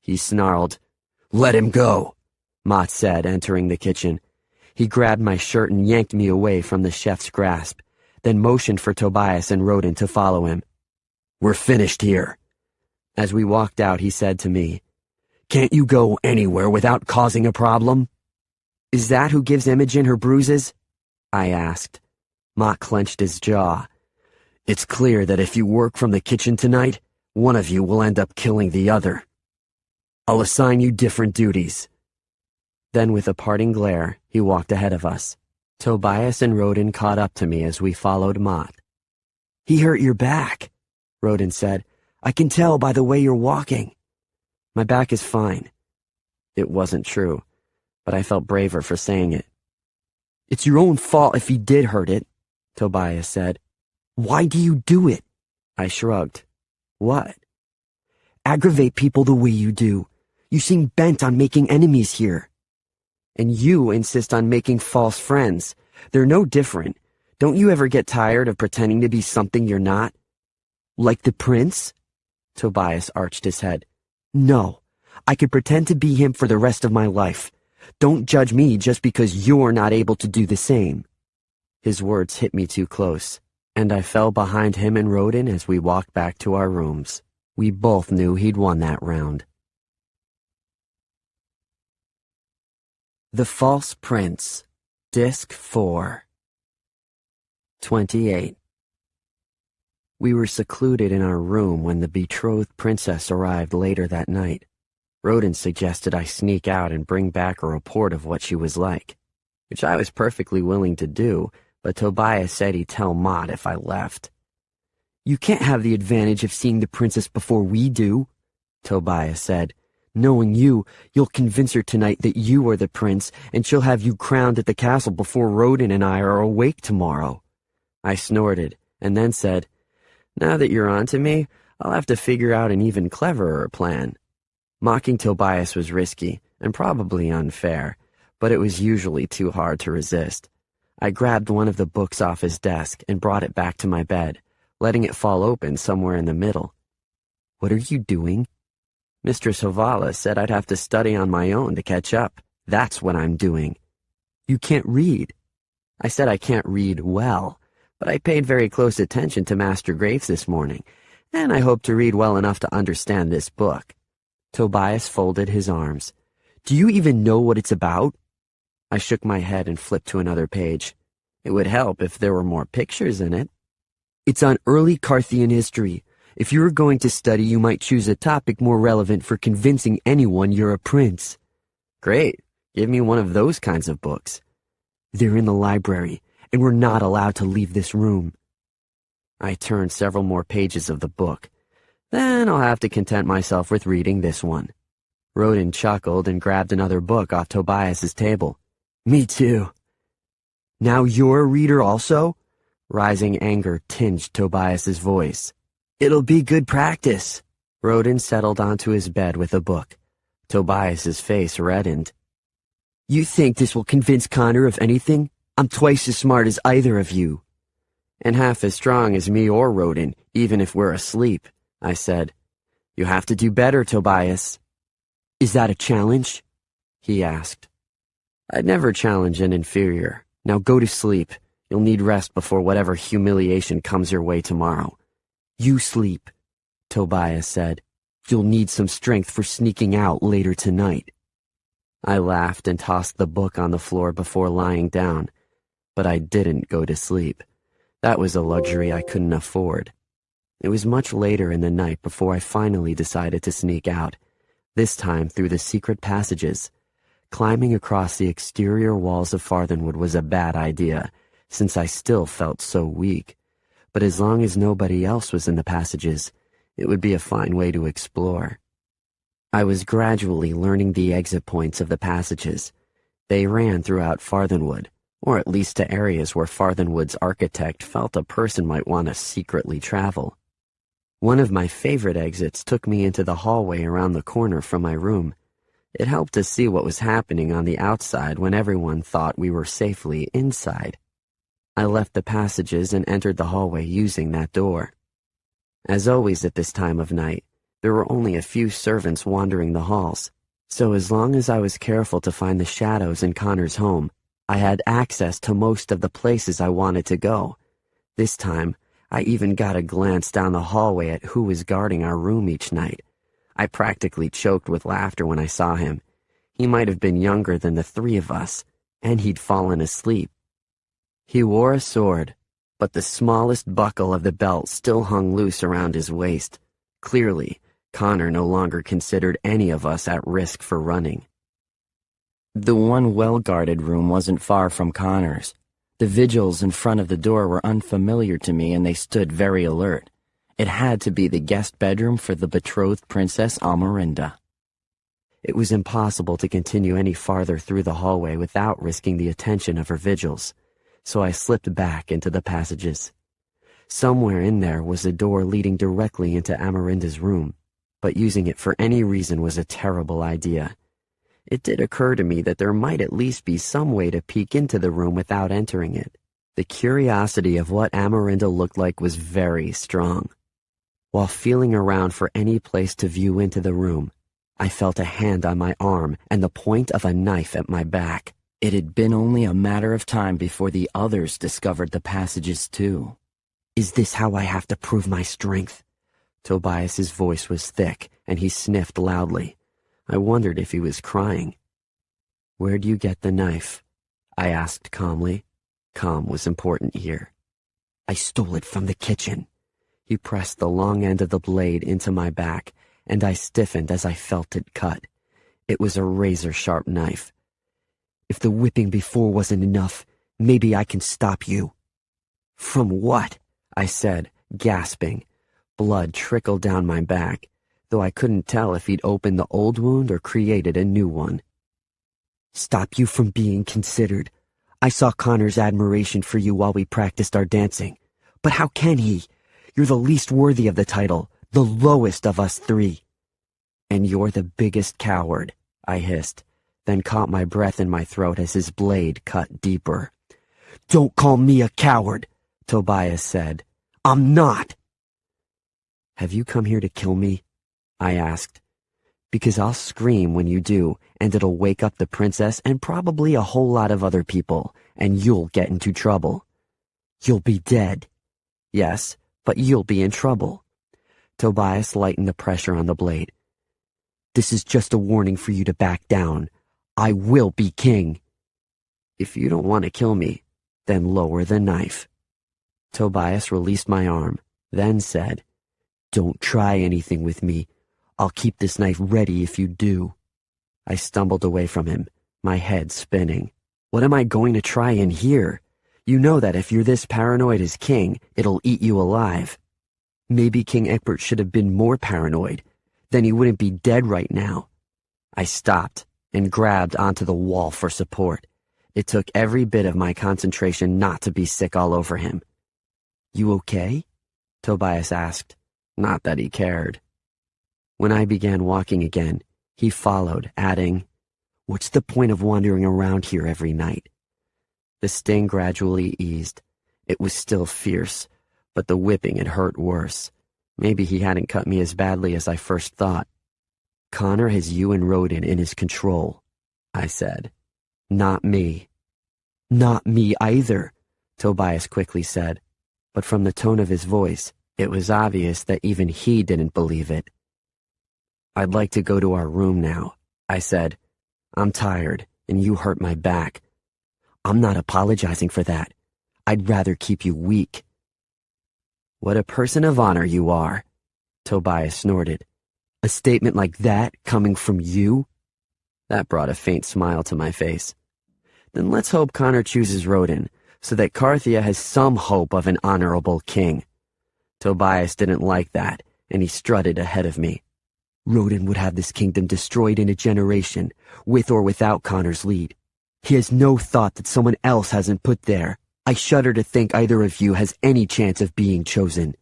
Speaker 2: he snarled.
Speaker 3: Let him go,
Speaker 2: Mott said, entering the kitchen. He grabbed my shirt and yanked me away from the chef's grasp, then motioned for Tobias and Rodin to follow him.
Speaker 3: We're finished here.
Speaker 2: As we walked out, he said to me,
Speaker 3: Can't you go anywhere without causing a problem?
Speaker 2: Is that who gives Imogen her bruises? I asked. Mott clenched his jaw.
Speaker 3: It's clear that if you work from the kitchen tonight, one of you will end up killing the other. I'll assign you different duties.
Speaker 2: Then with a parting glare, he walked ahead of us. Tobias and Rodin caught up to me as we followed Mott.
Speaker 3: He hurt your back,
Speaker 2: Rodin said.
Speaker 3: I can tell by the way you're walking.
Speaker 2: My back is fine. It wasn't true, but I felt braver for saying it.
Speaker 3: It's your own fault if he did hurt it,
Speaker 2: Tobias said.
Speaker 3: Why do you do it?
Speaker 2: I shrugged. What?
Speaker 3: Aggravate people the way you do. You seem bent on making enemies here.
Speaker 2: And you insist on making false friends. They're no different. Don't you ever get tired of pretending to be something you're not?
Speaker 3: Like the prince?
Speaker 2: Tobias arched his head.
Speaker 3: No, I could pretend to be him for the rest of my life. Don't judge me just because you're not able to do the same.
Speaker 2: His words hit me too close, and I fell behind him and Rodin as we walked back to our rooms. We both knew he'd won that round. The False Prince, Disc 4. 28. We were secluded in our room when the betrothed princess arrived later that night. Rodin suggested I sneak out and bring back a report of what she was like, which I was perfectly willing to do, but Tobias said he'd tell Mott if I left.
Speaker 3: You can't have the advantage of seeing the princess before we do,
Speaker 2: Tobias said.
Speaker 3: Knowing you, you'll convince her tonight that you are the prince, and she'll have you crowned at the castle before Rodin and I are awake tomorrow.
Speaker 2: I snorted, and then said, Now that you're on to me, I'll have to figure out an even cleverer plan. Mocking Tobias was risky, and probably unfair, but it was usually too hard to resist. I grabbed one of the books off his desk and brought it back to my bed, letting it fall open somewhere in the middle.
Speaker 3: What are you doing?
Speaker 2: Mistress Hovala said I'd have to study on my own to catch up. That's what I'm doing.
Speaker 3: You can't read.
Speaker 2: I said I can't read well, but I paid very close attention to Master Graves this morning, and I hope to read well enough to understand this book. Tobias folded his arms.
Speaker 3: Do you even know what it's about?
Speaker 2: I shook my head and flipped to another page. It would help if there were more pictures in it.
Speaker 3: It's on early Carthian history. If you were going to study, you might choose a topic more relevant for convincing anyone you're a prince.
Speaker 2: Great. Give me one of those kinds of books.
Speaker 3: They're in the library, and we're not allowed to leave this room.
Speaker 2: I turned several more pages of the book. Then I'll have to content myself with reading this one. Rodin chuckled and grabbed another book off Tobias's table.
Speaker 3: Me too. Now you're a reader also?
Speaker 2: Rising anger tinged Tobias's voice.
Speaker 3: It'll be good practice.
Speaker 2: Rodin settled onto his bed with a book. Tobias's face reddened.
Speaker 3: You think this will convince Connor of anything? I'm twice as smart as either of you.
Speaker 2: And half as strong as me or Rodin, even if we're asleep, I said. You have to do better, Tobias.
Speaker 3: Is that a challenge?
Speaker 2: He asked. I'd never challenge an inferior. Now go to sleep. You'll need rest before whatever humiliation comes your way tomorrow.
Speaker 3: You sleep, Tobias said. You'll need some strength for sneaking out later tonight.
Speaker 2: I laughed and tossed the book on the floor before lying down, but I didn't go to sleep. That was a luxury I couldn't afford. It was much later in the night before I finally decided to sneak out, this time through the secret passages. Climbing across the exterior walls of Farthenwood was a bad idea, since I still felt so weak. But as long as nobody else was in the passages, it would be a fine way to explore. I was gradually learning the exit points of the passages. They ran throughout Farthenwood, or at least to areas where Farthenwood's architect felt a person might want to secretly travel. One of my favorite exits took me into the hallway around the corner from my room. It helped to see what was happening on the outside when everyone thought we were safely inside. I left the passages and entered the hallway using that door. As always at this time of night, there were only a few servants wandering the halls, so as long as I was careful to find the shadows in Connor's home, I had access to most of the places I wanted to go. This time, I even got a glance down the hallway at who was guarding our room each night. I practically choked with laughter when I saw him. He might have been younger than the three of us, and he'd fallen asleep. He wore a sword, but the smallest buckle of the belt still hung loose around his waist. Clearly, Connor no longer considered any of us at risk for running.
Speaker 3: The one well-guarded room wasn't far from Connor's. The vigils in front of the door were unfamiliar to me, and they stood very alert. It had to be the guest bedroom for the betrothed Princess Almerinda.
Speaker 2: It was impossible to continue any farther through the hallway without risking the attention of her vigils, so I slipped back into the passages. Somewhere in there was a door leading directly into Amerinda's room, but using it for any reason was a terrible idea. It did occur to me that there might at least be some way to peek into the room without entering it. The curiosity of what Amerinda looked like was very strong. While feeling around for any place to view into the room, I felt a hand on my arm and the point of a knife at my back.
Speaker 3: It had been only a matter of time before the others discovered the passages too.
Speaker 2: "Is this how I have to prove my strength?" Tobias's voice was thick, and he sniffed loudly. I wondered if he was crying. "Where'd you get the knife?" I asked calmly. Calm was important here. "I stole it from the kitchen." He pressed the long end of the blade into my back, and I stiffened as I felt it cut. It was a razor-sharp knife. "If the whipping before wasn't enough, maybe I can stop you." "From what?" I said, gasping. Blood trickled down my back, though I couldn't tell if he'd opened the old wound or created a new one. "Stop you from being considered. I saw Connor's admiration for you while we practiced our dancing. But how can he? You're the least worthy of the title, the lowest of us three." "And you're the biggest coward," I hissed, then caught my breath in my throat as his blade cut deeper. "Don't call me a coward," Tobias said. "I'm not." "Have you come here to kill me?" I asked. "Because I'll scream when you do, and it'll wake up the princess and probably a whole lot of other people, and you'll get into trouble." "You'll be dead." "Yes, but you'll be in trouble." Tobias lightened the pressure on the blade. "This is just a warning for you to back down. I will be king." "If you don't want to kill me, then lower the knife." Tobias released my arm, then said, "Don't try anything with me. I'll keep this knife ready if you do." I stumbled away from him, my head spinning. "What am I going to try in here? You know that if you're this paranoid as king, it'll eat you alive." "Maybe King Egbert should have been more paranoid. Then he wouldn't be dead right now." I stopped and grabbed onto the wall for support. It took every bit of my concentration not to be sick all over him. "You okay?" Tobias asked. Not that he cared. When I began walking again, he followed, adding, "What's the point of wandering around here every night?" The sting gradually eased. It was still fierce, but the whipping had hurt worse. Maybe he hadn't cut me as badly as I first thought. "Connor has you and Rodin in his control," I said. "Not me." "Not me either," Tobias quickly said, but from the tone of his voice, it was obvious that even he didn't believe it. "I'd like to go to our room now," I said. "I'm tired, and you hurt my back." "I'm not apologizing for that. I'd rather keep you weak." "What a person of honor you are," Tobias snorted. "A statement like that coming from you?"
Speaker 1: That brought a faint smile to my face. Then let's hope Connor chooses Rodin, so that Carthia has some hope of an honorable king. Tobias didn't like that, and he strutted ahead of me.
Speaker 2: Rodin would have this kingdom destroyed in a generation, with or without Connor's lead. He has no thought that someone else hasn't put there. I shudder to think either of you has any chance of being chosen.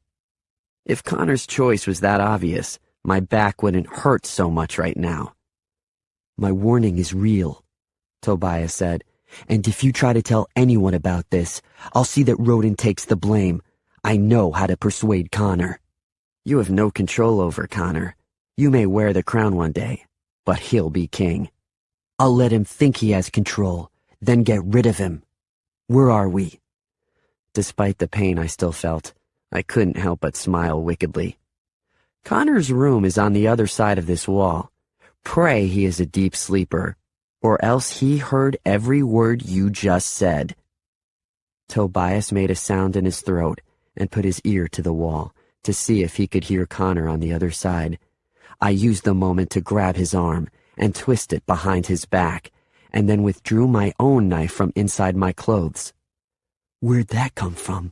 Speaker 1: If Connor's choice was that obvious, my back wouldn't hurt so much right now.
Speaker 2: My warning is real, Tobias said, and if you try to tell anyone about this, I'll see that Rodin takes the blame. I know how to persuade Connor.
Speaker 1: You have no control over Connor. You may wear the crown one day, but he'll be king.
Speaker 2: I'll let him think he has control, then get rid of him. Where are we?
Speaker 1: Despite the pain I still felt, I couldn't help but smile wickedly. Connor's room is on the other side of this wall. Pray he is a deep sleeper, or else he heard every word you just said. Tobias made a sound in his throat and put his ear to the wall to see if he could hear Connor on the other side. I used the moment to grab his arm and twist it behind his back, and then withdrew my own knife from inside my clothes.
Speaker 2: Where'd that come from?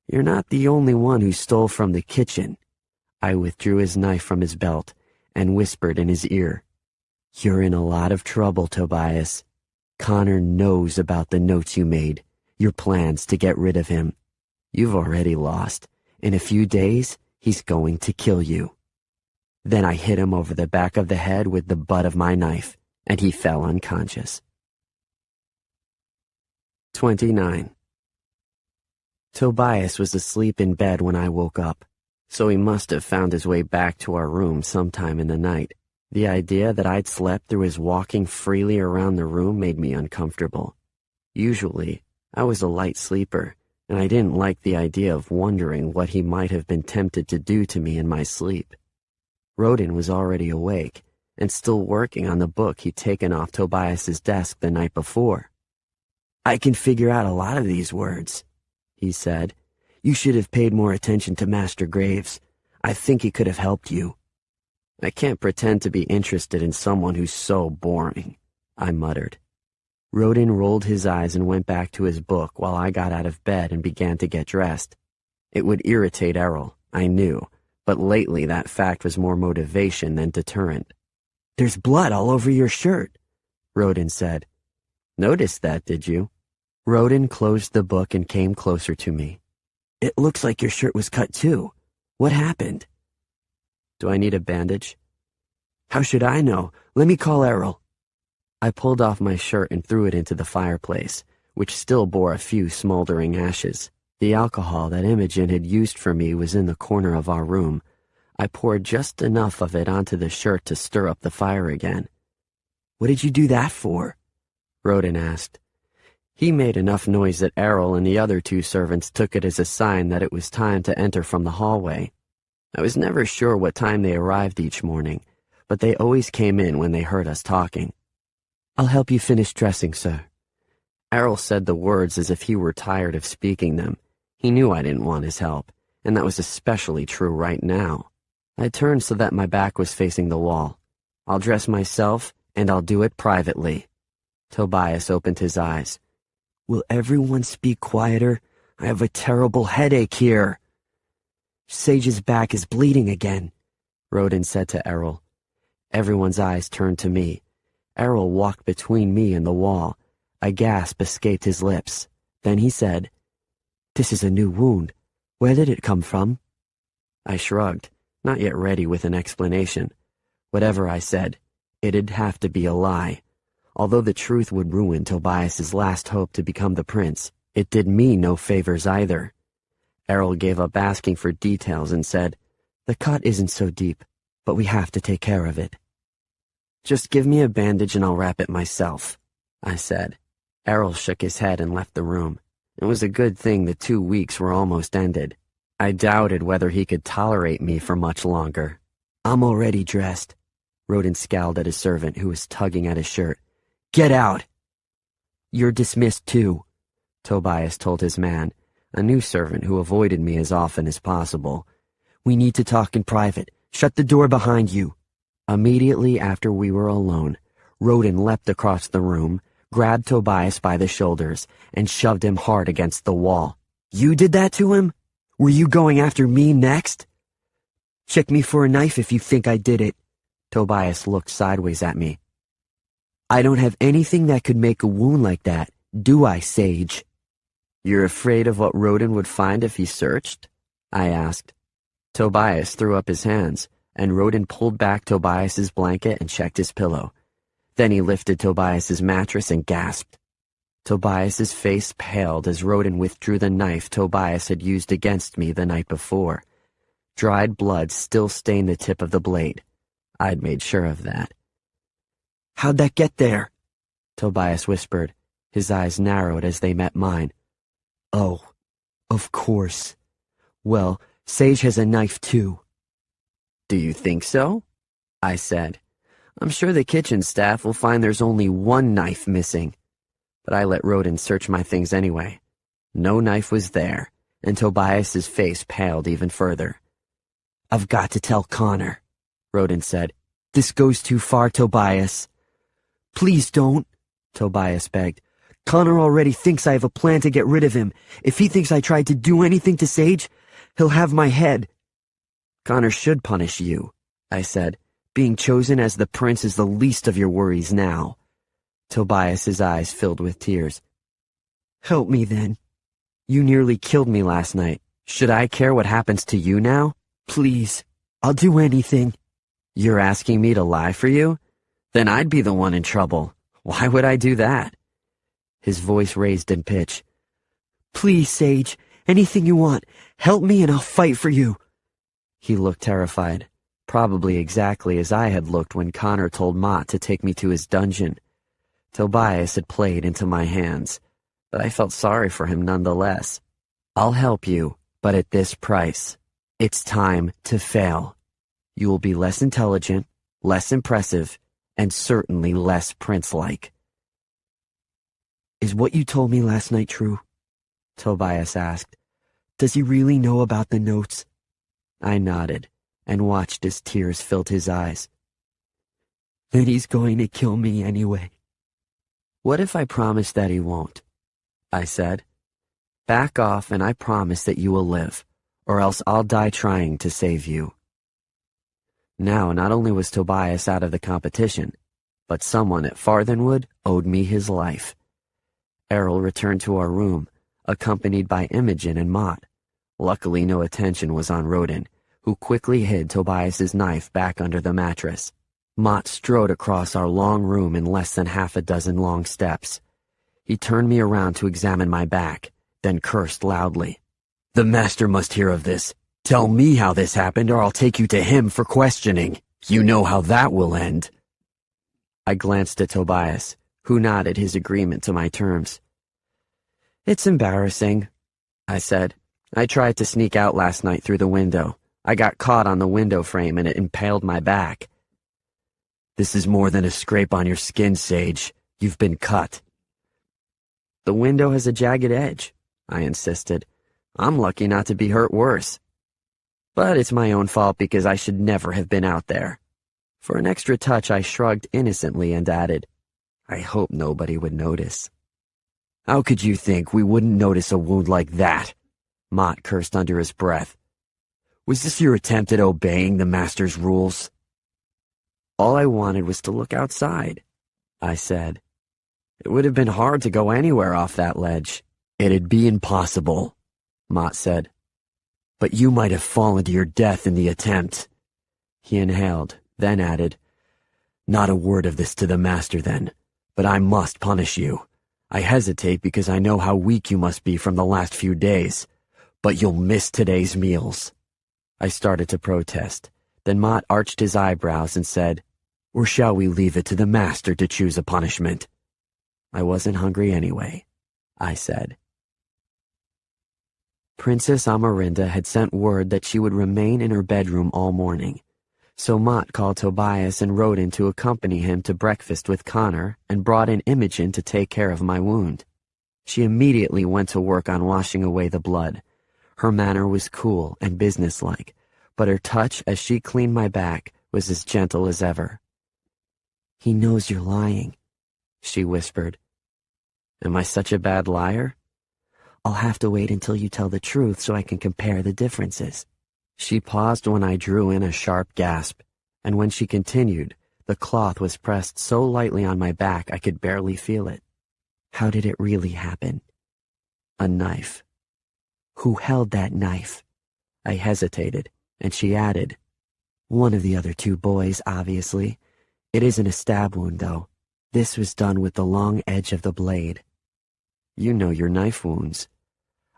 Speaker 1: You're not the only one who stole from the kitchen. I withdrew his knife from his belt and whispered in his ear. You're in a lot of trouble, Tobias. Connor knows about the notes you made, your plans to get rid of him. You've already lost. In a few days, he's going to kill you. Then I hit him over the back of the head with the butt of my knife, and he fell unconscious. 29. Tobias was asleep in bed when I woke up, so he must have found his way back to our room sometime in the night. The idea that I'd slept through his walking freely around the room made me uncomfortable. Usually, I was a light sleeper, and I didn't like the idea of wondering what he might have been tempted to do to me in my sleep. Rodin was already awake, and still working on the book he'd taken off Tobias's desk the night before.
Speaker 2: I can figure out a lot of these words, he said. You should have paid more attention to Master Graves. I think he could have helped you.
Speaker 1: I can't pretend to be interested in someone who's so boring, I muttered. Rodin rolled his eyes and went back to his book while I got out of bed and began to get dressed. It would irritate Errol, I knew, but lately that fact was more motivation than deterrent.
Speaker 2: There's blood all over your shirt,
Speaker 1: Rodin said. Noticed that, did you? Rodin closed the book and came closer to me.
Speaker 2: It looks like your shirt was cut too. What happened?
Speaker 1: Do I need a bandage?
Speaker 2: How should I know? Let me call Errol.
Speaker 1: I pulled off my shirt and threw it into the fireplace, which still bore a few smoldering ashes. The alcohol that Imogen had used for me was in the corner of our room. I poured just enough of it onto the shirt to stir up the fire again.
Speaker 2: What did you do that for?
Speaker 1: Rodin asked. He made enough noise that Errol and the other two servants took it as a sign that it was time to enter from the hallway. I was never sure what time they arrived each morning, but they always came in when they heard us talking.
Speaker 2: I'll help you finish dressing, sir.
Speaker 1: Errol said the words as if he were tired of speaking them. He knew I didn't want his help, and that was especially true right now. I turned so that my back was facing the wall. I'll dress myself, and I'll do it privately. Tobias opened his eyes.
Speaker 2: Will everyone speak quieter? I have a terrible headache here. Sage's back is bleeding again,
Speaker 1: Rodin said to Errol. Everyone's eyes turned to me. Errol walked between me and the wall. A gasp escaped his lips. Then he said,
Speaker 2: This is a new wound. Where did it come from?
Speaker 1: I shrugged, not yet ready with an explanation. Whatever I said, it'd have to be a lie. Although the truth would ruin Tobias's last hope to become the prince, it did me no favors either. Errol gave up asking for details and said,
Speaker 2: The cut isn't so deep, but we have to take care of it.
Speaker 1: Just give me a bandage and I'll wrap it myself, I said. Errol shook his head and left the room. It was a good thing the 2 weeks were almost ended. I doubted whether he could tolerate me for much longer.
Speaker 2: I'm already dressed.
Speaker 1: Rodin scowled at his servant who was tugging at his shirt.
Speaker 2: Get out!
Speaker 1: You're dismissed too, Tobias told his man, a new servant who avoided me as often as possible.
Speaker 2: We need to talk in private. Shut the door behind you.
Speaker 1: Immediately after we were alone,
Speaker 2: Rodin leapt across the room, grabbed Tobias by the shoulders, and shoved him hard against the wall. "You did that to him? Were you going after me next?" "Check me for a knife if you think I did it." Tobias looked sideways at me. "I don't have anything that could make a wound like that, do I, Sage?" "You're afraid of what Rodin would find if he searched?" I asked. Tobias threw up his hands, and Rodin pulled back Tobias's blanket and checked his pillow. Then he lifted Tobias's mattress and gasped. Tobias's face paled as Rodin withdrew the knife Tobias had used against me the night before. Dried blood still stained the tip of the blade. I'd made sure of that. "How'd that get there?" Tobias whispered. His eyes narrowed as they met mine. "Oh, of course. Well, Sage has a knife too." "Do you think so?" I said. "I'm sure the kitchen staff will find there's only one knife missing." But I let Rodin search my things anyway. No knife was there, and Tobias's face paled even further. "I've got to tell Connor," Rodin said. "This goes too far, Tobias." "Please don't," Tobias begged. "Connor already thinks I have a plan to get rid of him. If he thinks I tried to do anything to Sage, he'll have my head." "Connor should punish you," I said. "Being chosen as the prince is the least of your worries now." Tobias's eyes filled with tears. "Help me then. You nearly killed me last night. Should I care what happens to you now? Please, I'll do anything." "You're asking me to lie for you? Then I'd be the one in trouble. Why would I do that?" His voice raised in pitch. "Please, Sage, anything you want. Help me and I'll fight for you." He looked terrified, probably exactly as I had looked when Connor told Mott to take me to his dungeon. Tobias had played into my hands, but I felt sorry for him nonetheless. "I'll help you, but at this price. It's time to fail. You will be less intelligent, less impressive, and certainly less prince-like." "Is what you told me last night true?" Tobias asked. "Does he really know about the notes?" I nodded and watched as tears filled his eyes. "Then he's going to kill me anyway." "What if I promise that he won't?" I said. "Back off and I promise that you will live, or else I'll die trying to save you." Now, not only was Tobias out of the competition, but someone at Farthenwood owed me his life. Errol returned to our room, accompanied by Imogen and Mott. Luckily, no attention was on Rodin, who quickly hid Tobias's knife back under the mattress. Mott strode across our long room in less than half a dozen long steps. He turned me around to examine my back, then cursed loudly. "The master must hear of this. Tell me how this happened or I'll take you to him for questioning. You know how that will end." I glanced at Tobias, who nodded his agreement to my terms. "It's embarrassing," I said. "I tried to sneak out last night through the window. I got caught on the window frame and it impaled my back." "This is more than a scrape on your skin, Sage. You've been cut." "The window has a jagged edge," I insisted. "I'm lucky not to be hurt worse. But it's my own fault because I should never have been out there." For an extra touch, I shrugged innocently and added, "I hope nobody would notice." "How could you think we wouldn't notice a wound like that?" Mott cursed under his breath. "Was this your attempt at obeying the master's rules?" "All I wanted was to look outside," I said. "It would have been hard to go anywhere off that ledge." "It'd be impossible," Mott said. "But you might have fallen to your death in the attempt." He inhaled, then added, "Not a word of this to the master then, but I must punish you. I hesitate because I know how weak you must be from the last few days, but you'll miss today's meals." I started to protest. Then Mott arched his eyebrows and said, "Or shall we leave it to the master to choose a punishment?" "I wasn't hungry anyway," I said. Princess Amarinda had sent word that she would remain in her bedroom all morning, so Mott called Tobias and Rodin to accompany him to breakfast with Connor and brought in Imogen to take care of my wound. She immediately went to work on washing away the blood. Her manner was cool and businesslike, but her touch as she cleaned my back was as gentle as ever. He knows you're lying,
Speaker 1: she whispered. Am I such a bad liar?
Speaker 2: I'll have to wait until you tell the truth so I can compare the differences.
Speaker 1: She paused when I drew in a sharp gasp, and when she continued, the cloth was pressed so lightly on my back I could barely feel it.
Speaker 2: How did it really happen?
Speaker 1: A knife.
Speaker 2: Who held that knife?
Speaker 1: I hesitated, and she added,
Speaker 2: One of the other two boys, obviously. It isn't a stab wound, though. This was done with the long edge of the blade.
Speaker 1: You know your knife wounds.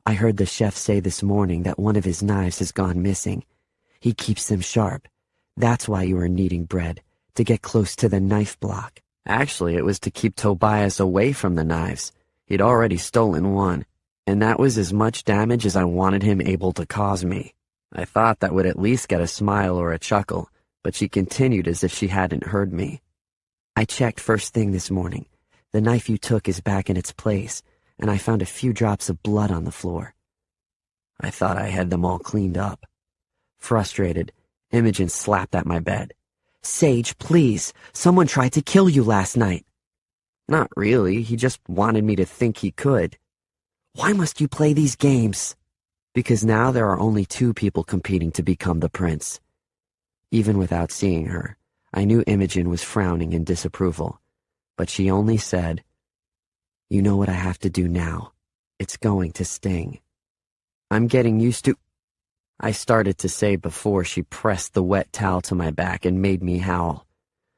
Speaker 2: I heard the chef say this morning that one of his knives has gone missing. He keeps them sharp. That's why you were kneading bread, to get close to the knife block.
Speaker 1: Actually, it was to keep Tobias away from the knives. He'd already stolen one, and that was as much damage as I wanted him able to cause me. I thought that would at least get a smile or a chuckle, but she continued as if she hadn't heard me.
Speaker 2: I checked first thing this morning. The knife you took is back in its place, and I found a few drops of blood on the floor.
Speaker 1: I thought I had them all cleaned up. Frustrated, Imogen slapped at my bed.
Speaker 2: Sage, please, someone tried to kill you last night.
Speaker 1: Not really, he just wanted me to think he could.
Speaker 2: Why must you play these games?
Speaker 1: Because now there are only two people competing to become the prince. Even without seeing her, I knew Imogen was frowning in disapproval, but she only said,
Speaker 2: You know what I have to do now. It's going to sting.
Speaker 1: I'm getting used to... I started to say before she pressed the wet towel to my back and made me howl.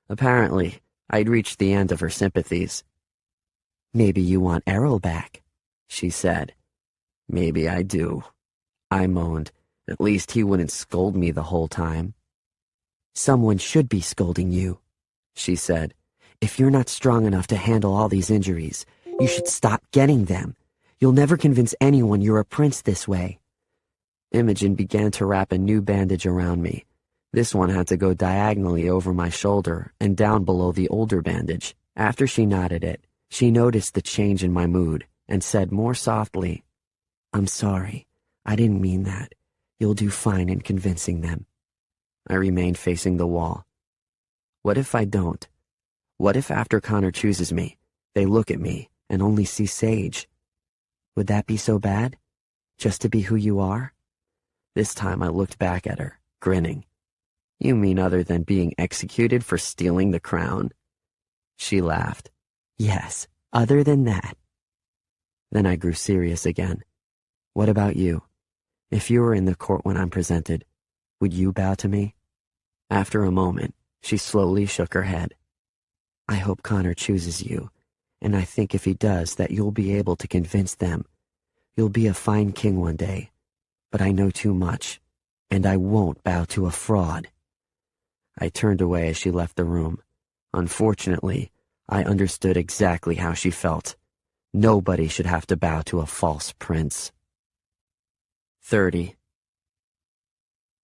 Speaker 1: Apparently, I'd reached the end of her sympathies.
Speaker 2: Maybe you want Errol back,
Speaker 1: she said. Maybe I do. I moaned. At least he wouldn't scold me the whole time.
Speaker 2: Someone should be scolding you,
Speaker 1: she said.
Speaker 2: If you're not strong enough to handle all these injuries, you should stop getting them. You'll never convince anyone you're a prince this way.
Speaker 1: Imogen began to wrap a new bandage around me. This one had to go diagonally over my shoulder and down below the older bandage. After she knotted it, she noticed the change in my mood and said more softly,
Speaker 2: I'm sorry. I didn't mean that. You'll do fine in convincing them.
Speaker 1: I remained facing the wall. What if I don't? What if after Connor chooses me, they look at me and only see Sage?
Speaker 2: Would that be so bad? Just to be who you are?
Speaker 1: This time I looked back at her, grinning. You mean other than being executed for stealing the crown? She laughed.
Speaker 2: Yes, other than that.
Speaker 1: Then I grew serious again. What about you? If you were in the court when I'm presented, would you bow to me? After a moment, she slowly shook her head.
Speaker 2: I hope Connor chooses you, and I think if he does that you'll be able to convince them. You'll be a fine king one day, but I know too much, and I won't bow to a fraud.
Speaker 1: I turned away as she left the room. Unfortunately, I understood exactly how she felt. Nobody should have to bow to a false prince. 30.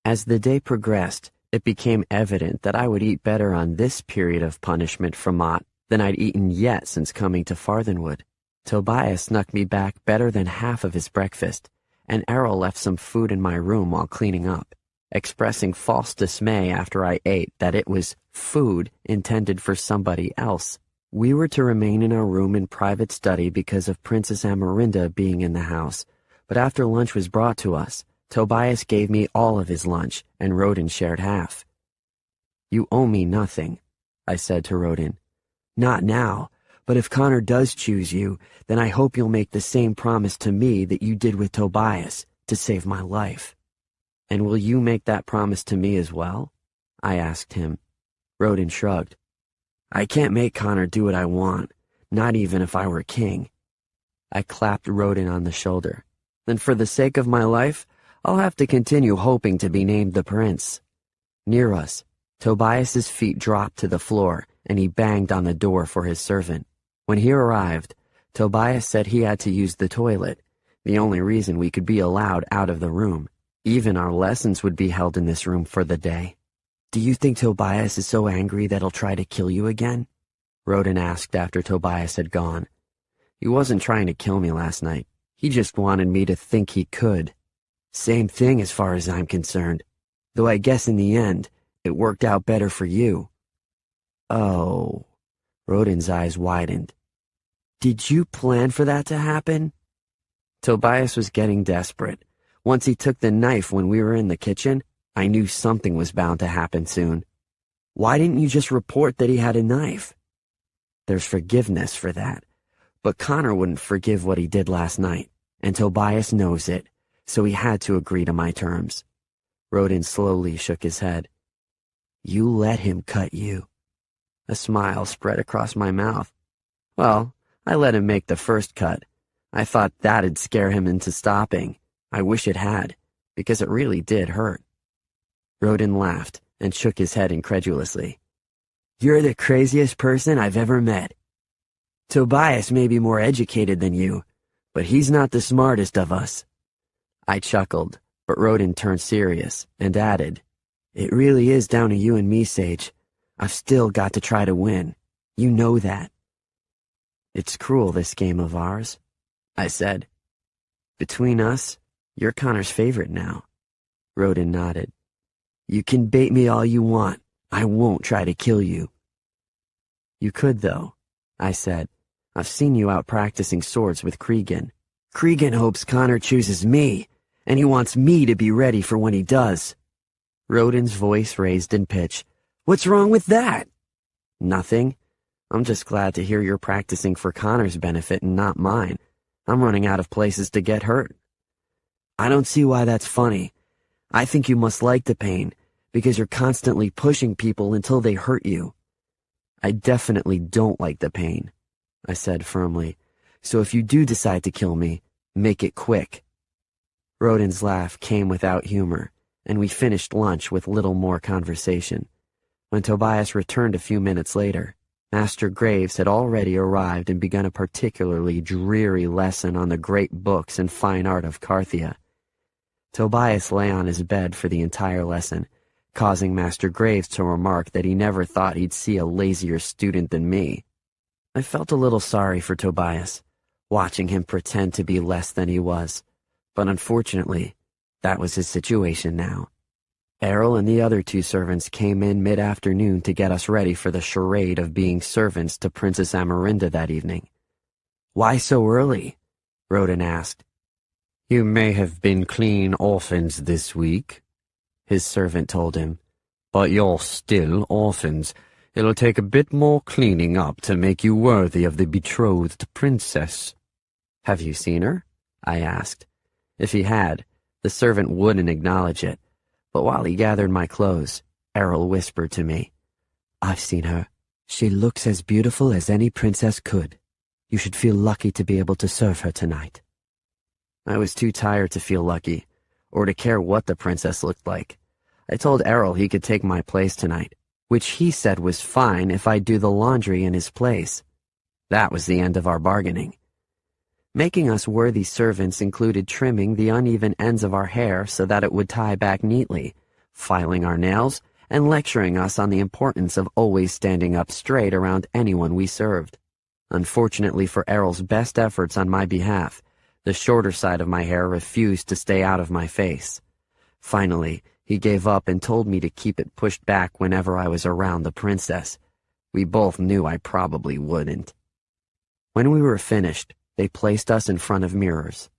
Speaker 1: As the day progressed, it became evident that I would eat better on this period of punishment from Mott than I'd eaten yet since coming to Farthenwood. Tobias snuck me back better than half of his breakfast, and Errol left some food in my room while cleaning up, expressing false dismay after I ate that it was food intended for somebody else. We were to remain in our room in private study because of Princess Amarinda being in the house, but after lunch was brought to us, Tobias gave me all of his lunch, and Rodin shared half. You owe me nothing, I said to Rodin.
Speaker 2: Not now, but if Connor does choose you, then I hope you'll make the same promise to me that you did with Tobias, to save my life.
Speaker 1: And will you make that promise to me as well? I asked him. Rodin shrugged. I can't make Connor do what I want, not even if I were king. I clapped Rodin on the shoulder. Then for the sake of my life, I'll have to continue hoping to be named the prince. Near us, Tobias's feet dropped to the floor, and he banged on the door for his servant. When he arrived, Tobias said he had to use the toilet, the only reason we could be allowed out of the room. Even our lessons would be held in this room for the day.
Speaker 2: Do you think Tobias is so angry that he'll try to kill you again?
Speaker 1: Rodin asked after Tobias had gone. He wasn't trying to kill me last night. He just wanted me to think he could.
Speaker 2: Same thing as far as I'm concerned, though I guess in the end, it worked out better for you.
Speaker 1: Oh,
Speaker 2: Rodin's eyes widened. Did you plan for that to happen? Tobias was getting desperate. Once he took the knife when we were in the kitchen, I knew something was bound to happen soon. Why didn't you just report that he had a knife? There's forgiveness for that. But Connor wouldn't forgive what he did last night, and Tobias knows it, so he had to agree to my terms. Rodin slowly shook his head. You let him cut you. A smile spread across my mouth. Well, I let him make the first cut. I thought that'd scare him into stopping. I wish it had, because it really did hurt. Rodin laughed and shook his head incredulously. You're the craziest person I've ever met. Tobias may be more educated than you, but he's not the smartest of us. I chuckled, but Rodin turned serious and added, It really is down to you and me, Sage. I've still got to try to win. You know that. It's cruel, this game of ours, I said. Between us, you're Connor's favorite now. Rodin nodded. You can bait me all you want. I won't try to kill you. You could, though, I said. I've seen you out practicing swords with Cregan. Cregan hopes Connor chooses me, and he wants me to be ready for when he does. Rodin's voice raised in pitch. What's wrong with that? Nothing. I'm just glad to hear you're practicing for Connor's benefit and not mine. I'm running out of places to get hurt. I don't see why that's funny. I think you must like the pain, because you're constantly pushing people until they hurt you. I definitely don't like the pain, I said firmly. So if you do decide to kill me, make it quick. Rodin's laugh came without humor, and we finished lunch with little more conversation. When Tobias returned a few minutes later, Master Graves had already arrived and begun a particularly dreary lesson on the great books and fine art of Carthia. Tobias lay on his bed for the entire lesson, causing Master Graves to remark that he never thought he'd see a lazier student than me. I felt a little sorry for Tobias, watching him pretend to be less than he was, but unfortunately, that was his situation now. Errol and the other two servants came in mid-afternoon to get us ready for the charade of being servants to Princess Amarinda that evening. Why so early? Rodin asked. You may have been clean orphans this week, his servant told him, but you're still orphans. It'll take a bit more cleaning up to make you worthy of the betrothed princess. Have you seen her? I asked. If he had, the servant wouldn't acknowledge it. But while he gathered my clothes, Errol whispered to me, I've seen her. She looks as beautiful as any princess could. You should feel lucky to be able to serve her tonight. I was too tired to feel lucky, or to care what the princess looked like. I told Errol he could take my place tonight, which he said was fine if I'd do the laundry in his place. That was the end of our bargaining. Making us worthy servants included trimming the uneven ends of our hair so that it would tie back neatly, filing our nails, and lecturing us on the importance of always standing up straight around anyone we served. Unfortunately for Errol's best efforts on my behalf, the shorter side of my hair refused to stay out of my face. Finally, he gave up and told me to keep it pushed back whenever I was around the princess. We both knew I probably wouldn't. When we were finished, they placed us in front of mirrors.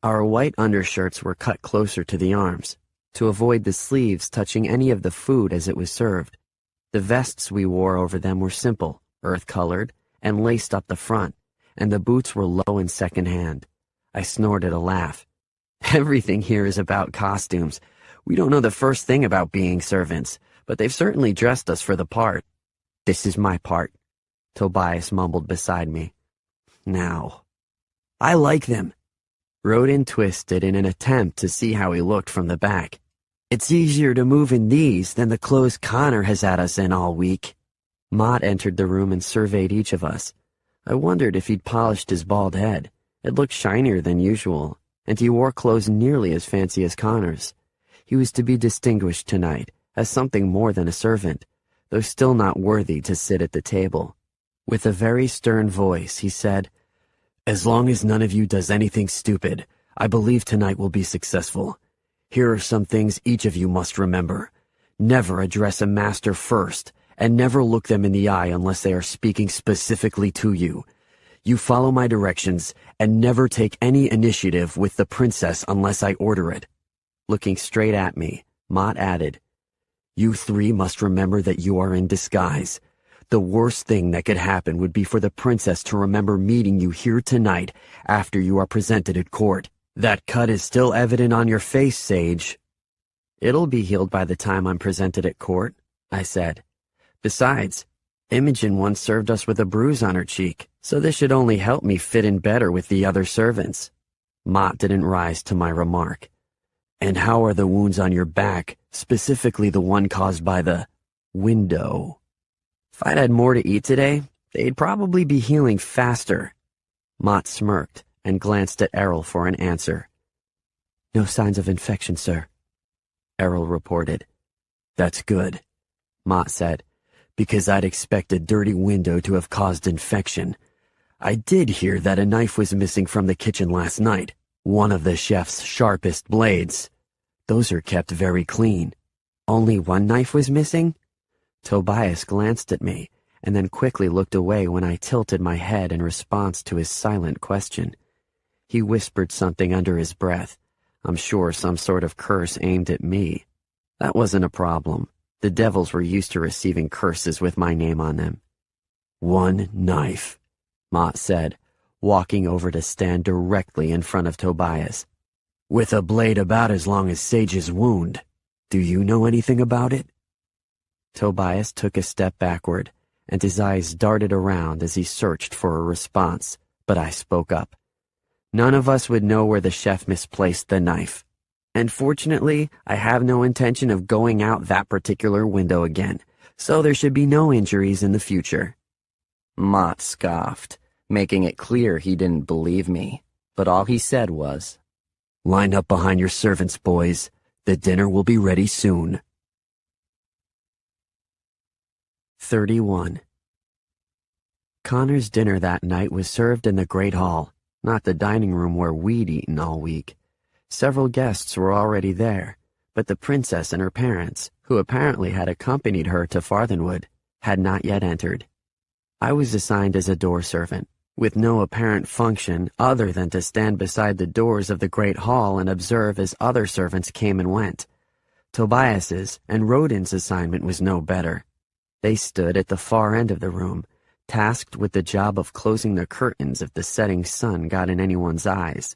Speaker 2: Our white undershirts were cut closer to the arms, to avoid the sleeves touching any of the food as it was served. The vests we wore over them were simple, earth-colored, and laced up the front, and the boots were low and second-hand. I snorted a laugh. Everything here is about costumes. We don't know the first thing about being servants, but they've certainly dressed us for the part. This is my part, Tobias mumbled beside me. Now, I like them. Rodin twisted in an attempt to see how he looked from the back. It's easier to move in these than the clothes Connor has had us in all week. Mott entered the room and surveyed each of us. I wondered if he'd polished his bald head. It looked shinier than usual, and he wore clothes nearly as fancy as Connor's. He was to be distinguished tonight as something more than a servant, though still not worthy to sit at the table. With a very stern voice, he said, As long as none of you does anything stupid, I believe tonight will be successful. Here are some things each of you must remember. Never address a master first, and never look them in the eye unless they are speaking specifically to you. You follow my directions and never take any initiative with the princess unless I order it." Looking straight at me, Mott added, "You three must remember that you are in disguise. The worst thing that could happen would be for the princess to remember meeting you here tonight after you are presented at court. That cut is still evident on your face, Sage."
Speaker 1: "It'll be healed by the time I'm presented at court," I said. "Besides, Imogen once served us with a bruise on her cheek, so this should only help me fit in better with the other servants." Mott didn't rise to my remark.
Speaker 2: "And how are the wounds on your back, specifically the one caused by the window?"
Speaker 1: "If I'd had more to eat today, they'd probably be healing faster." Mott smirked and glanced at Errol for an answer.
Speaker 2: "No signs of infection, sir," Errol reported. "That's good," Mott said, "because I'd expect a dirty window to have caused infection. I did hear that a knife was missing from the kitchen last night, one of the chef's sharpest blades. Those are kept very clean."
Speaker 1: "Only one knife was missing?" Tobias glanced at me and then quickly looked away when I tilted my head in response to his silent question. He whispered something under his breath. I'm sure some sort of curse aimed at me. That wasn't a problem. The devils were used to receiving curses with my name on them.
Speaker 2: "One knife," Mott said, walking over to stand directly in front of Tobias. "With a blade about as long as Sage's wound. Do you know anything about it?"
Speaker 1: Tobias took a step backward, and his eyes darted around as he searched for a response, but I spoke up. "None of us would know where the chef misplaced the knife. And fortunately, I have no intention of going out that particular window again, so there should be no injuries in the future." Mott scoffed, making it clear he didn't believe me, but all he said was,
Speaker 2: "Line up behind your servants, boys. The dinner will be ready soon."
Speaker 1: 31. Connor's dinner that night was served in the Great Hall, not the dining room where we'd eaten all week. Several guests were already there, but the princess and her parents, who apparently had accompanied her to Farthenwood, had not yet entered. I was assigned as a door servant, with no apparent function other than to stand beside the doors of the Great Hall and observe as other servants came and went. Tobias's and Rodin's assignment was no better. They stood at the far end of the room, tasked with the job of closing the curtains if the setting sun got in anyone's eyes.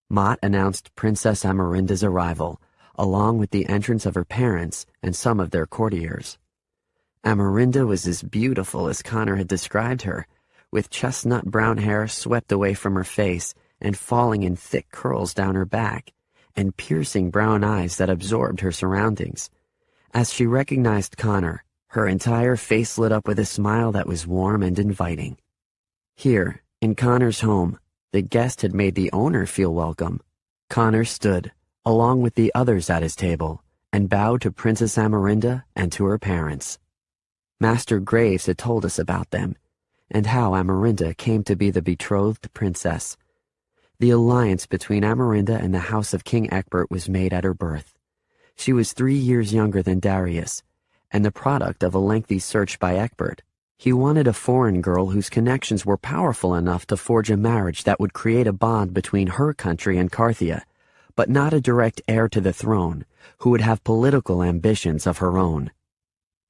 Speaker 1: Mott announced Princess Amarinda's arrival, along with the entrance of her parents and some of their courtiers. Amarinda was as beautiful as Connor had described her, with chestnut brown hair swept away from her face and falling in thick curls down her back, and piercing brown eyes that absorbed her surroundings. As she recognized Connor, her entire face lit up with a smile that was warm and inviting. Here, in Connor's home, the guest had made the owner feel welcome. Connor stood, along with the others at his table, and bowed to Princess Amarinda and to her parents. Master Graves had told us about them, and how Amarinda came to be the betrothed princess. The alliance between Amarinda and the house of King Egbert was made at her birth. She was 3 years younger than Darius, and the product of a lengthy search by Egbert. He wanted a foreign girl whose connections were powerful enough to forge a marriage that would create a bond between her country and Carthia, but not a direct heir to the throne, who would have political ambitions of her own.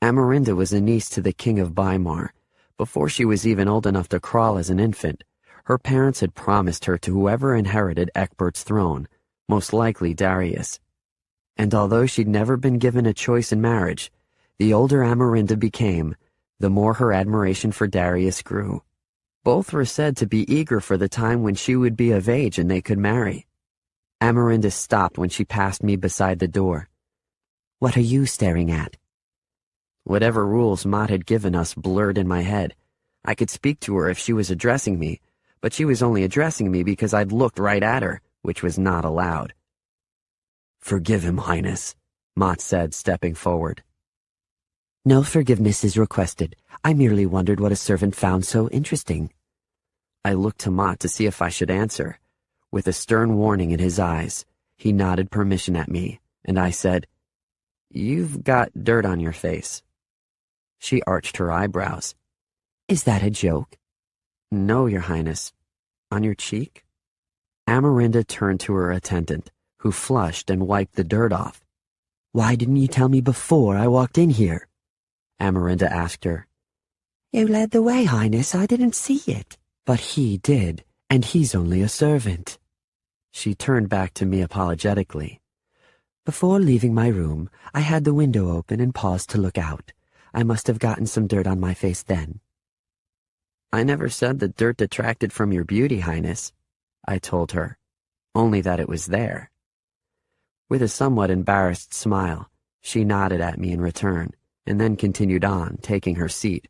Speaker 1: Amarinda was a niece to the King of Weimar. Before she was even old enough to crawl as an infant, her parents had promised her to whoever inherited Egbert's throne, most likely Darius. And although she'd never been given a choice in marriage, the older Amarinda became, the more her admiration for Darius grew. Both were said to be eager for the time when she would be of age and they could marry. Amarinda stopped when she passed me beside the door. "What are you staring at?" Whatever rules Mott had given us blurred in my head. I could speak to her if she was addressing me, but she was only addressing me because I'd looked right at her, which was not allowed.
Speaker 2: "Forgive him, Highness," Mott said, stepping forward.
Speaker 3: "No forgiveness is requested. I merely wondered what a servant found so interesting."
Speaker 1: I looked to Mott to see if I should answer. With a stern warning in his eyes, he nodded permission at me, and I said, "You've got dirt on your face." She arched her eyebrows.
Speaker 3: Is that a joke?
Speaker 1: No, Your Highness. On your cheek? Amarinda turned to her attendant, who flushed and wiped the dirt off.
Speaker 3: Why didn't you tell me before I walked in here?
Speaker 1: Amarinda asked her.
Speaker 3: You led the way, Highness. I didn't see it.
Speaker 2: But he did, and he's only a servant.
Speaker 1: She turned back to me apologetically.
Speaker 2: Before leaving my room, I had the window open and paused to look out. I must have gotten some dirt on my face then.
Speaker 1: I never said the dirt detracted from your beauty, Highness, I told her, only that it was there. With a somewhat embarrassed smile, she nodded at me in return, and then continued on, taking her seat.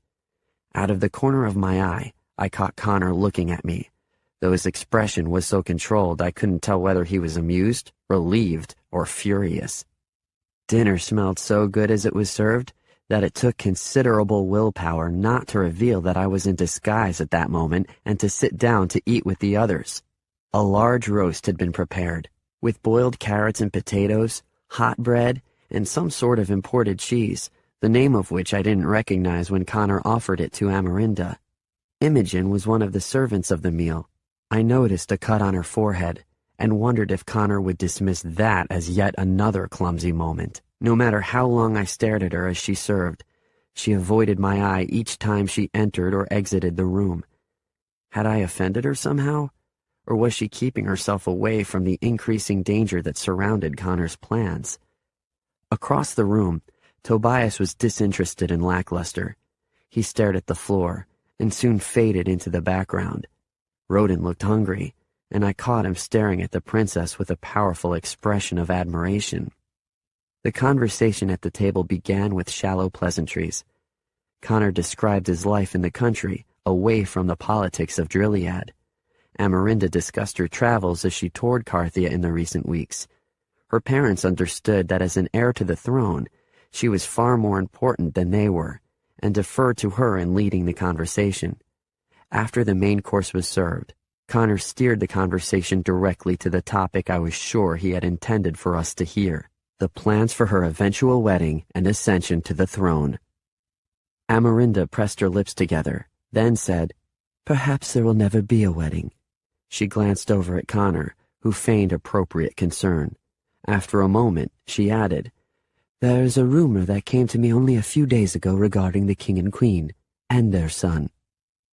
Speaker 1: Out of the corner of my eye, I caught Connor looking at me, though his expression was so controlled I couldn't tell whether he was amused, relieved, or furious. Dinner smelled so good as it was served that it took considerable willpower not to reveal that I was in disguise at that moment and to sit down to eat with the others. A large roast had been prepared, with boiled carrots and potatoes, hot bread, and some sort of imported cheese, the name of which I didn't recognize when Connor offered it to Amarinda. Imogen was one of the servants of the meal. I noticed a cut on her forehead, and wondered if Connor would dismiss that as yet another clumsy moment. No matter how long I stared at her as she served, she avoided my eye each time she entered or exited the room. Had I offended her somehow? Or was she keeping herself away from the increasing danger that surrounded Connor's plans? Across the room, Tobias was disinterested and lackluster. He stared at the floor, and soon faded into the background. Roden looked hungry, and I caught him staring at the princess with a powerful expression of admiration. The conversation at the table began with shallow pleasantries. Connor described his life in the country, away from the politics of Drilliad. Amarinda discussed her travels as she toured Carthia in the recent weeks. Her parents understood that as an heir to the throne, she was far more important than they were, and deferred to her in leading the conversation. After the main course was served, Connor steered the conversation directly to the topic I was sure he had intended for us to hear: the plans for her eventual wedding and ascension to the throne. Amarinda pressed her lips together, then said,
Speaker 2: "Perhaps there will never be a wedding."
Speaker 1: She glanced over at Connor, who feigned appropriate concern. After a moment, she added,
Speaker 2: "There's a rumor that came to me only a few days ago regarding the king and queen, and their son."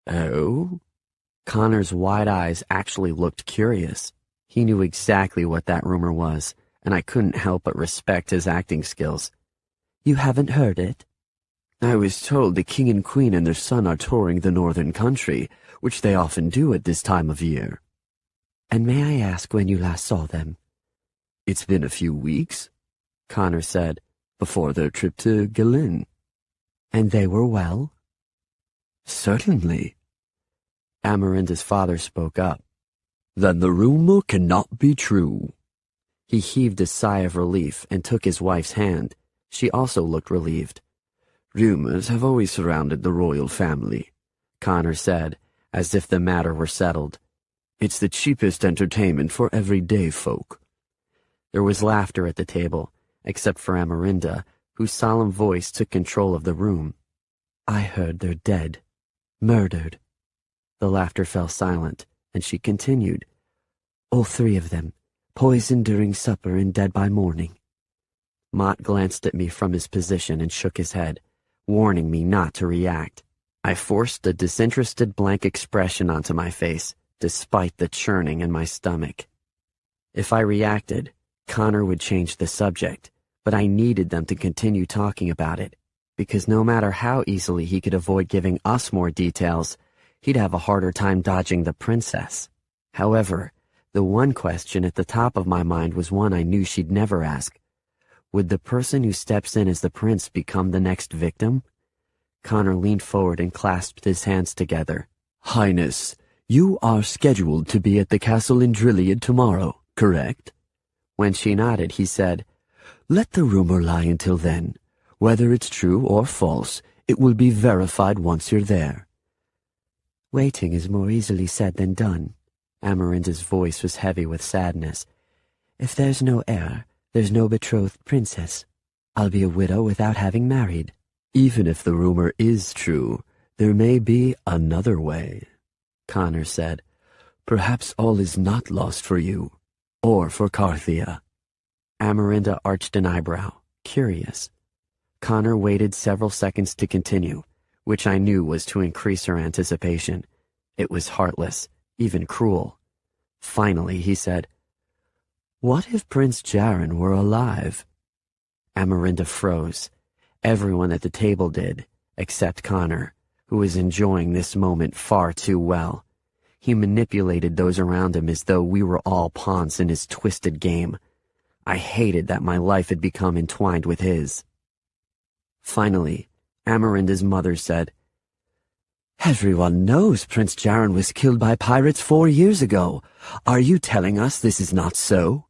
Speaker 1: "Oh?" Connor's wide eyes actually looked curious. He knew exactly what that rumor was, and I couldn't help but respect his acting skills.
Speaker 2: "You haven't heard it?"
Speaker 3: "I was told the king and queen and their son are touring the northern country, which they often do at this time of year."
Speaker 2: "And may I ask when you last saw them?"
Speaker 3: "It's been a few weeks," Connor said, "before their trip to Galen."
Speaker 2: "And they were well?"
Speaker 3: "Certainly."
Speaker 1: Amarinda's father spoke up.
Speaker 3: "Then the rumor cannot be true."
Speaker 1: He heaved a sigh of relief and took his wife's hand. She also looked relieved.
Speaker 3: "Rumors have always surrounded the royal family,"
Speaker 1: Connor said, as if the matter were settled.
Speaker 3: "It's the cheapest entertainment for everyday folk."
Speaker 1: There was laughter at the table, except for Amarinda, whose solemn voice took control of the room.
Speaker 2: "I heard they're dead. Murdered."
Speaker 1: The laughter fell silent, and she continued,
Speaker 2: "All three of them, poisoned during supper and dead by morning."
Speaker 1: Mott glanced at me from his position and shook his head, warning me not to react. I forced a disinterested blank expression onto my face, despite the churning in my stomach. If I reacted, Connor would change the subject, but I needed them to continue talking about it, because no matter how easily he could avoid giving us more details, he'd have a harder time dodging the princess. However, the one question at the top of my mind was one I knew she'd never ask. Would the person who steps in as the prince become the next victim? Connor leaned forward and clasped his hands together.
Speaker 3: "Highness, you are scheduled to be at the castle in Drilliad tomorrow, correct?"
Speaker 1: When she nodded, he said,
Speaker 3: "Let the rumor lie until then. Whether it's true or false, it will be verified once you're there."
Speaker 2: "Waiting is more easily said than done."
Speaker 1: Amarinda's voice was heavy with sadness.
Speaker 2: "If there's no heir, there's no betrothed princess. I'll be a widow without having married." Even if the rumor is true, there may be another way, Connor said. Perhaps all is not lost for you, or for Carthia.
Speaker 1: Amarinda arched an eyebrow, curious. Connor waited several seconds to continue, which I knew was to increase her anticipation. It was heartless, even cruel. Finally, he said,
Speaker 2: "What if Prince Jaren were alive?"
Speaker 1: Amarinda froze. Everyone at the table did, except Connor, who was enjoying this moment far too well. He manipulated those around him as though we were all pawns in his twisted game. I hated that my life had become entwined with his. Finally, Amarinda's mother said,
Speaker 2: "Everyone knows Prince Jaren was killed by pirates 4 years ago. Are you telling us this is not so?"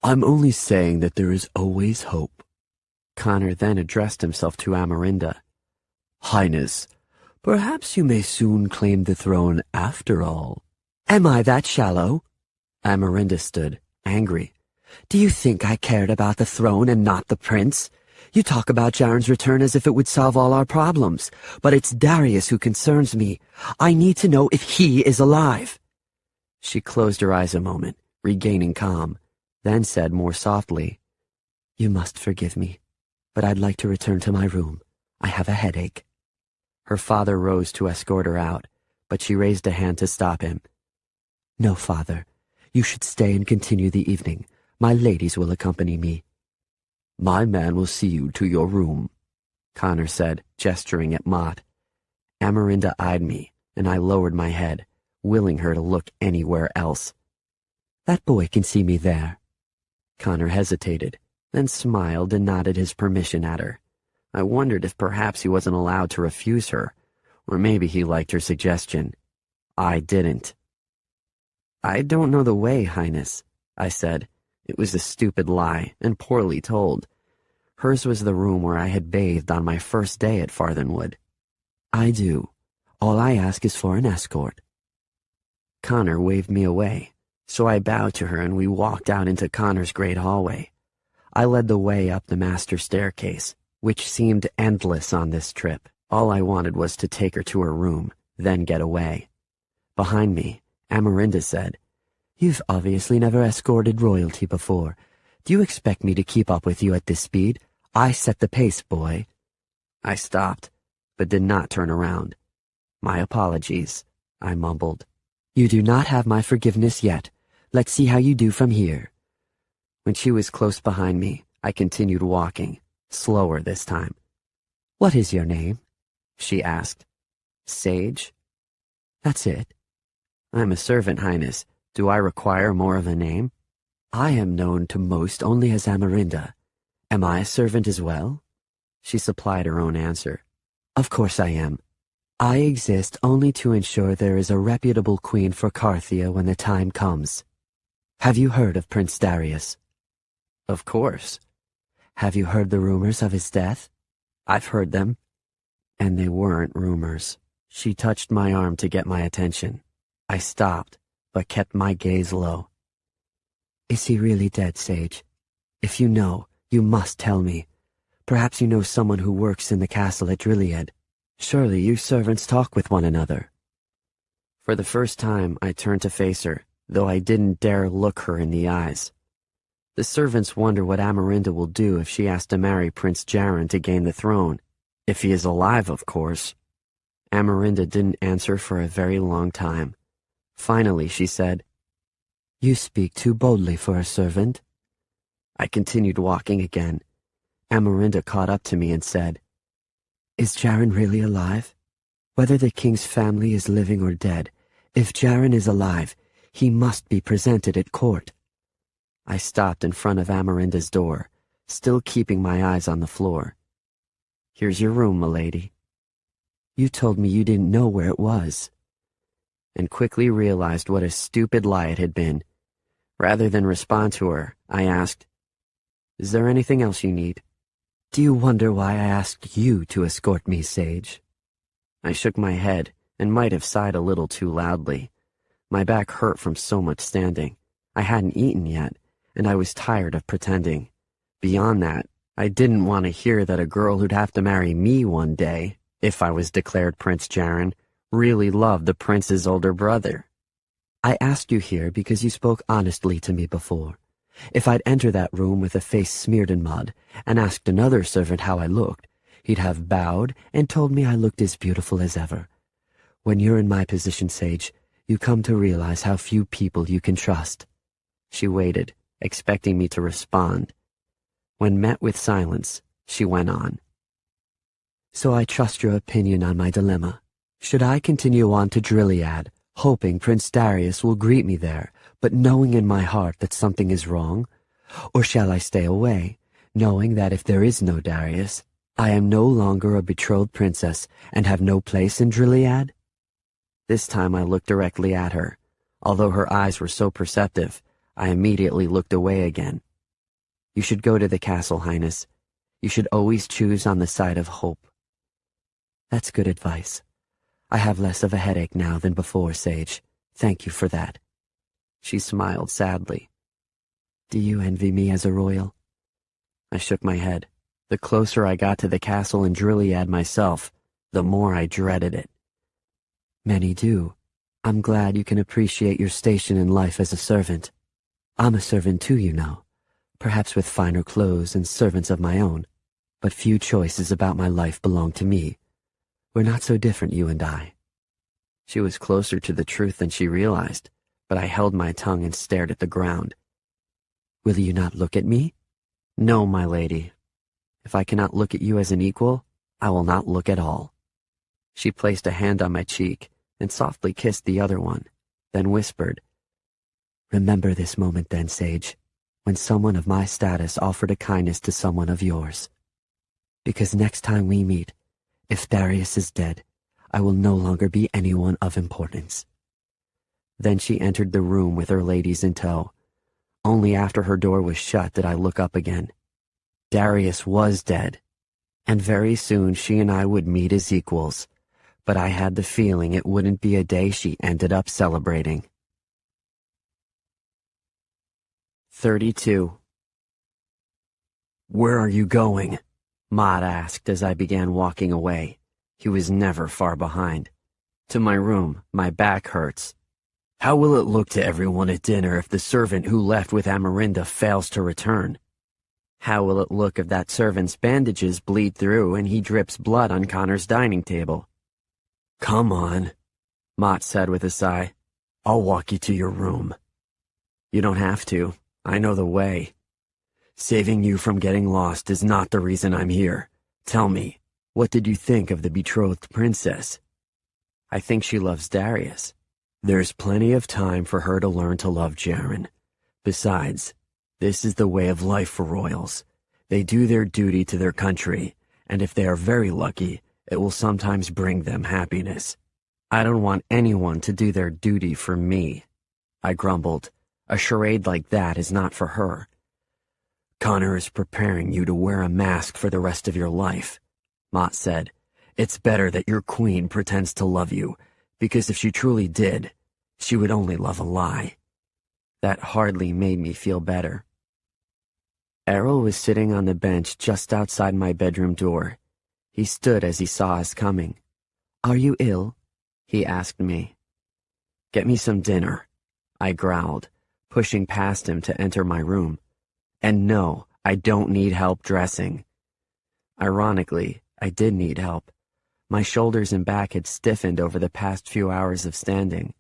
Speaker 2: "I'm only saying that there is always hope."
Speaker 1: Connor then addressed himself to Amarinda.
Speaker 2: "Highness, perhaps you may soon claim the throne after all."
Speaker 3: "Am I that shallow?"
Speaker 1: Amarinda stood, angry.
Speaker 3: "Do you think I cared about the throne and not the prince? You talk about Jaren's return as if it would solve all our problems, but it's Darius who concerns me. I need to know if he is alive."
Speaker 1: She closed her eyes a moment, regaining calm, then said more softly,
Speaker 3: "You must forgive me, but I'd like to return to my room. I have a headache."
Speaker 1: Her father rose to escort her out, but she raised a hand to stop him.
Speaker 3: "No, father. You should stay and continue the evening. My ladies will accompany me."
Speaker 2: "My man will see you to your room,"
Speaker 1: Connor said, gesturing at Mott. Amarinda eyed me, and I lowered my head, willing her to look anywhere else.
Speaker 3: "That boy can see me there."
Speaker 1: Connor hesitated, then smiled and nodded his permission at her. I wondered if perhaps he wasn't allowed to refuse her, or maybe he liked her suggestion. I didn't. "I don't know the way, Highness," I said. It was a stupid lie, and poorly told. Hers was the room where I had bathed on my first day at Farthenwood.
Speaker 3: "I do. All I ask is for an escort."
Speaker 1: Connor waved me away, so I bowed to her and we walked out into Connor's great hallway. I led the way up the master staircase, which seemed endless on this trip. All I wanted was to take her to her room, then get away. Behind me, Amarinda said,
Speaker 3: "You've obviously never escorted royalty before. Do you expect me to keep up with you at this speed? I set the pace, boy."
Speaker 1: I stopped, but did not turn around. "My apologies," I mumbled.
Speaker 3: "You do not have my forgiveness yet. Let's see how you do from here."
Speaker 1: When she was close behind me, I continued walking, slower this time.
Speaker 3: "What is your name?"
Speaker 1: she asked. "Sage?"
Speaker 3: "That's it."
Speaker 1: "I'm a servant, Highness. Do I require more of a name?"
Speaker 3: "I am known to most only as Amarinda. Am I a servant as well?"
Speaker 1: She supplied her own answer.
Speaker 3: "Of course I am. I exist only to ensure there is a reputable queen for Carthia when the time comes. Have you heard of Prince Darius?"
Speaker 1: "Of course."
Speaker 3: "Have you heard the rumors of his death?"
Speaker 1: "I've heard them." And they weren't rumors. She touched my arm to get my attention. I stopped, but kept my gaze low.
Speaker 3: "Is he really dead, Sage? If you know, you must tell me. Perhaps you know someone who works in the castle at Drillied. Surely you servants talk with one another."
Speaker 1: For the first time, I turned to face her, though I didn't dare look her in the eyes. The servants wonder what Amarinda will do if she has to marry Prince Jaren to gain the throne. If he is alive, of course. Amarinda didn't answer for a very long time. Finally, she said,
Speaker 3: "You speak too boldly for a servant."
Speaker 1: I continued walking again. Amarinda caught up to me and said,
Speaker 3: "Is Jaren really alive? Whether the king's family is living or dead, if Jaren is alive, he must be presented at court."
Speaker 1: I stopped in front of Amarinda's door, still keeping my eyes on the floor. "Here's your room, milady."
Speaker 3: "You told me you didn't know where it was."
Speaker 1: And quickly realized what a stupid lie it had been. Rather than respond to her, I asked, "Is there anything else you need?"
Speaker 3: "Do you wonder why I asked you to escort me, Sage?"
Speaker 1: I shook my head and might have sighed a little too loudly. My back hurt from so much standing. I hadn't eaten yet, and I was tired of pretending. Beyond that, I didn't want to hear that a girl who'd have to marry me one day, if I was declared Prince Jaren, really loved the prince's older brother.
Speaker 2: I asked you here because you spoke honestly to me before. If I'd enter that room with a face smeared in mud and asked another servant how I looked, he'd have bowed and told me I looked as beautiful as ever. When you're in my position, Sage, you come to realize how few people you can trust.
Speaker 1: She waited, expecting me to respond. When met with silence, she went on.
Speaker 2: So I trust your opinion on my dilemma. Should I continue on to Drilliad, hoping Prince Darius will greet me there, but knowing in my heart that something is wrong? Or shall I stay away, knowing that if there is no Darius, I am no longer a betrothed princess and have no place in Drilliad?
Speaker 1: This time I looked directly at her. Although her eyes were so perceptive, I immediately looked away again. You should go to the castle, Highness. You should always choose on the side of hope.
Speaker 2: That's good advice. I have less of a headache now than before, Sage. Thank you for that.
Speaker 1: She smiled sadly.
Speaker 2: Do you envy me as a royal?
Speaker 1: I shook my head. The closer I got to the castle in Drilliad myself, the more I dreaded it.
Speaker 2: Many do. I'm glad you can appreciate your station in life as a servant. I'm a servant too, you know, perhaps with finer clothes and servants of my own, but few choices about my life belong to me. We're not so different, you and I.
Speaker 1: She was closer to the truth than she realized, but I held my tongue and stared at the ground.
Speaker 2: Will you not look at me?
Speaker 1: No, my lady. If I cannot look at you as an equal, I will not look at all. She placed a hand on my cheek and softly kissed the other one, then whispered,
Speaker 2: Remember this moment then, Sage, when someone of my status offered a kindness to someone of yours. Because next time we meet, if Darius is dead, I will no longer be anyone of importance.
Speaker 1: Then she entered the room with her ladies in tow. Only after her door was shut did I look up again. Darius was dead, and very soon she and I would meet as equals, but I had the feeling it wouldn't be a day she ended up celebrating. 32. Where are you going? Maud asked as I began walking away. He was never far behind. To my room, my back hurts. How will it look to everyone at dinner if the servant who left with Amarinda fails to return? How will it look if that servant's bandages bleed through and he drips blood on Connor's dining table? Come on, Mott said with a sigh. I'll walk you to your room. You don't have to. I know the way. Saving you from getting lost is not the reason I'm here. Tell me, what did you think of the betrothed princess? I think she loves Darius. There's plenty of time for her to learn to love Jaren. Besides, this is the way of life for royals. They do their duty to their country, and if they are very lucky, it will sometimes bring them happiness. I don't want anyone to do their duty for me. I grumbled. A charade like that is not for her. Connor is preparing you to wear a mask for the rest of your life, Mott said. It's better that your queen pretends to love you, because if she truly did, she would only love a lie. That hardly made me feel better. Errol was sitting on the bench just outside my bedroom door. He stood as he saw us coming.
Speaker 2: Are you ill?
Speaker 1: He asked me. Get me some dinner, I growled, pushing past him to enter my room. And no, I don't need help dressing. Ironically, I did need help. My shoulders and back had stiffened over the past few hours of standing,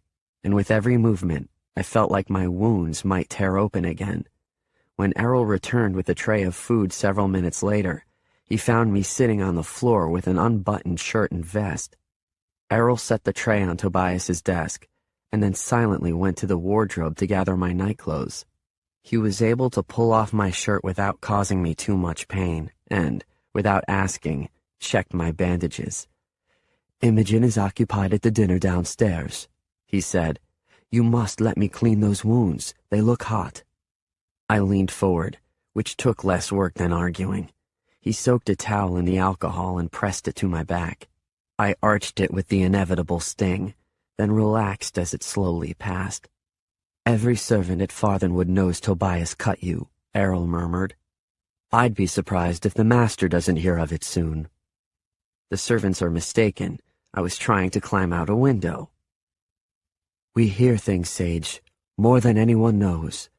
Speaker 1: and with every movement, I felt like my wounds might tear open again. When Errol returned with a tray of food several minutes later, he found me sitting on the floor with an unbuttoned shirt and vest. Errol set the tray on Tobias's desk, and then silently went to the wardrobe to gather my nightclothes. He was able to pull off my shirt without causing me too much pain, and, without asking, checked my bandages.
Speaker 2: Imogen is occupied at the dinner downstairs, he said. You must let me clean those wounds. They look hot.
Speaker 1: I leaned forward, which took less work than arguing. He soaked a towel in the alcohol and pressed it to my back. I arched it with the inevitable sting, then relaxed as it slowly passed.
Speaker 2: Every servant at Farthenwood knows Tobias cut you, Errol murmured. I'd be surprised if the master doesn't hear of it soon.
Speaker 1: The servants are mistaken. I was trying to climb out a window.
Speaker 2: We hear things, Sage, more than anyone knows.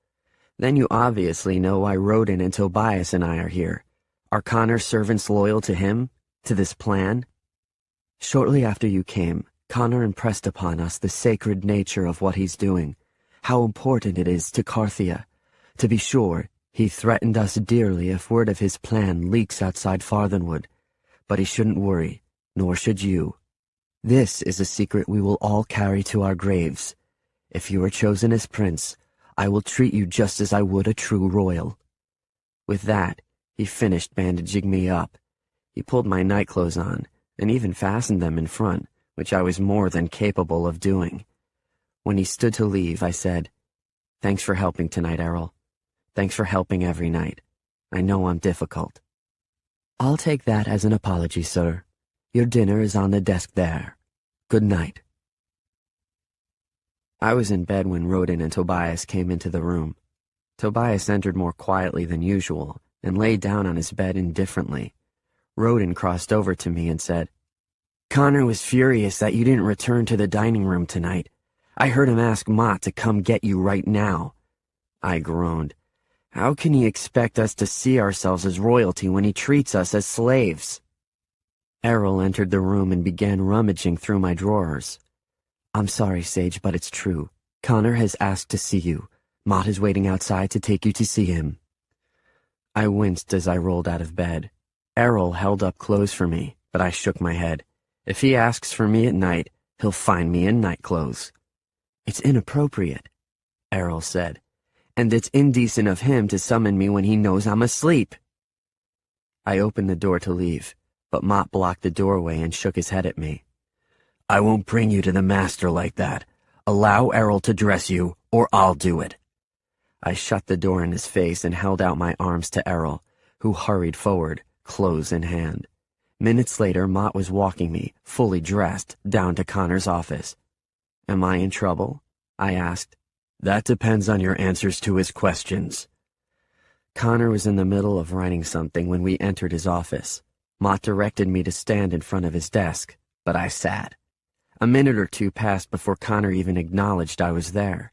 Speaker 1: Then you obviously know why Rodin and Tobias and I are here. Are Connor's servants loyal to him? To this plan?
Speaker 2: Shortly after you came, Connor impressed upon us the sacred nature of what he's doing, how important it is to Carthia. To be sure, he threatened us dearly if word of his plan leaks outside Farthenwood, but he shouldn't worry, nor should you. This is a secret we will all carry to our graves. If you are chosen as prince, I will treat you just as I would a true royal.
Speaker 1: With that, he finished bandaging me up. He pulled my nightclothes on, and even fastened them in front, which I was more than capable of doing. When he stood to leave, I said, "Thanks for helping tonight, Errol. Thanks for helping every night. I know I'm difficult."
Speaker 2: "I'll take that as an apology, sir. Your dinner is on the desk there. Good night."
Speaker 1: I was in bed when Rodin and Tobias came into the room. Tobias entered more quietly than usual and lay down on his bed indifferently. Rodin crossed over to me and said, "Connor was furious that you didn't return to the dining room tonight. I heard him ask Mott to come get you right now." I groaned. How can he expect us to see ourselves as royalty when he treats us as slaves? Errol entered the room and began rummaging through my drawers.
Speaker 2: "I'm sorry, Sage, but it's true. Connor has asked to see you. Mott is waiting outside to take you to see him."
Speaker 1: I winced as I rolled out of bed. Errol held up clothes for me, but I shook my head. If he asks for me at night, he'll find me in nightclothes.
Speaker 2: "It's inappropriate,"
Speaker 1: Errol said, "and it's indecent of him to summon me when he knows I'm asleep." I opened the door to leave, but Mott blocked the doorway and shook his head at me.
Speaker 4: "I won't bring you to the master like that. Allow Errol to dress you, or I'll do it."
Speaker 1: I shut the door in his face and held out my arms to Errol, who hurried forward, clothes in hand. Minutes later, Mott was walking me, fully dressed, down to Connor's office. "Am I in trouble?" I asked.
Speaker 4: "That depends on your answers to his questions."
Speaker 1: Connor was in the middle of writing something when we entered his office. Mott directed me to stand in front of his desk, but I sat. A minute or two passed before Connor even acknowledged I was there.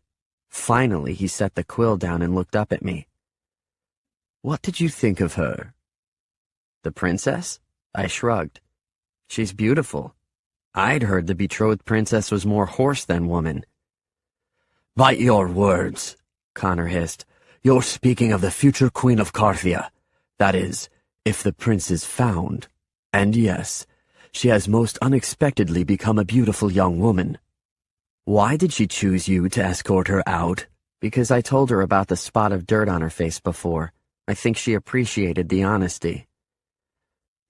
Speaker 1: Finally, he set the quill down and looked up at me.
Speaker 4: "What did you think of her?"
Speaker 1: "The princess?" I shrugged. "She's beautiful. I'd heard the betrothed princess was more horse than woman."
Speaker 4: "Bite your words," Connor hissed. "You're speaking of the future queen of Carthia. That is, if the prince is found. And yes, she has most unexpectedly become a beautiful young woman."
Speaker 1: "Why did she choose you to escort her out?" "Because I told her about the spot of dirt on her face before. I think she appreciated the honesty."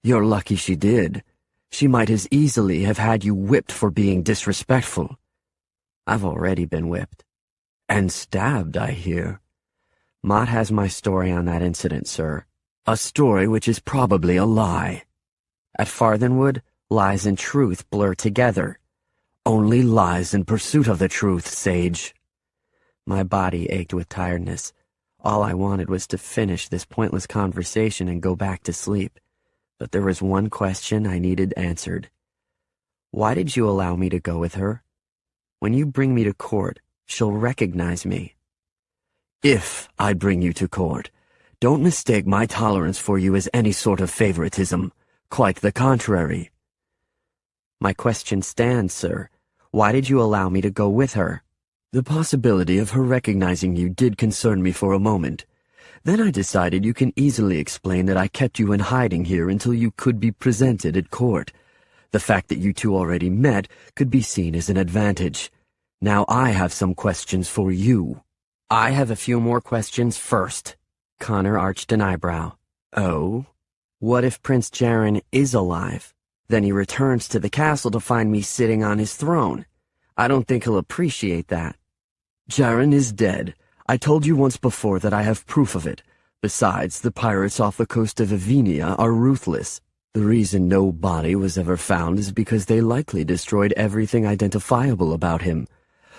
Speaker 4: "You're lucky she did. She might as easily have had you whipped for being disrespectful."
Speaker 1: "I've already been whipped."
Speaker 4: "And stabbed, I hear."
Speaker 1: "Mott has my story on that incident, sir."
Speaker 4: "A story which is probably a lie."
Speaker 1: "At Farthenwood, lies and truth blur together."
Speaker 4: "Only lies in pursuit of the truth, Sage."
Speaker 1: My body ached with tiredness. All I wanted was to finish this pointless conversation and go back to sleep. But there was one question I needed answered. "Why did you allow me to go with her? When you bring me to court, she'll recognize me."
Speaker 4: "If I bring you to court, don't mistake my tolerance for you as any sort of favoritism. Quite the contrary."
Speaker 1: "My question stands, sir. Why did you allow me to go with her?"
Speaker 4: "The possibility of her recognizing you did concern me for a moment. Then I decided you can easily explain that I kept you in hiding here until you could be presented at court. The fact that you two already met could be seen as an advantage. Now I have some questions for you."
Speaker 1: "I have a few more questions first." Connor arched an eyebrow.
Speaker 4: "Oh?"
Speaker 1: "What if Prince Jaren is alive? Then he returns to the castle to find me sitting on his throne. I don't think he'll appreciate that."
Speaker 4: "Jaren is dead. I told you once before that I have proof of it. Besides, the pirates off the coast of Avinia are ruthless. The reason no body was ever found is because they likely destroyed everything identifiable about him.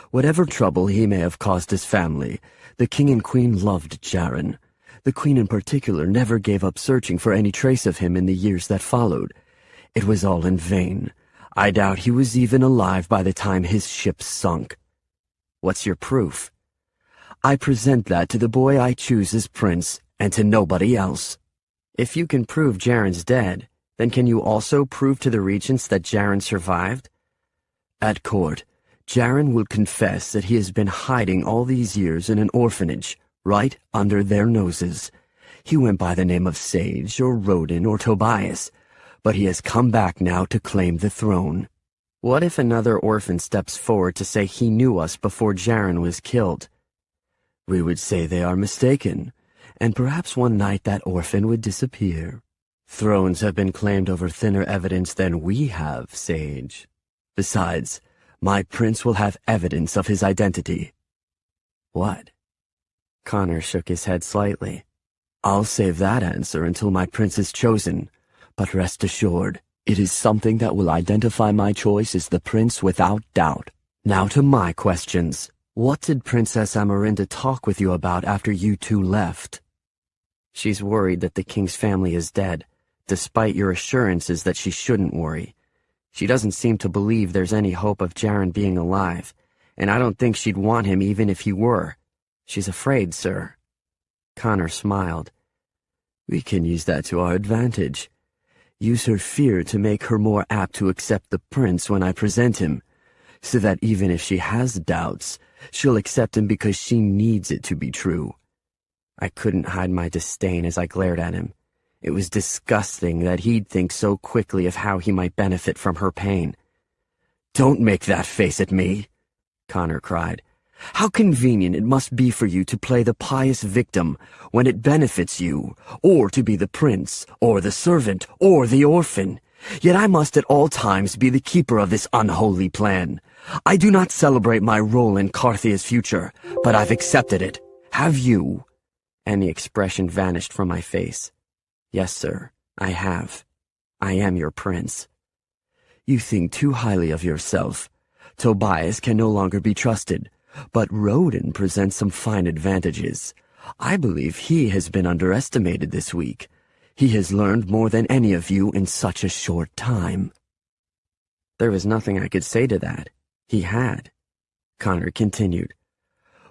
Speaker 4: Whatever trouble he may have caused his family, the king and queen loved Jaren.
Speaker 2: The Queen in particular never gave up searching for any trace of him in the years that followed. It was all in vain. I doubt he was even alive by the time his ship sunk.
Speaker 1: What's your proof?
Speaker 2: I present that to the boy I choose as prince, and to nobody else.
Speaker 1: If you can prove Jaren's dead, then can you also prove to the regents that Jaren survived?
Speaker 2: At court, Jaren will confess that he has been hiding all these years in an orphanage, right under their noses. He went by the name of Sage, or Rodin, or Tobias, but he has come back now to claim the throne.
Speaker 1: What if another orphan steps forward to say he knew us before Jaren was killed?
Speaker 2: We would say they are mistaken, and perhaps one night that orphan would disappear. Thrones have been claimed over thinner evidence than we have, Sage. Besides, my prince will have evidence of his identity.
Speaker 1: What? Connor shook his head slightly.
Speaker 2: I'll save that answer until my prince is chosen, but rest assured, it is something that will identify my choice as the prince without doubt. Now to my questions. What did Princess Amarinda talk with you about after you two left?
Speaker 1: She's worried that the king's family is dead, despite your assurances that she shouldn't worry. She doesn't seem to believe there's any hope of Jaren being alive, and I don't think she'd want him even if he were. She's afraid, sir.
Speaker 2: Connor smiled. We can use that to our advantage. Use her fear to make her more apt to accept the prince when I present him, so that even if she has doubts, she'll accept him because she needs it to be true.
Speaker 1: I couldn't hide my disdain as I glared at him. It was disgusting that he'd think so quickly of how he might benefit from her pain.
Speaker 2: Don't make that face at me, Connor cried. How convenient it must be for you to play the pious victim when it benefits you, or to be the prince, or the servant, or the orphan. Yet I must at all times be the keeper of this unholy plan. I do not celebrate my role in Carthia's future, but I've accepted it. Have you?
Speaker 1: And the expression vanished from my face. Yes, sir, I have. I am your prince.
Speaker 2: You think too highly of yourself. Tobias can no longer be trusted, but Rodin presents some fine advantages. I believe he has been underestimated this week. He has learned more than any of you in such a short time.
Speaker 1: There was nothing I could say to that. He had.
Speaker 2: Connor continued.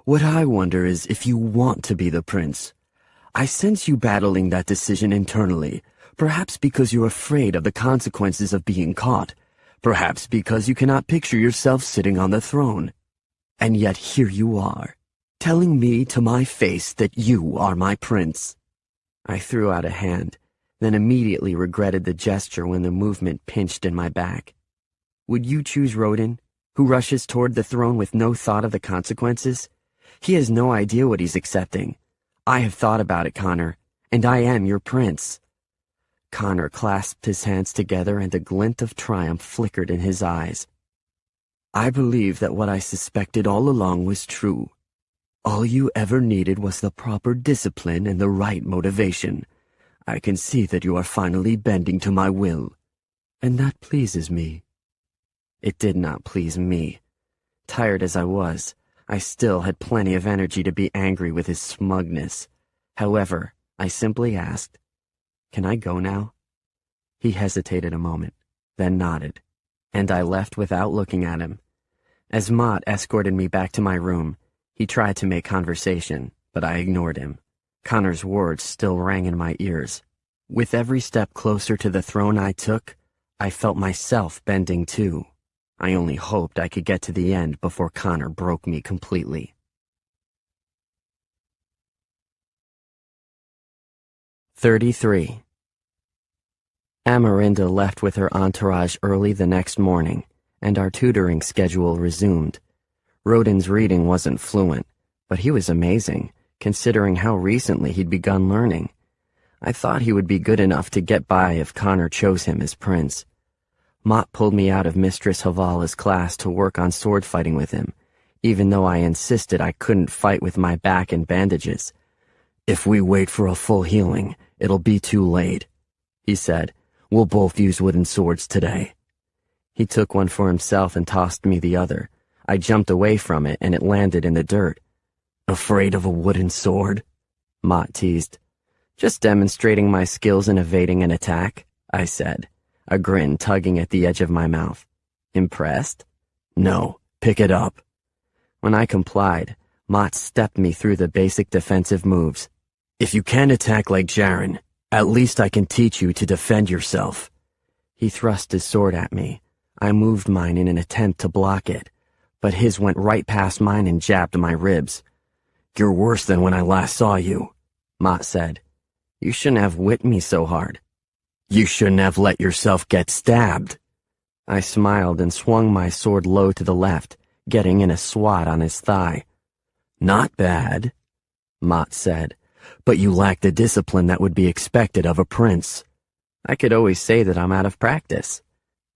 Speaker 2: What I wonder is if you want to be the prince. I sense you battling that decision internally, perhaps because you're afraid of the consequences of being caught, perhaps because you cannot picture yourself sitting on the throne. And yet here you are, telling me to my face that you are my prince.
Speaker 1: I threw out a hand, then immediately regretted the gesture when the movement pinched in my back. Would you choose Rodin, who rushes toward the throne with no thought of the consequences? He has no idea what he's accepting. I have thought about it, Connor, and I am your prince. Connor clasped his hands together and a glint of triumph flickered in his eyes.
Speaker 2: I believe that what I suspected all along was true. All you ever needed was the proper discipline and the right motivation. I can see that you are finally bending to my will, and that pleases me.
Speaker 1: It did not please me. Tired as I was, I still had plenty of energy to be angry with his smugness. However, I simply asked, "Can I go now?" He hesitated a moment, then nodded, and I left without looking at him. As Mott escorted me back to my room, he tried to make conversation, but I ignored him. Connor's words still rang in my ears. With every step closer to the throne I took, I felt myself bending too. I only hoped I could get to the end before Connor broke me completely. 33. Amarinda left with her entourage early the next morning, and our tutoring schedule resumed. Rodin's reading wasn't fluent, but he was amazing, considering how recently he'd begun learning. I thought he would be good enough to get by if Connor chose him as prince. Mott pulled me out of Mistress Havala's class to work on sword fighting with him, even though I insisted I couldn't fight with my back in bandages.
Speaker 2: If we wait for a full healing, it'll be too late, he said. We'll both use wooden swords today.
Speaker 1: He took one for himself and tossed me the other. I jumped away from it and it landed in the dirt.
Speaker 2: Afraid of a wooden sword?
Speaker 1: Mott teased. Just demonstrating my skills in evading an attack, I said, a grin tugging at the edge of my mouth. Impressed?
Speaker 4: No, pick it up.
Speaker 1: When I complied, Mott stepped me through the basic defensive moves.
Speaker 4: If you can't attack like Jaren, at least I can teach you to defend yourself.
Speaker 1: He thrust his sword at me. I moved mine in an attempt to block it, but his went right past mine and jabbed my ribs.
Speaker 4: You're worse than when I last saw you,
Speaker 1: Mott said. You shouldn't have whipped me so hard.
Speaker 4: You shouldn't have let yourself get stabbed.
Speaker 1: I smiled and swung my sword low to the left, getting in a swat on his thigh.
Speaker 4: Not bad,
Speaker 1: Mott said.
Speaker 4: But you lack the discipline that would be expected of a prince.
Speaker 1: I could always say that I'm out of practice.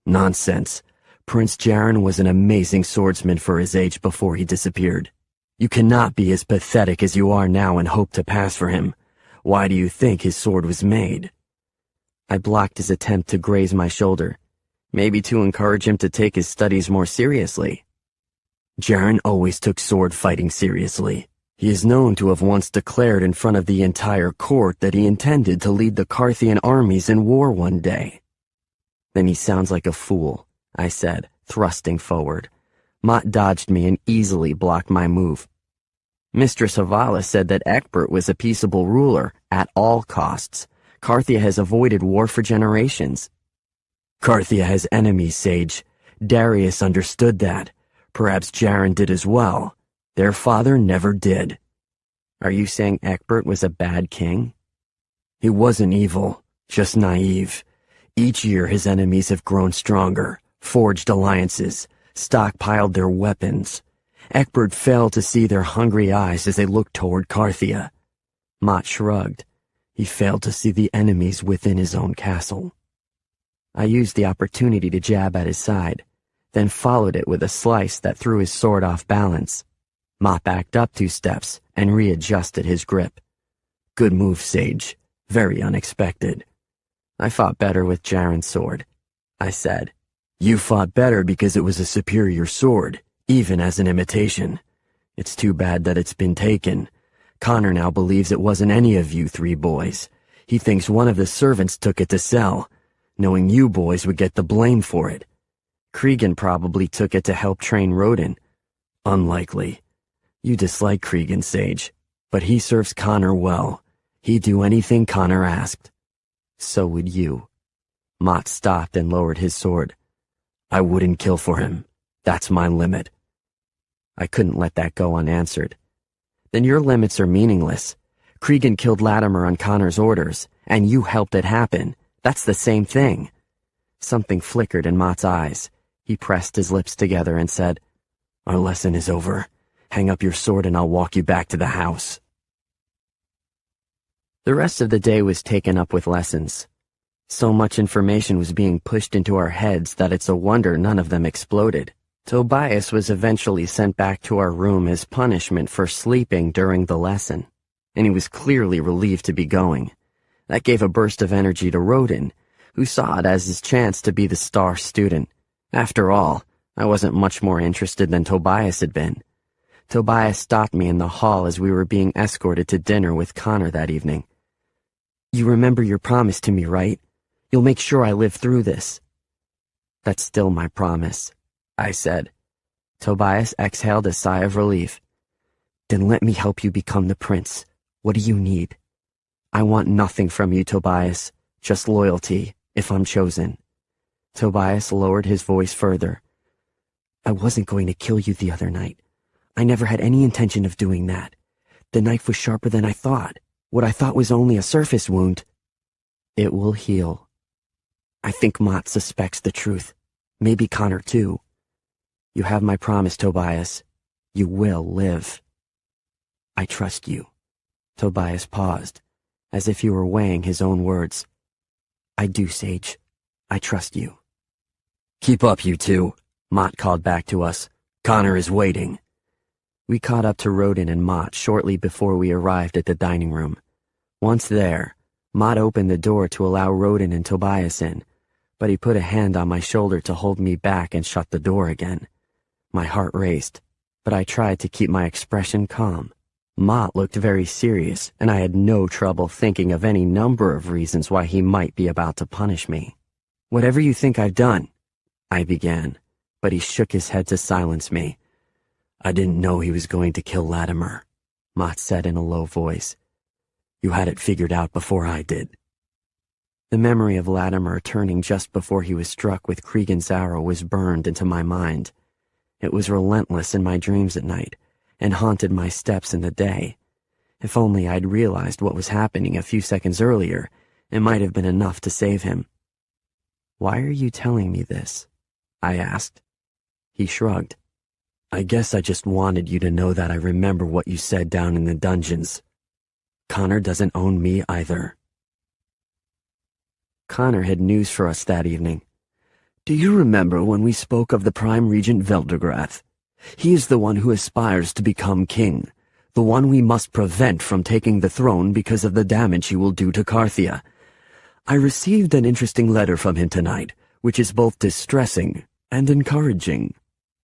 Speaker 4: Nonsense. Prince Jaren was an amazing swordsman for his age before he disappeared. You cannot be as pathetic as you are now and hope to pass for him. Why do you think his sword was made?
Speaker 1: I blocked his attempt to graze my shoulder, maybe to encourage him to take his studies more seriously.
Speaker 4: Jaren always took sword fighting seriously. He is known to have once declared in front of the entire court that he intended to lead the Carthian armies in war one day.
Speaker 1: Then he sounds like a fool, I said, thrusting forward. Mott dodged me and easily blocked my move. Mistress Havala said that Egbert was a peaceable ruler at all costs. Carthia has avoided war for generations.
Speaker 4: Carthia has enemies, Sage. Darius understood that. Perhaps Jaren did as well. Their father never did.
Speaker 1: Are you saying Egbert was a bad king?
Speaker 4: He wasn't evil, just naive. Each year his enemies have grown stronger, forged alliances, stockpiled their weapons. Egbert failed to see their hungry eyes as they looked toward Carthia.
Speaker 1: Mott shrugged.
Speaker 4: He failed to see the enemies within his own castle.
Speaker 1: I used the opportunity to jab at his side, then followed it with a slice that threw his sword off balance. Mott backed up 2 steps and readjusted his grip.
Speaker 4: Good move, Sage. Very unexpected.
Speaker 1: I fought better with Jaren's sword, I said.
Speaker 4: You fought better because it was a superior sword, even as an imitation. It's too bad that it's been taken. Connor now believes it wasn't any of you 3 boys. He thinks one of the servants took it to sell, knowing you boys would get the blame for it.
Speaker 1: Cregan probably took it to help train Rodin.
Speaker 4: Unlikely. You dislike Cregan, Sage, but he serves Connor well. He'd do anything Connor asked.
Speaker 1: So would you. Mott stopped and lowered his sword.
Speaker 4: I wouldn't kill for him. That's my limit.
Speaker 1: I couldn't let that go unanswered. Then your limits are meaningless. Cregan killed Latimer on Connor's orders, and you helped it happen. That's the same thing. Something flickered in Mott's eyes. He pressed his lips together and said,
Speaker 4: Our lesson is over. Hang up your sword and I'll walk you back to the house.
Speaker 1: The rest of the day was taken up with lessons. So much information was being pushed into our heads that it's a wonder none of them exploded. Tobias was eventually sent back to our room as punishment for sleeping during the lesson, and he was clearly relieved to be going. That gave a burst of energy to Rodin, who saw it as his chance to be the star student. After all, I wasn't much more interested than Tobias had been. Tobias stopped me in the hall as we were being escorted to dinner with Connor that evening. You remember your promise to me, right? You'll make sure I live through this. That's still my promise, I said. Tobias exhaled a sigh of relief. Then let me help you become the prince. What do you need? I want nothing from you, Tobias, just loyalty, if I'm chosen. Tobias lowered his voice further. I wasn't going to kill you the other night. I never had any intention of doing that. The knife was sharper than I thought. What I thought was only a surface wound. It will heal. I think Mott suspects the truth. Maybe Connor too. You have my promise, Tobias. You will live. I trust you. Tobias paused, as if he were weighing his own words. I do, Sage. I trust you.
Speaker 4: Keep up, you two, Mott called back to us. Connor is waiting.
Speaker 1: We caught up to Rodin and Mott shortly before we arrived at the dining room. Once there, Mott opened the door to allow Rodin and Tobias in, but he put a hand on my shoulder to hold me back and shut the door again. My heart raced, but I tried to keep my expression calm.
Speaker 3: Mott looked very serious, and I had no trouble thinking of any number of reasons why he might be about to punish me. "Whatever you think I've done," I began, but he shook his head to silence me.
Speaker 4: "I didn't know he was going to kill Latimer," Mott said in a low voice. "You had it figured out before I did."
Speaker 3: The memory of Latimer turning just before he was struck with Cregan's arrow was burned into my mind. It was relentless in my dreams at night, and haunted my steps in the day. If only I'd realized what was happening a few seconds earlier, it might have been enough to save him. "Why are you telling me this?" I asked. He shrugged.
Speaker 4: "I guess I just wanted you to know that I remember what you said down in the dungeons. Connor doesn't own me either."
Speaker 3: Connor had news for us that evening.
Speaker 2: "Do you remember when we spoke of the Prime Regent Veldegrath? He is the one who aspires to become king, the one we must prevent from taking the throne because of the damage he will do to Carthia. I received an interesting letter from him tonight, which is both distressing and encouraging."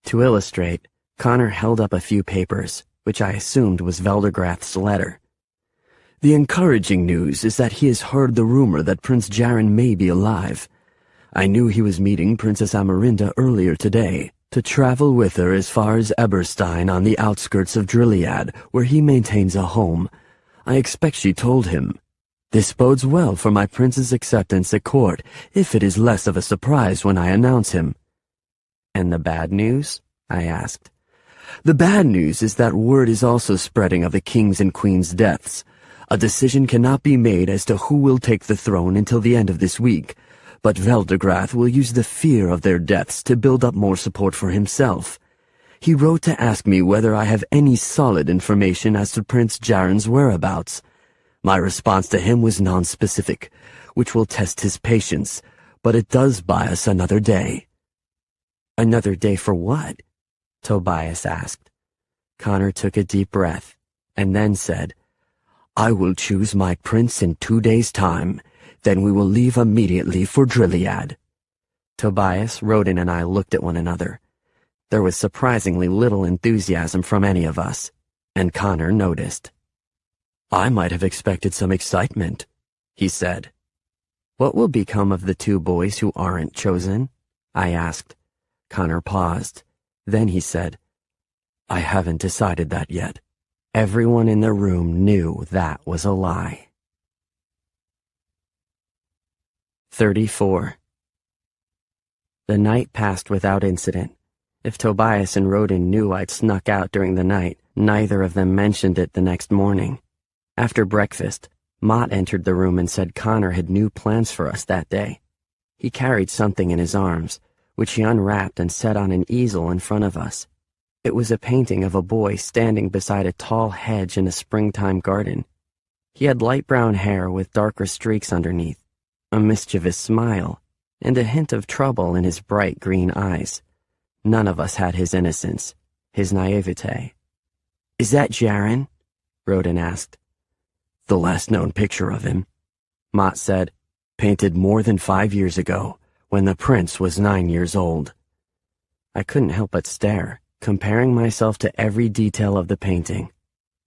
Speaker 3: To illustrate, Connor held up a few papers, which I assumed was Veldegrath's letter.
Speaker 2: "The encouraging news is that he has heard the rumor that Prince Jaren may be alive. I knew he was meeting Princess Amarinda earlier today, to travel with her as far as Eberstein on the outskirts of Drilliad, where he maintains a home. I expect she told him. This bodes well for my prince's acceptance at court, if it is less of a surprise when I announce him."
Speaker 3: "And the bad news?" I asked.
Speaker 2: "The bad news is that word is also spreading of the king's and queen's deaths. A decision cannot be made as to who will take the throne until the end of this week, but Veldegrath will use the fear of their deaths to build up more support for himself. He wrote to ask me whether I have any solid information as to Prince Jaren's whereabouts. My response to him was nonspecific, which will test his patience, but it does buy us another day."
Speaker 3: "Another day for what?" Tobias asked.
Speaker 2: Connor took a deep breath, and then said, "I will choose my prince in 2 days' time. Then we will leave immediately for Drilliad."
Speaker 3: Tobias, Rodin, and I looked at one another. There was surprisingly little enthusiasm from any of us, and Connor noticed.
Speaker 2: "I might have expected some excitement," he said.
Speaker 3: "What will become of the 2 boys who aren't chosen?" I asked.
Speaker 2: Connor paused. Then he said, "I haven't decided that yet."
Speaker 3: Everyone in the room knew that was a lie. 34. The night passed without incident. If Tobias and Rodin knew I'd snuck out during the night, neither of them mentioned it the next morning. After breakfast, Mott entered the room and said Connor had new plans for us that day. He carried something in his arms, which he unwrapped and set on an easel in front of us. It was a painting of a boy standing beside a tall hedge in a springtime garden. He had light brown hair with darker streaks underneath, a mischievous smile, and a hint of trouble in his bright green eyes. None of us had his innocence, his naivete. "Is that Jaren?" Rodin asked.
Speaker 2: "The last known picture of him," Mott said, "painted more than 5 years ago, when the prince was 9 years old."
Speaker 3: I couldn't help but stare, comparing myself to every detail of the painting.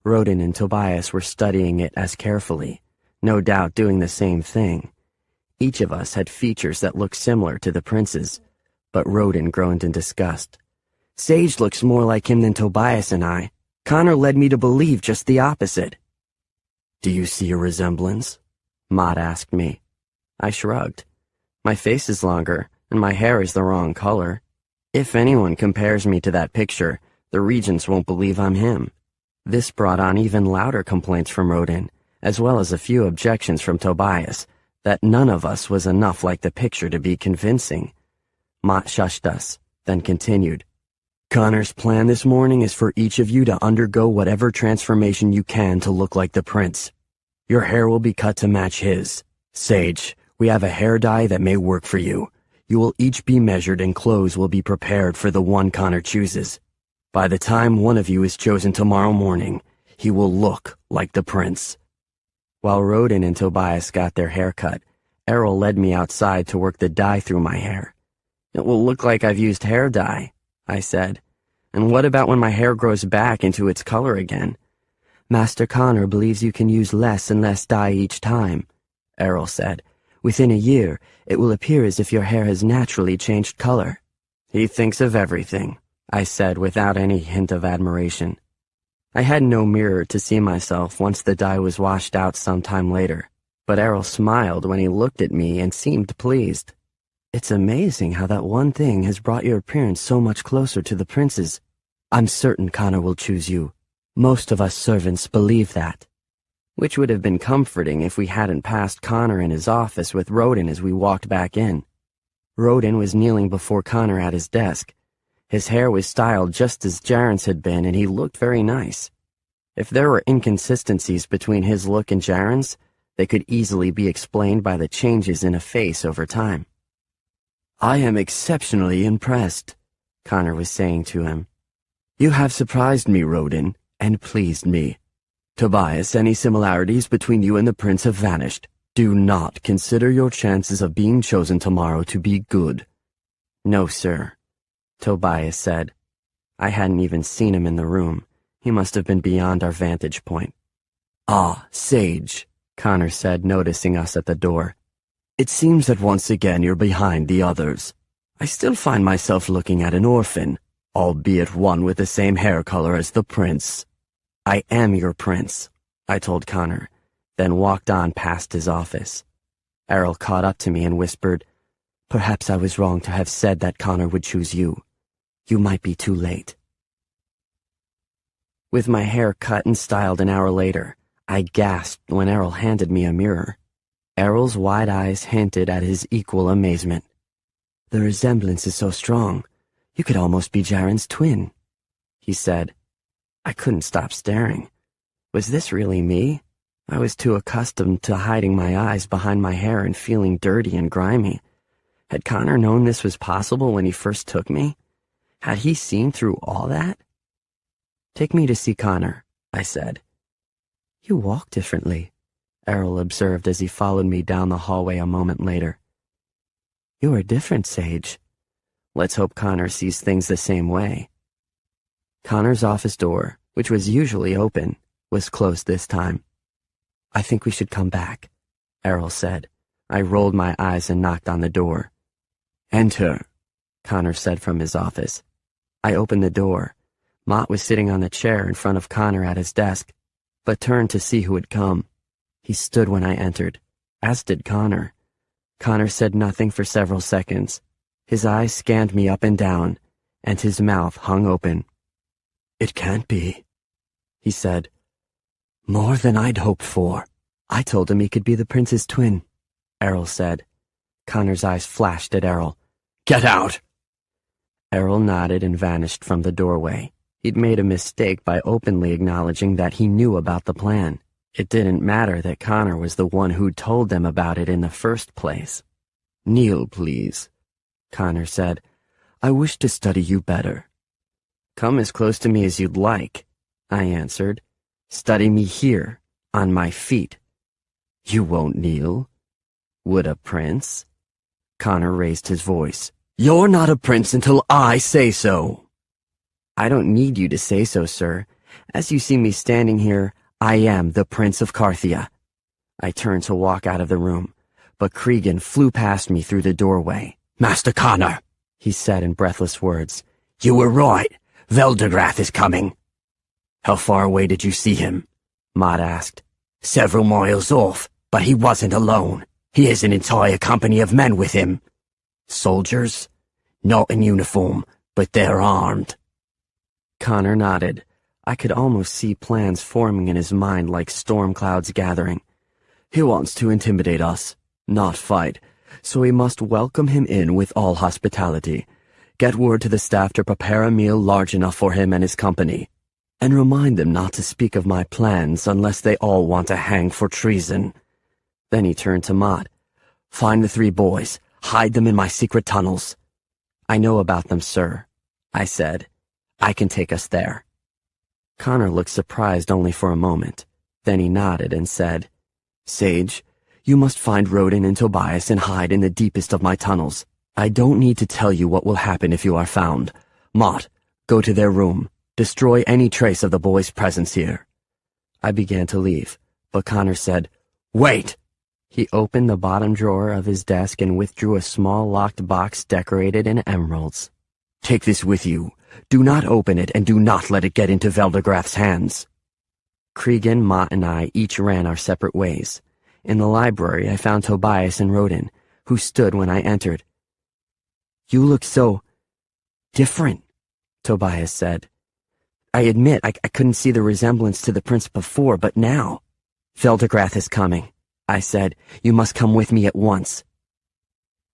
Speaker 3: Rodin and Tobias were studying it as carefully, no doubt doing the same thing. Each of us had features that looked similar to the prince's, but Rodin groaned in disgust. "Sage looks more like him than Tobias and I. Connor led me to believe just the opposite."
Speaker 2: "Do you see a resemblance?"
Speaker 3: Mott asked me. I shrugged. My face is longer, and my hair is the wrong color. If anyone compares me to that picture, the regents won't believe I'm him. This brought on even louder complaints from Rodin, as well as a few objections from Tobias, that none of us was enough like the picture to be convincing. Mott shushed us, then continued.
Speaker 2: "Connor's plan this morning is for each of you to undergo whatever transformation you can to look like the prince. Your hair will be cut to match his. Sage, we have a hair dye that may work for you. You will each be measured and clothes will be prepared for the one Connor chooses. By the time one of you is chosen tomorrow morning, he will look like the prince."
Speaker 3: While Rodin and Tobias got their hair cut, Errol led me outside to work the dye through my hair. "It will look like I've used hair dye," I said. "And what about when my hair grows back into its color again?" Master Connor believes you can use less and less dye each time, Errol said. Within a year, it will appear as if your hair has naturally changed color.
Speaker 1: He thinks of everything, I said without any hint of admiration. I had no mirror to see myself once the dye was washed out some time later, but Errol smiled when he looked at me and seemed pleased. It's amazing how that one thing has brought your appearance so much closer to the prince's. I'm certain Connor will choose you. Most of us servants believe that. Which would have been comforting if we hadn't passed Connor in his office with Rodin as we walked back in. Rodin was kneeling before Connor at his desk. His hair was styled just as Jaren's had been, and he looked very nice. If there were inconsistencies between his look and Jaren's, they could easily be explained by the changes in a face over time.
Speaker 2: I am exceptionally impressed, Connor was saying to him. You have surprised me, Rodin, and pleased me. Tobias, any similarities between you and the prince have vanished. Do not consider your chances of being chosen tomorrow to be good.
Speaker 1: No, sir, Tobias said. I hadn't even seen him in the room. He must have been beyond our vantage point.
Speaker 2: Ah, Sage,
Speaker 1: Connor said, noticing us at the door.
Speaker 2: It seems that once again you're behind the others. I still find myself looking at an orphan, albeit one with the same hair color as the prince.
Speaker 1: I am your prince, I told Connor, then walked on past his office. Errol caught up to me and whispered, Perhaps I was wrong to have said that Connor would choose you. You might be too late. With my hair cut and styled an hour later, I gasped when Errol handed me a mirror. Errol's wide eyes hinted at his equal amazement.
Speaker 3: The resemblance is so strong. You could almost be Jaren's twin,
Speaker 1: he said. I couldn't stop staring. Was this really me? I was too accustomed to hiding my eyes behind my hair and feeling dirty and grimy. Had Connor known this was possible when he first took me? Had he seen through all that? Take me to see Connor, I said.
Speaker 3: You walk differently,
Speaker 1: Errol observed as he followed me down the hallway a moment later.
Speaker 3: You are different, Sage.
Speaker 1: Let's hope Connor sees things the same way. Connor's office door, which was usually open, was closed this time.
Speaker 3: I think we should come back,
Speaker 1: Errol said. I rolled my eyes and knocked on the door.
Speaker 2: Enter,
Speaker 1: Connor said from his office. I opened the door. Mott was sitting on the chair in front of Connor at his desk, but turned to see who had come. He stood when I entered, as did Connor. Connor said nothing for several seconds. His eyes scanned me up and down, and his mouth hung open.
Speaker 2: It can't be,
Speaker 1: he said.
Speaker 2: More than I'd hoped for.
Speaker 3: I told him he could be the prince's twin,
Speaker 1: Errol said. Connor's eyes flashed at Errol.
Speaker 2: Get out!
Speaker 1: Errol nodded and vanished from the doorway. He'd made a mistake by openly acknowledging that he knew about the plan. It didn't matter that Connor was the one who'd told them about it in the first place.
Speaker 2: Kneel, please,
Speaker 1: Connor said.
Speaker 2: I wish to study you better.
Speaker 1: Come as close to me as you'd like, I answered. Study me here, on my feet.
Speaker 2: You won't kneel.
Speaker 1: Would a prince? Connor raised his voice.
Speaker 2: You're not a prince until I say so.
Speaker 1: I don't need you to say so, sir. As you see me standing here, I am the Prince of Carthia. I turned to walk out of the room, but Cregan flew past me through the doorway.
Speaker 2: Master Connor,
Speaker 1: he said in breathless words.
Speaker 2: You were right. Veldegrath is coming. How far away did you see him?
Speaker 1: Mott asked.
Speaker 2: Several miles off, but he wasn't alone. He has an entire company of men with him. Soldiers? Not in uniform, but they're armed.
Speaker 1: Connor nodded. I could almost see plans forming in his mind like storm clouds gathering.
Speaker 2: He wants to intimidate us, not fight, so we must welcome him in with all hospitality. Get word to the staff to prepare a meal large enough for him and his company, and remind them not to speak of my plans unless they all want to hang for treason.
Speaker 1: Then he turned to Mott.
Speaker 2: Find the 3 boys. Hide them in my secret tunnels.
Speaker 1: I know about them, sir, I said. I can take us there. Connor looked surprised only for a moment. Then he nodded and said,
Speaker 2: Sage, you must find Rodin and Tobias and hide in the deepest of my tunnels. I don't need to tell you what will happen if you are found. Mott, go to their room. Destroy any trace of the boy's presence here.
Speaker 3: I began to leave, but Connor said, "Wait!" He opened the bottom drawer of his desk and withdrew a small locked box decorated in emeralds.
Speaker 2: "Take this with you. Do not open it, and do not let it get into Veldegrath's hands."
Speaker 3: Cregan, Mott, and I each ran our separate ways. In the library, I found Tobias and Rodin, who stood when I entered. "You look so different," Tobias said. "I admit I couldn't see the resemblance to the prince before, but now—" "Veldegrath is coming," I said. "You must come with me at once."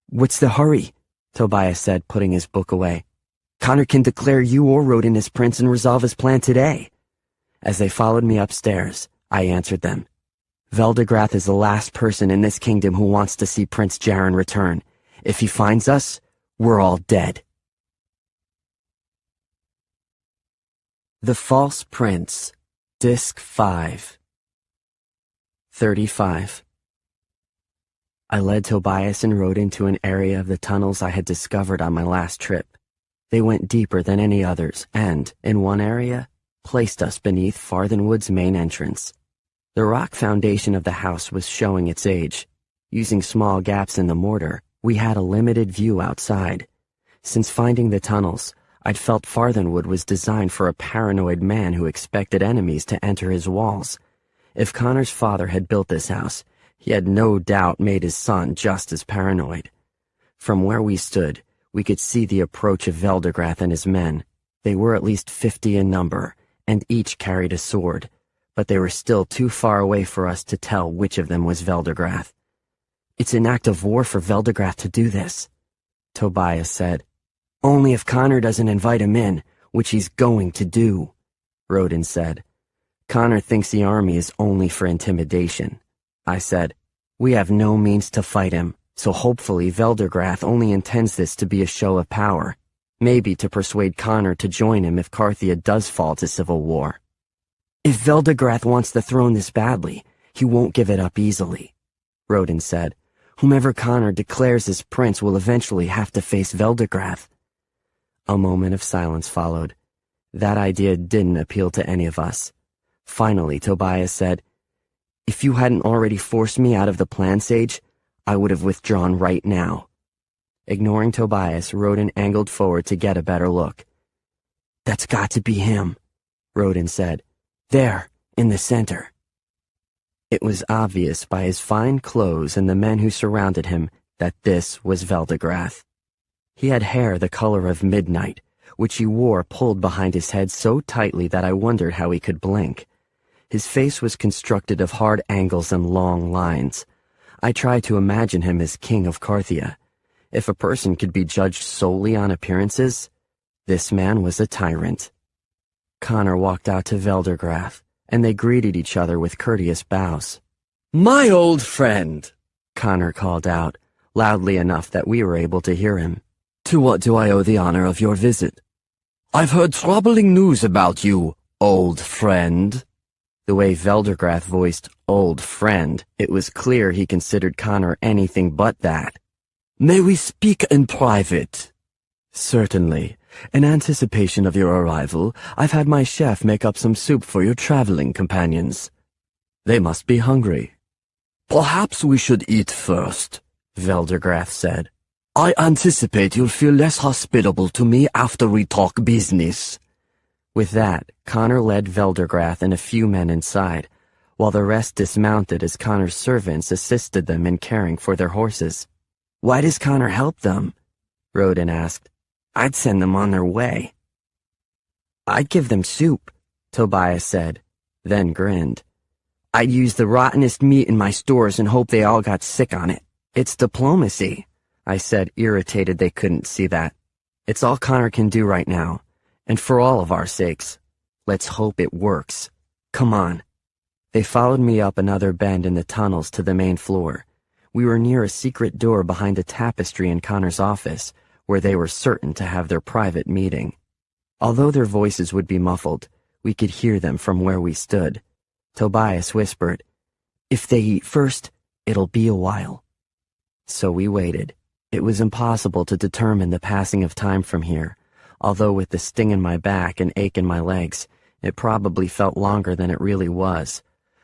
Speaker 3: "What's the hurry?" Tobias said, putting his book away. "Connor can declare you or Rodin as prince and resolve his plan today." As they followed me upstairs, I answered them. "Veldegrath is the last person in this kingdom who wants to see Prince Jaren return. If he finds us, we're all dead." The False Prince, Disc 5. 35. I led Tobias and Rodin to an area of the tunnels I had discovered on my last trip. They went deeper than any others and, in one area, placed us beneath Farthenwood's main entrance. The rock foundation of the house was showing its age. Using small gaps in the mortar, we had a limited view outside. Since finding the tunnels, I'd felt Farthenwood was designed for a paranoid man who expected enemies to enter his walls. If Connor's father had built this house, he had no doubt made his son just as paranoid. From where we stood, we could see the approach of Veldegrath and his men. They were at least 50 in number, and each carried a sword, but they were still too far away for us to tell which of them was Veldegrath. "It's an act of war for Veldegrath to do this," Tobias said. "Only if Connor doesn't invite him in, which he's going to do," Rodin said. "Connor thinks the army is only for intimidation," I said. "We have no means to fight him, so hopefully Veldegrath only intends this to be a show of power, maybe to persuade Connor to join him if Carthia does fall to civil war. If Veldegrath wants the throne this badly, he won't give it up easily," Rodin said. "Whomever Connor declares as prince will eventually have to face Veldegrath." A moment of silence followed. That idea didn't appeal to any of us. Finally, Tobias said, "If you hadn't already forced me out of the plan, Sage, I would have withdrawn right now." Ignoring Tobias, Rodin angled forward to get a better look. "That's got to be him," Rodin said. "There, in the center." It was obvious by his fine clothes and the men who surrounded him that this was Veldegrath. He had hair the color of midnight, which he wore pulled behind his head so tightly that I wondered how he could blink. His face was constructed of hard angles and long lines. I tried to imagine him as king of Carthia. If a person could be judged solely on appearances, this man was a tyrant. Connor walked out to Veldegrath, and they greeted each other with courteous bows.
Speaker 2: "My old friend,"
Speaker 3: Connor called out, loudly enough that we were able to hear him.
Speaker 2: "To what do I owe the honor of your visit?" "I've heard troubling news about you, old friend."
Speaker 3: The way Veldegrath voiced "old friend," it was clear he considered Connor anything but that.
Speaker 2: "May we speak in private?"
Speaker 3: "Certainly.
Speaker 2: In anticipation of your arrival, I've had my chef make up some soup for your traveling companions. They must be hungry." "Perhaps we should eat first," Veldegrath said. "I anticipate you'll feel less hospitable to me after we talk business."
Speaker 3: With that, Connor led Veldegrath and a few men inside, while the rest dismounted as Connor's servants assisted them in caring for their horses. "Why does Connor help them?" Rodin asked. "I'd send them on their way." "I'd give them soup," Tobias said, then grinned. "I'd use the rottenest meat in my stores and hope they all got sick on it. It's diplomacy," I said, irritated they couldn't see that. "It's all Connor can do right now, and for all of our sakes, let's hope it works. Come on." They followed me up another bend in the tunnels to the main floor. We were near a secret door behind a tapestry in Connor's office, where they were certain to have their private meeting. Although their voices would be muffled, we could hear them from where we stood. Tobias whispered, "If they eat first, it'll be a while." So we waited. It was impossible to determine the passing of time from here, although with the sting in my back and ache in my legs,
Speaker 1: It probably felt longer than it really was.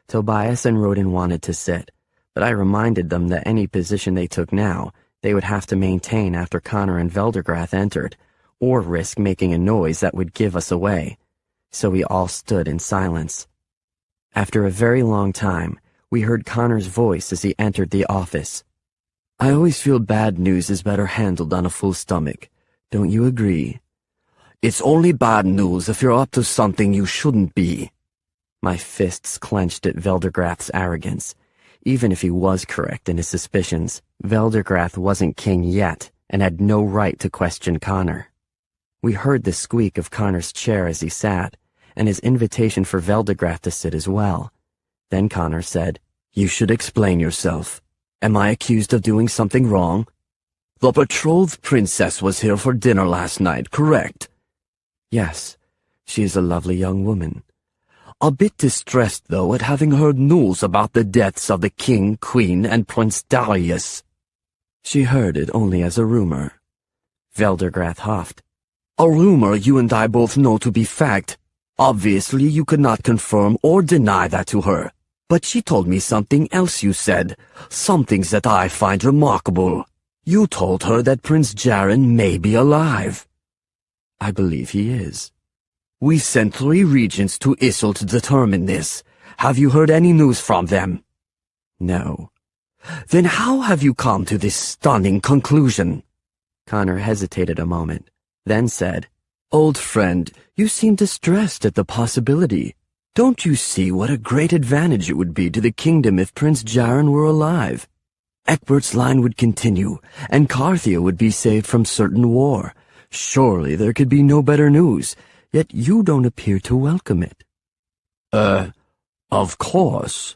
Speaker 1: Tobias and Rodin wanted to sit, but I reminded them that any position they took now, they would have to maintain after Connor and Veldergrath entered, or risk making a noise that would give us away. So we all stood in silence. After a very long time, we heard Connor's voice as he entered the office.
Speaker 2: I always feel bad news is better handled on a full stomach. Don't you agree?
Speaker 4: It's only bad news if you're up to something you shouldn't be.
Speaker 1: My fists clenched at Veldergrath's arrogance. Even if he was correct in his suspicions, Veldergrath wasn't king yet and had no right to question Connor. We heard the squeak of Connor's chair as he sat, and his invitation for Veldergrath to sit as well. Then Connor said,
Speaker 4: You should explain yourself. Am I accused of doing something wrong? The betrothed princess was here for dinner last night, correct?
Speaker 2: Yes, she is a lovely young woman.
Speaker 4: A bit distressed, though, at having heard news about the deaths of the king, queen, and Prince Darius.
Speaker 2: She heard it only as a rumor.
Speaker 1: Veldergrath huffed.
Speaker 4: A rumor you and I both know to be fact. Obviously, you could not confirm or deny that to her. But she told me something else you said, some things that I find remarkable. You told her that Prince Jaren may be alive.
Speaker 2: I believe he is.
Speaker 4: We sent 3 regents to Issel to determine this. Have you heard any news from them?
Speaker 2: No.
Speaker 4: Then how have you come to this stunning conclusion?
Speaker 1: Connor hesitated a moment, then said,
Speaker 2: Old friend, you seem distressed at the possibility. Don't you see what a great advantage it would be to the kingdom if Prince Jaren were alive? Eckbert's line would continue, and Carthia would be saved from certain war. Surely there could be no better news, yet you don't appear to welcome it.
Speaker 4: Of course.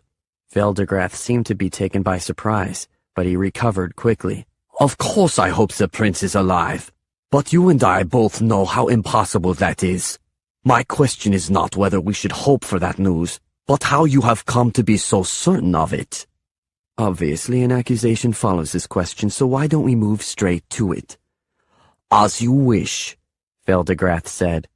Speaker 1: Veldergrath seemed to be taken by surprise, but he recovered quickly.
Speaker 4: Of course I hope the prince is alive. But you and I both know how impossible that is. My question is not whether we should hope for that news, but how you have come to be so certain of it.
Speaker 2: Obviously, an accusation follows this question, so why don't we move straight to it?
Speaker 4: As you wish,
Speaker 1: Veldergrath said.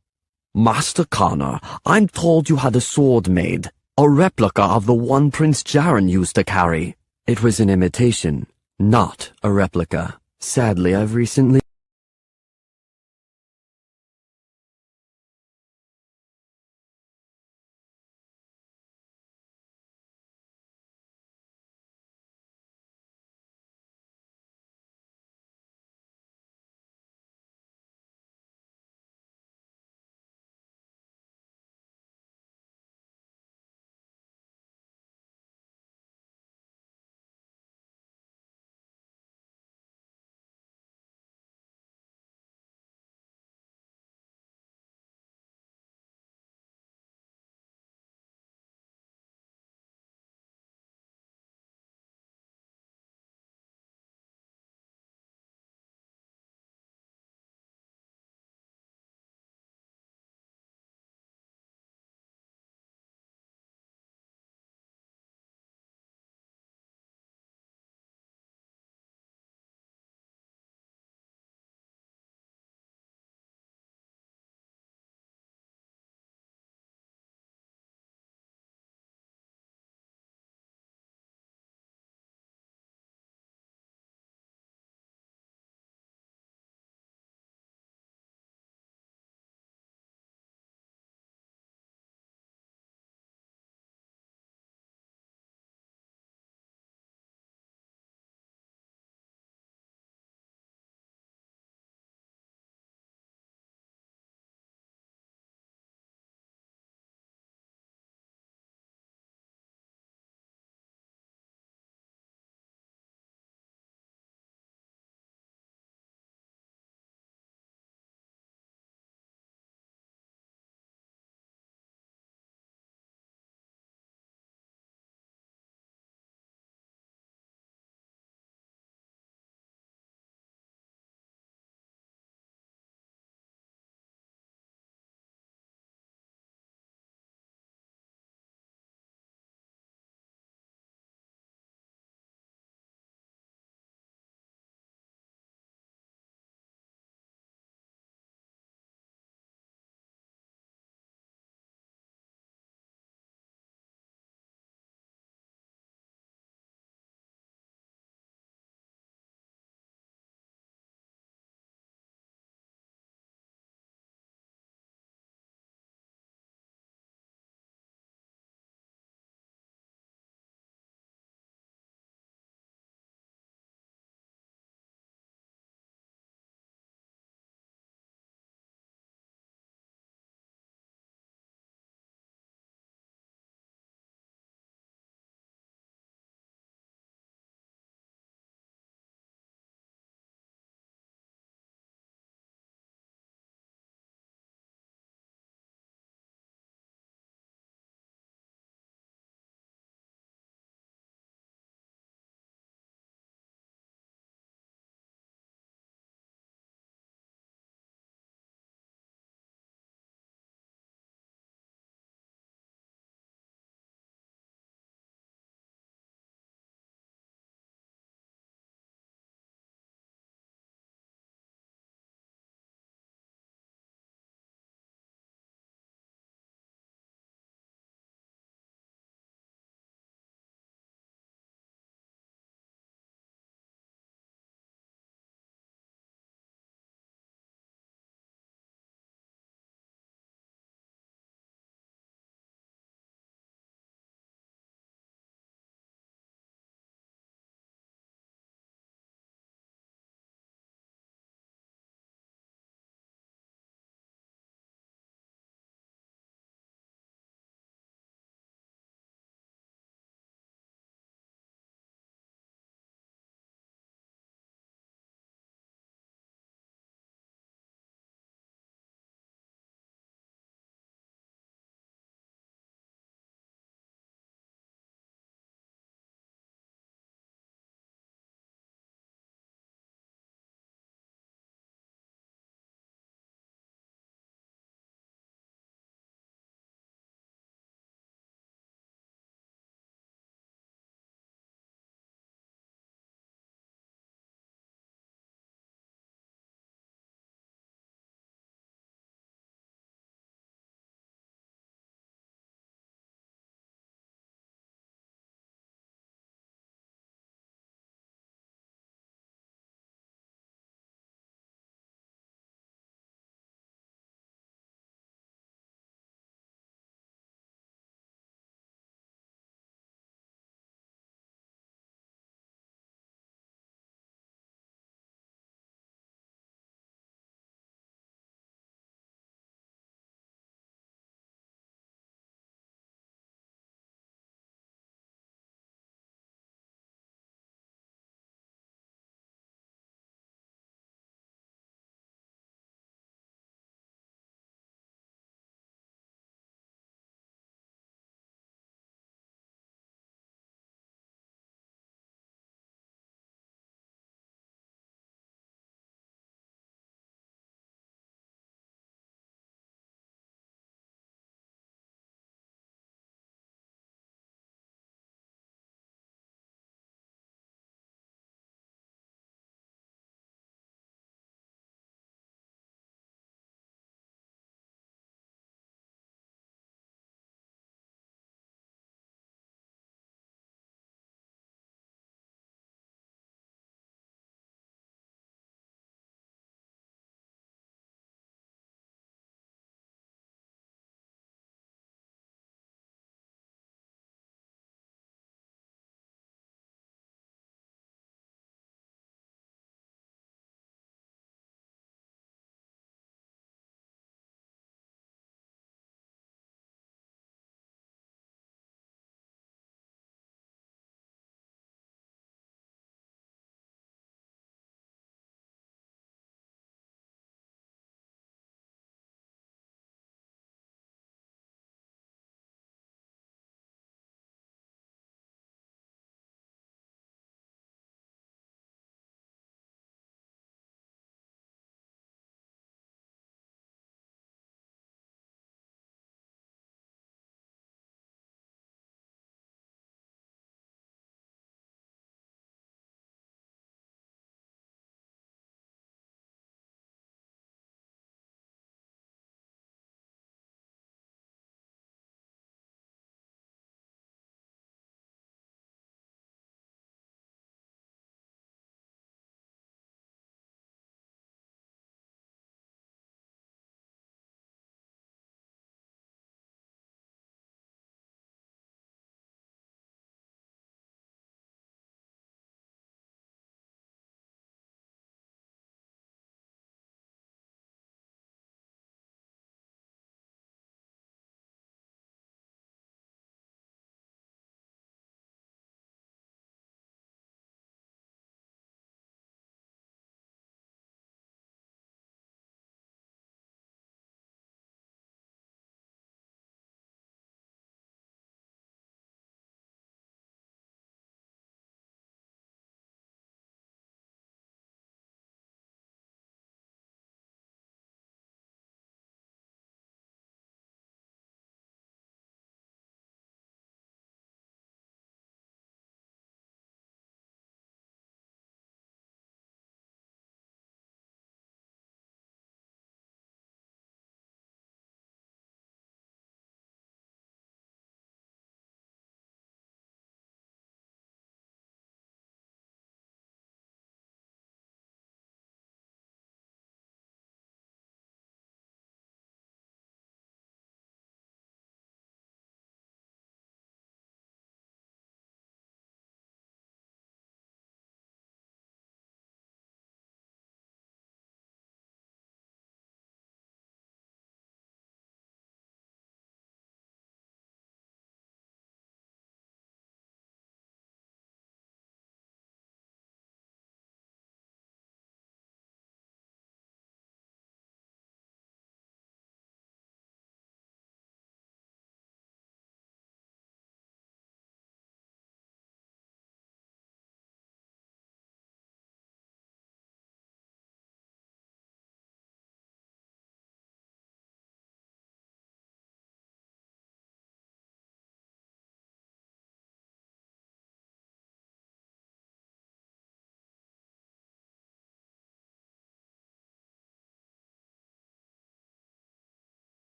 Speaker 4: Master Connor, I'm told you had a sword made, a replica of the one Prince Jaren used to carry.
Speaker 2: It was an imitation, not a replica. Sadly, I've recently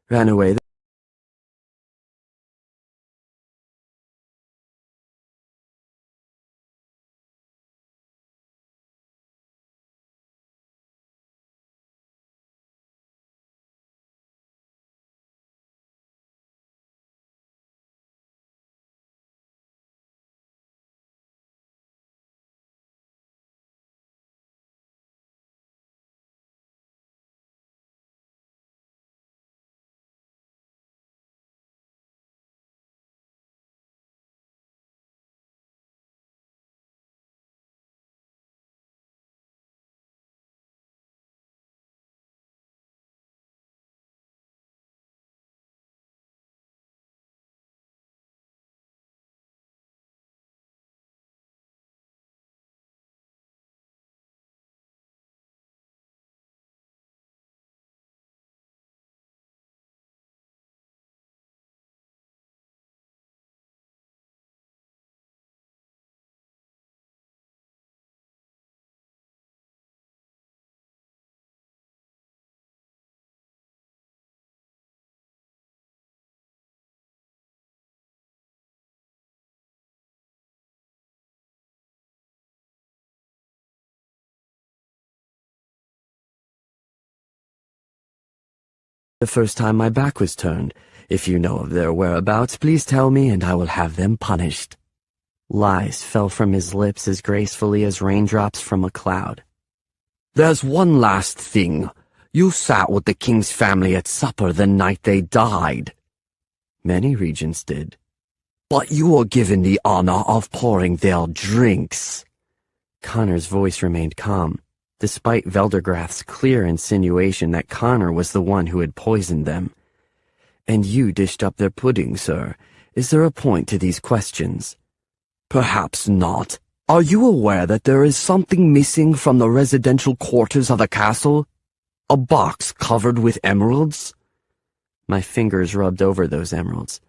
Speaker 2: ran away. The first time my back was turned. If you know of their whereabouts, please tell me and I will have them punished.
Speaker 1: Lies fell from his lips as gracefully as raindrops from a cloud.
Speaker 2: There's one last thing. You sat with the king's family at supper the night they died.
Speaker 1: Many regents did.
Speaker 2: But you were given the honor of pouring their drinks.
Speaker 1: Connor's voice remained calm, despite Veldergrath's clear insinuation that Connor was the one who had poisoned them.
Speaker 2: And you dished up their pudding, sir. Is there a point to these questions? Perhaps not. Are you aware that there is something missing from the residential quarters of the castle? A box covered with emeralds?
Speaker 1: My fingers rubbed over those emeralds.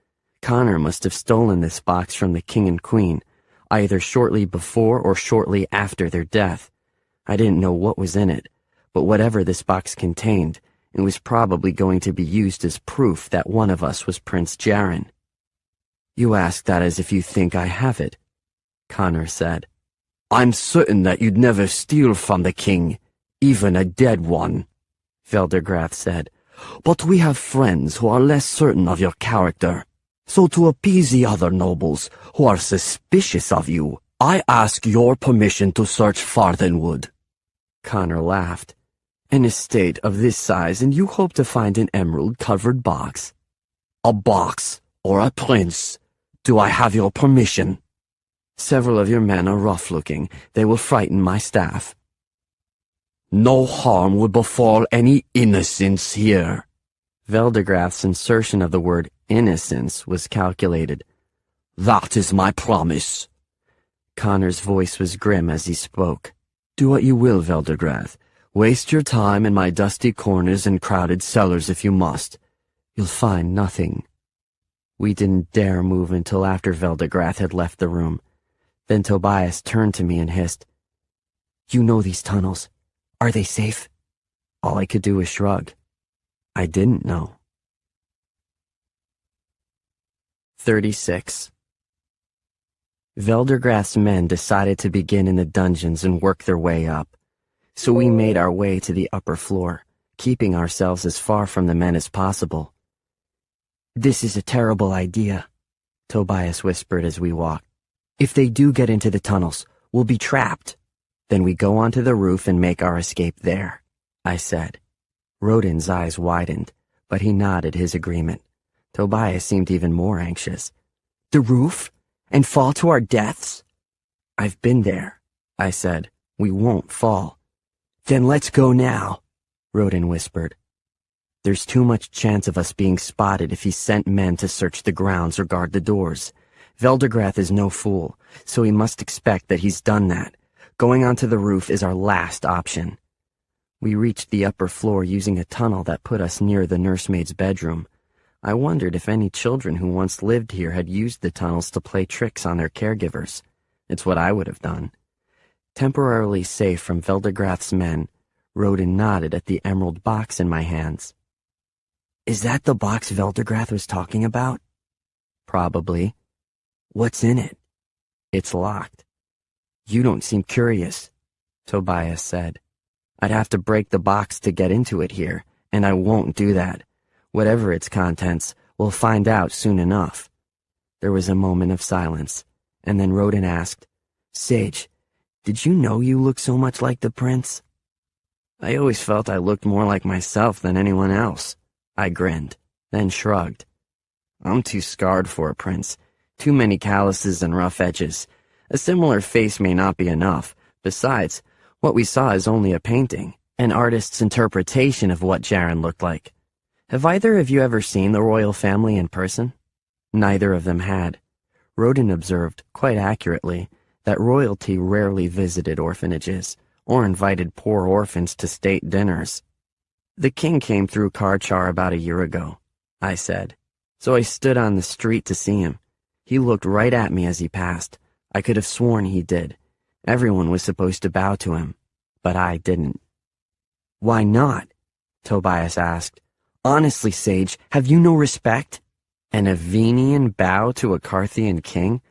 Speaker 1: Connor must have stolen this box from the king and queen, either shortly before or shortly after their death. I didn't know what was in it, but whatever this box contained, it was probably going to be used as proof that one of us was Prince Jaren.
Speaker 2: You ask that as if you think I have it,
Speaker 1: Connor said.
Speaker 2: I'm certain that you'd never steal from the king, even a dead one,
Speaker 1: Veldergrath said.
Speaker 2: But we have friends who are less certain of your character. So to appease the other nobles who are suspicious of you, I ask your permission to search Farthenwood.
Speaker 1: Connor laughed. An estate of this size, and you hope to find an emerald-covered box?
Speaker 2: A box, or a prince. Do I have your permission?
Speaker 1: Several of your men are rough-looking. They will frighten my staff.
Speaker 2: No harm would befall any innocents here.
Speaker 1: Veldergrath's insertion of the word innocence was calculated.
Speaker 2: That is my promise.
Speaker 1: Connor's voice was grim as he spoke.
Speaker 2: Do what you will, Veldergrath. Waste your time in my dusty corners and crowded cellars if you must. You'll find nothing.
Speaker 1: We didn't dare move until after Veldergrath had left the room. Then Tobias turned to me and hissed, "You know these tunnels. Are they safe?" All I could do was shrug. I didn't know. 36. Veldergrath's men decided to begin in the dungeons and work their way up. So we made our way to the upper floor, keeping ourselves as far from the men as possible. "This is a terrible idea," Tobias whispered as we walked. "If they do get into the tunnels, we'll be trapped. Then we go onto the roof and make our escape there," I said. Rodin's eyes widened, but he nodded his agreement. Tobias seemed even more anxious. "The roof? And fall to our deaths?" "I've been there," I said. "We won't fall." "Then let's go now," Rodin whispered. "There's too much chance of us being spotted if he sent men to search the grounds or guard the doors. Veldergrath is no fool, so he must expect that he's done that. Going onto the roof is our last option." We reached the upper floor using a tunnel that put us near the nursemaid's bedroom. I wondered if any children who once lived here had used the tunnels to play tricks on their caregivers. It's what I would have done. Temporarily safe from Veldergrath's men, Rodin nodded at the emerald box in my hands.
Speaker 3: Is that the box Veldergrath was talking about? Probably. What's in it? It's locked. You don't seem curious, Tobias said. I'd have to break the box to get into it here, and I won't do that. Whatever its contents, we'll find out soon enough. There was a moment of silence, and then Rodin asked, Sage, did you know you look so much like the prince? I always felt I looked more like myself than anyone else. I grinned, then shrugged. I'm too scarred for a prince. Too many calluses and rough edges. A similar face may not be enough. Besides, what we saw is only a painting, an artist's interpretation of what Jaren looked like. Have either of you ever seen the royal family in person? Neither of them had. Rodin observed, quite accurately, that royalty rarely visited orphanages, or invited poor orphans to state dinners. The king came through Karchar about a year ago, I said. So I stood on the street to see him. He looked right at me as he passed. I could have sworn he did. Everyone was supposed to bow to him, but I didn't. Why not? Tobias asked. Honestly, Sage, have you no respect? An Avenian bow to a Carthian king?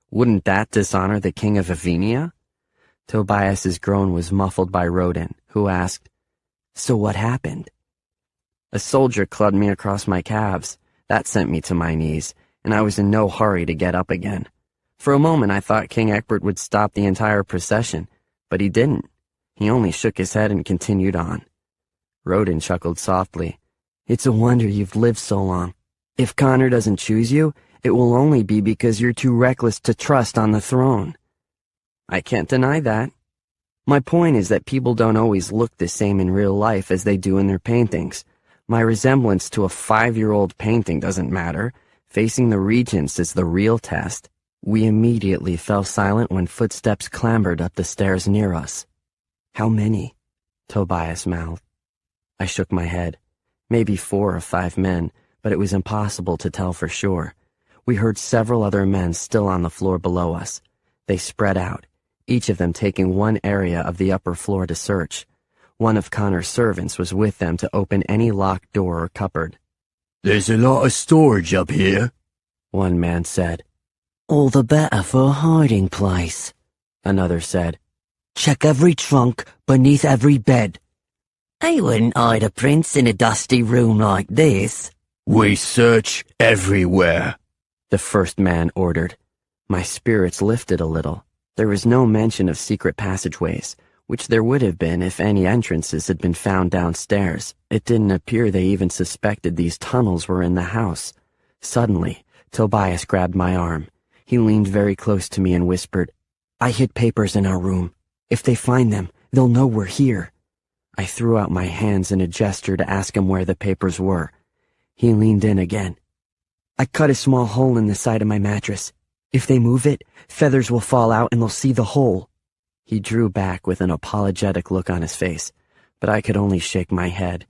Speaker 3: Wouldn't that dishonor the king of Avenia? Tobias's groan was muffled by Rodin, who asked, So what happened? A soldier clubbed me across my calves. That sent me to my knees, and I was in no hurry to get up again. For a moment I thought King Egbert would stop the entire procession, but he didn't. He only shook his head and continued on. Rodin chuckled softly. It's a wonder you've lived so long. If Connor doesn't choose you, it will only be because you're too reckless to trust on the throne. I can't deny that. My point is that people don't always look the same in real life as they do in their paintings. My resemblance to a 5-year-old painting doesn't matter. Facing the regents is the real test. We immediately fell silent when footsteps clambered up the stairs near us. How many? Tobias mouthed. I shook my head. Maybe 4 or 5 men, but it was impossible to tell for sure. We heard several other men still on the floor below us. They spread out, each of them taking one area of the upper floor to search. One of Connor's servants was with them to open any locked door or cupboard.
Speaker 2: There's a lot of storage up here,
Speaker 3: one man said.
Speaker 1: All the better for a hiding place,
Speaker 3: Another said.
Speaker 1: Check every trunk, beneath every bed. I wouldn't hide a prince in a dusty room like this.
Speaker 2: We search everywhere,
Speaker 3: the first man ordered. My spirits lifted a little. There was no mention of secret passageways, which there would have been if any entrances had been found downstairs. It didn't appear they even suspected these tunnels were in the house. Suddenly, Tobias grabbed my arm. He leaned very close to me and whispered, I hid papers in our room. If they find them, they'll know we're here. I threw out my hands in a gesture to ask him where the papers were. He leaned in again. I cut a small hole in the side of my mattress. If they move it, feathers will fall out and they'll see the hole. He drew back with an apologetic look on his face, but I could only shake my head.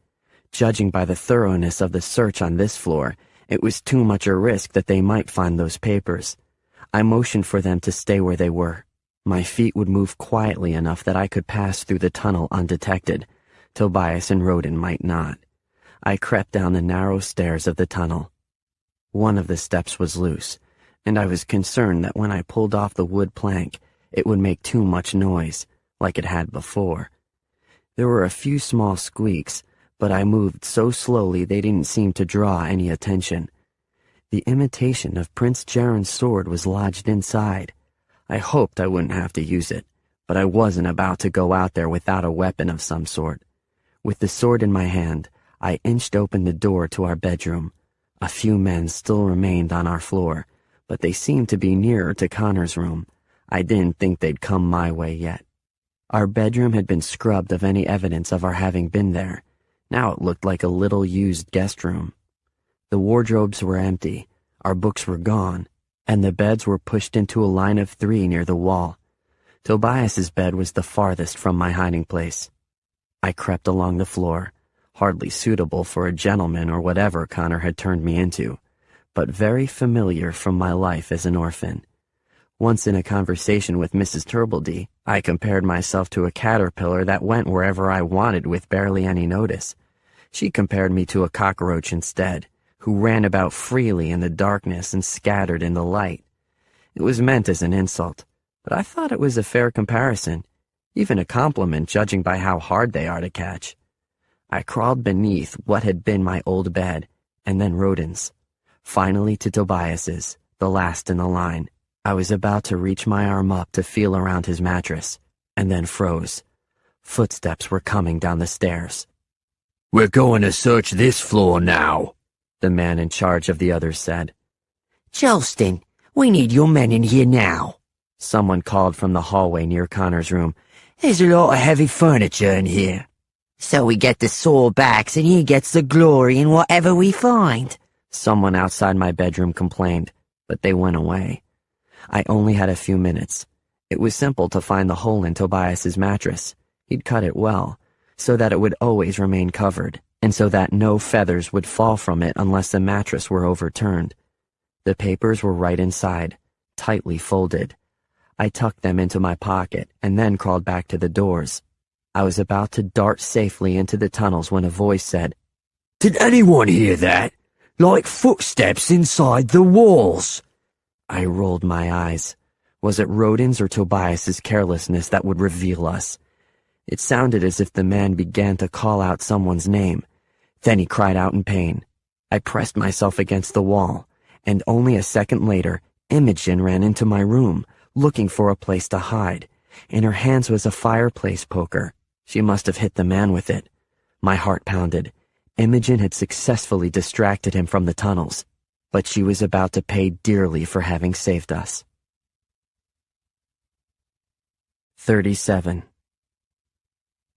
Speaker 3: Judging by the thoroughness of the search on this floor, it was too much a risk that they might find those papers. I motioned for them to stay where they were. My feet would move quietly enough that I could pass through the tunnel undetected. Tobias and Rodin might not. I crept down the narrow stairs of the tunnel. One of the steps was loose, and I was concerned that when I pulled off the wood plank, it would make too much noise, like it had before. There were a few small squeaks, but I moved so slowly they didn't seem to draw any attention. The imitation of Prince Jaren's sword was lodged inside. I hoped I wouldn't have to use it, but I wasn't about to go out there without a weapon of some sort. With the sword in my hand, I inched open the door to our bedroom. A few men still remained on our floor, but they seemed to be nearer to Connor's room. I didn't think they'd come my way yet. Our bedroom had been scrubbed of any evidence of our having been there. Now it looked like a little used guest room. The wardrobes were empty, our books were gone, and the beds were pushed into a line of 3 near the wall. Tobias's bed was the farthest from my hiding place. I crept along the floor, hardly suitable for a gentleman or whatever Connor had turned me into, but very familiar from my life as an orphan. Once in a conversation with Mrs. Turbledy, I compared myself to a caterpillar that went wherever I wanted with barely any notice. She compared me to a cockroach instead, who ran about freely in the darkness and scattered in the light. It was meant as an insult, but I thought it was a fair comparison, even a compliment judging by how hard they are to catch. I crawled beneath what had been my old bed, and then Rodin's. Finally to Tobias's, the last in the line. I was about to reach my arm up to feel around his mattress, and then froze. Footsteps were coming down the stairs.
Speaker 4: "We're going to search this floor now,"
Speaker 3: the man in charge of the others said.
Speaker 1: Charleston, we need your men in here now.
Speaker 3: Someone called from the hallway near Connor's room.
Speaker 1: There's a lot of heavy furniture in here. So we get the sore backs and he gets the glory in whatever we find.
Speaker 3: Someone outside my bedroom complained, but they went away. I only had a few minutes. It was simple to find the hole in Tobias's mattress. He'd cut it well, so that it would always remain covered, and so that no feathers would fall from it unless the mattress were overturned. The papers were right inside, tightly folded. I tucked them into my pocket and then crawled back to the doors. I was about to dart safely into the tunnels when a voice said,
Speaker 4: "Did anyone hear that? Like footsteps inside the walls."
Speaker 3: I rolled my eyes. Was it Rodin's or Tobias's carelessness that would reveal us? It sounded as if the man began to call out someone's name. Then he cried out in pain. I pressed myself against the wall, and only a second later, Imogen ran into my room, looking for a place to hide. In her hands was a fireplace poker. She must have hit the man with it. My heart pounded. Imogen had successfully distracted him from the tunnels, but she was about to pay dearly for having saved us. 37.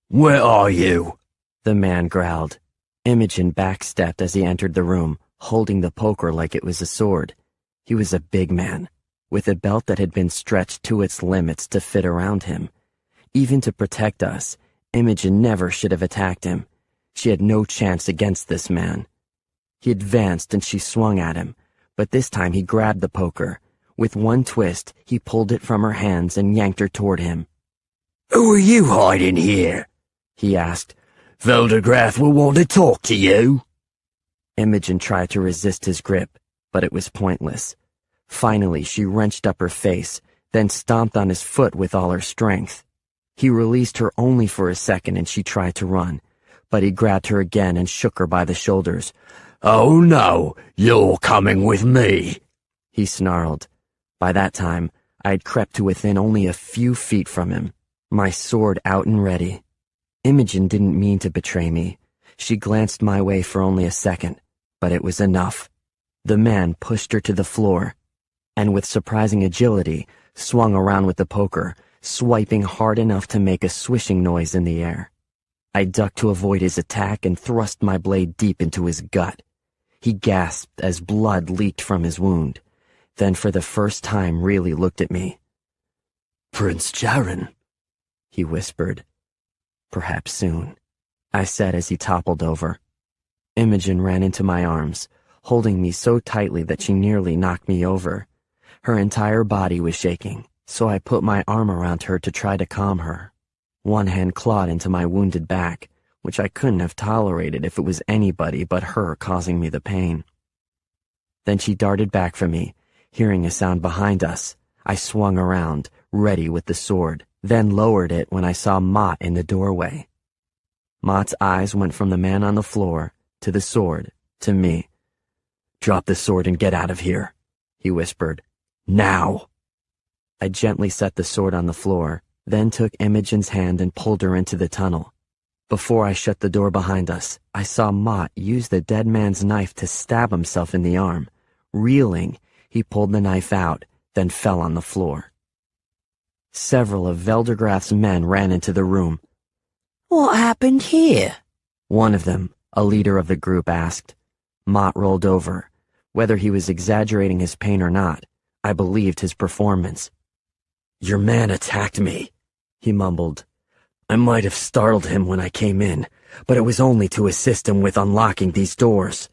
Speaker 4: "Where are you?"
Speaker 3: The man growled. Imogen backstepped as he entered the room, holding the poker like it was a sword. He was a big man, with a belt that had been stretched to its limits to fit around him. Even to protect us, Imogen never should have attacked him. She had no chance against this man. He advanced and she swung at him, but this time he grabbed the poker. With one twist, he pulled it from her hands and yanked her toward him.
Speaker 4: "Who are you hiding here?"
Speaker 3: he asked.
Speaker 4: "Veldegrath will want to talk to you."
Speaker 3: Imogen tried to resist his grip, but it was pointless. Finally, she wrenched up her face, then stomped on his foot with all her strength. He released her only for a second and she tried to run, but he grabbed her again and shook her by the shoulders.
Speaker 4: "Oh no, you're coming with me,"
Speaker 3: he snarled. By that time, I had crept to within only a few feet from him, my sword out and ready. Imogen didn't mean to betray me. She glanced my way for only a second, but it was enough. The man pushed her to the floor, and with surprising agility, swung around with the poker, swiping hard enough to make a swishing noise in the air. I ducked to avoid his attack and thrust my blade deep into his gut. He gasped as blood leaked from his wound, then for the first time really looked at me.
Speaker 4: "Prince Jaron,"
Speaker 3: he whispered. "Perhaps soon," I said as he toppled over. Imogen ran into my arms, holding me so tightly that she nearly knocked me over. Her entire body was shaking, so I put my arm around her to try to calm her. One hand clawed into my wounded back, which I couldn't have tolerated if it was anybody but her causing me the pain. Then she darted back from me, hearing a sound behind us. I swung around, ready with the sword, then lowered it when I saw Mott in the doorway. Mott's eyes went from the man on the floor, to the sword, to me.
Speaker 4: "Drop the sword and get out of here,"
Speaker 3: he whispered.
Speaker 4: "Now!"
Speaker 3: I gently set the sword on the floor, then took Imogen's hand and pulled her into the tunnel. Before I shut the door behind us, I saw Mott use the dead man's knife to stab himself in the arm. Reeling, he pulled the knife out, then fell on the floor. Several of Veldegrath's men ran into the room.
Speaker 1: What happened here?
Speaker 3: One of them, a leader of the group, asked. Mott rolled over. Whether he was exaggerating his pain or not, I believed his performance.
Speaker 4: "Your man attacked me," he mumbled. "I might have startled him when I came in, but it was only to assist him with unlocking these doors."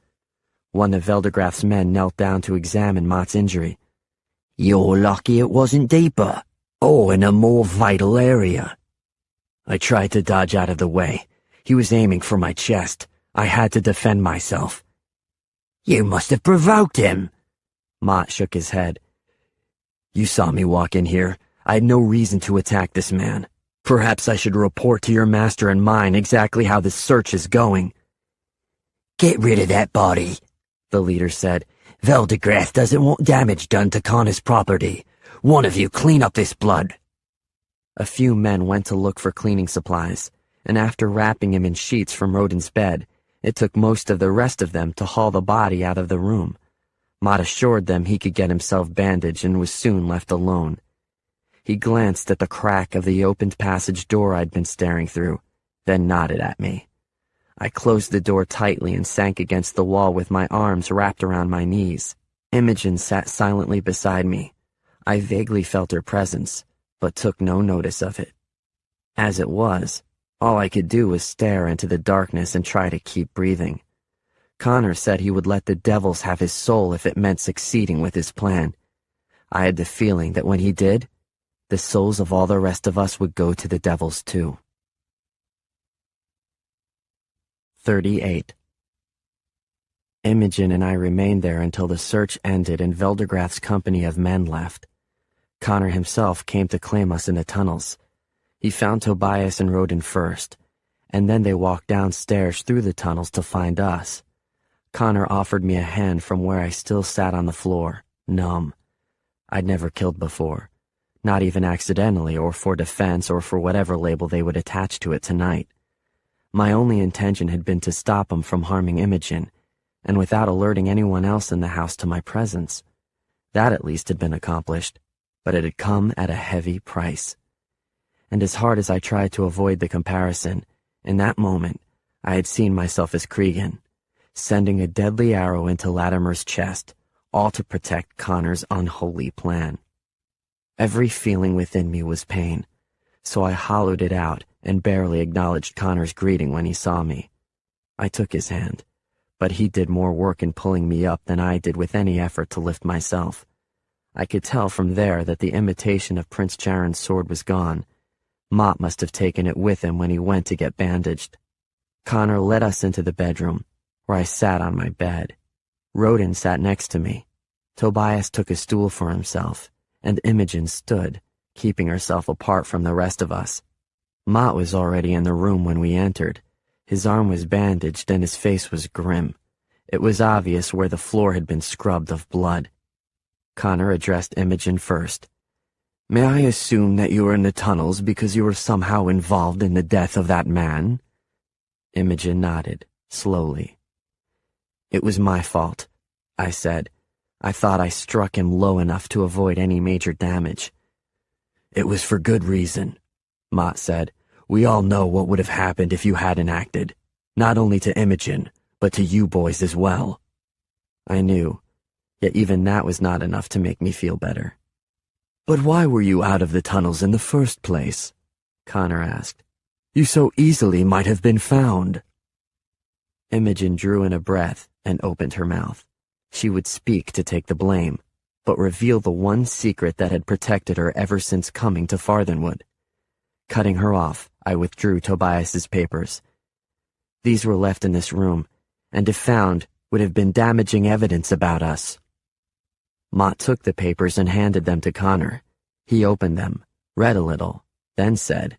Speaker 3: One of Veldegrath's men knelt down to examine Mott's injury.
Speaker 1: "You're lucky it wasn't deeper."
Speaker 4: "Or in a more vital area." I tried to dodge out of the way. He was aiming for my chest.
Speaker 3: I had to defend myself.
Speaker 2: You must have provoked him.
Speaker 3: Mott shook his head. You saw me walk in here. I had no reason to attack this man. Perhaps I should report to your master and mine exactly how this search is going.
Speaker 2: Get rid of that body, the leader said. Veldegrath doesn't want damage done to Connor's property. One of you clean up this blood.
Speaker 3: A few men went to look for cleaning supplies, and after wrapping him in sheets from Rodin's bed, it took most of the rest of them to haul the body out of the room. Mott assured them he could get himself bandaged and was soon left alone. He glanced at the crack of the opened passage door I'd been staring through, then nodded at me. I closed the door tightly and sank against the wall with my arms wrapped around my knees. Imogen sat silently beside me. I vaguely felt her presence, but took no notice of it. As it was, all I could do was stare into the darkness and try to keep breathing. Connor said he would let the devils have his soul if it meant succeeding with his plan. I had the feeling that when he did, the souls of all the rest of us would go to the devils too. 38. Imogen and I remained there until the search ended and Veldegrath's company of men left. Connor himself came to claim us in the tunnels. He found Tobias and Rodin first, and then they walked downstairs through the tunnels to find us. Connor offered me a hand from where I still sat on the floor, numb. I'd never killed before, not even accidentally or for defense or for whatever label they would attach to it tonight. My only intention had been to stop him from harming Imogen, and without alerting anyone else in the house to my presence. That at least had been accomplished, but it had come at a heavy price. And as hard as I tried to avoid the comparison, in that moment, I had seen myself as Cregan, sending a deadly arrow into Latimer's chest, all to protect Connor's unholy plan. Every feeling within me was pain, so I hollowed it out and barely acknowledged Connor's greeting when he saw me. I took his hand, but he did more work in pulling me up than I did with any effort to lift myself. I could tell from there that the imitation of Prince Charon's sword was gone. Mott must have taken it with him when he went to get bandaged. Connor led us into the bedroom, where I sat on my bed. Rodin sat next to me. Tobias took a stool for himself, and Imogen stood, keeping herself apart from the rest of us. Mott was already in the room when we entered. His arm was bandaged and his face was grim. It was obvious where the floor had been scrubbed of blood. Connor addressed Imogen first.
Speaker 2: May I assume that you were in the tunnels because you were somehow involved in the death of that man?
Speaker 3: Imogen nodded, slowly. It was my fault, I said. I thought I struck him low enough to avoid any major damage.
Speaker 2: It was for good reason, Mott said. We all know what would have happened if you hadn't acted. Not only to Imogen, but to you boys as well.
Speaker 3: I knew, yet even that was not enough to make me feel better.
Speaker 2: But why were you out of the tunnels in the first place?
Speaker 3: Connor asked.
Speaker 2: You so easily might have been found.
Speaker 3: Imogen drew in a breath and opened her mouth. She would speak to take the blame, but reveal the one secret that had protected her ever since coming to Farthenwood. Cutting her off, I withdrew Tobias's papers. These were left in this room, and if found, would have been damaging evidence about us. Mott took the papers and handed them to Connor. He opened them, read a little, then said,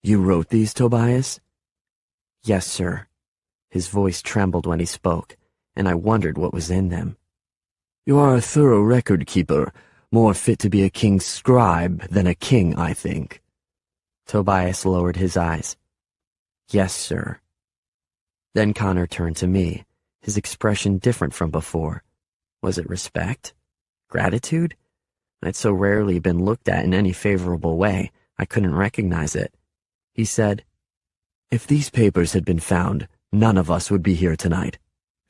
Speaker 2: You wrote these, Tobias?
Speaker 3: Yes, sir. His voice trembled when he spoke, and I wondered what was in them.
Speaker 2: You are a thorough record-keeper, more fit to be a king's scribe than a king, I think.
Speaker 3: Tobias lowered his eyes. Yes, sir. Then Connor turned to me, his expression different from before. Was it respect? Gratitude? I'd so rarely been looked at in any favorable way, I couldn't recognize it. He said,
Speaker 2: If these papers had been found, none of us would be here tonight.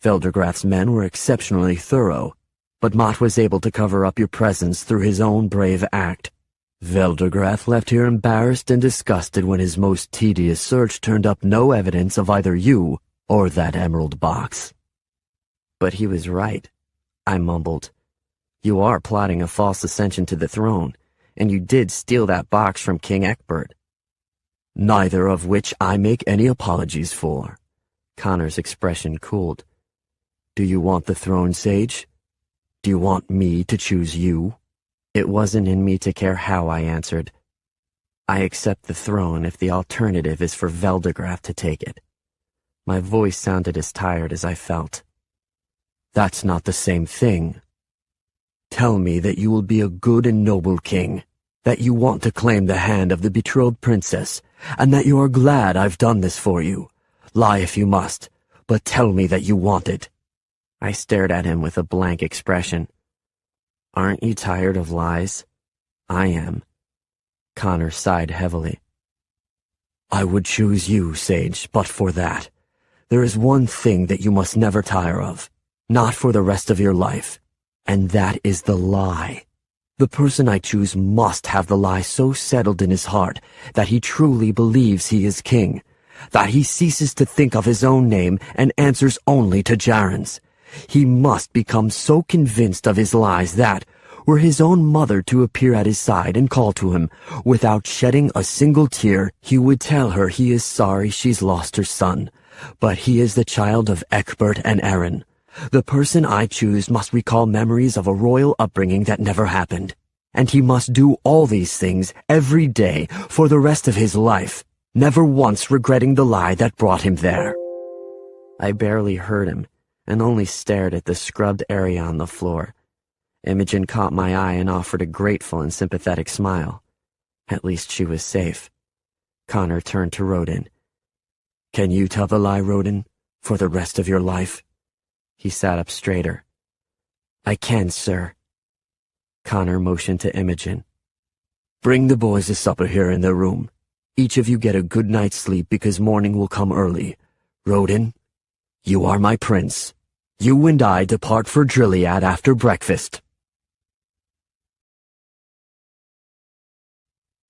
Speaker 2: Veldegrath's men were exceptionally thorough, but Mott was able to cover up your presence through his own brave act. Veldegrath left here embarrassed and disgusted when his most tedious search turned up no evidence of either you or that emerald box.
Speaker 3: But he was right, I mumbled. You are plotting a false ascension to the throne, and you did steal that box from King Egbert.
Speaker 2: Neither of which I make any apologies for. Connor's expression cooled. Do you want the throne, Sage? Do you want me to choose you? It wasn't in me to care how I answered. I accept the throne if the alternative is for Veldegrath to take it. My voice sounded as tired as I felt. That's not the same thing. Tell me that you will be a good and noble king, that you want to claim the hand of the betrothed princess, and that you are glad I've done this for you. Lie if you must, but tell me that you want it. I stared at him with a blank expression. Aren't you tired of lies? I am. Connor sighed heavily. I would choose you, Sage, but for that. There is one thing that you must never tire of, not for the rest of your life, and that is the lie. The person I choose must have the lie so settled in his heart that he truly believes he is king, that he ceases to think of his own name and answers only to Jaren's. He must become so convinced of his lies that, were his own mother to appear at his side and call to him, without shedding a single tear, he would tell her he is sorry she's lost her son, but he is the child of Egbert and Erin. The person I choose must recall memories of a royal upbringing that never happened, and he must do all these things every day for the rest of his life, never once regretting the lie that brought him there. I barely heard him, and only stared at the scrubbed area on the floor. Imogen caught my eye and offered a grateful and sympathetic smile. At least she was safe. Connor turned to Rodin. Can you tell the lie, Rodin, for the rest of your life? He sat up straighter. I can, sir. Connor motioned to Imogen. Bring the boys a supper here in their room. Each of you get a good night's sleep because morning will come early. Rodin, you are my prince. You and I depart for Drilliad after breakfast.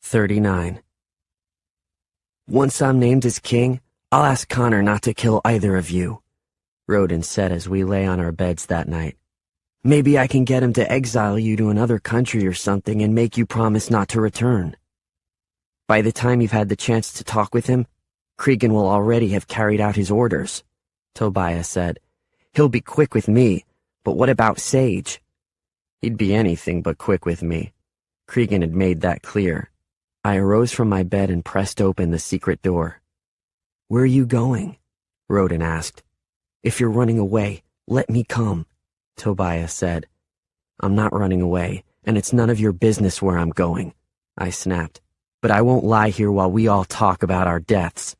Speaker 3: 39. Once I'm named as king, I'll ask Connor not to kill either of you, Rodin said as we lay on our beds that night. Maybe I can get him to exile you to another country or something and make you promise not to return. By the time you've had the chance to talk with him, Cregan will already have carried out his orders, Tobias said. He'll be quick with me, but what about Sage? He'd be anything but quick with me. Cregan had made that clear. I arose from my bed and pressed open the secret door. Where are you going? Rodin asked. If you're running away, let me come, Tobias said. I'm not running away, and it's none of your business where I'm going, I snapped. But I won't lie here while we all talk about our deaths.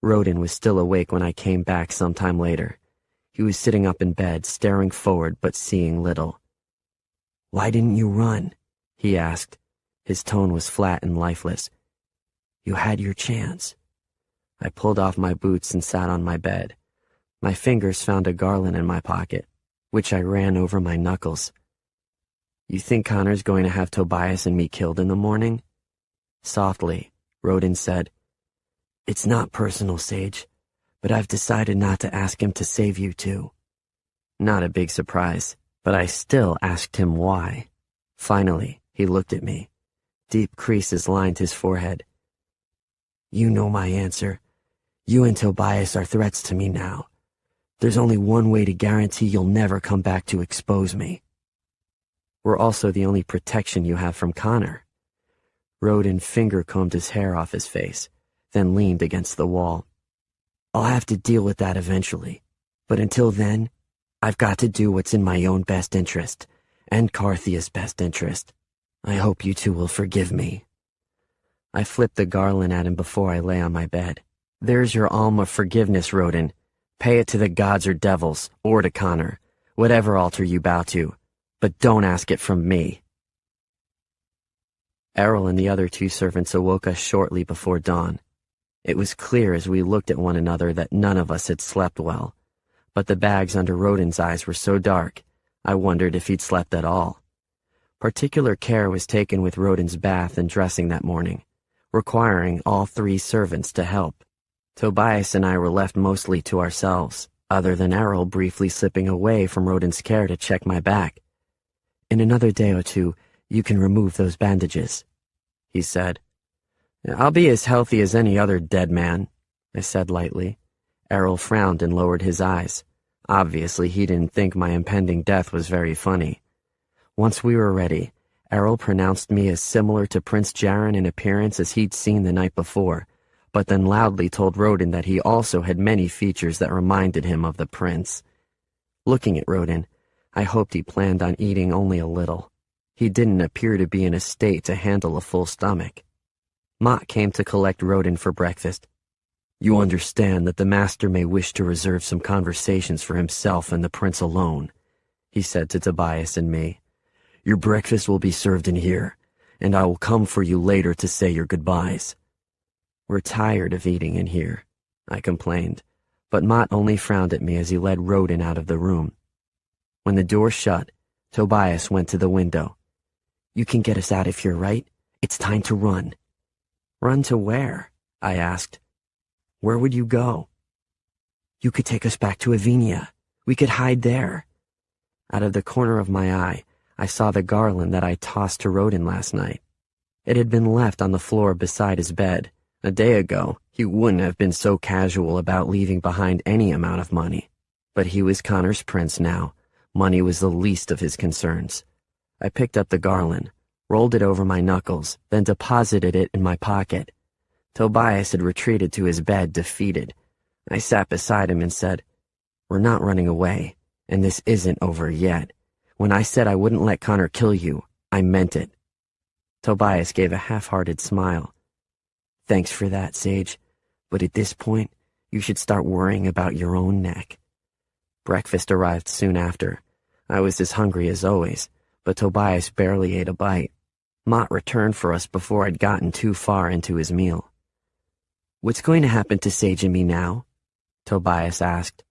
Speaker 3: Rodin was still awake when I came back sometime later. He was sitting up in bed, staring forward but seeing little. Why didn't you run? He asked. His tone was flat and lifeless. You had your chance. I pulled off my boots and sat on my bed. My fingers found a garland in my pocket, which I ran over my knuckles. You think Connor's going to have Tobias and me killed in the morning? Softly, Rodin said. It's not personal, Sage, but I've decided not to ask him to save you too. Not a big surprise, but I still asked him why. Finally, he looked at me. Deep creases lined his forehead. You know my answer. You and Tobias are threats to me now. There's only one way to guarantee you'll never come back to expose me. We're also the only protection you have from Connor. Rodin finger-combed his hair off his face, then leaned against the wall. I'll have to deal with that eventually, but until then, I've got to do what's in my own best interest, and Carthia's best interest. I hope you two will forgive me. I flipped the garland at him before I lay on my bed. There's your alm of forgiveness, Rodin. Pay it to the gods or devils, or to Connor, whatever altar you bow to, but don't ask it from me. Errol and the other two servants awoke us shortly before dawn. It was clear as we looked at one another that none of us had slept well, but the bags under Rodin's eyes were so dark, I wondered if he'd slept at all. Particular care was taken with Rodin's bath and dressing that morning, requiring all three servants to help. Tobias and I were left mostly to ourselves, other than Errol briefly slipping away from Rodin's care to check my back. In another day or two, you can remove those bandages, he said. I'll be as healthy as any other dead man, I said lightly.
Speaker 1: Errol frowned and lowered his eyes. Obviously, he didn't think my impending death was very funny. Once we were ready, Errol pronounced me as similar to Prince Jaren in appearance as he'd seen the night before, but then loudly told Rodin that he also had many features that reminded him of the prince. Looking at Rodin, I hoped he planned on eating only a little. He didn't appear to be in a state to handle a full stomach. Mott came to collect Rodin for breakfast.
Speaker 2: You understand that the master may wish to reserve some conversations for himself and the prince alone, he said to Tobias and me. Your breakfast will be served in here, and I will come for you later to say your goodbyes.
Speaker 1: We're tired of eating in here, I complained, but Mott only frowned at me as he led Rodin out of the room. When the door shut, Tobias went to the window. You can get us out of here, right? It's time to run. Run to where? I asked. Where would you go? You could take us back to Avinia. We could hide there. Out of the corner of my eye, I saw the garland that I tossed to Rodin last night. It had been left on the floor beside his bed. A day ago, he wouldn't have been so casual about leaving behind any amount of money. But he was Connor's prince now. Money was the least of his concerns. I picked up the garland, rolled it over my knuckles, then deposited it in my pocket. Tobias had retreated to his bed, defeated. I sat beside him and said, We're not running away, and this isn't over yet. When I said I wouldn't let Connor kill you, I meant it. Tobias gave a half-hearted smile. Thanks for that, Sage, but at this point, you should start worrying about your own neck. Breakfast arrived soon after. I was as hungry as always, but Tobias barely ate a bite. Mott returned for us before I'd gotten too far into his meal. What's going to happen to Sage and me now? Tobias asked.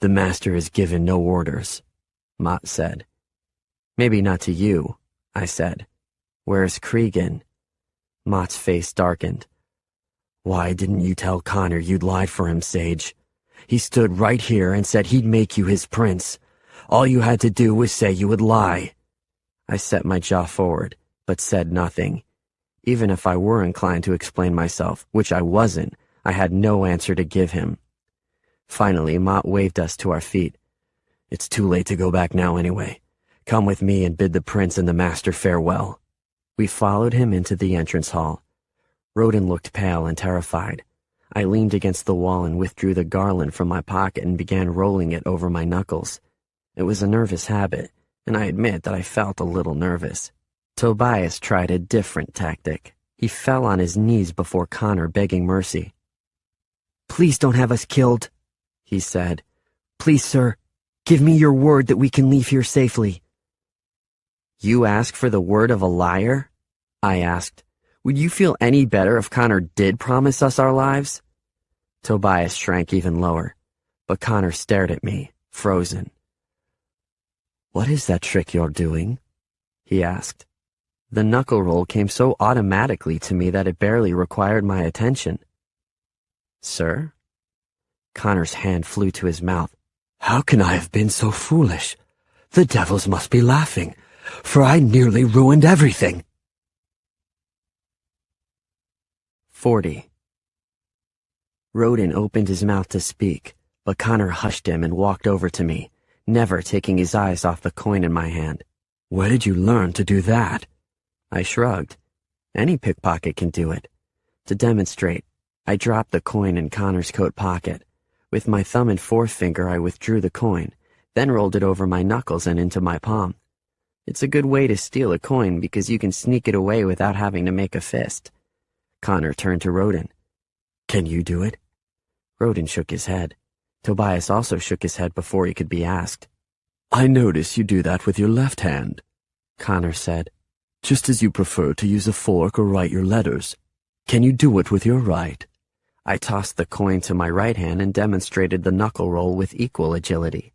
Speaker 2: The master has given no orders, Mott said.
Speaker 1: Maybe not to you, I said. Where's Cregan? Mott's face darkened.
Speaker 2: Why didn't you tell Connor you'd lied for him, Sage? He stood right here and said he'd make you his prince. All you had to do was say you would lie.
Speaker 1: I set my jaw forward, but said nothing. Even if I were inclined to explain myself, which I wasn't, I had no answer to give him. Finally, Mott waved us to our feet.
Speaker 2: It's too late to go back now anyway. Come with me and bid the prince and the master farewell.
Speaker 1: We followed him into the entrance hall. Rodin looked pale and terrified. I leaned against the wall and withdrew the garland from my pocket and began rolling it over my knuckles. It was a nervous habit, and I admit that I felt a little nervous. Tobias tried a different tactic. He fell on his knees before Connor, begging mercy. Please don't have us killed, he said. Please, sir, give me your word that we can leave here safely. You ask for the word of a liar? I asked. Would you feel any better if Connor did promise us our lives? Tobias shrank even lower, but Connor stared at me, frozen. What is that trick you're doing? He asked. The knuckle roll came so automatically to me that it barely required my attention. Sir? Connor's hand flew to his mouth.
Speaker 2: How can I have been so foolish? The devils must be laughing, for I nearly ruined everything.
Speaker 1: 40. Rodin opened his mouth to speak, but Connor hushed him and walked over to me, never taking his eyes off the coin in my hand.
Speaker 2: Where did you learn to do that?
Speaker 1: I shrugged. Any pickpocket can do it. To demonstrate, I dropped the coin in Connor's coat pocket. With my thumb and forefinger, I withdrew the coin, then rolled it over my knuckles and into my palm. It's a good way to steal a coin because you can sneak it away without having to make a fist. Connor turned to Rodin.
Speaker 2: Can you do it?
Speaker 1: Rodin shook his head. Tobias also shook his head before he could be asked.
Speaker 2: I notice you do that with your left hand,
Speaker 1: Connor said.
Speaker 2: Just as you prefer to use a fork or write your letters. Can you do it with your right?
Speaker 1: I tossed the coin to my right hand and demonstrated the knuckle roll with equal agility.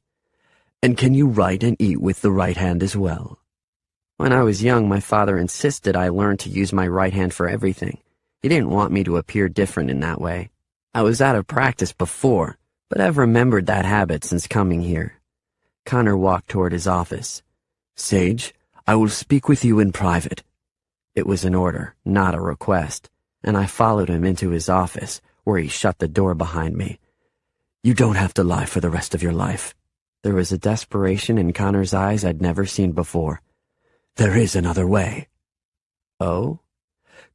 Speaker 2: And can you write and eat with the right hand as well?
Speaker 1: When I was young, my father insisted I learn to use my right hand for everything. He didn't want me to appear different in that way. I was out of practice before, but I've remembered that habit since coming here. Connor walked toward his office.
Speaker 2: Sage, I will speak with you in private.
Speaker 1: It was an order, not a request, and I followed him into his office, where he shut the door behind me.
Speaker 2: You don't have to lie for the rest of your life.
Speaker 1: There was a desperation in Connor's eyes I'd never seen before.
Speaker 2: There is another way.
Speaker 1: Oh?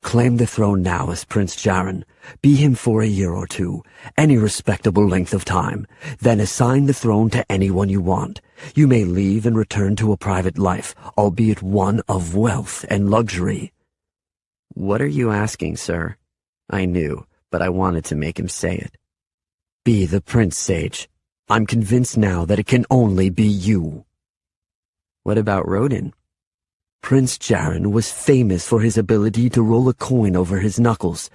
Speaker 2: Claim the throne now as Prince Jaren. Be him for a year or two, any respectable length of time. Then assign the throne to anyone you want. You may leave and return to a private life, albeit one of wealth and luxury.
Speaker 1: What are you asking, sir? I knew, but I wanted to make him say it.
Speaker 2: Be the prince, Sage. I'm convinced now that it can only be you.
Speaker 1: What about Rodin?
Speaker 2: Prince Jaren was famous for his ability to roll a coin over his knuckles.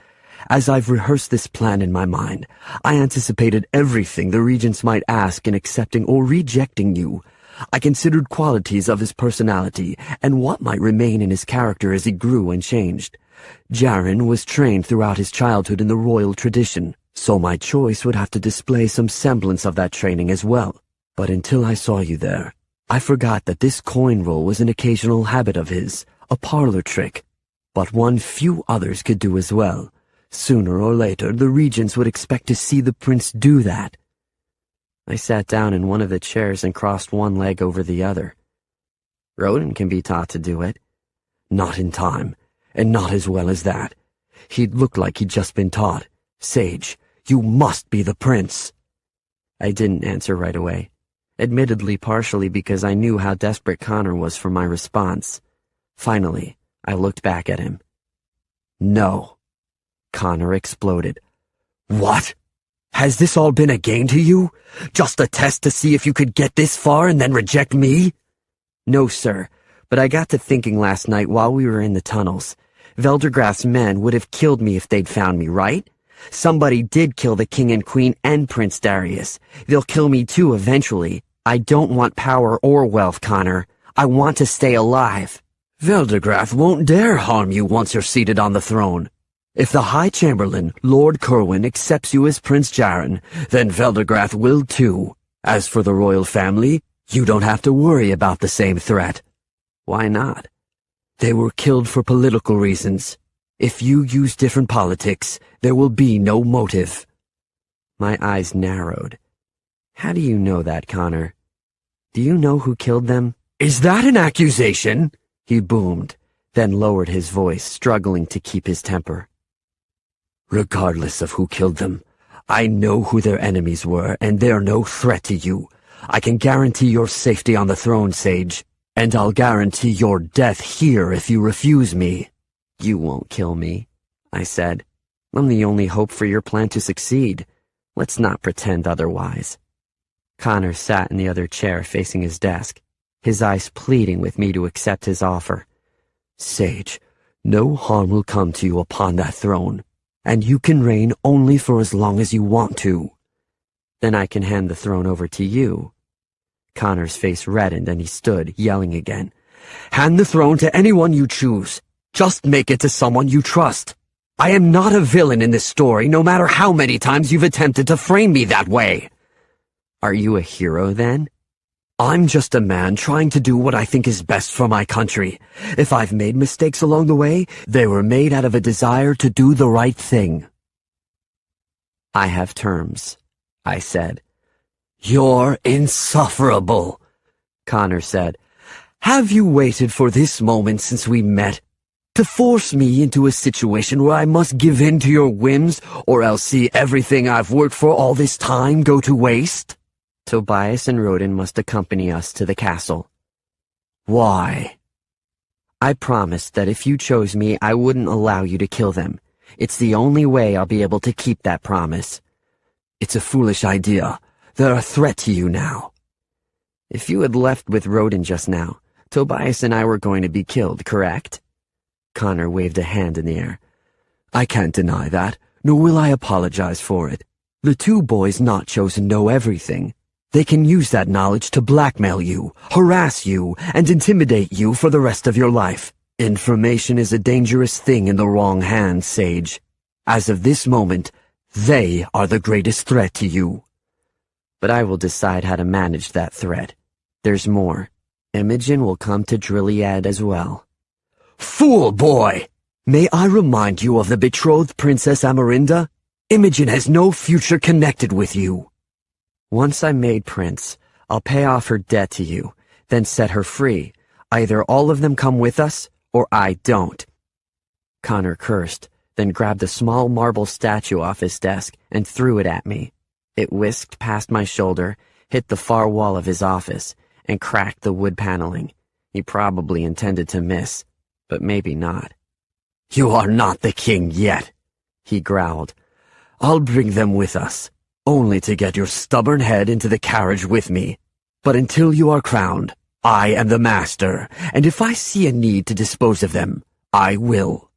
Speaker 2: As I've rehearsed this plan in my mind, I anticipated everything the regents might ask in accepting or rejecting you. I considered qualities of his personality and what might remain in his character as he grew and changed. Jaren was trained throughout his childhood in the royal tradition, so my choice would have to display some semblance of that training as well. But until I saw you there, I forgot that this coin roll was an occasional habit of his, a parlor trick, but one few others could do as well. Sooner or later, the regents would expect to see the prince do that.
Speaker 1: I sat down in one of the chairs and crossed one leg over the other. Rodin can be taught to do it.
Speaker 2: Not in time, and not as well as that. He'd look like he'd just been taught. Sage, you must be the prince.
Speaker 1: I didn't answer right away. Admittedly partially because I knew how desperate Connor was for my response. Finally, I looked back at him.
Speaker 2: No.
Speaker 1: Connor exploded.
Speaker 2: What? Has this all been a game to you? Just a test to see if you could get this far and then reject me?
Speaker 1: No, sir, but I got to thinking last night while we were in the tunnels. Veldergraff's men would have killed me if they'd found me, right? Somebody did kill the king and queen and Prince Darius. They'll kill me too eventually. I don't want power or wealth, Connor. I want to stay alive.
Speaker 2: Veldergraff won't dare harm you once you're seated on the throne. If the High Chamberlain, Lord Kerwin, accepts you as Prince Jaren, then Veldergraff will too. As for the royal family, you don't have to worry about the same threat.
Speaker 1: Why not?
Speaker 2: They were killed for political reasons. If you use different politics, there will be no motive.
Speaker 1: My eyes narrowed. How do you know that, Connor? Do you know who killed them?
Speaker 2: Is that an accusation?
Speaker 1: He boomed, then lowered his voice, struggling to keep his temper.
Speaker 2: Regardless of who killed them, I know who their enemies were, and they're no threat to you. I can guarantee your safety on the throne, Sage, and I'll guarantee your death here if you refuse me.
Speaker 1: You won't kill me, I said. I'm the only hope for your plan to succeed. Let's not pretend otherwise. Connor sat in the other chair facing his desk, his eyes pleading with me to accept his offer.
Speaker 2: Sage, no harm will come to you upon that throne, and you can reign only for as long as you want to.
Speaker 1: Then I can hand the throne over to you. Connor's face reddened and he stood, yelling again.
Speaker 2: Hand the throne to anyone you choose. Just make it to someone you trust. I am not a villain in this story, no matter how many times you've attempted to frame me that way.
Speaker 1: Are you a hero, then?
Speaker 2: I'm just a man trying to do what I think is best for my country. If I've made mistakes along the way, they were made out of a desire to do the right thing.
Speaker 1: I have terms, I said.
Speaker 2: You're insufferable,
Speaker 1: Connor said.
Speaker 2: Have you waited for this moment since we met? To force me into a situation where I must give in to your whims, or else see everything I've worked for all this time go to waste?
Speaker 1: Tobias and Rodin must accompany us to the castle.
Speaker 2: Why?
Speaker 1: I promised that if you chose me, I wouldn't allow you to kill them. It's the only way I'll be able to keep that promise.
Speaker 2: It's a foolish idea. They're a threat to you now.
Speaker 1: If you had left with Rodin just now, Tobias and I were going to be killed, correct?
Speaker 2: Connor waved a hand in the air. I can't deny that, nor will I apologize for it. The two boys not chosen know everything. They can use that knowledge to blackmail you, harass you, and intimidate you for the rest of your life. Information is a dangerous thing in the wrong hands, Sage. As of this moment, they are the greatest threat to you.
Speaker 1: But I will decide how to manage that threat. There's more. Imogen will come to Drilliad as well.
Speaker 2: Fool boy! May I remind you of the betrothed Princess Amarinda? Imogen has no future connected with you. Once I'm made prince, I'll pay off her debt to you, then set her free. Either all of them come with us, or I don't." Connor cursed, then grabbed a small marble statue off his desk and threw it at me. It whisked past my shoulder, hit the far wall of his office, and cracked the wood paneling. He probably intended to miss, but maybe not.
Speaker 4: "You are not the king yet," he growled. "I'll bring them with us, only to get your stubborn head into the carriage with me. But until you are crowned, I am the master, and if I see a need to dispose of them, I will."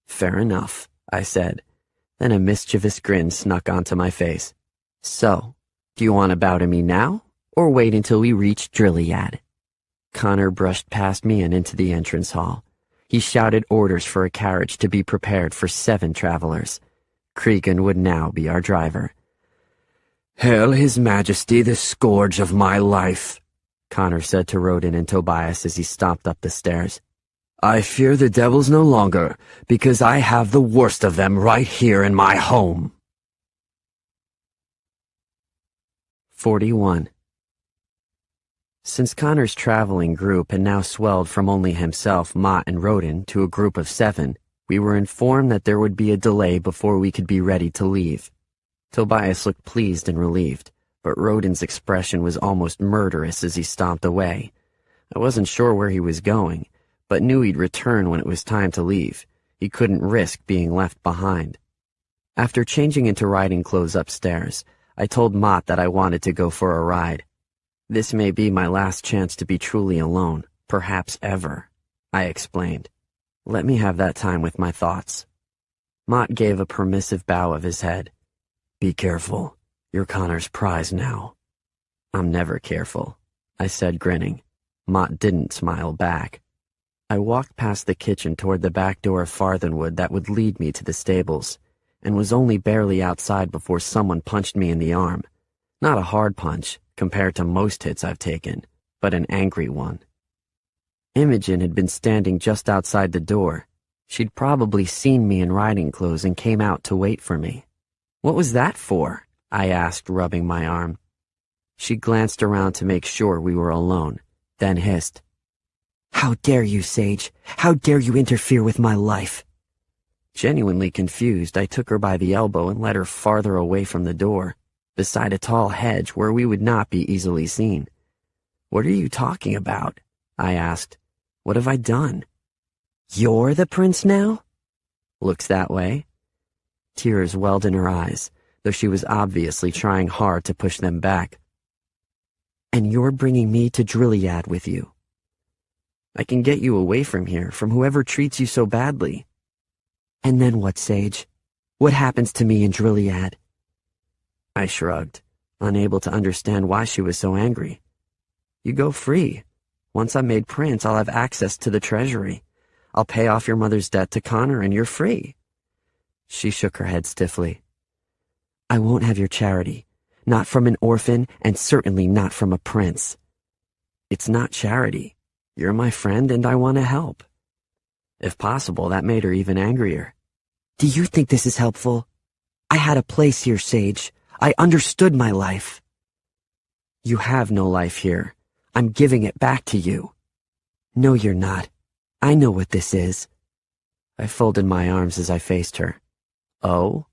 Speaker 2: "Fair enough," I said. Then a mischievous grin snuck onto my face. "So, do you want to bow to me now, or wait until we reach Drilliad?" Connor brushed past me and into the entrance hall. He shouted orders for a carriage to be prepared for 7 travelers. Cregan would now be our driver.
Speaker 4: "Hail His Majesty the scourge of my life,"
Speaker 2: Connor said to Rodin and Tobias as he stomped up the stairs.
Speaker 4: "I fear the devils no longer, because I have the worst of them right here in my home."
Speaker 2: 41. Since Connor's traveling group had now swelled from only himself, Mott, and Rodin to a group of 7, we were informed that there would be a delay before we could be ready to leave. Tobias looked pleased and relieved, but Rodin's expression was almost murderous as he stomped away. I wasn't sure where he was going, but knew he'd return when it was time to leave. He couldn't risk being left behind. After changing into riding clothes upstairs, I told Mott that I wanted to go for a ride. "This may be my last chance to be truly alone, perhaps ever," I explained. "Let me have that time with my thoughts." Mott gave a permissive bow of his head.
Speaker 4: "Be careful. You're Connor's prize now."
Speaker 2: "I'm never careful," I said, grinning. Mott didn't smile back. I walked past the kitchen toward the back door of Farthenwood that would lead me to the stables, and was only barely outside before someone punched me in the arm. Not a hard punch, compared to most hits I've taken, but an angry one. Imogen had been standing just outside the door. She'd probably seen me in riding clothes and came out to wait for me. "What was that for?" I asked, rubbing my arm. She glanced around to make sure we were alone, then hissed,
Speaker 3: "How dare you, Sage? How dare you interfere with my life?"
Speaker 2: Genuinely confused, I took her by the elbow and led her farther away from the door, beside a tall hedge where we would not be easily seen. "What are you talking about?" I asked. "What have I done?"
Speaker 3: "You're the prince now?"
Speaker 2: "Looks that way." Tears welled in her eyes, though she was obviously trying hard to push them back.
Speaker 3: "And you're bringing me to Drilliad with you?"
Speaker 2: "I can get you away from here, from whoever treats you so badly."
Speaker 3: "And then what, Sage? What happens to me in Drilliad?"
Speaker 2: I shrugged, unable to understand why she was so angry. "You go free. Once I'm made prince, I'll have access to the treasury. I'll pay off your mother's debt to Connor and you're free." She shook her head stiffly.
Speaker 3: "I won't have your charity. Not from an orphan, and certainly not from a prince."
Speaker 2: "It's not charity. You're my friend and I want to help." If possible, that made her even angrier.
Speaker 3: "Do you think this is helpful? I had a place here, Sage. I understood my life."
Speaker 2: "You have no life here. I'm giving it back to you."
Speaker 3: "No, you're not. I know what this is."
Speaker 2: I folded my arms as I faced her. "Oh?"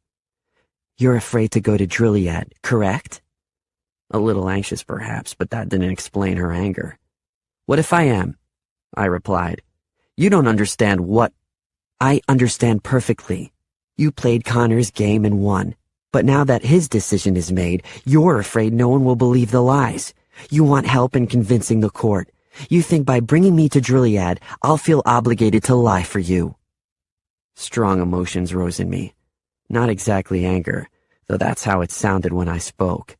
Speaker 3: "You're afraid to go to Drilliad, correct?"
Speaker 2: A little anxious, perhaps, but that didn't explain her anger. "What if I am?" I replied. "You don't understand what—"
Speaker 3: "I understand perfectly. You played Connor's game and won. But now that his decision is made, you're afraid no one will believe the lies. You want help in convincing the court. You think by bringing me to Drilliad, I'll feel obligated to lie for you."
Speaker 2: Strong emotions rose in me. Not exactly anger, though that's how it sounded when I spoke.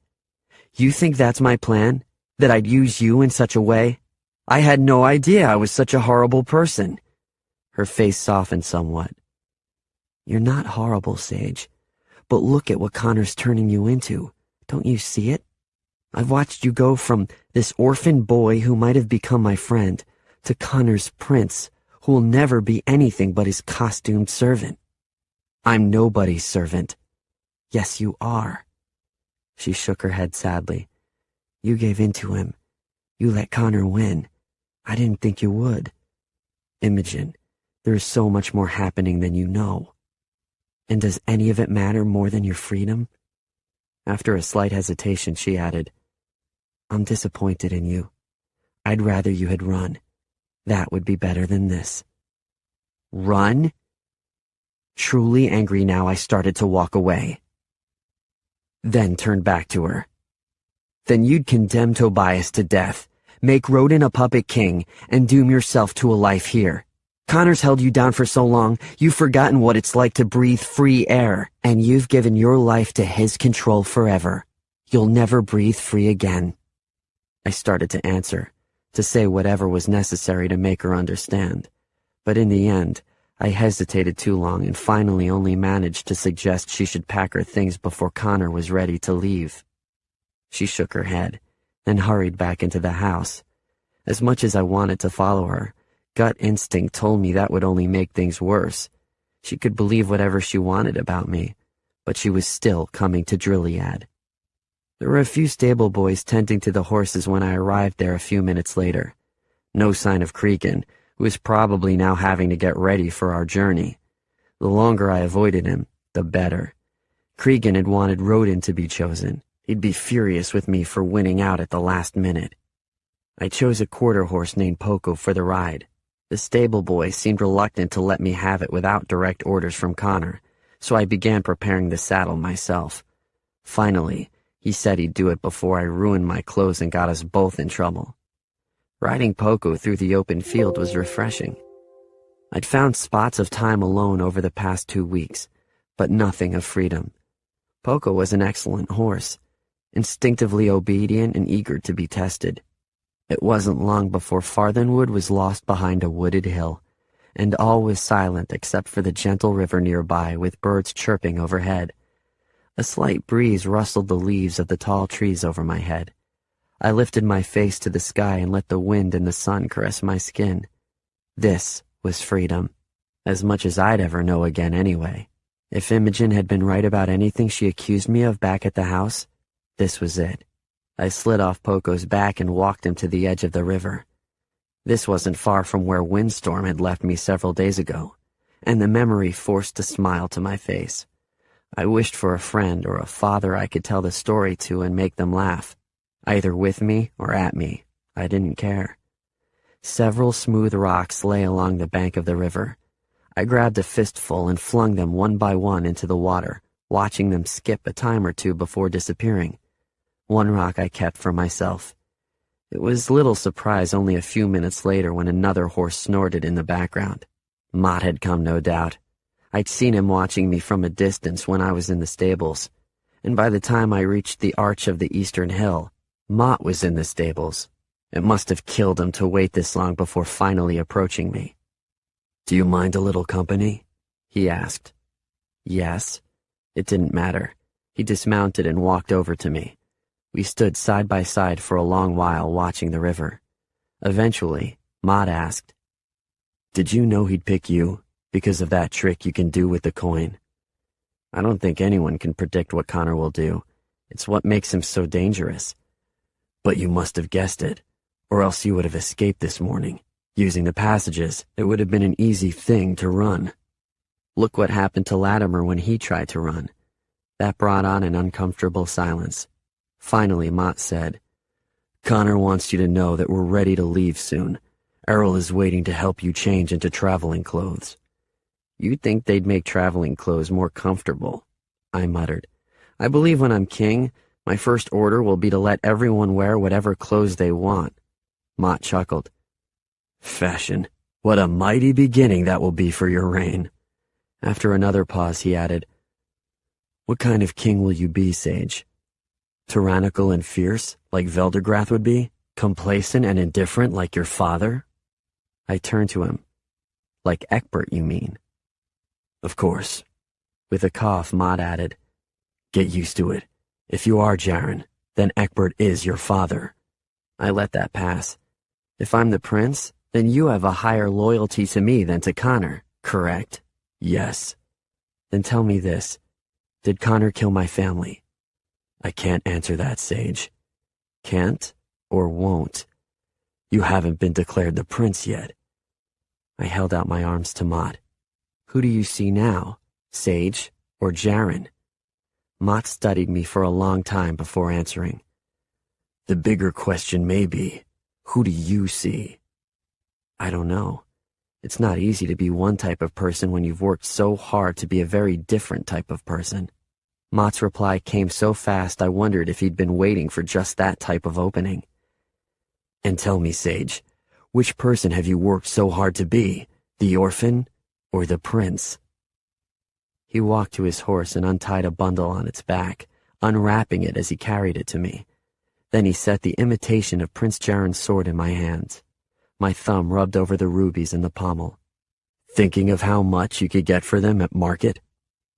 Speaker 2: "You think that's my plan? That I'd use you in such a way? I had no idea I was such a horrible person." Her face softened somewhat.
Speaker 3: "You're not horrible, Sage. But look at what Connor's turning you into. Don't you see it? I've watched you go from this orphan boy who might have become my friend to Connor's prince, who will never be anything but his costumed servant."
Speaker 2: "I'm nobody's servant."
Speaker 3: "Yes, you are." She shook her head sadly. You gave in to him. You let Connor win. I didn't think you would. Imogen, there is so much more happening than you know. And does any of it matter more than your freedom? After a slight hesitation, she added, I'm disappointed in you. I'd rather you had run. That would be better than this. Run? Truly angry now, I started to walk away. Then turned back to her. Then you'd condemn Tobias to death, make Rodin a puppet king, and doom yourself to a life here. Connor's held you down for so long, you've forgotten what it's like to breathe free air, and you've given your life to his control forever. You'll never breathe free again. I started to answer, to say whatever was necessary to make her understand. But in the end, I hesitated too long and finally only managed to suggest she should pack her things before Connor was ready to leave. She shook her head, then hurried back into the house. As much as I wanted to follow her, gut instinct told me that would only make things worse. She could believe whatever she wanted about me, but she was still coming to Drilliad. There were a few stable boys tending to the horses when I arrived there a few minutes later. No sign of Cregan, who was probably now having to get ready for our journey. The longer I avoided him, the better. Cregan had wanted Rodin to be chosen. He'd be furious with me for winning out at the last minute. I chose a quarter horse named Poco for the ride. The stable boy seemed reluctant to let me have it without direct orders from Connor, so I began preparing the saddle myself. Finally, he said he'd do it before I ruined my clothes and got us both in trouble. Riding Poco through the open field was refreshing. I'd found spots of time alone over the past 2 weeks, but nothing of freedom. Poco was an excellent horse, instinctively obedient and eager to be tested. It wasn't long before Farthenwood was lost behind a wooded hill, and all was silent except for the gentle river nearby with birds chirping overhead. A slight breeze rustled the leaves of the tall trees over my head. I lifted my face to the sky and let the wind and the sun caress my skin. This was freedom, as much as I'd ever know again anyway. If Imogen had been right about anything she accused me of back at the house, this was it. I slid off Poco's back and walked him to the edge of the river. This wasn't far from where Windstorm had left me several days ago, and the memory forced a smile to my face. I wished for a friend or a father I could tell the story to and make them laugh. Either with me or at me, I didn't care. Several smooth rocks lay along the bank of the river. I grabbed a fistful and flung them one by one into the water, watching them skip a time or two before disappearing. One rock I kept for myself. It was little surprise only a few minutes later when another horse snorted in the background. Mott had come, no doubt. I'd seen him watching me from a distance when I was in the stables, and by the time I reached the arch of the eastern hill, Mott was in the stables. It must have killed him to wait this long before finally approaching me. "Do you mind a little company?" he asked. Yes. It didn't matter. He dismounted and walked over to me. We stood side by side for a long while watching the river. Eventually, Mott asked, "Did you know he'd pick you because of that trick you can do with the coin?" I don't think anyone can predict what Connor will do. It's what makes him so dangerous. But you must have guessed it, or else you would have escaped this morning. Using the passages, it would have been an easy thing to run. Look what happened to Latimer when he tried to run. That brought on an uncomfortable silence. Finally, Mott said, "Connor wants you to know that we're ready to leave soon. Errol is waiting to help you change into traveling clothes." "You'd think they'd make traveling clothes more comfortable," I muttered. "I believe when I'm king, my first order will be to let everyone wear whatever clothes they want." Mott chuckled. "Fashion. What a mighty beginning that will be for your reign." After another pause, he added, "What kind of king will you be, Sage? Tyrannical and fierce, like Veldergrath would be? Complacent and indifferent, like your father?" I turned to him. "Like Egbert, you mean?" "Of course." With a cough, Mott added, "Get used to it. If you are Jaren, then Egbert is your father." I let that pass. "If I'm the prince, then you have a higher loyalty to me than to Connor, correct?" "Yes." "Then tell me this. Did Connor kill my family?"
Speaker 4: I can't answer that, Sage. Can't or won't. You haven't been declared the prince yet. I held out my arms to Mott. Who do you see now, Sage or Jaren? Mott studied me for a long time before answering. The bigger question may be, who do you see? I don't know. It's not easy to be one type of person when you've worked so hard to be a very different type of person. Mott's reply came so fast I wondered if he'd been waiting for just that type of opening. And tell me, Sage, which person have you worked so hard to be, the orphan or the prince? He walked to his horse and untied a bundle on its back, unwrapping it as he carried it to me. Then he set the imitation of Prince Jaren's sword in my hands. My thumb rubbed over the rubies in the pommel. Thinking of how much you could get for them at market?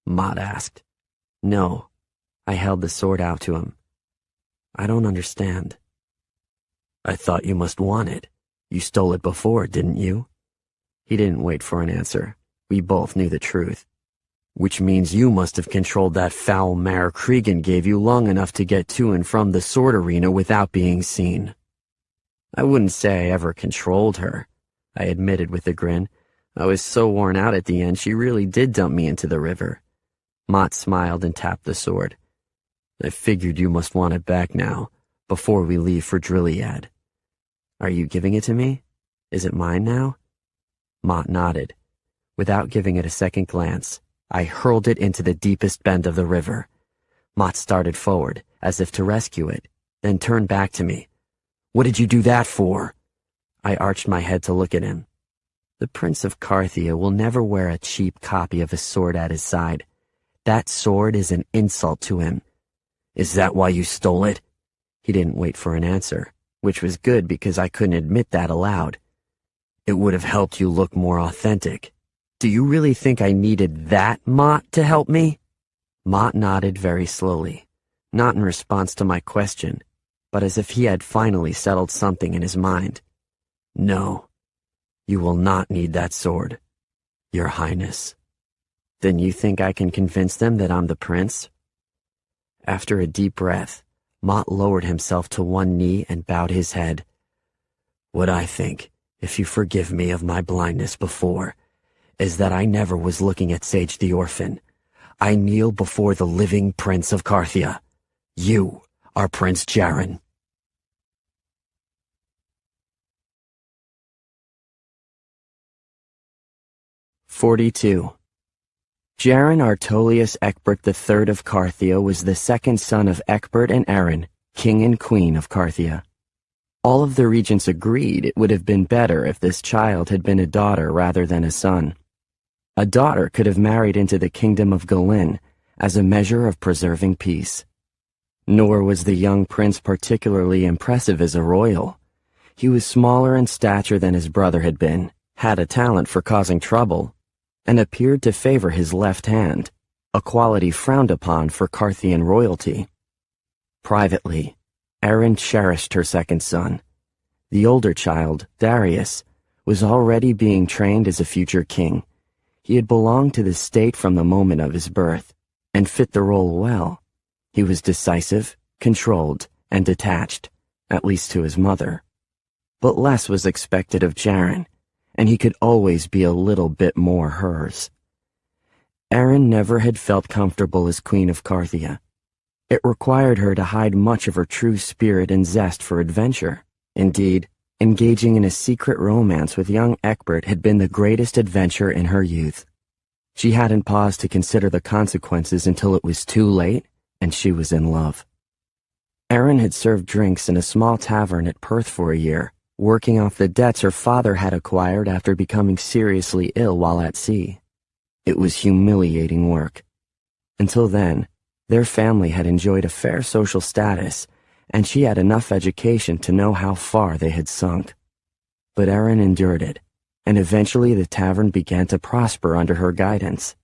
Speaker 4: Mott asked. No. I held the sword out to him. I don't understand. I thought you must want it. You stole it before, didn't you? He didn't wait for an answer. We both knew the truth. Which means you must have controlled that foul mare Cregan gave you long enough to get to and from the sword arena without being seen. I wouldn't say I ever controlled her, I admitted with a grin. I was so worn out at the end she really did dump me into the river. Mott smiled and tapped the sword. I figured you must want it back now, before we leave for Drilliad. Are you giving it to me? Is it mine now? Mott nodded. Without giving it a second glance, I hurled it into the deepest bend of the river. Mott started forward, as if to rescue it, then turned back to me. What did you do that for? I arched my head to look at him. The Prince of Carthia will never wear a cheap copy of a sword at his side. That sword is an insult to him. Is that why you stole it? He didn't wait for an answer, which was good because I couldn't admit that aloud. It would have helped you look more authentic. Do you really think I needed that Mott to help me? Mott nodded very slowly, not in response to my question, but as if he had finally settled something in his mind. No, you will not need that sword, Your Highness. Then you think I can convince them that I'm the prince? After a deep breath, Mott lowered himself to one knee and bowed his head. What I think, if you forgive me of my blindness before, is that I never was looking at Sage the Orphan. I kneel before the living Prince of Carthia. You are Prince Jaren.
Speaker 3: "42. Jaren Artolius Ecbert III of Carthia was the second son of Ecbert and Erin, king and queen of Carthia. All of the regents agreed it would have been better if this child had been a daughter rather than a son. A daughter could have married into the kingdom of Galin as a measure of preserving peace. Nor was the young prince particularly impressive as a royal. He was smaller in stature than his brother had been, had a talent for causing trouble, and appeared to favor his left hand, a quality frowned upon for Carthian royalty. Privately, Erin cherished her second son. The older child, Darius, was already being trained as a future king. He had belonged to the state from the moment of his birth, and fit the role well. He was decisive, controlled, and detached, at least to his mother. But less was expected of Jaren, and he could always be a little bit more hers. Erin never had felt comfortable as Queen of Carthia. It required her to hide much of her true spirit and zest for adventure. Indeed, engaging in a secret romance with young Ecbert had been the greatest adventure in her youth. She hadn't paused to consider the consequences until it was too late, and she was in love. Erin had served drinks in a small tavern at Perth for a year, working off the debts her father had acquired after becoming seriously ill while at sea. It was humiliating work. Until then, their family had enjoyed a fair social status, and she had enough education to know how far they had sunk. But Erin endured it, and eventually the tavern began to prosper under her guidance.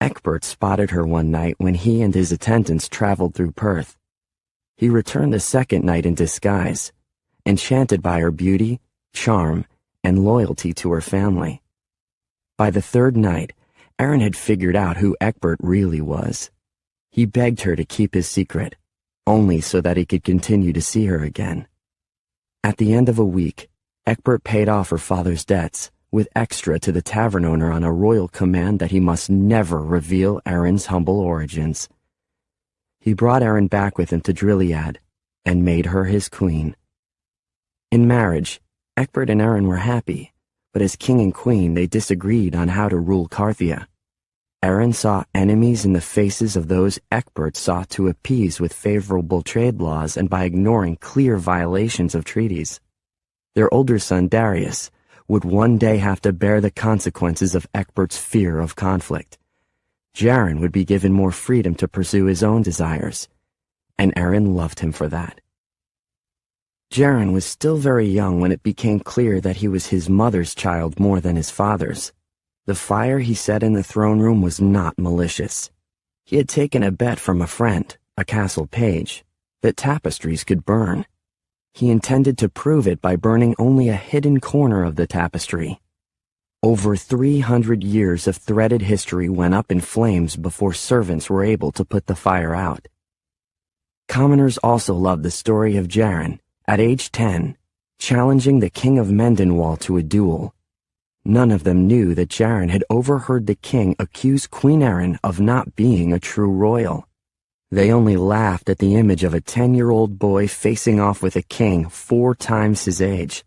Speaker 3: Ecbert spotted her one night when he and his attendants traveled through Perth. He returned the second night in disguise, enchanted by her beauty, charm, and loyalty to her family. By the third night, Erin had figured out who Ecbert really was. He begged her to keep his secret,
Speaker 2: only so that he could continue to see her again. At the end of a week, Egbert paid off her father's debts, with extra to the tavern owner on a royal command that he must never reveal Erin's humble origins. He brought Erin back with him to Drilliad, and made her his queen. In marriage, Egbert and Erin were happy, but as king and queen they disagreed on how to rule Carthia. Erin saw enemies in the faces of those Egbert sought to appease with favorable trade laws and by ignoring clear violations of treaties. Their older son Darius would one day have to bear the consequences of Egbert's fear of conflict. Jaren would be given more freedom to pursue his own desires, and Erin loved him for that. Jaren was still very young when it became clear that he was his mother's child more than his father's. The fire he set in the throne room was not malicious. He had taken a bet from a friend, a castle page, that tapestries could burn. He intended to prove it by burning only a hidden corner of the tapestry. Over 300 years of threaded history went up in flames before servants were able to put the fire out. Commoners also loved the story of Jaren, at age 10, challenging the king of Mendenwall to a duel. None of them knew that Jaren had overheard the king accuse Queen Erin of not being a true royal. They only laughed at the image of a 10-year-old boy facing off with a king 4 times his age.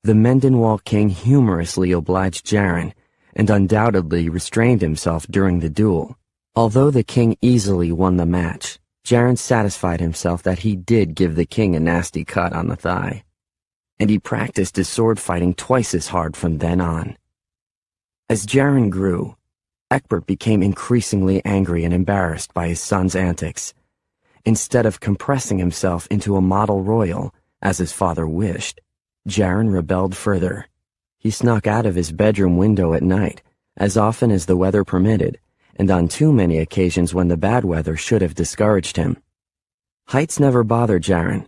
Speaker 2: The Mendenwall king humorously obliged Jaren, and undoubtedly restrained himself during the duel. Although the king easily won the match, Jaren satisfied himself that he did give the king a nasty cut on the thigh, and he practiced his sword fighting twice as hard from then on. As Jaren grew, Egbert became increasingly angry and embarrassed by his son's antics. Instead of compressing himself into a model royal, as his father wished, Jaren rebelled further. He snuck out of his bedroom window at night, as often as the weather permitted, and on too many occasions when the bad weather should have discouraged him. Heights never bothered Jaren,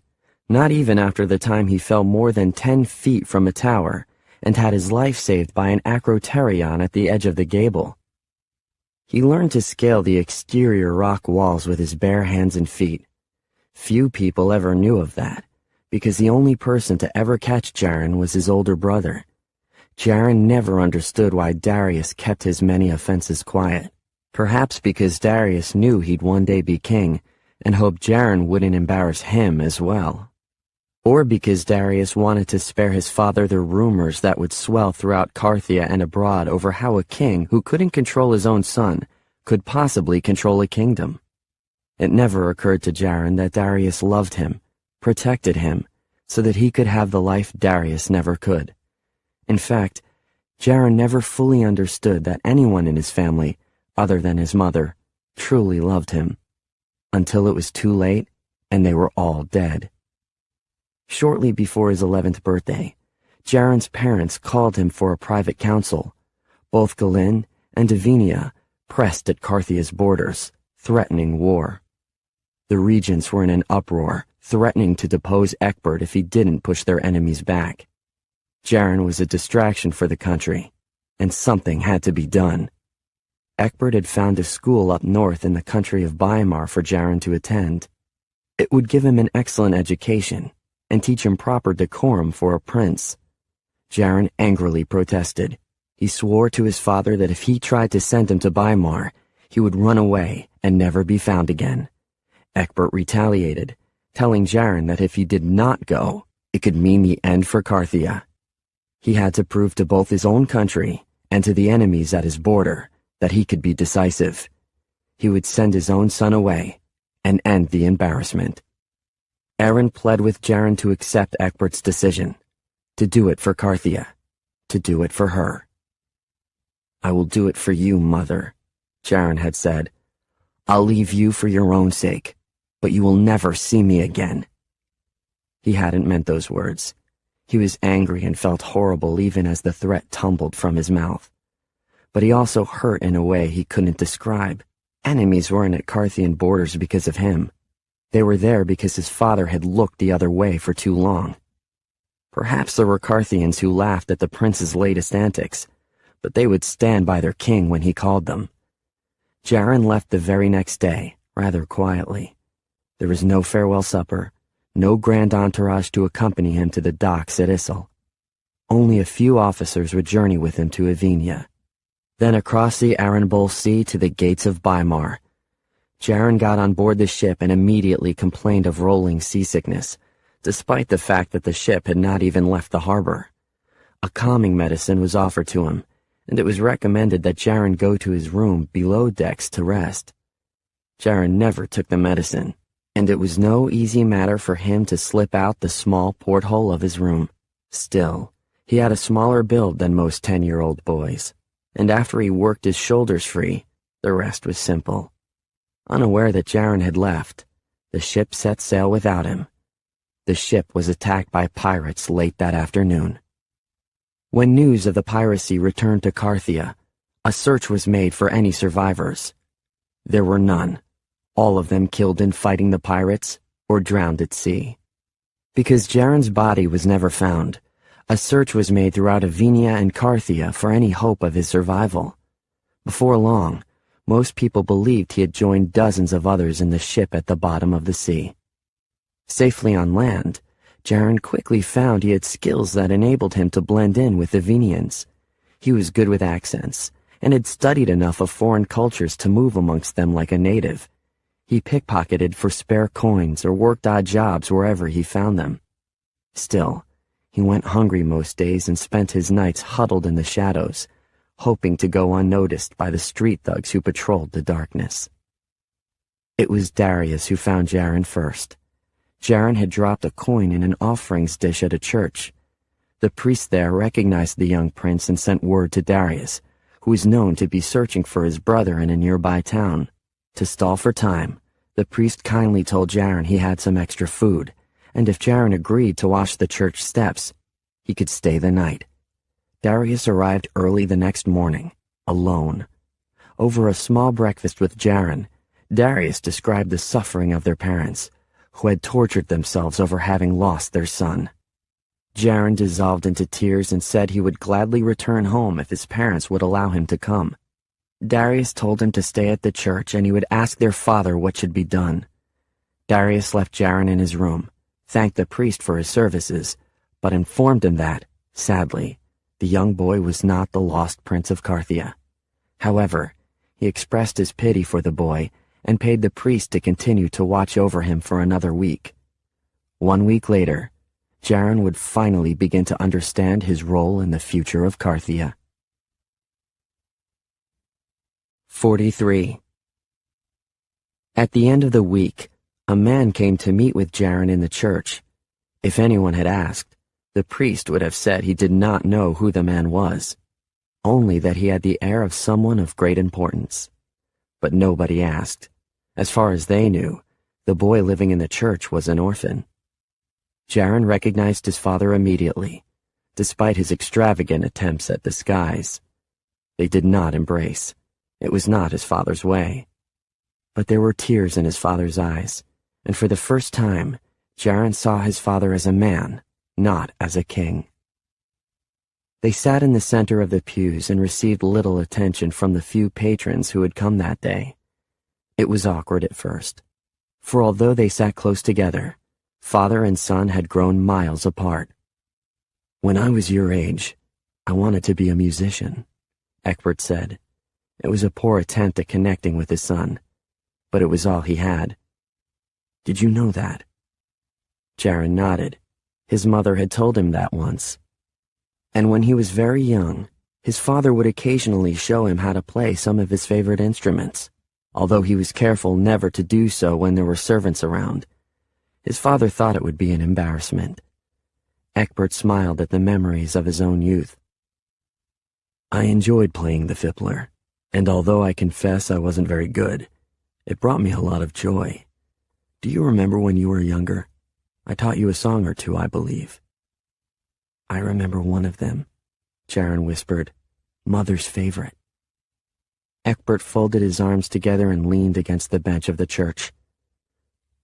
Speaker 2: not even after the time he fell more than 10 feet from a tower and had his life saved by an acroterion at the edge of the gable. He learned to scale the exterior rock walls with his bare hands and feet. Few people ever knew of that, because the only person to ever catch Jaren was his older brother. Jaren never understood why Darius kept his many offenses quiet. Perhaps because Darius knew he'd one day be king, and hoped Jaren wouldn't embarrass him as well. Or because Darius wanted to spare his father the rumors that would swell throughout Carthia and abroad over how a king who couldn't control his own son could possibly control a kingdom. It never occurred to Jaren that Darius loved him, protected him, so that he could have the life Darius never could. In fact, Jaren never fully understood that anyone in his family, other than his mother, truly loved him, until it was too late and they were all dead. Shortly before his 11th birthday, Jaren's parents called him for a private council. Both Galin and Davinia pressed at Carthia's borders, threatening war. The regents were in an uproar, threatening to depose Egbert if he didn't push their enemies back. Jaren was a distraction for the country, and something had to be done. Egbert had found a school up north in the country of Weimar for Jaren to attend. It would give him an excellent education and teach him proper decorum for a prince. Jaren angrily protested. He swore to his father that if he tried to send him to Weimar, he would run away and never be found again. Egbert retaliated, telling Jaren that if he did not go, it could mean the end for Carthia. He had to prove to both his own country and to the enemies at his border that he could be decisive. He would send his own son away and end the embarrassment. Erin pled with Jaren to accept Egbert's decision, to do it for Carthia, to do it for her. "I will do it for you, mother," Jaren had said. "I'll leave you for your own sake, but you will never see me again." He hadn't meant those words. He was angry and felt horrible even as the threat tumbled from his mouth. But he also hurt in a way he couldn't describe. Enemies weren't at Carthian borders because of him. They were there because his father had looked the other way for too long. Perhaps there were Carthians who laughed at the prince's latest antics, but they would stand by their king when he called them. Jaren left the very next day, rather quietly.
Speaker 3: There was no farewell supper, no grand entourage to accompany him to the docks at Issel. Only a few officers would journey with him to Ivinia, then across the Arenboll Sea to the gates of Weimar. Jaron got on board the ship and immediately complained of rolling seasickness, despite the fact that the ship had not even left the harbor. A calming medicine was offered to him, and it was recommended that Jaron go to his room below decks to rest. Jaron never took the medicine, and it was no easy matter for him to slip out the small porthole of his room. Still, he had a smaller build than most 10-year-old boys, and after he worked his shoulders free, the rest was simple. Unaware that Jaron had left, the ship set sail without him. The ship was attacked by pirates late that afternoon. When news of the piracy returned to Carthia, a search was made for any survivors. There were none, all of them killed in fighting the pirates or drowned at sea. Because Jaron's body was never found, a search was made throughout Ivinia and Carthia for any hope of his survival. Before long, most people believed he had joined dozens of others in the ship at the bottom of the sea. Safely on land, Jaron quickly found he had skills that enabled him to blend in with Ivinians. He was good with accents, and had studied enough of foreign cultures to move amongst them like a native. He pickpocketed for spare coins or worked odd jobs wherever he found them. Still, he went hungry most days and spent his nights huddled in the shadows, hoping to go unnoticed by the street thugs who patrolled the darkness. It was Darius who found Jaron first. Jaron had dropped a coin in an offerings dish at a church. The priest there recognized the young prince and sent word to Darius, who was known to be searching for his brother in a nearby town. To stall for time, the priest kindly told Jaron he had some extra food, and if Jaron agreed to wash the church steps, he could stay the night. Darius arrived early the next morning, alone. Over a small breakfast with Jaron, Darius described the suffering of their parents, who had tortured themselves over having lost their son. Jaron dissolved into tears and said he would gladly return home if his parents would allow him to come. Darius told him to stay at the church and he would ask their father what should be done. Darius left Jaron in his room, thanked the priest for his services, but informed him that, sadly, the young boy was not the lost prince of Carthia. However, he expressed his pity for the boy and paid the priest to continue to watch over him for another week. 1 week later, Jaron would finally begin to understand his role in the future of Carthia. 43. At the end of the week, a man came to meet with Jaron in the church. If anyone had asked, the priest would have said he did not know who the man was, only that he had the air of someone of great importance. But nobody asked. As far as they knew, the boy living in the church was an orphan. Jaron recognized his father immediately, despite his extravagant attempts at disguise. They did not embrace. It was not his father's way. But there were tears in his father's eyes, and for the first time, Jaron saw his father as a man, not as a king. They sat in the center of the pews and received little attention from the few patrons who had come that day. It was awkward at first, for although they sat close together, father and son had grown miles apart. "When I was your age, I wanted to be a musician," Egbert said. It was a poor attempt at connecting with his son, but it was all he had. "Did you know that?" Jaron nodded. His mother had told him that once. And when he was very young, his father would occasionally show him how to play some of his favorite instruments, although he was careful never to do so when there were servants around. His father thought it would be an embarrassment. Egbert smiled at the memories of his own youth. "I enjoyed playing the fiddler, and although I confess I wasn't very good, it brought me a lot of joy. Do you remember when you were younger? I taught you a song or two, I believe." "I remember one of them," Jaron whispered. "Mother's favorite." Egbert folded his arms together and leaned against the bench of the church.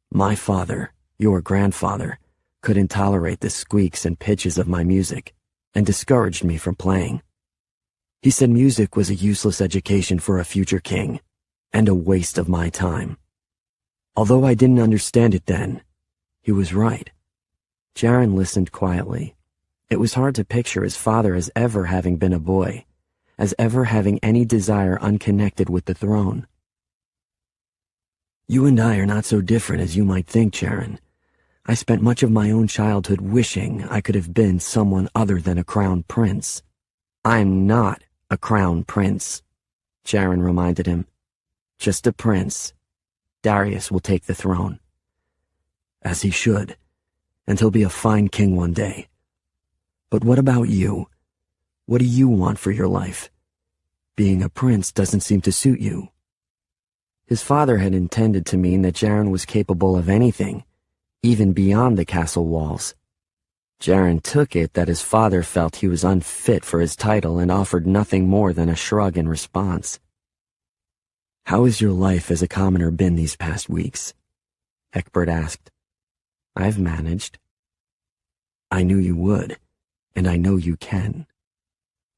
Speaker 3: "My father, your grandfather, couldn't tolerate the squeaks and pitches of my music, and discouraged me from playing. He said music was a useless education for a future king, and a waste of my time.
Speaker 2: Although I didn't understand it then, he was right.
Speaker 1: Jaren listened quietly. It was hard to picture his father as ever having been a boy, as ever having any desire unconnected with the throne.
Speaker 2: You and I are not so different as you might think, Jaren. I spent much of my own childhood wishing I could have been someone other than a crown prince.
Speaker 1: I'm not a crown prince, Jaren reminded him. Just a prince. Darius will take the throne.
Speaker 2: As he should, and he'll be a fine king one day. But what about you? What do you want for your life? Being a prince doesn't seem to suit you.
Speaker 1: His father had intended to mean that Jaren was capable of anything, even beyond the castle walls. Jaren took it that his father felt he was unfit for his title and offered nothing more than a shrug in response.
Speaker 2: How has your life as a commoner been these past weeks?
Speaker 1: Egbert asked. I've managed.
Speaker 2: I knew you would, and I know you can.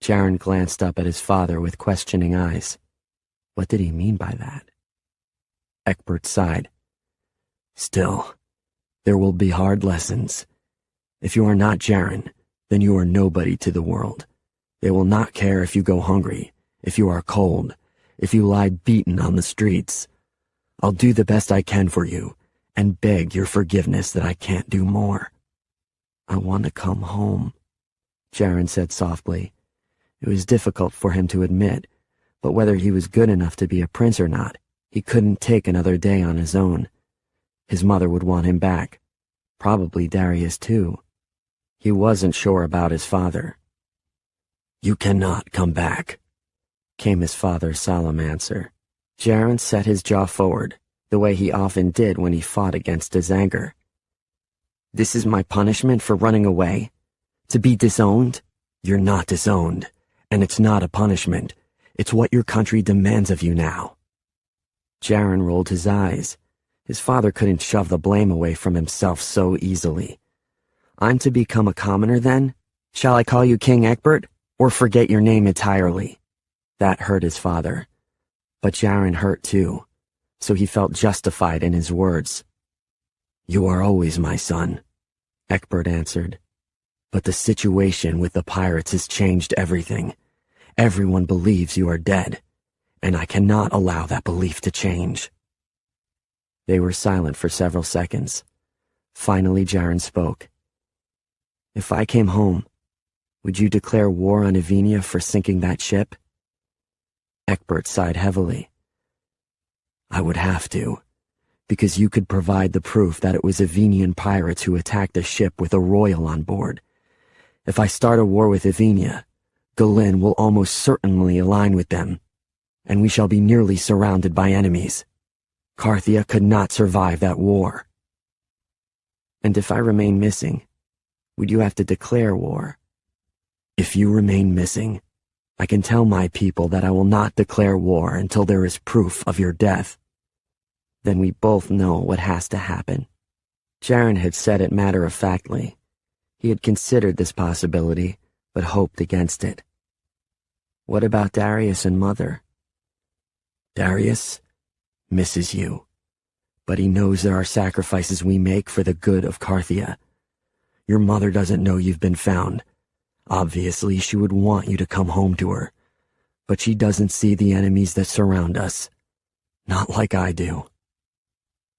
Speaker 1: Jaren glanced up at his father with questioning eyes. What did he mean by that?
Speaker 2: Egbert sighed. Still, there will be hard lessons. If you are not Jaren, then you are nobody to the world. They will not care if you go hungry, if you are cold, if you lie beaten on the streets. I'll do the best I can for you, and beg your forgiveness that I can't do more.
Speaker 1: I want to come home, Jaren said softly. It was difficult for him to admit, but whether he was good enough to be a prince or not, he couldn't take another day on his own. His mother would want him back. Probably Darius too. He wasn't sure about his father.
Speaker 2: You cannot come back,
Speaker 1: came his father's solemn answer. Jaren set his jaw forward, the way he often did when he fought against his anger. This is my punishment for running away? To be disowned?
Speaker 2: You're not disowned, and it's not a punishment. It's what your country demands of you now.
Speaker 1: Jaren rolled his eyes. His father couldn't shove the blame away from himself so easily. I'm to become a commoner then? Shall I call you King Egbert, or forget your name entirely? That hurt his father. But Jaren hurt too, so he felt justified in his words.
Speaker 2: You are always my son, Egbert answered. But the situation with the pirates has changed everything. Everyone believes you are dead, and I cannot allow that belief to change.
Speaker 1: They were silent for several seconds. Finally, Jaren spoke. If I came home, would you declare war on Evenia for sinking that ship? Egbert sighed heavily.
Speaker 2: I would have to, because you could provide the proof that it was Evenian pirates who attacked a ship with a royal on board. If I start a war with Evenia, Galin will almost certainly align with them, and we shall be nearly surrounded by enemies. Carthia could not survive that war.
Speaker 1: And if I remain missing, would you have to declare war?
Speaker 2: If you remain missing, I can tell my people that I will not declare war until there is proof of your death.
Speaker 1: Then we both know what has to happen. Jaren had said it matter-of-factly. He had considered this possibility, but hoped against it. What about Darius and Mother?
Speaker 2: Darius misses you, but he knows there are sacrifices we make for the good of Carthia. Your mother doesn't know you've been found. Obviously, she would want you to come home to her, but she doesn't see the enemies that surround us. Not like I do.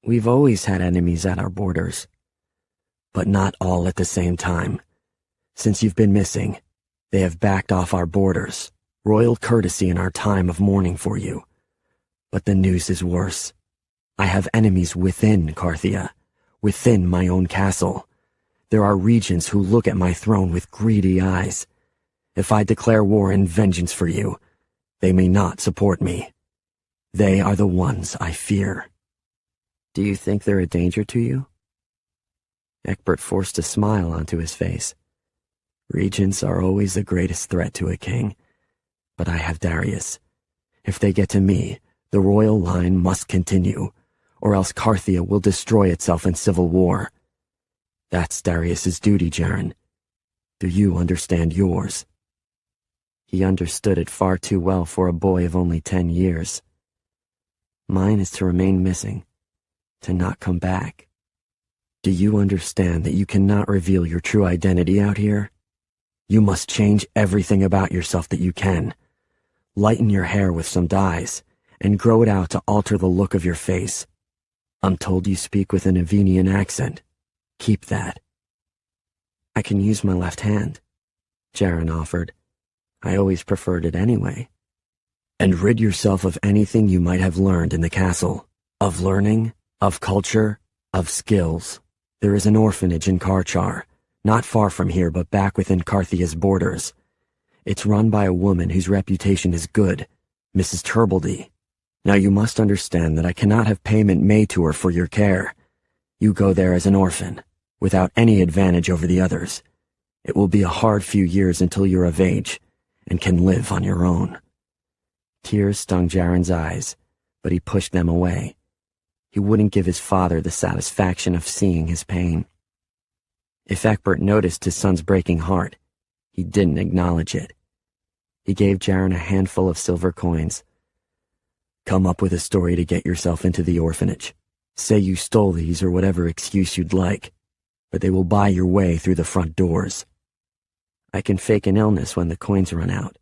Speaker 1: We've always had enemies at our borders.
Speaker 2: But not all at the same time. Since you've been missing, they have backed off our borders, royal courtesy in our time of mourning for you. But the news is worse. I have enemies within Carthia, within my own castle. There are regents who look at my throne with greedy eyes. If I declare war and vengeance for you, they may not support me. They are the ones I fear.
Speaker 1: Do you think they're a danger to you? Egbert forced a smile onto his face.
Speaker 2: Regents are always the greatest threat to a king, but I have Darius. If they get to me, the royal line must continue, or else Carthia will destroy itself in civil war. That's Darius's duty, Jaren. Do you understand yours?
Speaker 1: He understood it far too well for a boy of only 10 years. Mine is to remain missing,
Speaker 2: to not come back. Do you understand that you cannot reveal your true identity out here? You must change everything about yourself that you can. Lighten your hair with some dyes, and grow it out to alter the look of your face. I'm told you speak with an Avenian accent. Keep that.
Speaker 3: I can use my left hand, Jaren offered. I always preferred it anyway.
Speaker 2: And rid yourself of anything you might have learned in the castle. Of learning, of culture, of skills. There is an orphanage in Karchar, not far from here but back within Carthia's borders. It's run by a woman whose reputation is good, Mrs. Turbledy. Now you must understand that I cannot have payment made to her for your care. You go there as an orphan, without any advantage over the others. It will be a hard few years until you're of age, and can live on your own.
Speaker 3: Tears stung Jaren's eyes, but he pushed them away. He wouldn't give his father the satisfaction of seeing his pain. If Egbert noticed his son's breaking heart, he didn't acknowledge it. He gave Jaren a handful of silver coins.
Speaker 2: Come up with a story to get yourself into the orphanage. Say you stole these or whatever excuse you'd like, but they will buy your way through the front doors.
Speaker 3: I can fake an illness when the coins run out,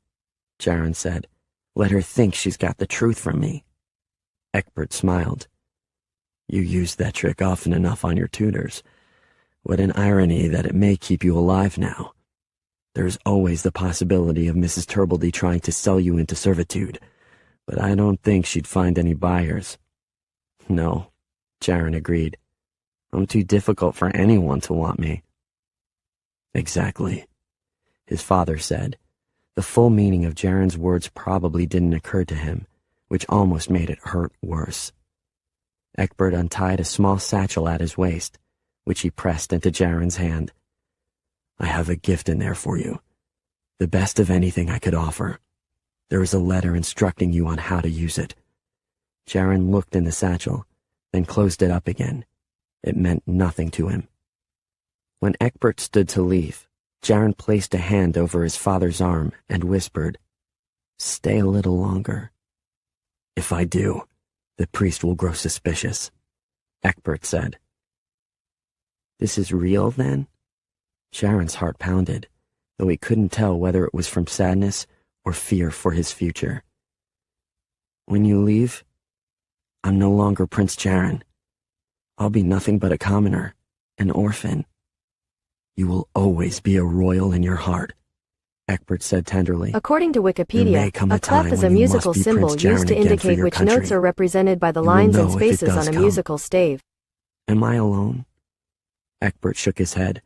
Speaker 3: Jaren said. Let her think she's got the truth from me.
Speaker 2: Egbert smiled. You used that trick often enough on your tutors. What an irony that it may keep you alive now. There's always the possibility of Mrs. Turbledy trying to sell you into servitude, but I don't think she'd find any buyers.
Speaker 3: No, Jaren agreed. I'm too difficult for anyone to want me.
Speaker 2: Exactly,
Speaker 3: his father said. The full meaning of Jaren's words probably didn't occur to him, which almost made it hurt worse. Egbert untied a small satchel at his waist, which he pressed into Jaren's hand.
Speaker 2: I have a gift in there for you, the best of anything I could offer. There is a letter instructing you on how to use it.
Speaker 3: Jaren looked in the satchel, then closed it up again. It meant nothing to him. When Egbert stood to leave, Jaren placed a hand over his father's arm and whispered, "Stay a little longer."
Speaker 2: If I do, the priest will grow suspicious,
Speaker 3: Egbert said. This is real, then? Jaren's heart pounded, though he couldn't tell whether it was from sadness or fear for his future. When you leave, I'm no longer Prince Jaren. I'll be nothing but a commoner, an orphan.
Speaker 2: You will always be a royal in your heart, Egbert said tenderly.
Speaker 5: According to Wikipedia, a clef is a musical symbol used to indicate which notes are represented by the lines and spaces on a musical stave.
Speaker 3: Am I alone?
Speaker 2: Egbert shook his head.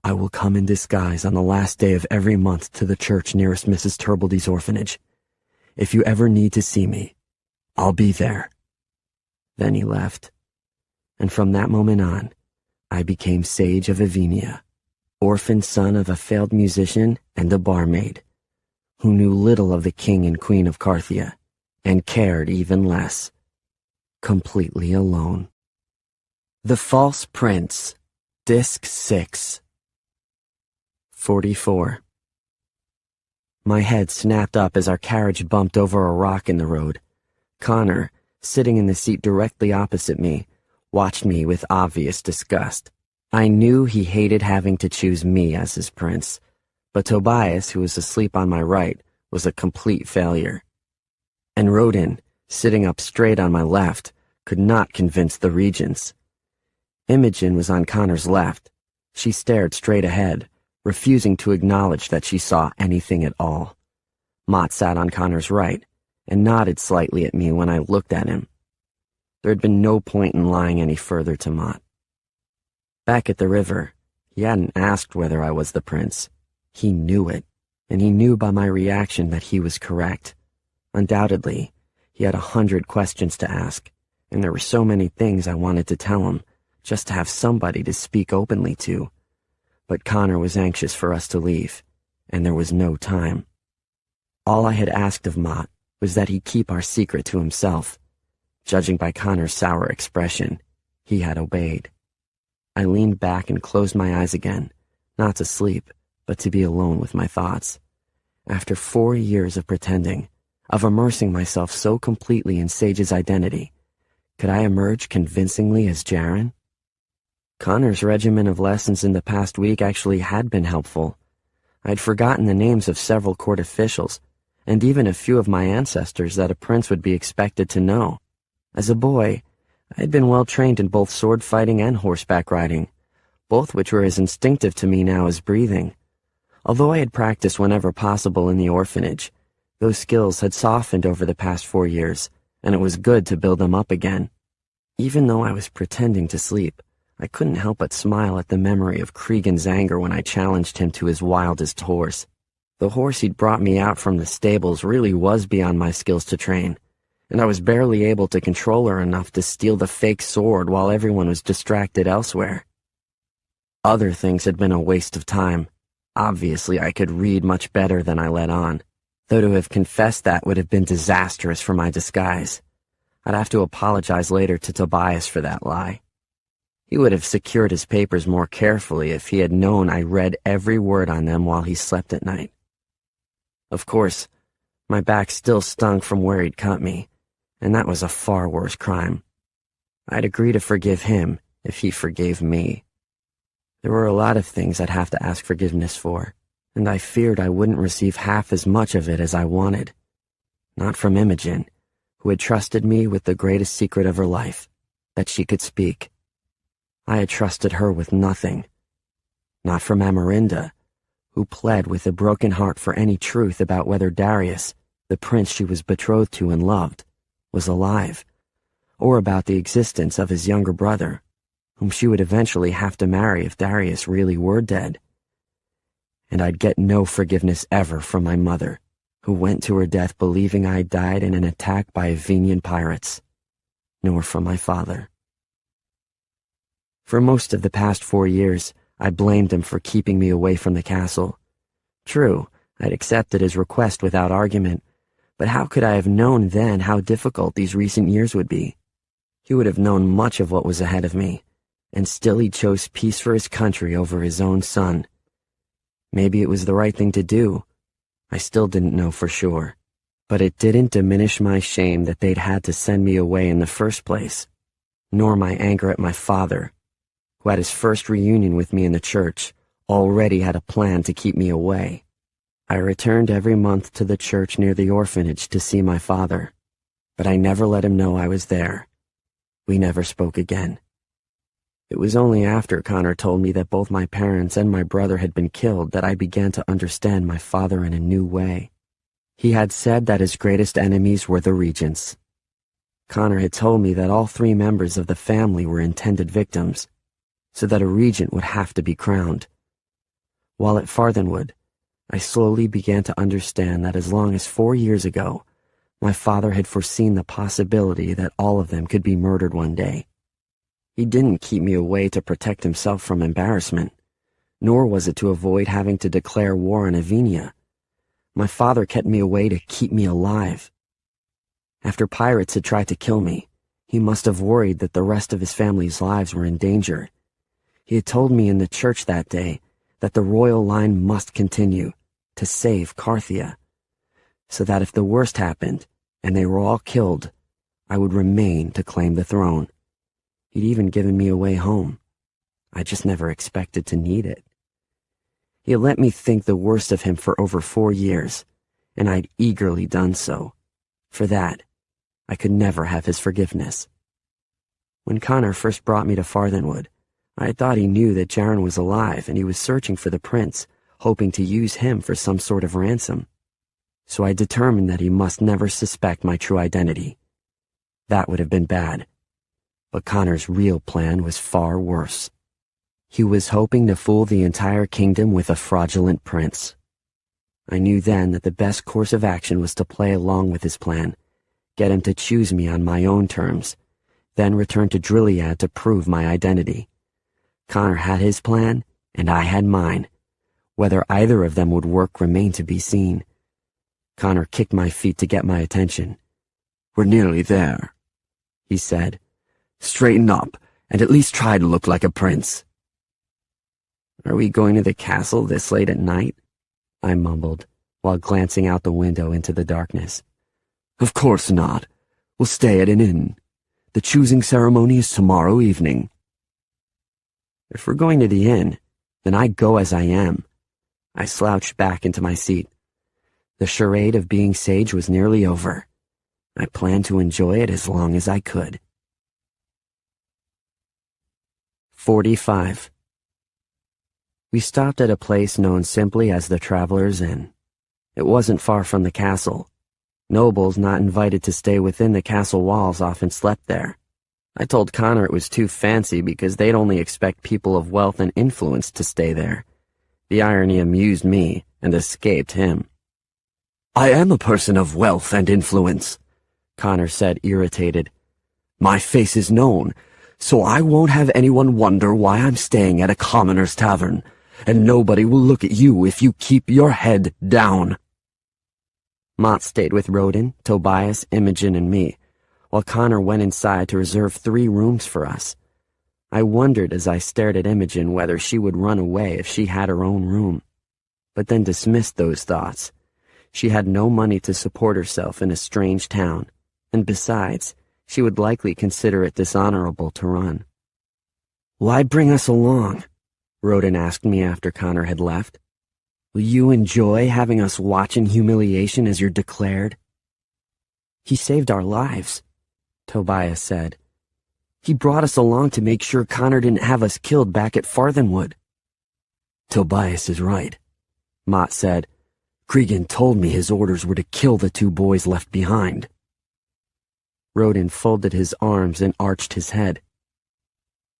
Speaker 2: I will come in disguise on the last day of every month to the church nearest Mrs. Turbledy's orphanage. If you ever need to see me, I'll be there.
Speaker 3: Then he left. And from that moment on, I became Sage of Avenia, orphan son of a failed musician and a barmaid, who knew little of the king and queen of Carthia, and cared even less. Completely alone. The False Prince, Disc 6. 44. My head snapped up as our carriage bumped over a rock in the road. Connor, sitting in the seat directly opposite me, watched me with obvious disgust. I knew he hated having to choose me as his prince, but Tobias, who was asleep on my right, was a complete failure. And Rodin, sitting up straight on my left, could not convince the regents. Imogen was on Connor's left. She stared straight ahead, refusing to acknowledge that she saw anything at all. Mott sat on Connor's right, and nodded slightly at me when I looked at him. There had been no point in lying any further to Mott. Back at the river, he hadn't asked whether I was the prince. He knew it, and he knew by my reaction that he was correct. Undoubtedly, he had 100 questions to ask, and there were so many things I wanted to tell him, just to have somebody to speak openly to. But Connor was anxious for us to leave, and there was no time. All I had asked of Mott was that he keep our secret to himself. Judging by Connor's sour expression, he had obeyed. I leaned back and closed my eyes again, not to sleep, but to be alone with my thoughts. After 4 years of pretending, of immersing myself so completely in Sage's identity,
Speaker 1: Could I emerge convincingly as Jaren? Connor's regimen of lessons in the past week actually had been helpful. I'd forgotten the names of several court officials, and even a few of my ancestors that a prince would be expected to know. As a boy, I had been well trained in both sword fighting and horseback riding, both which were as instinctive to me now as breathing. Although I had practiced whenever possible in the orphanage, those skills had softened over the past 4 years, and it was good to build them up again. Even though I was pretending to sleep, I couldn't help but smile at the memory of Cregan's anger when I challenged him to his wildest horse. The horse he'd brought me out from the stables really was beyond my skills to train, and I was barely able to control her enough to steal the fake sword while everyone was distracted elsewhere. Other things had been a waste of time. Obviously, I could read much better than I let on, though to have confessed that would have been disastrous for my disguise. I'd have to apologize later to Tobias for that lie. He would have secured his papers more carefully if he had known I read every word on them while he slept at night. Of course, my back still stung from where he'd cut me, and that was a far worse crime. I'd agree to forgive him if he forgave me. There were a lot of things I'd have to ask forgiveness for, and I feared I wouldn't receive half as much of it as I wanted. Not from Imogen, who had trusted me with the greatest secret of her life, that she could speak. I had trusted her with nothing. Not from Amarinda, who pled with a broken heart for any truth about whether Darius, the prince she was betrothed to and loved, was alive, or about the existence of his younger brother, whom she would eventually have to marry if Darius really were dead. And I'd get no forgiveness ever from my mother, who went to her death believing I died in an attack by Avenian pirates, nor from my father. For most of the past 4 years, I blamed him for keeping me away from the castle. True, I'd accepted his request without argument, but how could I have known then how difficult these recent years would be? He would have known much of what was ahead of me, and still he chose peace for his country over his own son. Maybe it was the right thing to do. I still didn't know for sure, but it didn't diminish my shame that they'd had to send me away in the first place, nor my anger at my father, who at his first reunion with me in the church already had a plan to keep me away. I returned every month to the church near the orphanage to see my father, but I never let him know I was there. We never spoke again. It was only after Connor told me that both my parents and my brother had been killed that I began to understand my father in a new way. He had said that his greatest enemies were the regents. Connor had told me that all 3 members of the family were intended victims, so that a regent would have to be crowned. While at Farthenwood, I slowly began to understand that as long as 4 years ago, my father had foreseen the possibility that all of them could be murdered one day. He didn't keep me away to protect himself from embarrassment, nor was it to avoid having to declare war on Avenia. My father kept me away to keep me alive. After pirates had tried to kill me, he must have worried that the rest of his family's lives were in danger. He had told me in the church that day that the royal line must continue to save Carthia, so that if the worst happened and they were all killed, I would remain to claim the throne. He'd even given me a way home. I just never expected to need it. He had let me think the worst of him for over 4 years, and I'd eagerly done so. For that, I could never have his forgiveness. When Connor first brought me to Farthenwood, I thought he knew that Jaren was alive and he was searching for the prince, hoping to use him for some sort of ransom. So I determined that he must never suspect my true identity. That would have been bad. But Connor's real plan was far worse. He was hoping to fool the entire kingdom with a fraudulent prince. I knew then that the best course of action was to play along with his plan, get him to choose me on my own terms, then return to Drilliad to prove my identity. Connor had his plan, and I had mine. Whether either of them would work remained to be seen. Connor kicked my feet to get my attention.
Speaker 2: "We're nearly there," he said. "Straighten up, and at least try to look like a prince."
Speaker 1: "Are we going to the castle this late at night?" I mumbled, while glancing out the window into the darkness.
Speaker 2: "Of course not. We'll stay at an inn. The choosing ceremony is tomorrow evening."
Speaker 1: "If we're going to the inn, then I go as I am." I slouched back into my seat. The charade of being sage was nearly over. I planned to enjoy it as long as I could. 45. We stopped at a place known simply as the Traveler's Inn. It wasn't far from the castle. Nobles not invited to stay within the castle walls often slept there. I told Connor it was too fancy because they'd only expect people of wealth and influence to stay there. The irony amused me and escaped him.
Speaker 2: "I am a person of wealth and influence,"
Speaker 1: Connor said, irritated.
Speaker 2: "My face is known, so I won't have anyone wonder why I'm staying at a commoner's tavern, and nobody will look at you if you keep your head down."
Speaker 1: Mott stayed with Rodin, Tobias, Imogen, and me, while Connor went inside to reserve 3 rooms for us. I wondered as I stared at Imogen whether she would run away if she had her own room, but then dismissed those thoughts. She had no money to support herself in a strange town, and besides, she would likely consider it dishonorable to run.
Speaker 2: "Why bring us along?"
Speaker 1: Rodin asked me after Connor had left. "Will you enjoy having us watch in humiliation as you're declared?" "He saved our lives," Tobias said. "He brought us along to make sure Connor didn't have us killed back at Farthenwood."
Speaker 2: "Tobias is right," Mott said. "Cregan told me his orders were to kill the 2 boys left behind."
Speaker 1: Rodin folded his arms and arched his head.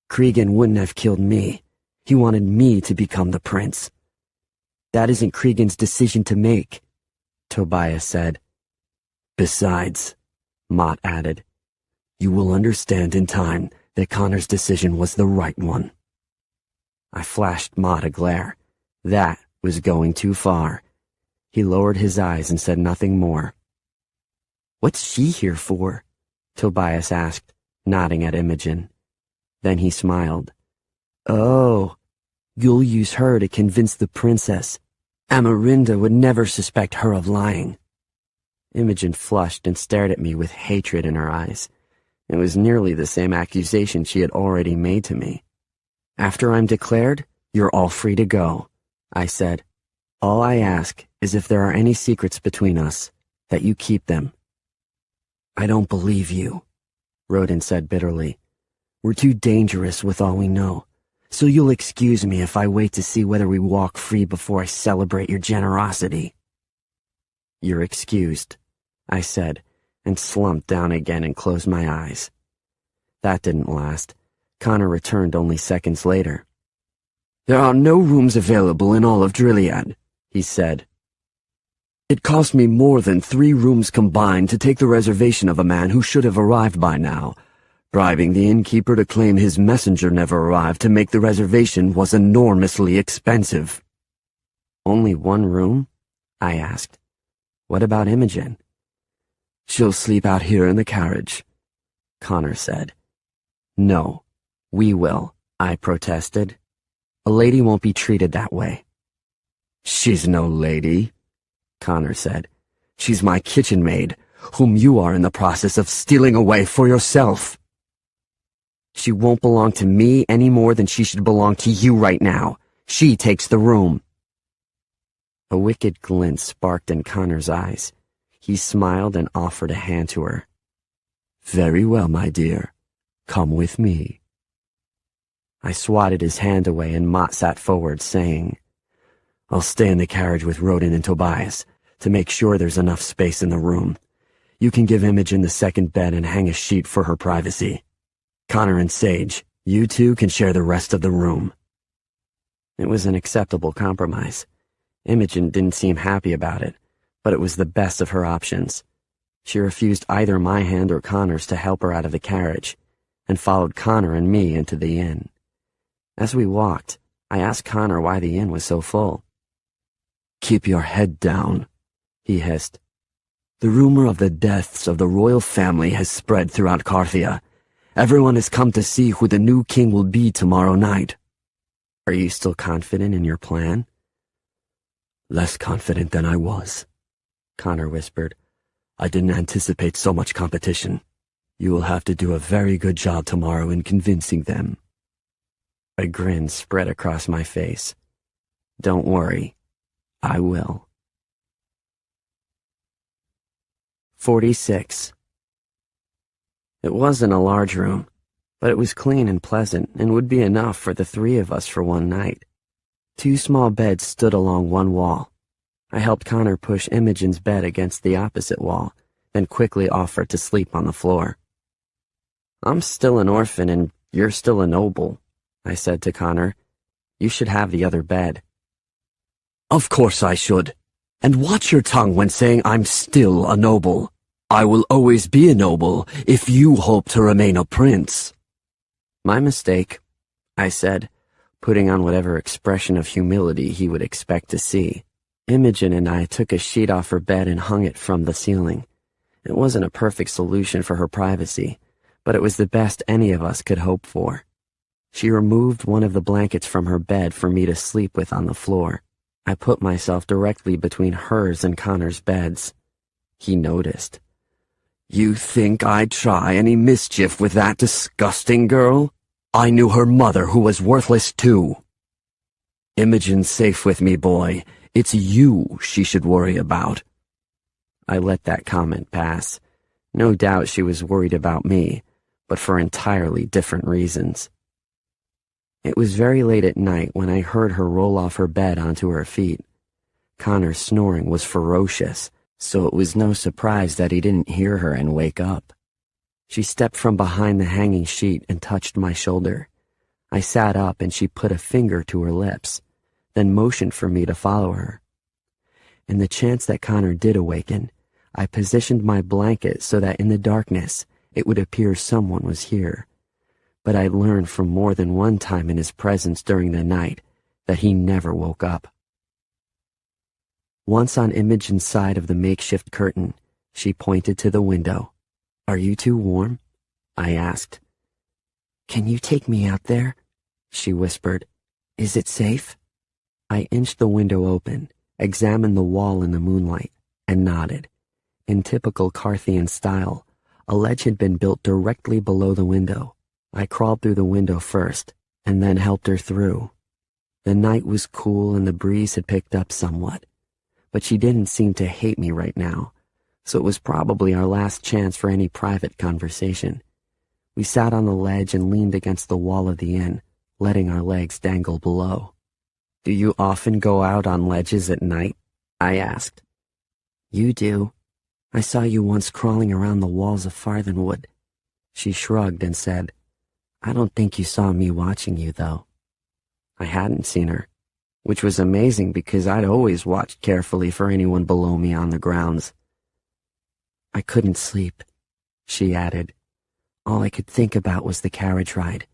Speaker 2: "Cregan wouldn't have killed me. He wanted me to become the prince."
Speaker 1: "That isn't Cregan's decision to make," Tobias said.
Speaker 2: "Besides," Mott added, "you will understand in time that Connor's decision was the right one."
Speaker 1: I flashed Mott a glare. That was going too far. He lowered his eyes and said nothing more. "What's she here for?" Tobias asked, nodding at Imogen. Then he smiled. "Oh, you'll use her to convince the princess. Amarinda would never suspect her of lying." Imogen flushed and stared at me with hatred in her eyes. It was nearly the same accusation she had already made to me. "After I'm declared, you're all free to go," I said. "All I ask is if there are any secrets between us, that you keep them."
Speaker 2: "I don't believe you,"
Speaker 1: Rodin said bitterly.
Speaker 2: "We're too dangerous with all we know, so you'll excuse me if I wait to see whether we walk free before I celebrate your generosity."
Speaker 1: "You're excused," I said, and slumped down again and closed my eyes. That didn't last. Connor returned only seconds later.
Speaker 2: "There are no rooms available in all of Drilliad," he said. "It cost me more than 3 rooms combined to take the reservation of a man who should have arrived by now. Bribing the innkeeper to claim his messenger never arrived to make the reservation was enormously expensive."
Speaker 1: "Only 1 room?" I asked. "What about Imogen?"
Speaker 2: "She'll sleep out here in the carriage,"
Speaker 1: Connor said. "No, we will," I protested. "A lady won't be treated that way."
Speaker 2: "She's no lady,"
Speaker 1: Connor said.
Speaker 2: "She's my kitchen maid, whom you are in the process of stealing away for yourself."
Speaker 1: "She won't belong to me any more than she should belong to you right now. She takes the room." A wicked glint sparked in Connor's eyes. He smiled and offered a hand to her.
Speaker 2: "Very well, my dear. Come with me."
Speaker 1: I swatted his hand away and Mott sat forward, saying,
Speaker 2: "I'll stay in the carriage with Rodin and Tobias to make sure there's enough space in the room. You can give Imogen the second bed and hang a sheet for her privacy. Connor and Sage, you 2 can share the rest of the room."
Speaker 1: It was an acceptable compromise. Imogen didn't seem happy about it, but it was the best of her options. She refused either my hand or Connor's to help her out of the carriage, and followed Connor and me into the inn. As we walked, I asked Connor why the inn was so full.
Speaker 2: "Keep your head down," he hissed. "The rumor of the deaths of the royal family has spread throughout Carthia. Everyone has come to see who the new king will be tomorrow night."
Speaker 1: "Are you still confident in your plan?"
Speaker 2: "Less confident than I was," Connor whispered. "I didn't anticipate so much competition. You will have to do a very good job tomorrow in convincing them.
Speaker 1: A grin spread across my face. Don't worry, I will. 46. It wasn't a large room, but it was clean and pleasant and would be enough for the three of us for one night. 2 small beds stood along one wall. I helped Connor push Imogen's bed against the opposite wall, then quickly offered to sleep on the floor. I'm still an orphan and you're still a noble, I said to Connor. You should have the other bed.
Speaker 2: Of course I should. And watch your tongue when saying I'm still a noble. I will always be a noble if you hope to remain a prince.
Speaker 1: My mistake, I said, putting on whatever expression of humility he would expect to see. Imogen and I took a sheet off her bed and hung it from the ceiling. It wasn't a perfect solution for her privacy, but it was the best any of us could hope for. She removed one of the blankets from her bed for me to sleep with on the floor. I put myself directly between hers and Connor's beds. He noticed.
Speaker 2: You think I'd try any mischief with that disgusting girl? I knew her mother, who was worthless too. Imogen's safe with me, boy. It's you she should worry about.
Speaker 1: I let that comment pass. No doubt she was worried about me, but for entirely different reasons. It was very late at night when I heard her roll off her bed onto her feet. Connor's snoring was ferocious, so it was no surprise that he didn't hear her and wake up. She stepped from behind the hanging sheet and touched my shoulder. I sat up and she put a finger to her lips, then motioned for me to follow her. In the chance that Connor did awaken, I positioned my blanket so that in the darkness it would appear someone was here. But I'd learned from more than one time in his presence during the night that he never woke up. Once on Imogen's side of the makeshift curtain, she pointed to the window. Are you too warm? I asked. Can you take me out there? She whispered. Is it safe? I inched the window open, examined the wall in the moonlight, and nodded. In typical Carthian style, a ledge had been built directly below the window. I crawled through the window first, and then helped her through. The night was cool and the breeze had picked up somewhat, but she didn't seem to hate me right now, so it was probably our last chance for any private conversation. We sat on the ledge and leaned against the wall of the inn, letting our legs dangle below. Do you often go out on ledges at night? I asked. You do. I saw you once crawling around the walls of Farthenwood. She shrugged and said, I don't think you saw me watching you, though. I hadn't seen her, which was amazing because I'd always watched carefully for anyone below me on the grounds. I couldn't sleep, she added. All I could think about was the carriage ride.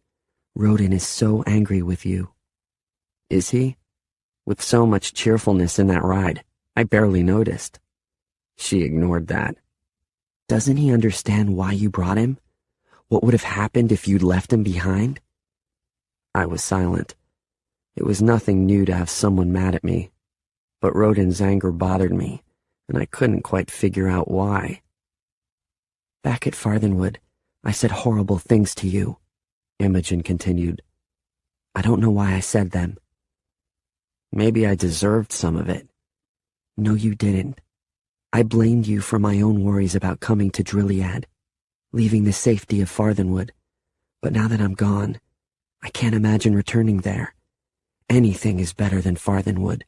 Speaker 1: Rodin is so angry with you. Is he? With so much cheerfulness in that ride, I barely noticed. She ignored that. Doesn't he understand why you brought him? What would have happened if you'd left him behind? I was silent. It was nothing new to have someone mad at me, but Rodin's anger bothered me, and I couldn't quite figure out why. Back at Farthenwood, I said horrible things to you, Imogen continued. I don't know why I said them. Maybe I deserved some of it. No, you didn't. I blamed you for my own worries about coming to Drilliad, leaving the safety of Farthenwood. But now that I'm gone, I can't imagine returning there. Anything is better than Farthenwood.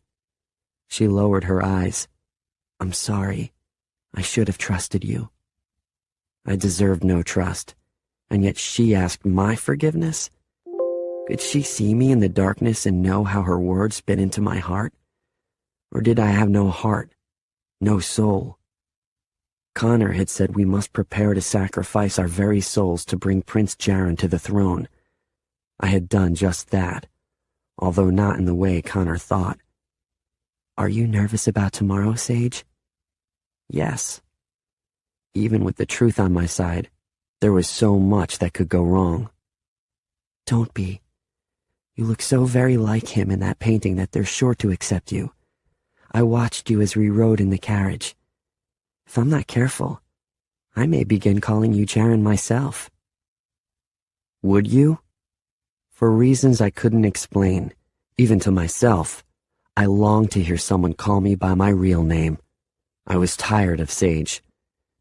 Speaker 1: She lowered her eyes. I'm sorry. I should have trusted you. I deserved no trust, and yet she asked my forgiveness? Could she see me in the darkness and know how her words bit into my heart? Or did I have no heart, no soul? Connor had said we must prepare to sacrifice our very souls to bring Prince Jaren to the throne. I had done just that, although not in the way Connor thought. Are you nervous about tomorrow, Sage? Yes. Even with the truth on my side, there was so much that could go wrong. Don't be. You look so very like him in that painting that they're sure to accept you. I watched you as we rode in the carriage. If I'm not careful,
Speaker 3: I may begin calling you Jaren myself. Would you? For reasons I couldn't explain, even to myself, I longed to hear someone call me by my real name. I was tired of Sage.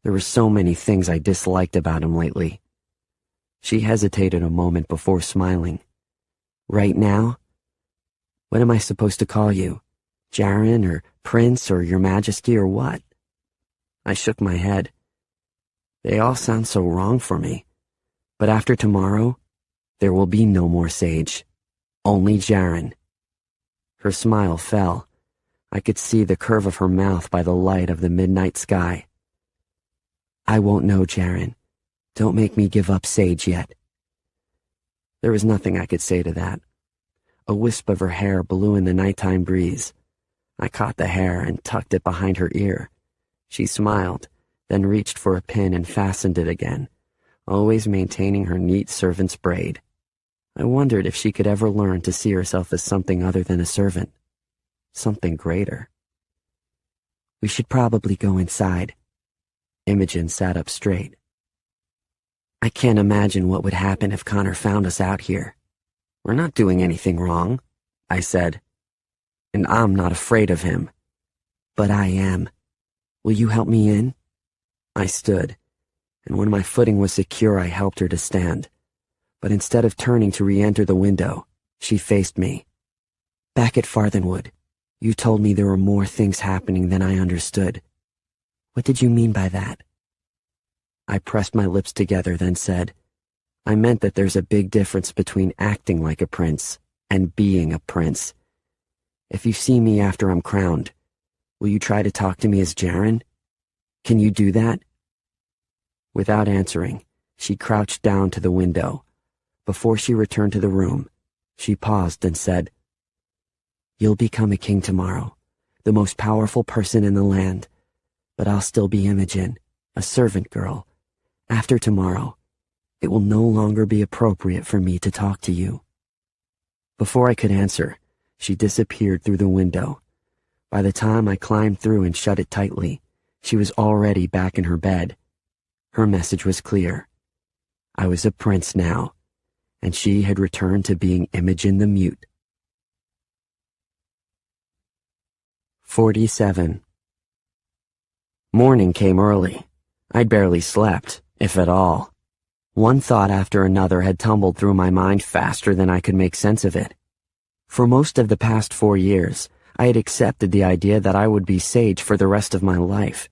Speaker 3: There were so many things I disliked about him lately. She hesitated a moment before smiling. Right now? What am I supposed to call you? Jaren or Prince or Your Majesty or what? I shook my head. They all sound so wrong for me. But after tomorrow, there will be no more Sage. Only Jaren. Her smile fell. I could see the curve of her mouth by the light of the midnight sky. I won't know, Jaren. Don't make me give up Sage yet. There was nothing I could say to that. A wisp of her hair blew in the nighttime breeze. I caught the hair and tucked it behind her ear. She smiled, then reached for a pin and fastened it again, always maintaining her neat servant's braid. I wondered if she could ever learn to see herself as something other than a servant. Something greater. We should probably go inside. Imogen sat up straight. I can't imagine what would happen if Connor found us out here. We're not doing anything wrong, I said. And I'm not afraid of him. But I am. Will you help me in? I stood, and when my footing was secure, I helped her to stand. But instead of turning to re-enter the window, she faced me. Back at Farthenwood, you told me there were more things happening than I understood. What did you mean by that? I pressed my lips together, then said, I meant that there's a big difference between acting like a prince and being a prince. If you see me after I'm crowned, will you try to talk to me as Jaren? Can you do that? Without answering, she crouched down to the window. Before she returned to the room, she paused and said, You'll become a king tomorrow, the most powerful person in the land, but I'll still be Imogen, a servant girl. After tomorrow, it will no longer be appropriate for me to talk to you. Before I could answer, she disappeared through the window. By the time I climbed through and shut it tightly, she was already back in her bed. Her message was clear. I was a prince now, and she had returned to being Imogen the Mute. 47. Morning came early. I'd barely slept, if at all. One thought after another had tumbled through my mind faster than I could make sense of it. For most of the past 4 years, I had accepted the idea that I would be Sage for the rest of my life.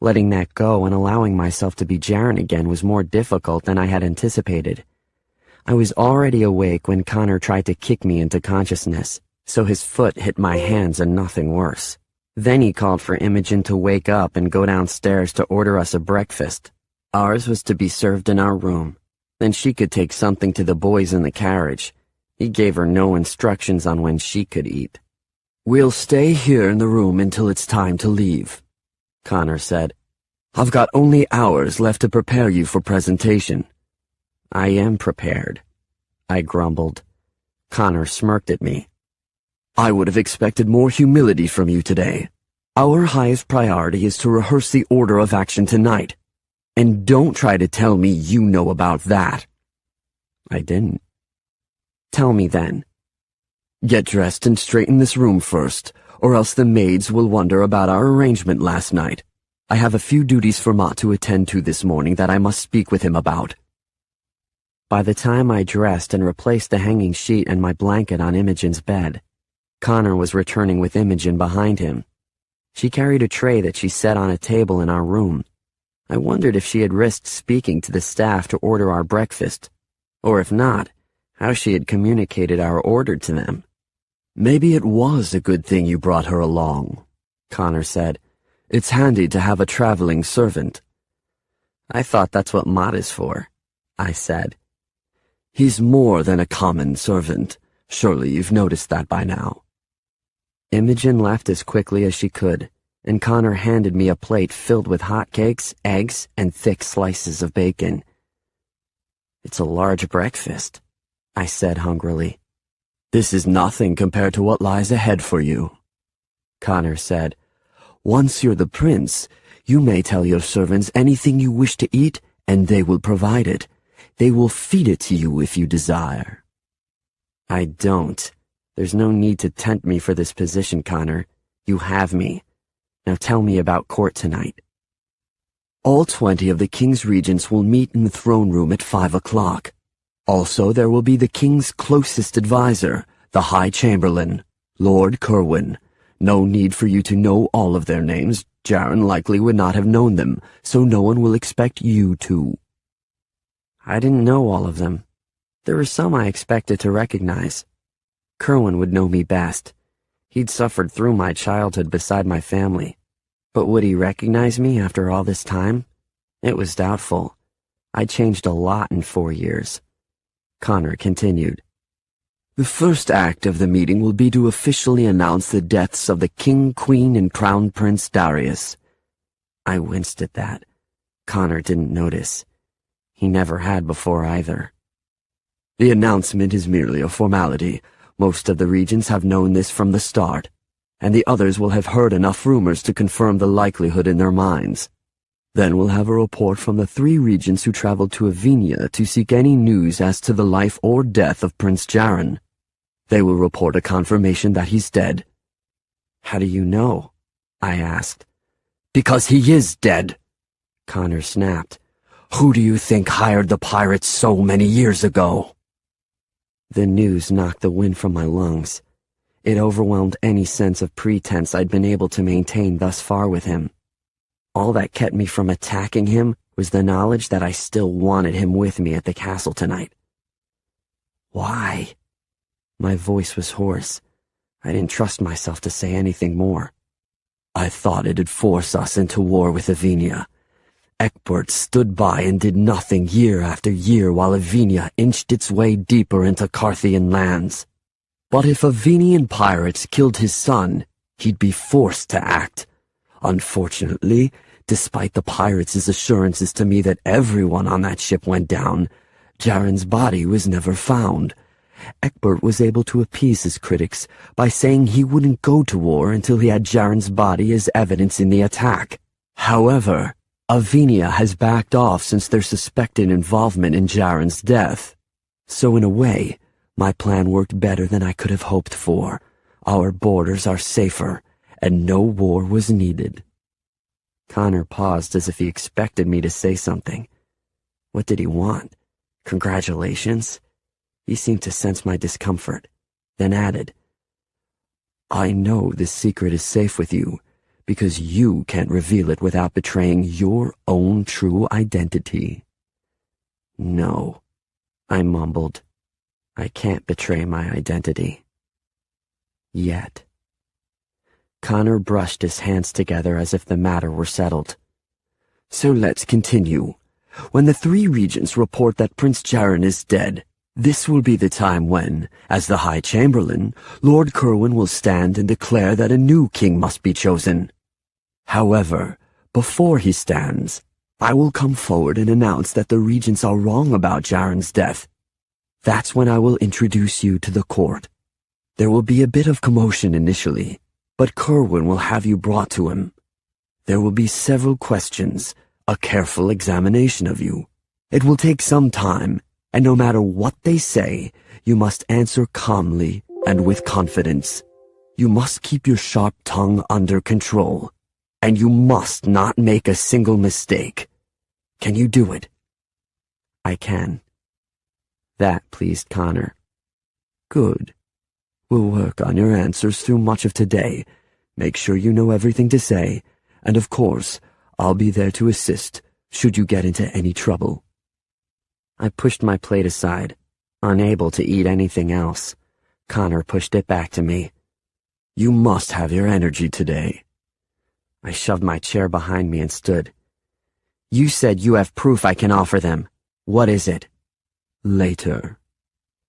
Speaker 3: Letting that go and allowing myself to be Jaren again was more difficult than I had anticipated. I was already awake when Connor tried to kick me into consciousness, so his foot hit my hands and nothing worse. Then he called for Imogen to wake up and go downstairs to order us a breakfast. Ours was to be served in our room. Then she could take something to the boys in the carriage. He gave her no instructions on when she could eat.
Speaker 4: We'll stay here in the room until it's time to leave, Connor said. I've got only hours left to prepare you for presentation.
Speaker 3: I am prepared, I grumbled. Connor smirked at me.
Speaker 4: I would have expected more humility from you today. Our highest priority is to rehearse the order of action tonight. And don't try to tell me you know about that.
Speaker 3: I didn't. Tell me then.
Speaker 4: Get dressed and straighten this room first, or else the maids will wonder about our arrangement last night. I have a few duties for Ma to attend to this morning that I must speak with him about.
Speaker 3: By the time I dressed and replaced the hanging sheet and my blanket on Imogen's bed, Connor was returning with Imogen behind him. She carried a tray that she set on a table in our room. I wondered if she had risked speaking to the staff to order our breakfast, or if not, how she had communicated our order to them.
Speaker 4: Maybe it was a good thing you brought her along, Connor said. It's handy to have a traveling servant.
Speaker 3: I thought that's what Mott is for, I said.
Speaker 4: He's more than a common servant. Surely you've noticed that by now.
Speaker 3: Imogen left as quickly as she could, and Connor handed me a plate filled with hot cakes, eggs, and thick slices of bacon. It's a large breakfast, I said hungrily.
Speaker 4: This is nothing compared to what lies ahead for you, Connor said. Once you're the prince,
Speaker 2: You may tell your servants anything you wish to eat, and they will provide it. They will feed it to you if you desire."
Speaker 1: "I don't. There's no need to tempt me for this position, Connor. You have me. Now tell me about court tonight."
Speaker 2: "All 20 of the king's regents will meet in the throne room at 5 o'clock. Also, there will be the king's closest advisor, the High Chamberlain, Lord Kerwin. No need for you to know all of their names. Jaren likely would not have known them, so no one will expect you to."
Speaker 1: I didn't know all of them. There were some I expected to recognize. Kerwin would know me best. He'd suffered through my childhood beside my family. But would he recognize me after all this time? It was doubtful. I changed a lot in 4 years. Connor continued.
Speaker 2: "The first act of the meeting will be to officially announce the deaths of the King, Queen, and Crown Prince Darius."
Speaker 1: I winced at that. Connor didn't notice. He never had before either.
Speaker 2: "The announcement is merely a formality. Most of the regents have known this from the start, and the others will have heard enough rumors to confirm the likelihood in their minds. Then we'll have a report from the 3 regents who traveled to Avenia to seek any news as to the life or death of Prince Jaren. They will report a confirmation that he's dead."
Speaker 1: "How do you know?" I asked.
Speaker 2: "Because he is dead,"
Speaker 1: Connor snapped.
Speaker 2: "Who do you think hired the pirates so many years ago?"
Speaker 1: The news knocked the wind from my lungs. It overwhelmed any sense of pretense I'd been able to maintain thus far with him. All that kept me from attacking him was the knowledge that I still wanted him with me at the castle tonight. "Why?" My voice was hoarse. I didn't trust myself to say anything more.
Speaker 2: "I thought it'd force us into war with Avenia. Egbert stood by and did nothing year after year while Avenia inched its way deeper into Carthian lands. But if Avenian pirates killed his son, he'd be forced to act. Unfortunately, despite the pirates' assurances to me that everyone on that ship went down, Jaren's body was never found. Egbert was able to appease his critics by saying he wouldn't go to war until he had Jaren's body as evidence in the attack. However, Avenia has backed off since their suspected involvement in Jaren's death. So in a way, my plan worked better than I could have hoped for. Our borders are safer, and no war was needed."
Speaker 1: Connor paused as if he expected me to say something. What did he want? Congratulations? He seemed to sense my discomfort, then added,
Speaker 2: "I know this secret is safe with you, because you can't reveal it without betraying your own true identity."
Speaker 1: "No," I mumbled. "I can't betray my identity. Yet." Connor brushed his hands together as if the matter were settled.
Speaker 2: "So let's continue. When the 3 regents report that Prince Jaren is dead, this will be the time when, as the High Chamberlain, Lord Kerwin will stand and declare that a new king must be chosen. However, before he stands, I will come forward and announce that the regents are wrong about Jaren's death. That's when I will introduce you to the court. There will be a bit of commotion initially, but Kerwin will have you brought to him. There will be several questions, a careful examination of you. It will take some time, and no matter what they say, you must answer calmly and with confidence. You must keep your sharp tongue under control, and you must not make a single mistake. Can you do it?"
Speaker 1: "I can." That pleased Connor.
Speaker 2: "Good. We'll work on your answers through much of today. Make sure you know everything to say, and of course, I'll be there to assist should you get into any trouble."
Speaker 1: I pushed my plate aside, unable to eat anything else. Connor pushed it back to me.
Speaker 2: "You must have your energy today."
Speaker 1: I shoved my chair behind me and stood. "You said you have proof I can offer them. What is it?"
Speaker 2: "Later,"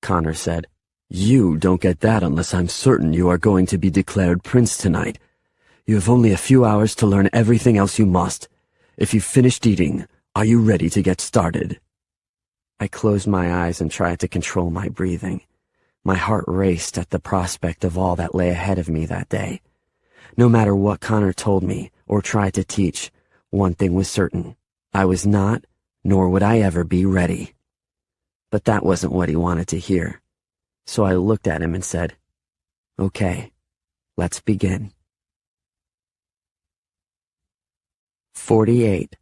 Speaker 2: Connor said. "You don't get that unless I'm certain you are going to be declared prince tonight. You have only a few hours to learn everything else you must. If you've finished eating, are you ready to get started?"
Speaker 1: I closed my eyes and tried to control my breathing. My heart raced at the prospect of all that lay ahead of me that day. No matter what Connor told me or tried to teach, One thing was certain. I was not, nor would I ever be, ready. But that wasn't what he wanted to hear. So I looked at him and said, "Okay, let's begin." 48.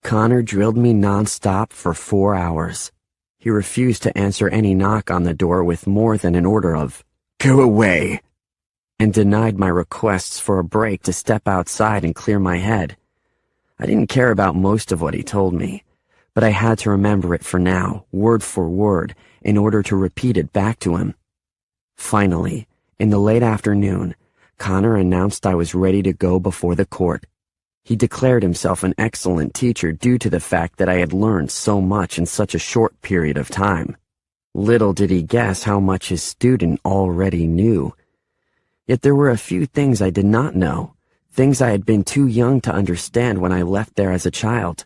Speaker 1: Connor drilled me non-stop for 4 hours. He refused to answer any knock on the door with more than an order of, "Go away," and denied my requests for a break to step outside and clear my head. I didn't care about most of what he told me, but I had to remember it for now, word for word, in order to repeat it back to him. Finally, in the late afternoon, Connor announced I was ready to go before the court. He declared himself an excellent teacher due to the fact that I had learned so much in such a short period of time. Little did he guess how much his student already knew. Yet there were a few things I did not know, things I had been too young to understand when I left there as a child.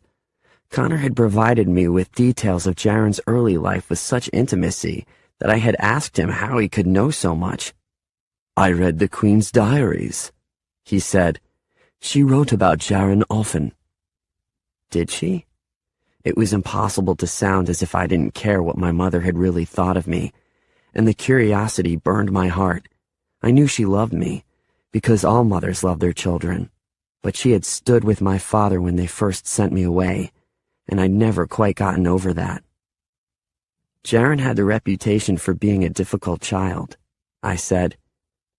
Speaker 1: Connor had provided me with details of Jaren's early life with such intimacy that I had asked him how he could know so much.
Speaker 2: "I read the Queen's diaries," he said. "She wrote about Jaren often."
Speaker 1: Did she? It was impossible to sound as if I didn't care what my mother had really thought of me, and the curiosity burned my heart. I knew she loved me, because all mothers love their children, but she had stood with my father when they first sent me away, and I'd never quite gotten over that. Jaren had the reputation for being a difficult child, I said.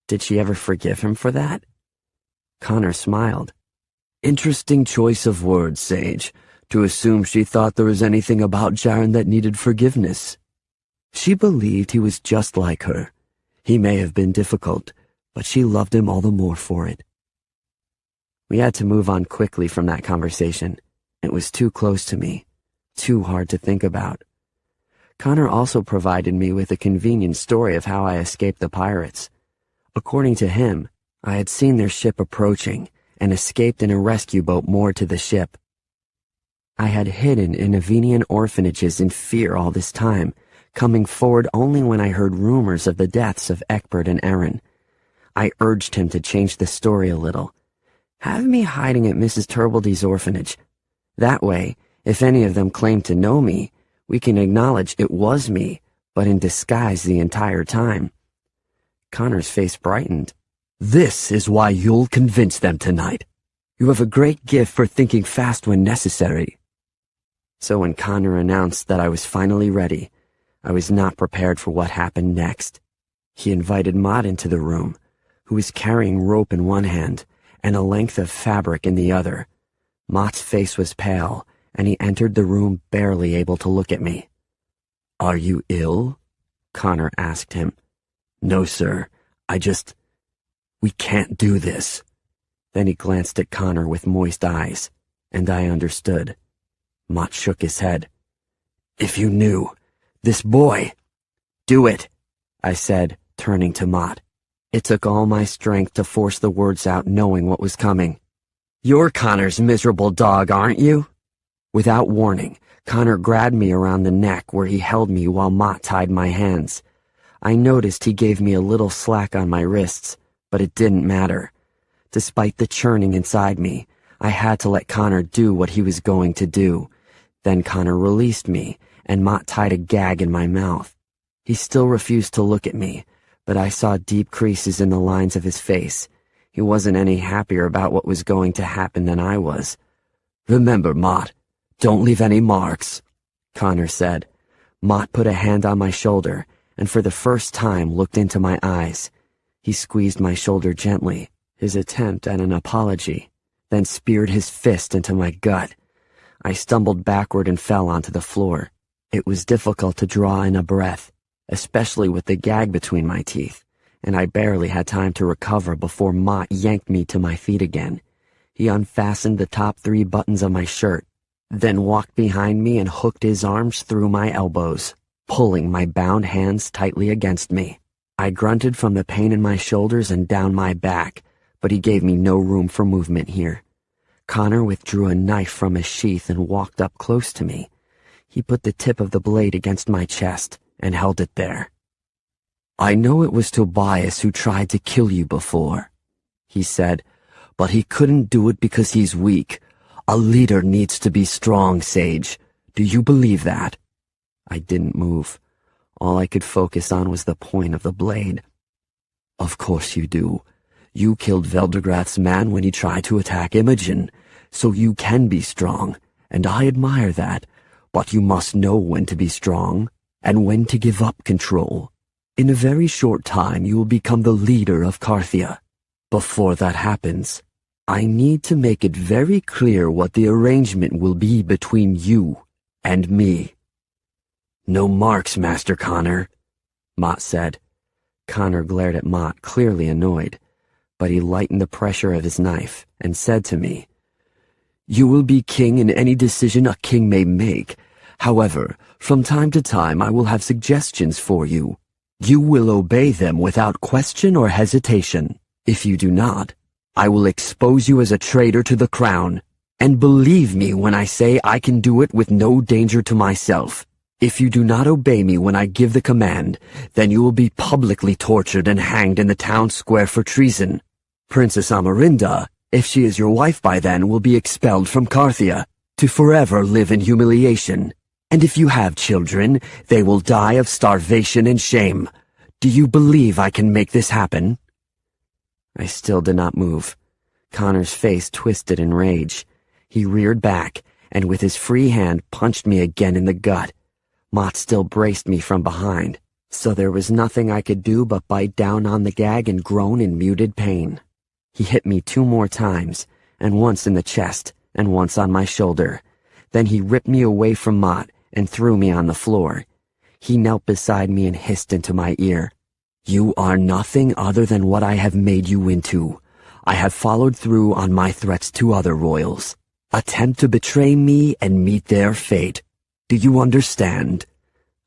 Speaker 1: Did she ever forgive him for that? Connor smiled.
Speaker 2: "Interesting choice of words, Sage, to assume she thought there was anything about Jaren that needed forgiveness. She believed he was just like her. He may have been difficult, but she loved him all the more for it."
Speaker 1: We had to move on quickly from that conversation. It was too close to me, too hard to think about. Connor also provided me with a convenient story of how I escaped the pirates. According to him, I had seen their ship approaching and escaped in a rescue boat moored to the ship. I had hidden in Avenian orphanages in fear all this time, coming forward only when I heard rumors of the deaths of Egbert and Erin. I urged him to change the story a little. Have me hiding at Mrs. Turbledy's orphanage. That way, if any of them claim to know me, we can acknowledge it was me, but in disguise the entire time. Connor's face brightened.
Speaker 2: "This is why you'll convince them tonight. You have a great gift for thinking fast when necessary."
Speaker 1: So when Connor announced that I was finally ready, I was not prepared for what happened next. He invited Maud into the room, who was carrying rope in one hand and a length of fabric in the other. Maud's face was pale, and he entered the room barely able to look at me.
Speaker 2: "Are you ill?"
Speaker 1: Connor asked him.
Speaker 2: "No, sir. We can't do this."
Speaker 1: Then he glanced at Connor with moist eyes, and I understood. Mott shook his head.
Speaker 2: "If you knew, this boy—"
Speaker 1: "Do it," I said, turning to Mott. It took all my strength to force the words out, knowing what was coming. "You're Connor's miserable dog, aren't you?" Without warning, Connor grabbed me around the neck where he held me while Mott tied my hands. I noticed he gave me a little slack on my wrists, but it didn't matter. Despite the churning inside me, I had to let Connor do what he was going to do. Then Connor released me, and Mott tied a gag in my mouth. He still refused to look at me, but I saw deep creases in the lines of his face. He wasn't any happier about what was going to happen than I was.
Speaker 2: "Remember, Mott, don't leave any marks," Connor said.
Speaker 1: Mott put a hand on my shoulder, and for the first time looked into my eyes. He squeezed my shoulder gently, his attempt at an apology, then speared his fist into my gut. I stumbled backward and fell onto the floor. It was difficult to draw in a breath, especially with the gag between my teeth, and I barely had time to recover before Mott yanked me to my feet again. He unfastened the top 3 buttons of my shirt, then walked behind me and hooked his arms through my elbows, pulling my bound hands tightly against me. I grunted from the pain in my shoulders and down my back, but he gave me no room for movement here. Connor withdrew a knife from his sheath and walked up close to me. He put the tip of the blade against my chest and held it there.
Speaker 2: "I know it was Tobias who tried to kill you before," he said, but he couldn't do it because he's weak. A leader needs to be strong, Sage. Do you believe that?
Speaker 1: I didn't move. All I could focus on was the point of the blade.
Speaker 2: Of course you do. You killed Veldergrath's man when he tried to attack Imogen, so you can be strong, and I admire that. But you must know when to be strong, and when to give up control. In a very short time you will become the leader of Carthia. Before that happens, I need to make it very clear what the arrangement will be between you and me. No marks, Master Connor, Mott said.
Speaker 1: Connor glared at Mott, clearly annoyed, but he lightened the pressure of his knife and said to me,
Speaker 2: You will be king in any decision a king may make. However, from time to time I will have suggestions for you. You will obey them without question or hesitation. If you do not, I will expose you as a traitor to the crown, and believe me when I say I can do it with no danger to myself. If you do not obey me when I give the command, then you will be publicly tortured and hanged in the town square for treason. Princess Amarinda, if she is your wife by then, will be expelled from Carthia, to forever live in humiliation. And if you have children, they will die of starvation and shame. Do you believe I can make this happen?
Speaker 1: I still did not move. Connor's face twisted in rage. He reared back, and with his free hand punched me again in the gut. Mott still braced me from behind, so there was nothing I could do but bite down on the gag and groan in muted pain. He hit me 2 more times, and once in the chest, and once on my shoulder. Then he ripped me away from Mott and threw me on the floor. He knelt beside me and hissed into my ear. You are nothing other than what I have made you into. I have followed through on my threats to other royals. Attempt to betray me and meet their fate. Do you understand?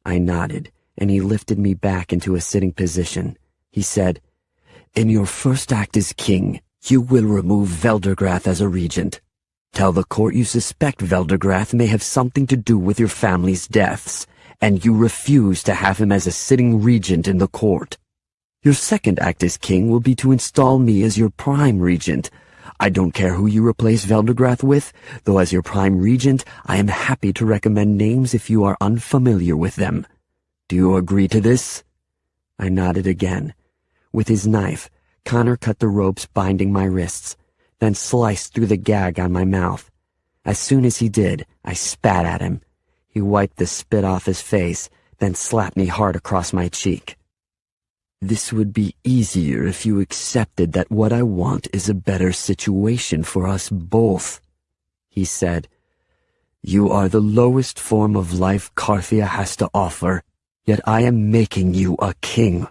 Speaker 1: I nodded, and he lifted me back into a sitting position. He said,
Speaker 2: In your first act as king, you will remove Veldergrath as a regent. Tell the court you suspect Veldergrath may have something to do with your family's deaths, and you refuse to have him as a sitting regent in the court. Your second act as king will be to install me as your prime regent. I don't care who you replace Veldergrath with, though as your prime regent, I am happy to recommend names if you are unfamiliar with them. Do you agree to this?
Speaker 1: I nodded again. With his knife, Connor cut the ropes binding my wrists, then sliced through the gag on my mouth. As soon as he did, I spat at him. He wiped the spit off his face, then slapped me hard across my cheek.
Speaker 2: This would be easier if you accepted that what I want is a better situation for us both, he said. You are the lowest form of life Carthia has to offer, yet I am making you a king.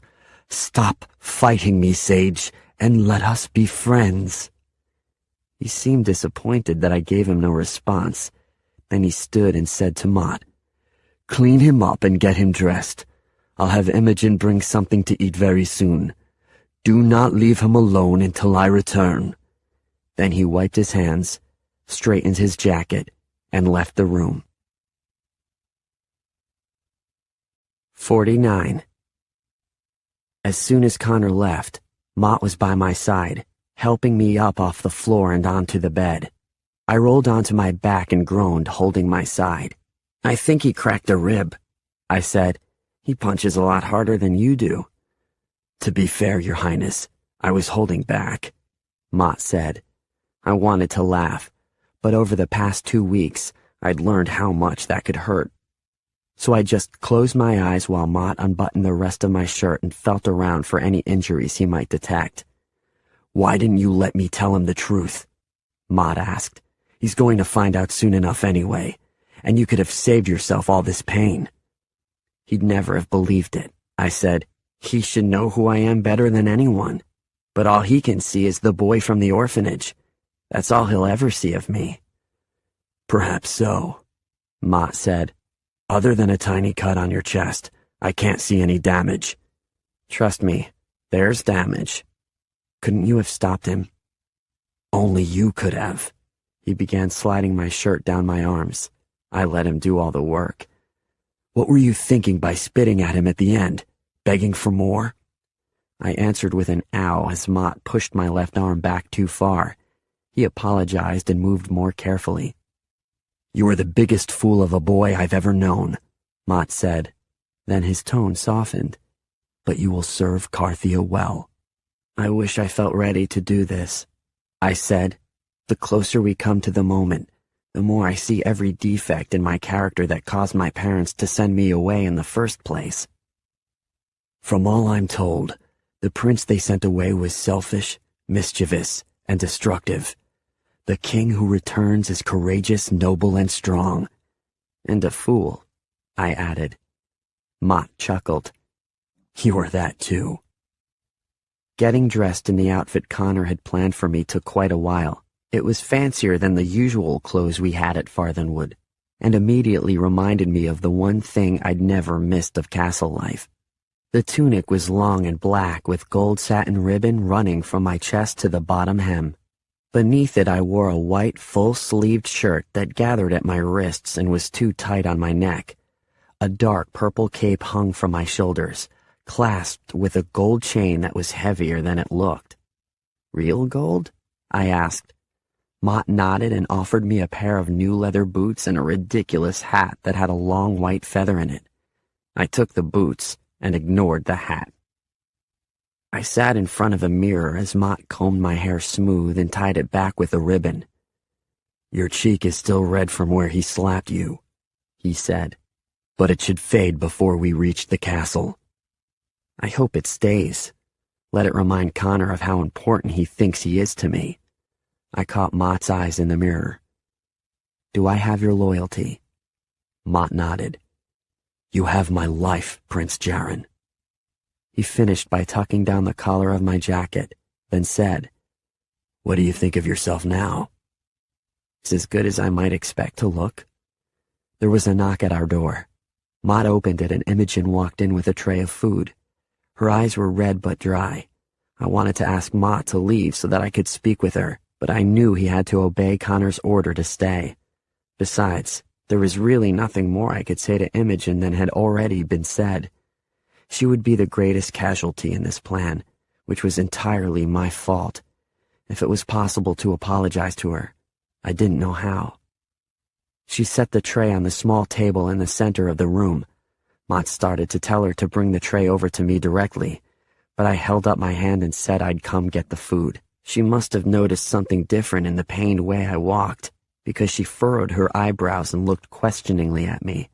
Speaker 2: Stop fighting me, Sage, and let us be friends.
Speaker 1: He seemed disappointed that I gave him no response. Then he stood and said to Mott,
Speaker 2: Clean him up and get him dressed. I'll have Imogen bring something to eat very soon. Do not leave him alone until I return.
Speaker 1: Then he wiped his hands, straightened his jacket, and left the room. 49. As soon as Connor left, Mott was by my side, helping me up off the floor and onto the bed. I rolled onto my back and groaned, holding my side. I think he cracked a rib, I said. He punches a lot harder than you do.
Speaker 2: To be fair, Your Highness, I was holding back,
Speaker 1: Mott said. I wanted to laugh, but over the past 2 weeks, I'd learned how much that could hurt. So I just closed my eyes while Mott unbuttoned the rest of my shirt and felt around for any injuries he might detect.
Speaker 2: Why didn't you let me tell him the truth? Mott asked. He's going to find out soon enough anyway, and you could have saved yourself all this pain.
Speaker 1: He'd never have believed it, I said. He should know who I am better than anyone. But all he can see is the boy from the orphanage. That's all he'll ever see of me.
Speaker 2: Perhaps so, Mott said. Other than a tiny cut on your chest, I can't see any damage.
Speaker 1: Trust me, there's damage. Couldn't you have stopped him?
Speaker 2: Only you could have.
Speaker 1: He began sliding my shirt down my arms. I let him do all the work.
Speaker 2: What were you thinking by spitting at him at the end? Begging for more?
Speaker 1: I answered with an ow as Mott pushed my left arm back too far, He apologized and moved more carefully. "You are the biggest fool of a boy I've ever known," Mott said. Then his tone softened. "But you will serve Carthia well." "I wish I felt ready to do this," I said. "The closer we come to the moment, the more I see every defect in my character that caused my parents to send me away in the first place." "From all I'm told, the prince they sent away was selfish, mischievous, and destructive. The king who returns is courageous, noble, and strong." "And a fool," I added. Mott chuckled. "You are that too." Getting dressed in the outfit Connor had planned for me took quite a while. It was fancier than the usual clothes we had at Farthenwood, and immediately reminded me of the one thing I'd never missed of castle life. The tunic was long and black with gold satin ribbon running from my chest to the bottom hem. Beneath it I wore a white full-sleeved shirt that gathered at my wrists and was too tight on my neck. A dark purple cape hung from my shoulders, clasped with a gold chain that was heavier than it looked. "Real gold?" I asked. Mott nodded and offered me a pair of new leather boots and a ridiculous hat that had a long white feather in it. I took the boots and ignored the hat. I sat in front of a mirror as Mott combed my hair smooth and tied it back with a ribbon. "Your cheek is still red from where he slapped you," he said, "but it should fade before we reach the castle." "I hope it stays. Let it remind Connor of how important he thinks he is to me." I caught Mott's eyes in the mirror. "Do I have your loyalty?" Mott nodded. "You have my life, Prince Jaren." He finished by tucking down the collar of my jacket, then said, "What do you think of yourself now?" "It's as good as I might expect to look." There was a knock at our door. Mott opened it and Imogen walked in with a tray of food. Her eyes were red but dry. I wanted to ask Mott to leave so that I could speak with her, but I knew he had to obey Connor's order to stay. Besides, there was really nothing more I could say to Imogen than had already been said. She would be the greatest casualty in this plan, which was entirely my fault. If it was possible to apologize to her, I didn't know how. She set the tray on the small table in the center of the room. Mott started to tell her to bring the tray over to me directly, but I held up my hand and said I'd come get the food. She must have noticed something different in the pained way I walked, because she furrowed her eyebrows and looked questioningly at me.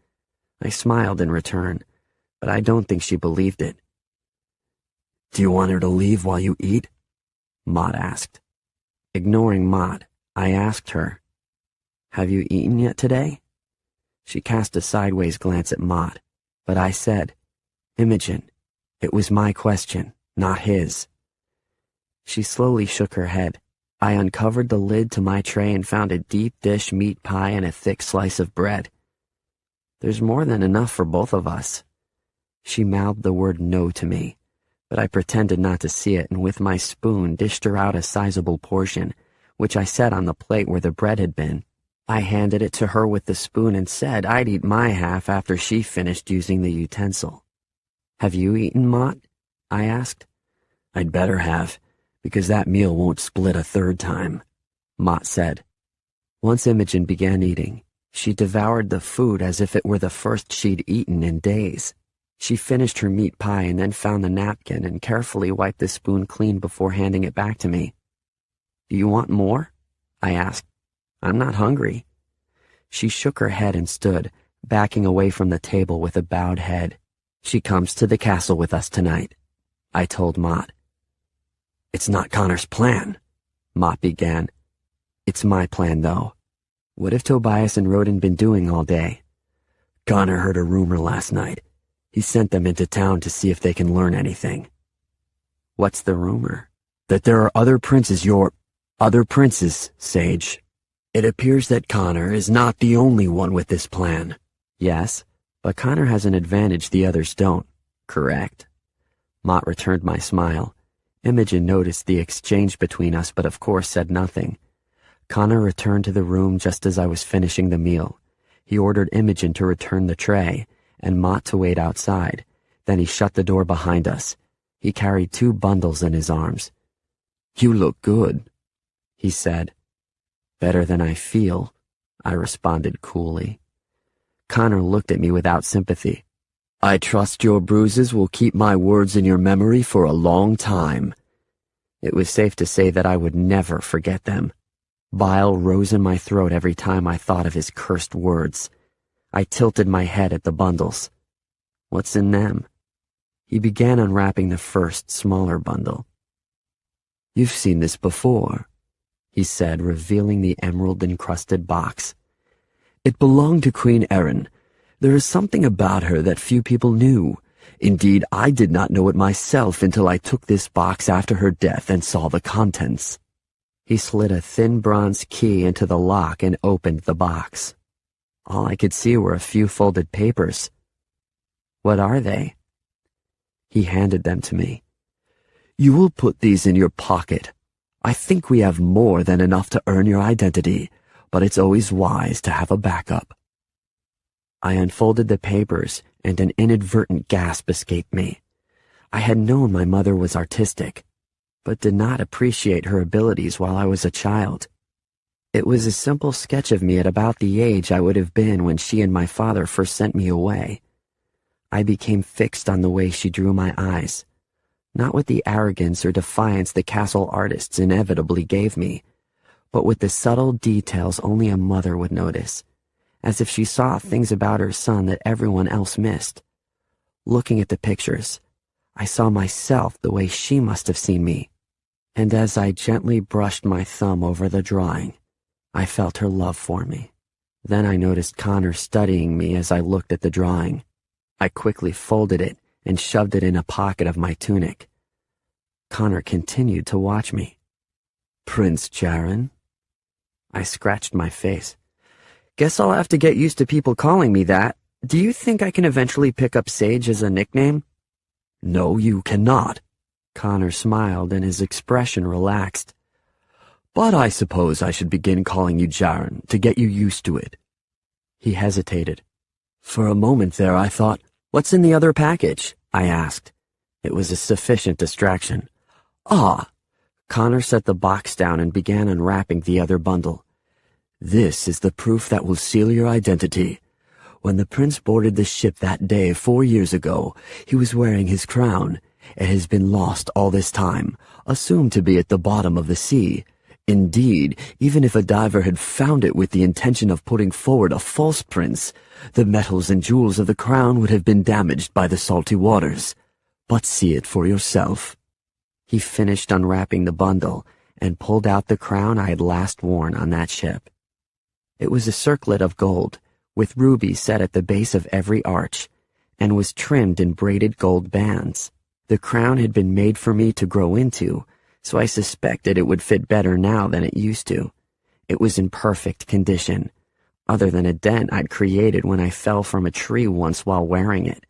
Speaker 1: I smiled in return, but I don't think she believed it. "Do you want her to leave while you eat?" Mott asked. Ignoring Mott, I asked her, "Have you eaten yet today?" She cast a sideways glance at Mott, but I said, "Imogen, it was my question, not his." She slowly shook her head. I uncovered the lid to my tray and found a deep dish meat pie and a thick slice of bread. "There's more than enough for both of us." She mouthed the word no to me, but I pretended not to see it and with my spoon dished her out a sizable portion, which I set on the plate where the bread had been. I handed it to her with the spoon and said I'd eat my half after she finished using the utensil. "Have you eaten, Mott?" I asked. "I'd better have, because that meal won't split a third time," Mott said. Once Imogen began eating, she devoured the food as if it were the first she'd eaten in days. She finished her meat pie and then found the napkin and carefully wiped the spoon clean before handing it back to me. "Do you want more?" I asked. "I'm not hungry." She shook her head and stood, backing away from the table with a bowed head. "She comes to the castle with us tonight," I told Mott. "It's not Connor's plan," Mott began. "It's my plan, though. What have Tobias and Roden been doing all day?" "Connor heard a rumor last night. He sent them into town to see if they can learn anything." "What's the rumor?" "That there are other princes, Sage. It appears that Connor is not the only one with this plan." "Yes, but Connor has an advantage the others don't, correct?" Mott returned my smile. Imogen noticed the exchange between us, but of course said nothing. Connor returned to the room just as I was finishing the meal. He ordered Imogen to return the tray, and Mott to wait outside. Then he shut the door behind us. He carried 2 bundles in his arms. "You look good," he said. Better than I feel, I responded coolly. Connor looked at me without sympathy.
Speaker 2: I trust your bruises will keep my words in your memory for a long time.
Speaker 1: It was safe to say that I would never forget them. Bile rose in my throat every time I thought of his cursed words. I tilted my head at the bundles. What's in them? He began unwrapping the first, smaller bundle.
Speaker 2: You've seen this before,
Speaker 1: he said, revealing the emerald-encrusted box.
Speaker 2: It belonged to Queen Erin. There is something about her that few people knew. Indeed, I did not know it myself until I took this box after her death and saw the contents.
Speaker 1: He slid a thin bronze key into the lock and opened the box. All I could see were a few folded papers. What are they?
Speaker 2: He handed them to me. You will put these in your pocket. I think we have more than enough to earn your identity, but it's always wise to have a backup.
Speaker 1: I unfolded the papers, and an inadvertent gasp escaped me. I had known my mother was artistic, but did not appreciate her abilities while I was a child. It was a simple sketch of me at about the age I would have been when she and my father first sent me away. I became fixed on the way she drew my eyes, not with the arrogance or defiance the castle artists inevitably gave me, but with the subtle details only a mother would notice, as if she saw things about her son that everyone else missed. Looking at the pictures, I saw myself the way she must have seen me, and as I gently brushed my thumb over the drawing, I felt her love for me. Then I noticed Connor studying me as I looked at the drawing. I quickly folded it and shoved it in a pocket of my tunic. Connor continued to watch me.
Speaker 2: Prince Jaren?
Speaker 1: I scratched my face. Guess I'll have to get used to people calling me that. Do you think I can eventually pick up Sage as a nickname?
Speaker 2: No, you cannot.
Speaker 1: Connor smiled and his expression relaxed.
Speaker 2: But I suppose I should begin calling you Jaren to get you used to it.
Speaker 1: He hesitated.
Speaker 2: For a moment there I thought,
Speaker 1: what's in the other package? I asked. It was a sufficient distraction.
Speaker 2: Ah!
Speaker 1: Connor set the box down and began unwrapping the other bundle.
Speaker 2: This is the proof that will seal your identity. When the prince boarded the ship that day 4 years ago, he was wearing his crown. It has been lost all this time, assumed to be at the bottom of the sea. Indeed, even if a diver had found it with the intention of putting forward a false prince, the metals and jewels of the crown would have been damaged by the salty waters. But see it for yourself.
Speaker 1: He finished unwrapping the bundle and pulled out the crown I had last worn on that ship. It was a circlet of gold, with rubies set at the base of every arch, and was trimmed in braided gold bands. The crown had been made for me to grow into, so I suspected it would fit better now than it used to. It was in perfect condition, other than a dent I'd created when I fell from a tree once while wearing it.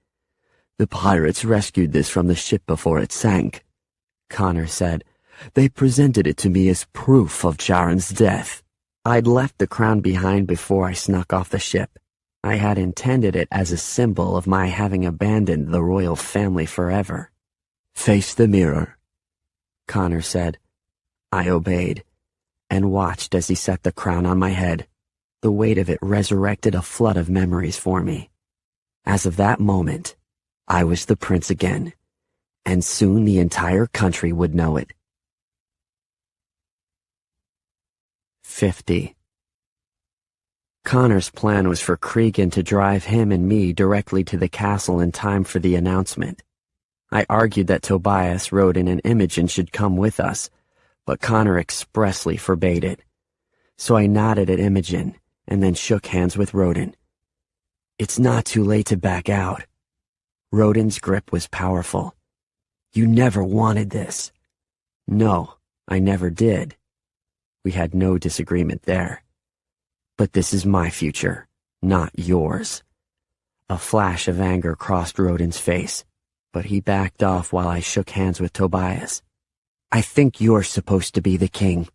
Speaker 2: The pirates rescued this from the ship before it sank,
Speaker 1: Connor said.
Speaker 2: They presented it to me as proof of Jaren's death.
Speaker 1: I'd left the crown behind before I snuck off the ship. I had intended it as a symbol of my having abandoned the royal family forever.
Speaker 2: Face the mirror,
Speaker 1: Connor said. I obeyed, and watched as he set the crown on my head. The weight of it resurrected a flood of memories for me. As of that moment, I was the prince again, and soon the entire country would know it. 50. Connor's plan was for Cregan to drive him and me directly to the castle in time for the announcement. I argued that Tobias, Rodin, and Imogen should come with us, but Connor expressly forbade it. So I nodded at Imogen and then shook hands with Rodin. It's not too late to back out. Rodin's grip was powerful. You never wanted this. No, I never did. We had no disagreement there. But this is my future, not yours. A flash of anger crossed Rodin's face, but he backed off while I shook hands with Tobias. I think you're supposed to be the king,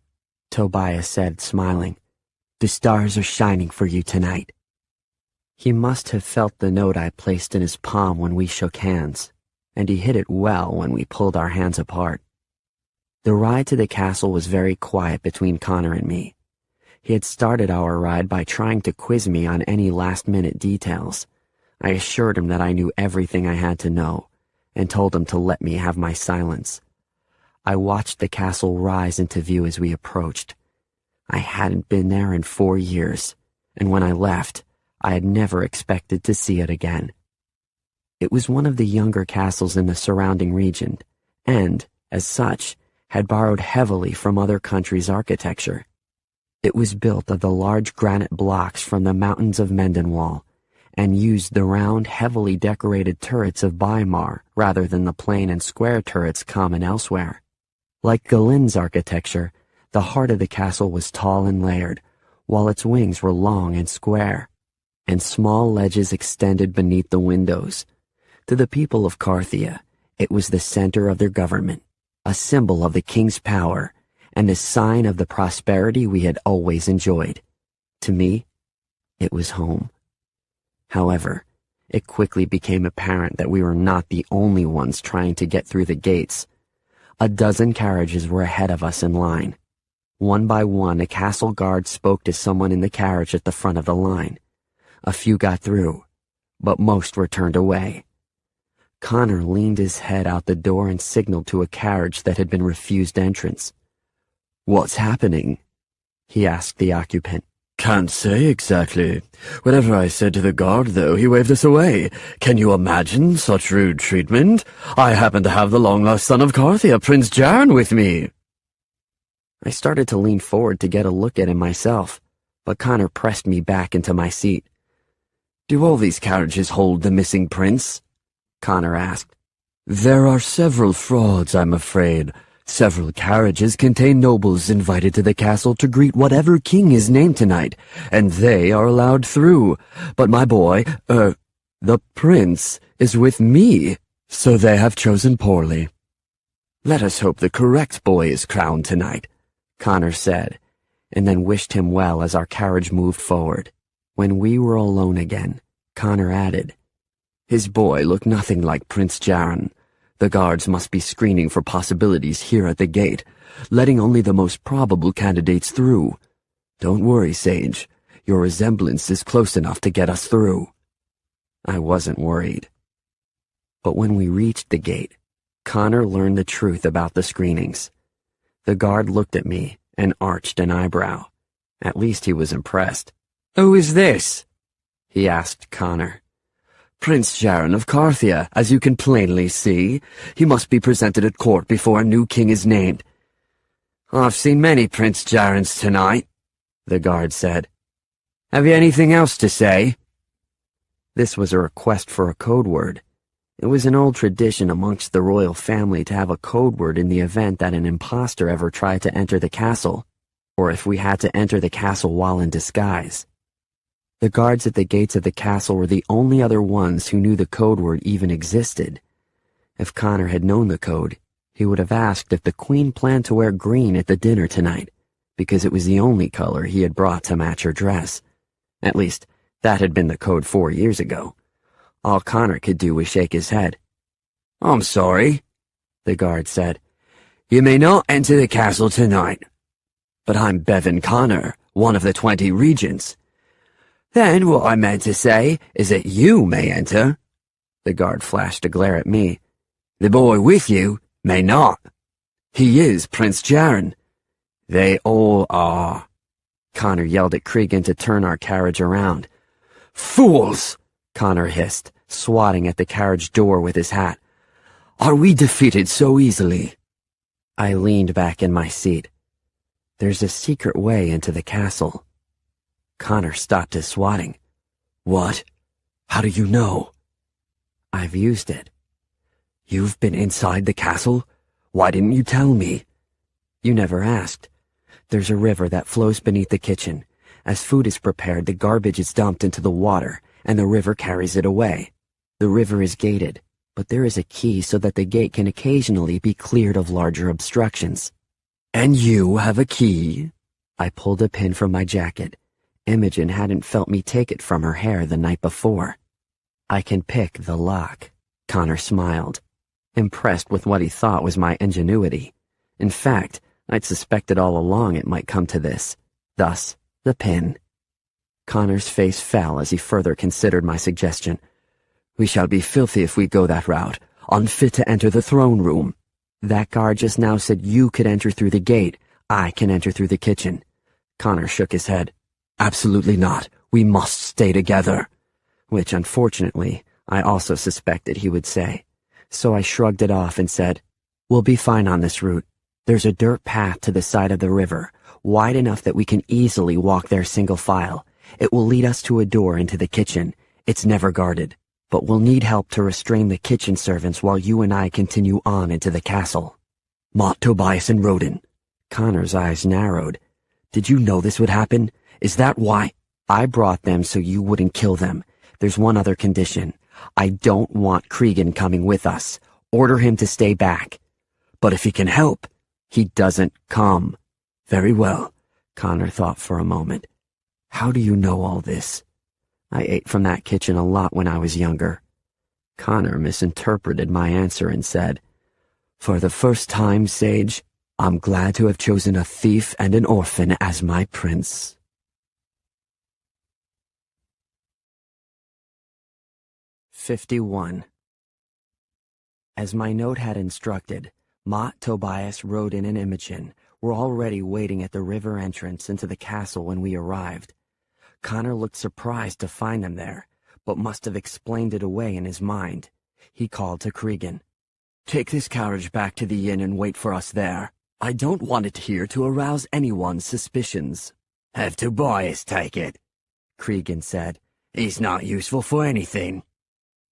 Speaker 1: Tobias said, smiling. The stars are shining for you tonight. He must have felt the note I placed in his palm when we shook hands, and he hit it well when we pulled our hands apart. The ride to the castle was very quiet between Connor and me. He had started our ride by trying to quiz me on any last-minute details. I assured him that I knew everything I had to know, and told him to let me have my silence. I watched the castle rise into view as we approached. I hadn't been there in 4 years, and when I left, I had never expected to see it again. It was one of the younger castles in the surrounding region, and, as such, had borrowed heavily from other countries' architecture. It was built of the large granite blocks from the mountains of Mendenwall, and used the round, heavily decorated turrets of Weimar rather than the plain and square turrets common elsewhere. Like Galen's architecture, the heart of the castle was tall and layered, while its wings were long and square, and small ledges extended beneath the windows. To the people of Carthia, it was the center of their government, a symbol of the king's power, and a sign of the prosperity we had always enjoyed. To me, it was home. However, it quickly became apparent that we were not the only ones trying to get through the gates. A dozen carriages were ahead of us in line. One by one, a castle guard spoke to someone in the carriage at the front of the line. A few got through, but most were turned away. Connor leaned his head out the door and signaled to a carriage that had been refused entrance. "What's happening?" he asked the occupant.
Speaker 4: "Can't say exactly. Whenever I said to the guard, though, he waved us away. Can you imagine such rude treatment? I happen to have the long-lost son of Carthia, Prince Jaron, with me."
Speaker 1: I started to lean forward to get a look at him myself, but Connor pressed me back into my seat.
Speaker 4: "Do all these carriages hold the missing prince?"
Speaker 1: Connor asked.
Speaker 4: "There are several frauds, I'm afraid. Several carriages contain nobles invited to the castle to greet whatever king is named tonight, and they are allowed through. But my boy, the prince, is with me, so they have chosen poorly."
Speaker 1: "Let us hope the correct boy is crowned tonight," Connor said, and then wished him well as our carriage moved forward. When we were alone again, Connor added, "His boy looked nothing like Prince Jaron. The guards must be screening for possibilities here at the gate, letting only the most probable candidates through. Don't worry, Sage. Your resemblance is close enough to get us through." I wasn't worried. But when we reached the gate, Connor learned the truth about the screenings. The guard looked at me and arched an eyebrow. At least he was impressed. "Who is this?" he asked Connor.
Speaker 4: "Prince Jaron of Carthia, as you can plainly see. He must be presented at court before a new king is named."
Speaker 1: "I've seen many Prince Jarons tonight," the guard said. "Have you anything else to say?" This was a request for a code word. It was an old tradition amongst the royal family to have a code word in the event that an impostor ever tried to enter the castle, or if we had to enter the castle while in disguise. The guards at the gates of the castle were the only other ones who knew the code word even existed. If Connor had known the code, he would have asked if the Queen planned to wear green at the dinner tonight, because it was the only color he had brought to match her dress. At least, that had been the code 4 years ago. All Connor could do was shake his head. "I'm sorry," the guard said. "You may not enter the castle tonight."
Speaker 4: "But I'm Bevan Connor, one of the 20 regents."
Speaker 1: "Then what I meant to say is that you may enter." The guard flashed a glare at me. "The boy with you may not."
Speaker 4: "He is Prince Jaron."
Speaker 1: "They all are." Connor yelled at Cregan to turn our carriage around.
Speaker 4: "Fools!"
Speaker 1: Connor hissed, swatting at the carriage door with his hat.
Speaker 4: "Are we defeated so easily?"
Speaker 1: I leaned back in my seat. "There's a secret way into the castle." Connor stopped his swatting.
Speaker 4: "What? How do you know?"
Speaker 1: "I've used it."
Speaker 4: "You've been inside the castle? Why didn't you tell me?"
Speaker 1: "You never asked. There's a river that flows beneath the kitchen. As food is prepared, the garbage is dumped into the water, and the river carries it away. The river is gated, but there is a key so that the gate can occasionally be cleared of larger obstructions."
Speaker 4: "And you have a key?"
Speaker 1: I pulled a pin from my jacket. Imogen hadn't felt me take it from her hair the night before. "I can pick the lock." Connor smiled, impressed with what he thought was my ingenuity. In fact, I'd suspected all along it might come to this. Thus,
Speaker 3: The pin. Connor's face fell as he further considered my suggestion.
Speaker 2: We shall be filthy if we go that route, unfit to enter the throne room.
Speaker 3: That guard just now said you could enter through the gate. I can enter through the kitchen. Connor shook his head.
Speaker 2: Absolutely not. We must stay together.
Speaker 3: Which, unfortunately, I also suspected he would say. So I shrugged it off and said, We'll be fine on this route. There's a dirt path to the side of the river, wide enough that we can easily walk there single file. It will lead us to a door into the kitchen. It's never guarded. But we'll need help to restrain the kitchen servants while you and I continue on into the castle.
Speaker 2: Mott, Tobias, and Roden.
Speaker 3: Connor's eyes narrowed.
Speaker 2: Did you know this would happen? Is that why?
Speaker 3: I brought them so you wouldn't kill them. There's one other condition. I don't want Cregan coming with us. Order him to stay back.
Speaker 2: But if he can help.
Speaker 3: He doesn't come.
Speaker 2: Very well.
Speaker 3: Connor thought for a moment. How do you know all this? I ate from that kitchen a lot when I was younger. Connor misinterpreted my answer and said,
Speaker 2: For the first time, Sage, I'm glad to have chosen a thief and an orphan as my prince.
Speaker 3: 51. As my note had instructed, Mott, Tobias, Roden, and Imogen were already waiting at the river entrance into the castle when we arrived. Connor looked surprised to find them there, but must have explained it away in his mind. He called to Cregan.
Speaker 2: Take this carriage back to the inn and wait for us there. I don't want it here to arouse anyone's suspicions.
Speaker 6: Have Tobias take it,
Speaker 3: Cregan said.
Speaker 6: He's not useful for anything.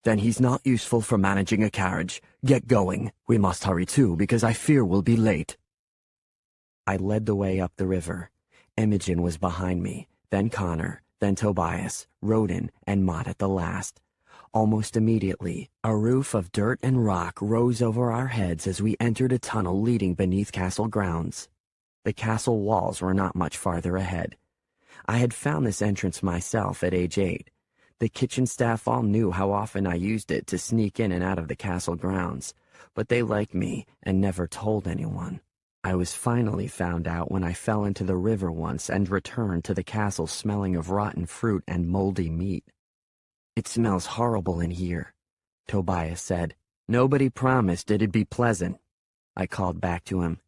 Speaker 2: Then he's not useful for managing a carriage. Get going. We must hurry too, because I fear we'll be late.
Speaker 3: I led the way up the river. Imogen was behind me, then Connor, then Tobias, Roden, and Mott at the last. Almost immediately, a roof of dirt and rock rose over our heads as we entered a tunnel leading beneath castle grounds. The castle walls were not much farther ahead. I had found this entrance myself at age 8. The kitchen staff all knew how often I used it to sneak in and out of the castle grounds, but they liked me and never told anyone. I was finally found out when I fell into the river once and returned to the castle smelling of rotten fruit and moldy meat. It smells horrible in here, Tobias said. Nobody promised it'd be pleasant. I called back to him.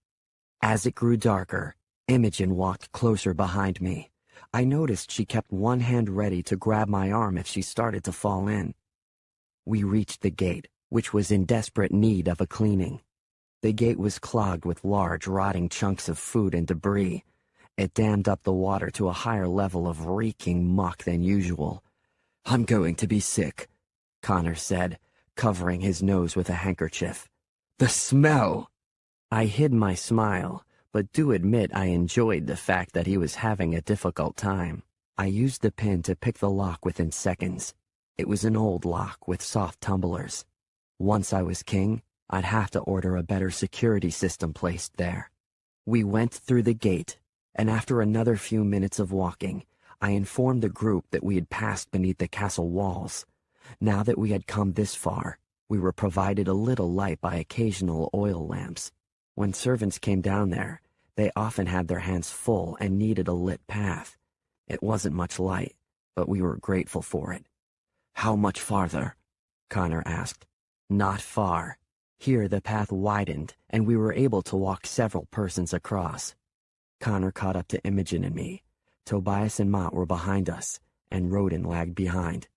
Speaker 3: As it grew darker, Imogen walked closer behind me. I noticed she kept one hand ready to grab my arm if she started to fall in. We reached the gate, which was in desperate need of a cleaning. The gate was clogged with large, rotting chunks of food and debris. It dammed up the water to a higher level of reeking muck than usual.
Speaker 2: I'm going to be sick,
Speaker 3: Connor said, covering his nose with a handkerchief.
Speaker 2: The smell!
Speaker 3: I hid my smile, but do admit I enjoyed the fact that he was having a difficult time. I used the pin to pick the lock within seconds. It was an old lock with soft tumblers. Once I was king, I'd have to order a better security system placed there. We went through the gate, and after another few minutes of walking, I informed the group that we had passed beneath the castle walls. Now that we had come this far, we were provided a little light by occasional oil lamps. When servants came down there, they often had their hands full and needed a lit path. It wasn't much light, but we were grateful for it.
Speaker 2: How much farther?
Speaker 3: Connor asked. Not far. Here the path widened, and we were able to walk several persons across. Connor caught up to Imogen and me. Tobias and Mott were behind us, and Roden lagged behind.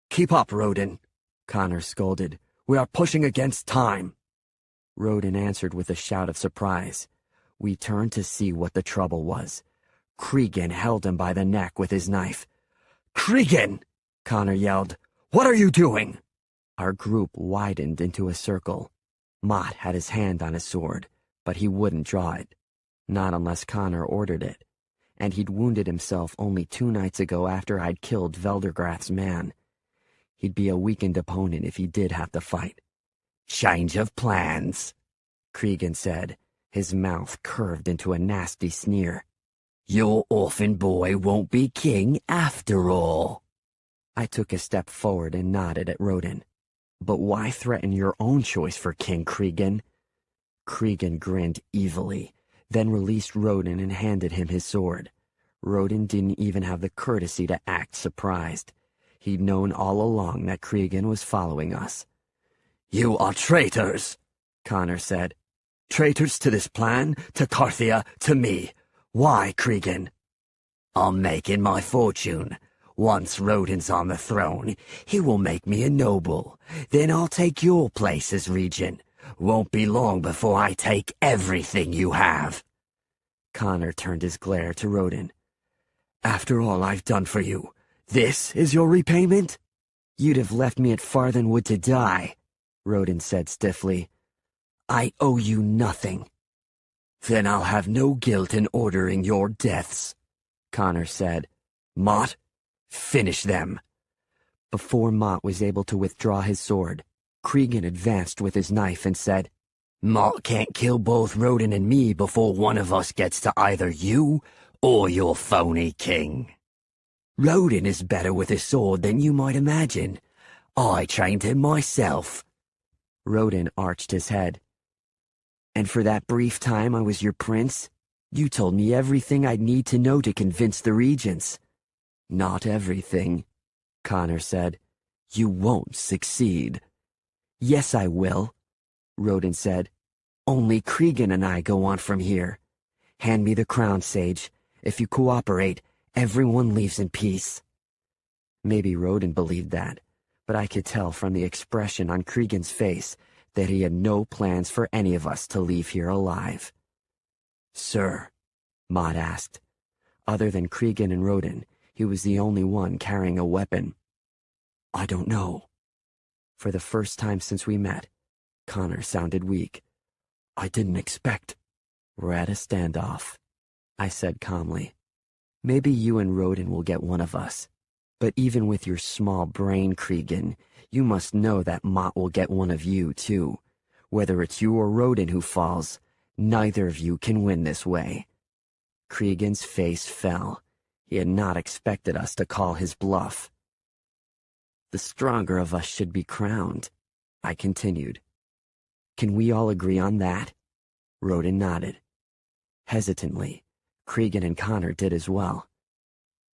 Speaker 2: Keep up, Roden, Connor scolded. We are pushing against time.
Speaker 3: Roden answered with a shout of surprise. We turned to see what the trouble was. Cregan held him by the neck with his knife.
Speaker 2: Cregan! Connor yelled. What are you doing?
Speaker 3: Our group widened into a circle. Mott had his hand on his sword, but he wouldn't draw it. Not unless Connor ordered it. And he'd wounded himself only 2 nights ago after I'd killed Veldergrath's man. He'd be a weakened opponent if he did have to fight.
Speaker 6: Change of plans,
Speaker 3: Cregan said, his mouth curved into a nasty sneer.
Speaker 6: Your orphan boy won't be king after all.
Speaker 3: I took a step forward and nodded at Roden. But why threaten your own choice for king, Cregan? Cregan grinned evilly, then released Roden and handed him his sword.
Speaker 2: Rodin didn't even have the courtesy to act surprised. He'd known all along that Cregan was following us.
Speaker 4: "You are traitors," Connor said. "Traitors to this plan, to Carthia, to me. Why, Cregan?" "I'm making my fortune. Once Rodin's on the throne, he will make me a noble. Then I'll take your place as regent. Won't be long before I take everything you have."
Speaker 2: Connor turned his glare to Rodin.
Speaker 4: "After all I've done for you, this is your repayment?"
Speaker 2: "You'd have left me at Farthenwood to die," Rodin said stiffly. "I owe you nothing."
Speaker 4: "Then I'll have no guilt in ordering your deaths," Connor said. "Mott, finish them."
Speaker 2: Before Mott was able to withdraw his sword, Cregan advanced with his knife and said,
Speaker 6: "Mott can't kill both Rodin and me before one of us gets to either you or your phony king. Rodin is better with a sword than you might imagine. I trained him myself."
Speaker 2: Rodin arched his head. "And for that brief time I was your prince, you told me everything I'd need to know to convince the regents."
Speaker 3: "Not everything," Connor said.
Speaker 2: "You won't succeed." "Yes, I will," Rodin said. "Only Cregan and I go on from here. Hand me the crown, Sage. If you cooperate, everyone leaves in peace." Maybe Rodin believed that, but I could tell from the expression on Cregan's face that he had no plans for any of us to leave here alive.
Speaker 3: "Sir?"
Speaker 2: Mott asked. Other than Cregan and Rodin, he was the only one carrying a weapon.
Speaker 3: "I don't know."
Speaker 2: For the first time since we met, Connor sounded weak.
Speaker 3: "I didn't expect—"
Speaker 2: "We're at a standoff," I said calmly. "Maybe you and Rodin will get one of us. But even with your small brain, Cregan, you must know that Mott will get one of you, too. Whether it's you or Rodin who falls, neither of you can win this way." Cregan's face fell. He had not expected us to call his bluff. "The stronger of us should be crowned," I continued. "Can we all agree on that?" Rodin nodded. Hesitantly, Cregan and Connor did as well.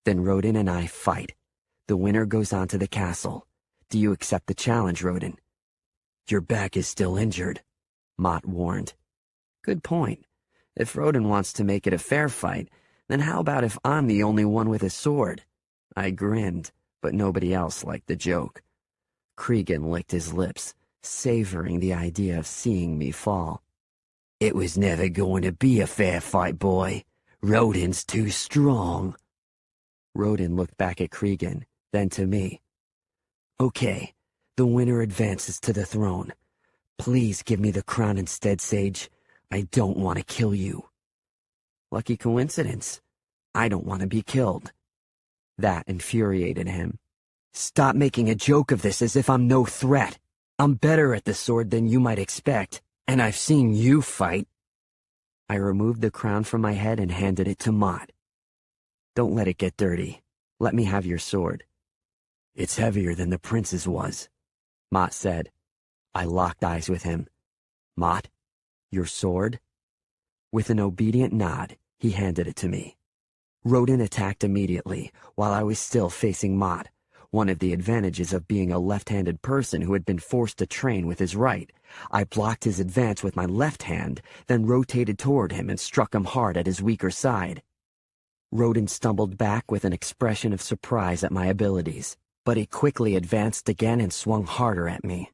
Speaker 2: "Then Rodin and I fight. The winner goes on to the castle. Do you accept the challenge, Rodin?"
Speaker 3: "Your back is still injured,"
Speaker 2: Mott warned. "Good point. If Rodin wants to make it a fair fight, then how about if I'm the only one with a sword?" I grinned, but nobody else liked the joke. Cregan licked his lips, savoring the idea of seeing me fall.
Speaker 6: "It was never going to be a fair fight, boy. Rodin's too strong."
Speaker 2: Rodin looked back at Cregan, then to me. "Okay, the winner advances to the throne. Please give me the crown instead, Sage. I don't want to kill you." Lucky coincidence. I don't want to be killed. That infuriated him. "Stop making a joke of this as if I'm no threat. I'm better at the sword than you might expect, and I've seen you fight." I removed the crown from my head and handed it to Mott. "Don't let it get dirty. Let me have your sword."
Speaker 3: "It's heavier than the prince's was,"
Speaker 2: Mott said. I locked eyes with him. "Mott, your sword?" With an obedient nod, he handed it to me. Rodin attacked immediately, while I was still facing Mott, one of the advantages of being a left-handed person who had been forced to train with his right. I blocked his advance with my left hand, then rotated toward him and struck him hard at his weaker side. Rodin stumbled back with an expression of surprise at my abilities, but he quickly advanced again and swung harder at me.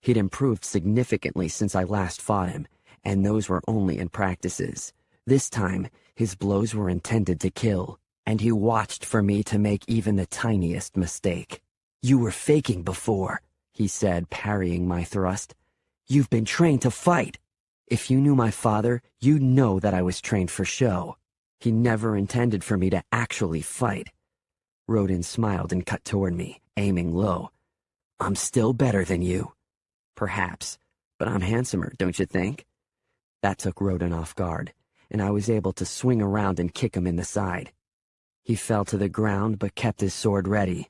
Speaker 2: He'd improved significantly since I last fought him, and those were only in practices. This time, his blows were intended to kill, and he watched for me to make even the tiniest mistake. "You were faking before," he said, parrying my thrust. "You've been trained to fight. If you knew my father, you'd know that I was trained for show. He never intended for me to actually fight." Rodin smiled and cut toward me, aiming low. "I'm still better than you." "Perhaps, but I'm handsomer, don't you think?" That took Rodin off guard, and I was able to swing around and kick him in the side. He fell to the ground but kept his sword ready.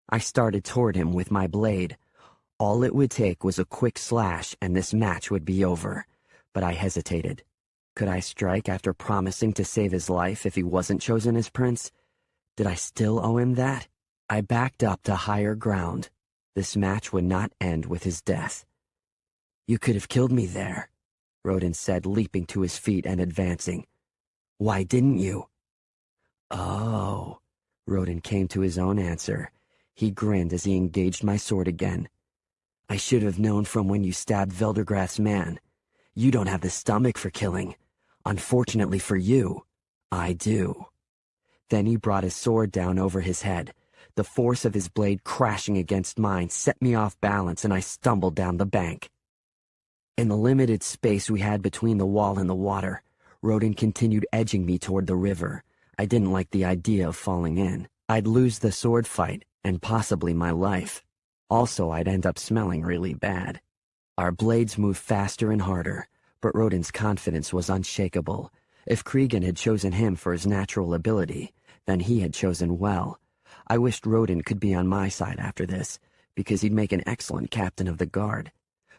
Speaker 2: I started toward him with my blade. All it would take was a quick slash and this match would be over, but I hesitated.
Speaker 1: Could I strike after promising to save his life if he wasn't chosen as prince? Did I still owe him that? I backed up to higher ground. This match would not end with his death. "You could have killed me there," Rodin said, leaping to his feet and advancing. "Why didn't you?" "Oh," Rodin came to his own answer. He grinned as he engaged my sword again. "I should have known from when you stabbed Veldergrath's man. You don't have the stomach for killing. Unfortunately for you, I do." Then he brought his sword down over his head. The force of his blade crashing against mine set me off balance, and I stumbled down the bank. In the limited space we had between the wall and the water, Rodin continued edging me toward the river. I didn't like the idea of falling in. I'd lose the sword fight, and possibly my life. Also, I'd end up smelling really bad. Our blades moved faster and harder, but Rodin's confidence was unshakable. If Cregan had chosen him for his natural ability, then he had chosen well. I wished Rodin could be on my side after this, because he'd make an excellent captain of the guard.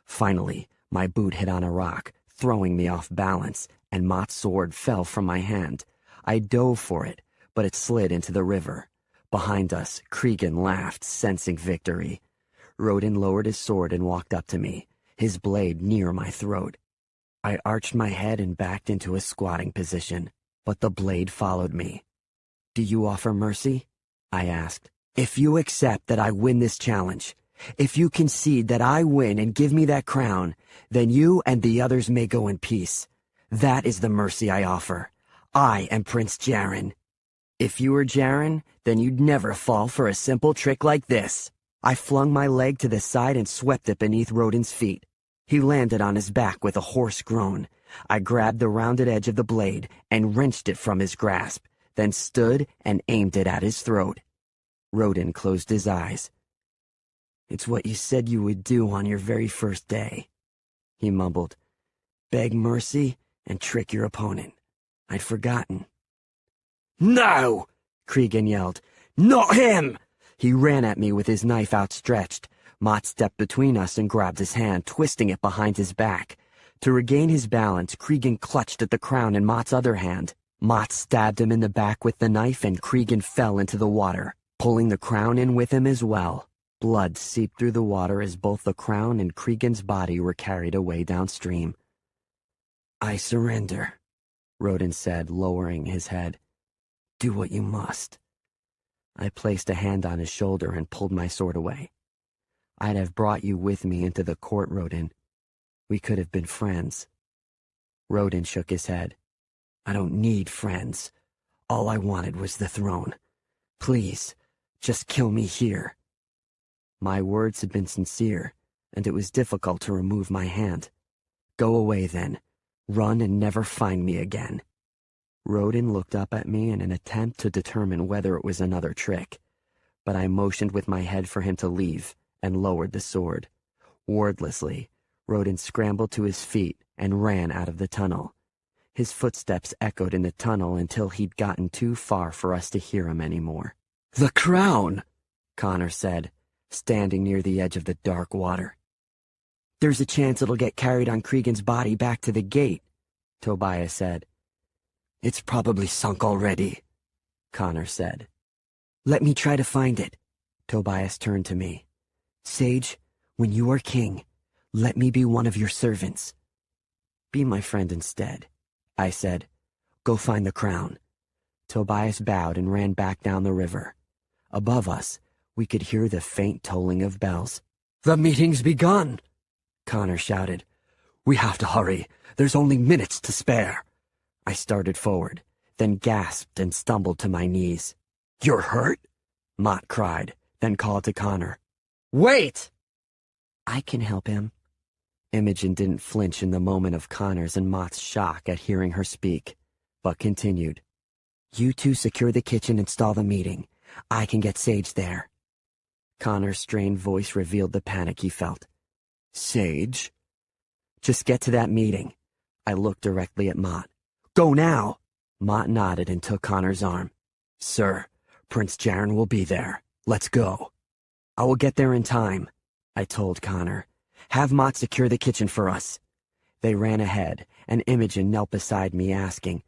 Speaker 1: Finally, my boot hit on a rock, throwing me off balance, and Mott's sword fell from my hand. I dove for it, but it slid into the river. Behind us, Cregan laughed, sensing victory. Rodin lowered his sword and walked up to me, his blade near my throat. I arched my head and backed into a squatting position, but the blade followed me. "Do you offer mercy?" I asked. "If you accept that I win this challenge, if you concede that I win and give me that crown, then you and the others may go in peace. That is the mercy I offer. I am Prince Jaren." "If you were Jaren, then you'd never fall for a simple trick like this." I flung my leg to the side and swept it beneath Rodin's feet. He landed on his back with a hoarse groan. I grabbed the rounded edge of the blade and wrenched it from his grasp, then stood and aimed it at his throat. Rodin closed his eyes. "It's what you said you would do on your very first day," he mumbled. "Beg mercy and trick your opponent. I'd forgotten." "No!" Cregan yelled. "Not him!" He ran at me with his knife outstretched. Mott stepped between us and grabbed his hand, twisting it behind his back. To regain his balance, Cregan clutched at the crown in Mott's other hand. Mott stabbed him in the back with the knife, and Cregan fell into the water, pulling the crown in with him as well. Blood seeped through the water as both the crown and Cregan's body were carried away downstream. "I surrender," Rodin said, lowering his head. "Do what you must." I placed a hand on his shoulder and pulled my sword away. "I'd have brought you with me into the court, Rodin. We could have been friends." Rodin shook his head. "I don't need friends. All I wanted was the throne. Please, just kill me here." My words had been sincere, and it was difficult to remove my hand. "Go away, then. Run and never find me again." Rodin looked up at me in an attempt to determine whether it was another trick, but I motioned with my head for him to leave and lowered the sword. Wordlessly, Rodin scrambled to his feet and ran out of the tunnel. His footsteps echoed in the tunnel until he'd gotten too far for us to hear him anymore. "The crown!" Connor said, standing near the edge of the dark water. "There's a chance it'll get carried on Cregan's body back to the gate," Tobias said. "It's probably sunk already," Connor said. "Let me try to find it." Tobias turned to me. "Sage, when you are king, let me be one of your servants." "Be my friend instead," I said. "Go find the crown." Tobias bowed and ran back down the river. Above us, we could hear the faint tolling of bells. "The meeting's begun!" Connor shouted. "We have to hurry. There's only minutes to spare." I started forward, then gasped and stumbled to my knees. "You're hurt?" Mott cried, then called to Connor. "Wait!" "I can help him." Imogen didn't flinch in the moment of Connor's and Mott's shock at hearing her speak, but continued. "You two secure the kitchen and stall the meeting. I can get Sage there." Connor's strained voice revealed the panic he felt. "Sage?" "Just get to that meeting." I looked directly at Mott. "Go now!" Mott nodded and took Connor's arm. "Sir, Prince Jaren will be there. Let's go." "I will get there in time," I told Connor. "Have Mott secure the kitchen for us." They ran ahead,
Speaker 3: and Imogen knelt beside me asking,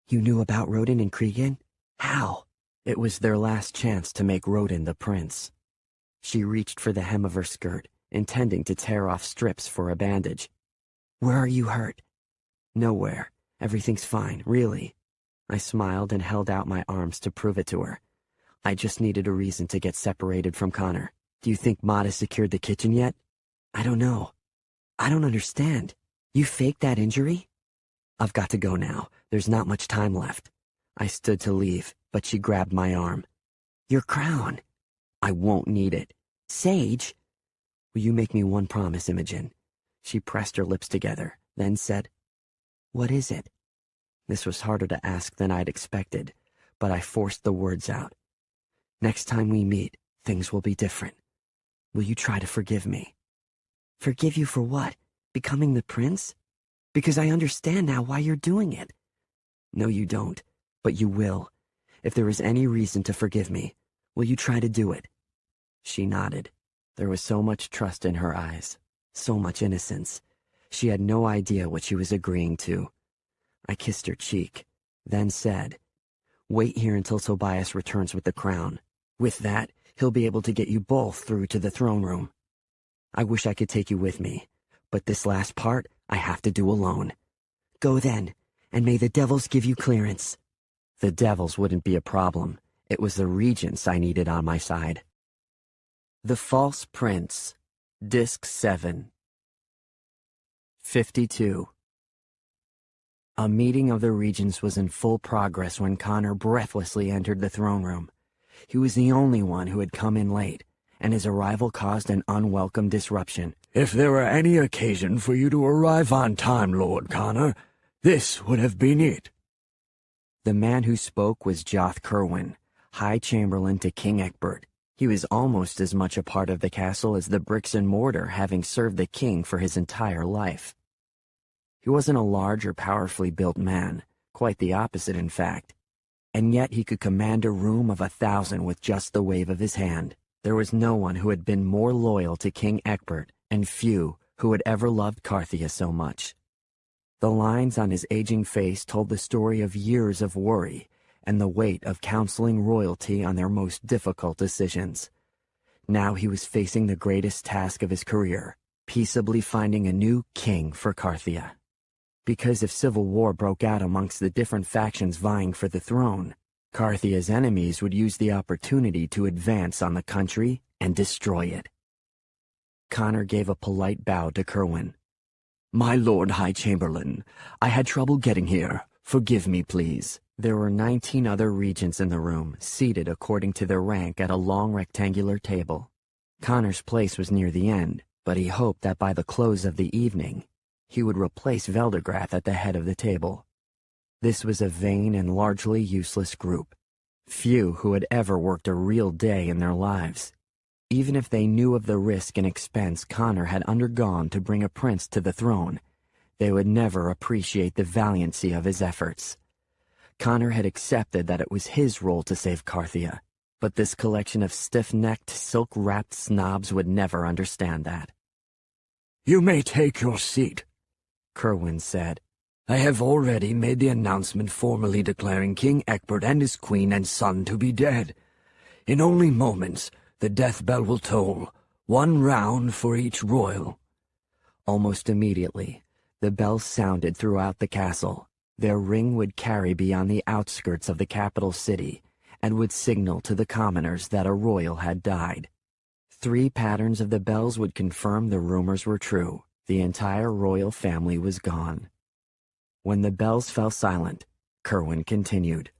Speaker 3: "You knew about Rodin and Cregan? How?" It was their last chance to make Rodin the prince. She reached for the hem of her skirt, intending to tear off strips for a bandage. "Where are you hurt?" "Nowhere. Everything's fine, really." I smiled and held out my arms to prove it to her. I just needed a reason to get separated from Connor. "Do you think Maud has secured the kitchen yet?" "I don't know. I don't understand. You faked that injury?" "I've got to go now. There's not much time left." I stood to leave, but she grabbed my arm. "Your crown." "I won't need it." "Sage." "Will you make me one promise, Imogen?" She pressed her lips together, then said, "What is it?" This was harder to ask than I'd expected, but I forced the words out. "Next time we meet, things will be different. Will you try to forgive me?" "Forgive you for what? Becoming the prince? Because I understand now why you're doing it." "No, you don't, but you will. If there is any reason to forgive me, will you try to do it?" She nodded. There was so much trust in her eyes, so much innocence. She had no idea what she was agreeing to. I kissed her cheek, then said, "Wait here until Tobias returns with the crown. With that, he'll be able to get you both through to the throne room. I wish I could take you with me, but this last part I have to do alone." "Go then, and may the devils give you clearance." The devils wouldn't be a problem. It was the regents I needed on my side. The False Prince, Disc 7. 52. A meeting of the regents was in full progress when Connor breathlessly entered the throne room. He was the only one who had come in late, and his arrival caused an unwelcome disruption.
Speaker 4: "If there were any occasion for you to arrive on time, Lord Connor, this would have been it."
Speaker 3: The man who spoke was Joth Kerwin, High Chamberlain to King Egbert. He was almost as much a part of the castle as the bricks and mortar, having served the king for his entire life. He wasn't a large or powerfully built man, quite the opposite in fact, and yet he could command a room of 1,000 with just the wave of his hand. There was no one who had been more loyal to King Egbert, and few who had ever loved Carthia so much. The lines on his aging face told the story of years of worry and the weight of counseling royalty on their most difficult decisions. Now he was facing the greatest task of his career, peaceably finding a new king for Carthia. Because if civil war broke out amongst the different factions vying for the throne, Carthia's enemies would use the opportunity to advance on the country and destroy it. Connor gave a polite bow to Kerwin.
Speaker 4: "My Lord High Chamberlain, I had trouble getting here. Forgive me, please."
Speaker 3: There were 19 other regents in the room, seated according to their rank at a long rectangular table. Connor's place was near the end, but he hoped that by the close of the evening, he would replace Veldegrath at the head of the table. This was a vain and largely useless group. Few who had ever worked a real day in their lives. Even if they knew of the risk and expense Connor had undergone to bring a prince to the throne, they would never appreciate the valiancy of his efforts. Connor had accepted that it was his role to save Carthia, but this collection of stiff-necked, silk-wrapped snobs would never understand that.
Speaker 4: "You may take your seat,"
Speaker 3: Kerwin said.
Speaker 4: "I have already made the announcement formally declaring King Egbert and his queen and son to be dead. In only moments, the death bell will toll, 1 round for each royal."
Speaker 3: Almost immediately, the bells sounded throughout the castle. Their ring would carry beyond the outskirts of the capital city and would signal to the commoners that a royal had died. 3 patterns of the bells would confirm the rumors were true. The entire royal family was gone. When the bells fell silent, Kerwin continued.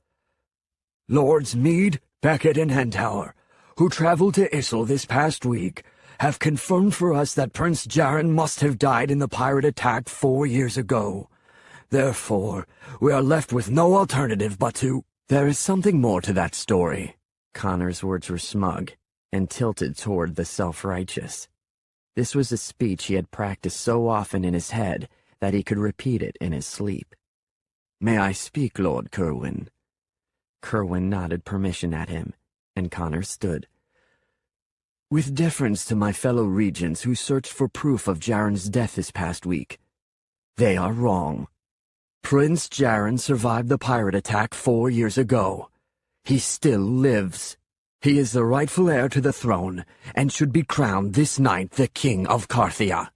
Speaker 4: "Lords Meade, Beckett, and Hentower, who traveled to Issel this past week, have confirmed for us that Prince Jaron must have died in the pirate attack 4 years ago. Therefore, we are left with no alternative but to—"
Speaker 3: "There is something more to that story." Connor's words were smug and tilted toward the self-righteous. This was a speech he had practiced so often in his head that he could repeat it in his sleep.
Speaker 4: "May I speak, Lord Kerwin?"
Speaker 3: Kerwin nodded permission at him, and Connor stood.
Speaker 4: "With deference to my fellow regents who searched for proof of Jaron's death this past week, they are wrong. Prince Jaren survived the pirate attack 4 years ago. He still lives. He is the rightful heir to the throne, and should be crowned this night the King of Carthia.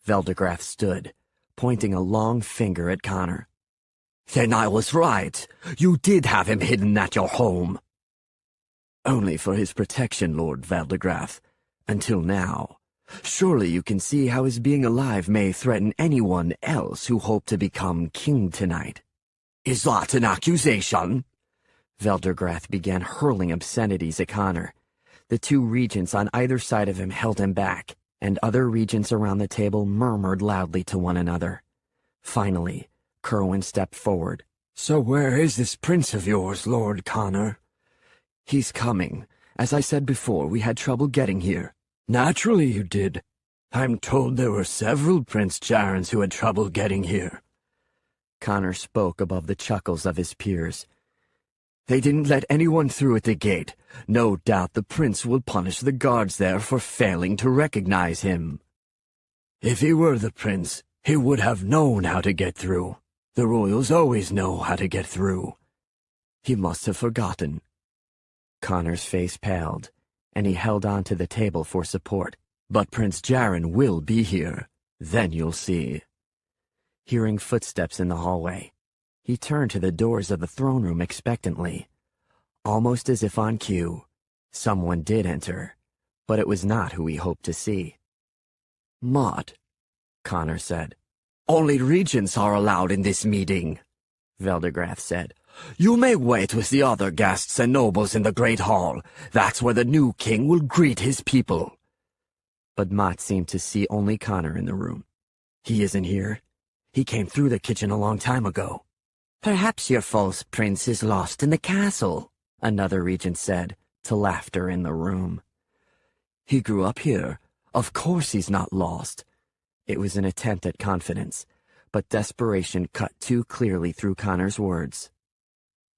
Speaker 2: Veldegrath stood, pointing a long finger at Connor.
Speaker 6: Then I was right. You did have him hidden at your home.
Speaker 2: Only for his protection, Lord Veldegrath. Until now. Surely you can see how his being alive may threaten anyone else who hoped to become king tonight.
Speaker 6: Is that an accusation?
Speaker 2: Veldegrath began hurling obscenities at Connor. The two regents on either side of him held him back, and other regents around the table murmured loudly to one another. Finally, Kerwin stepped forward.
Speaker 4: So where is this prince of yours, Lord Connor?
Speaker 2: He's coming. As I said before, we had trouble getting here.
Speaker 4: Naturally you did. I'm told there were several Prince Jarens who had trouble getting here.
Speaker 2: Connor spoke above the chuckles of his peers. They didn't let anyone through at the gate. No doubt the prince will punish the guards there for failing to recognize him.
Speaker 4: If he were the prince, he would have known how to get through. The royals always know how to get through.
Speaker 2: He must have forgotten. Connor's face paled, and he held on to the table for support. But Prince Jaren will be here. Then you'll see. Hearing footsteps in the hallway, he turned to the doors of the throne room expectantly. Almost as if on cue, someone did enter, but it was not who he hoped to see.
Speaker 6: Maud,
Speaker 2: Connor said.
Speaker 6: Only regents are allowed in this meeting,
Speaker 2: Veldegrath said.
Speaker 6: You may wait with the other guests and nobles in the Great Hall. That's where the new king will greet his people.
Speaker 2: But Mott seemed to see only Connor in the room. He isn't here. He came through the kitchen a long time ago.
Speaker 3: Perhaps your false prince is lost in the castle,
Speaker 2: another regent said, to laughter in the room. He grew up here. Of course he's not lost. It was an attempt at confidence, but desperation cut too clearly through Connor's words.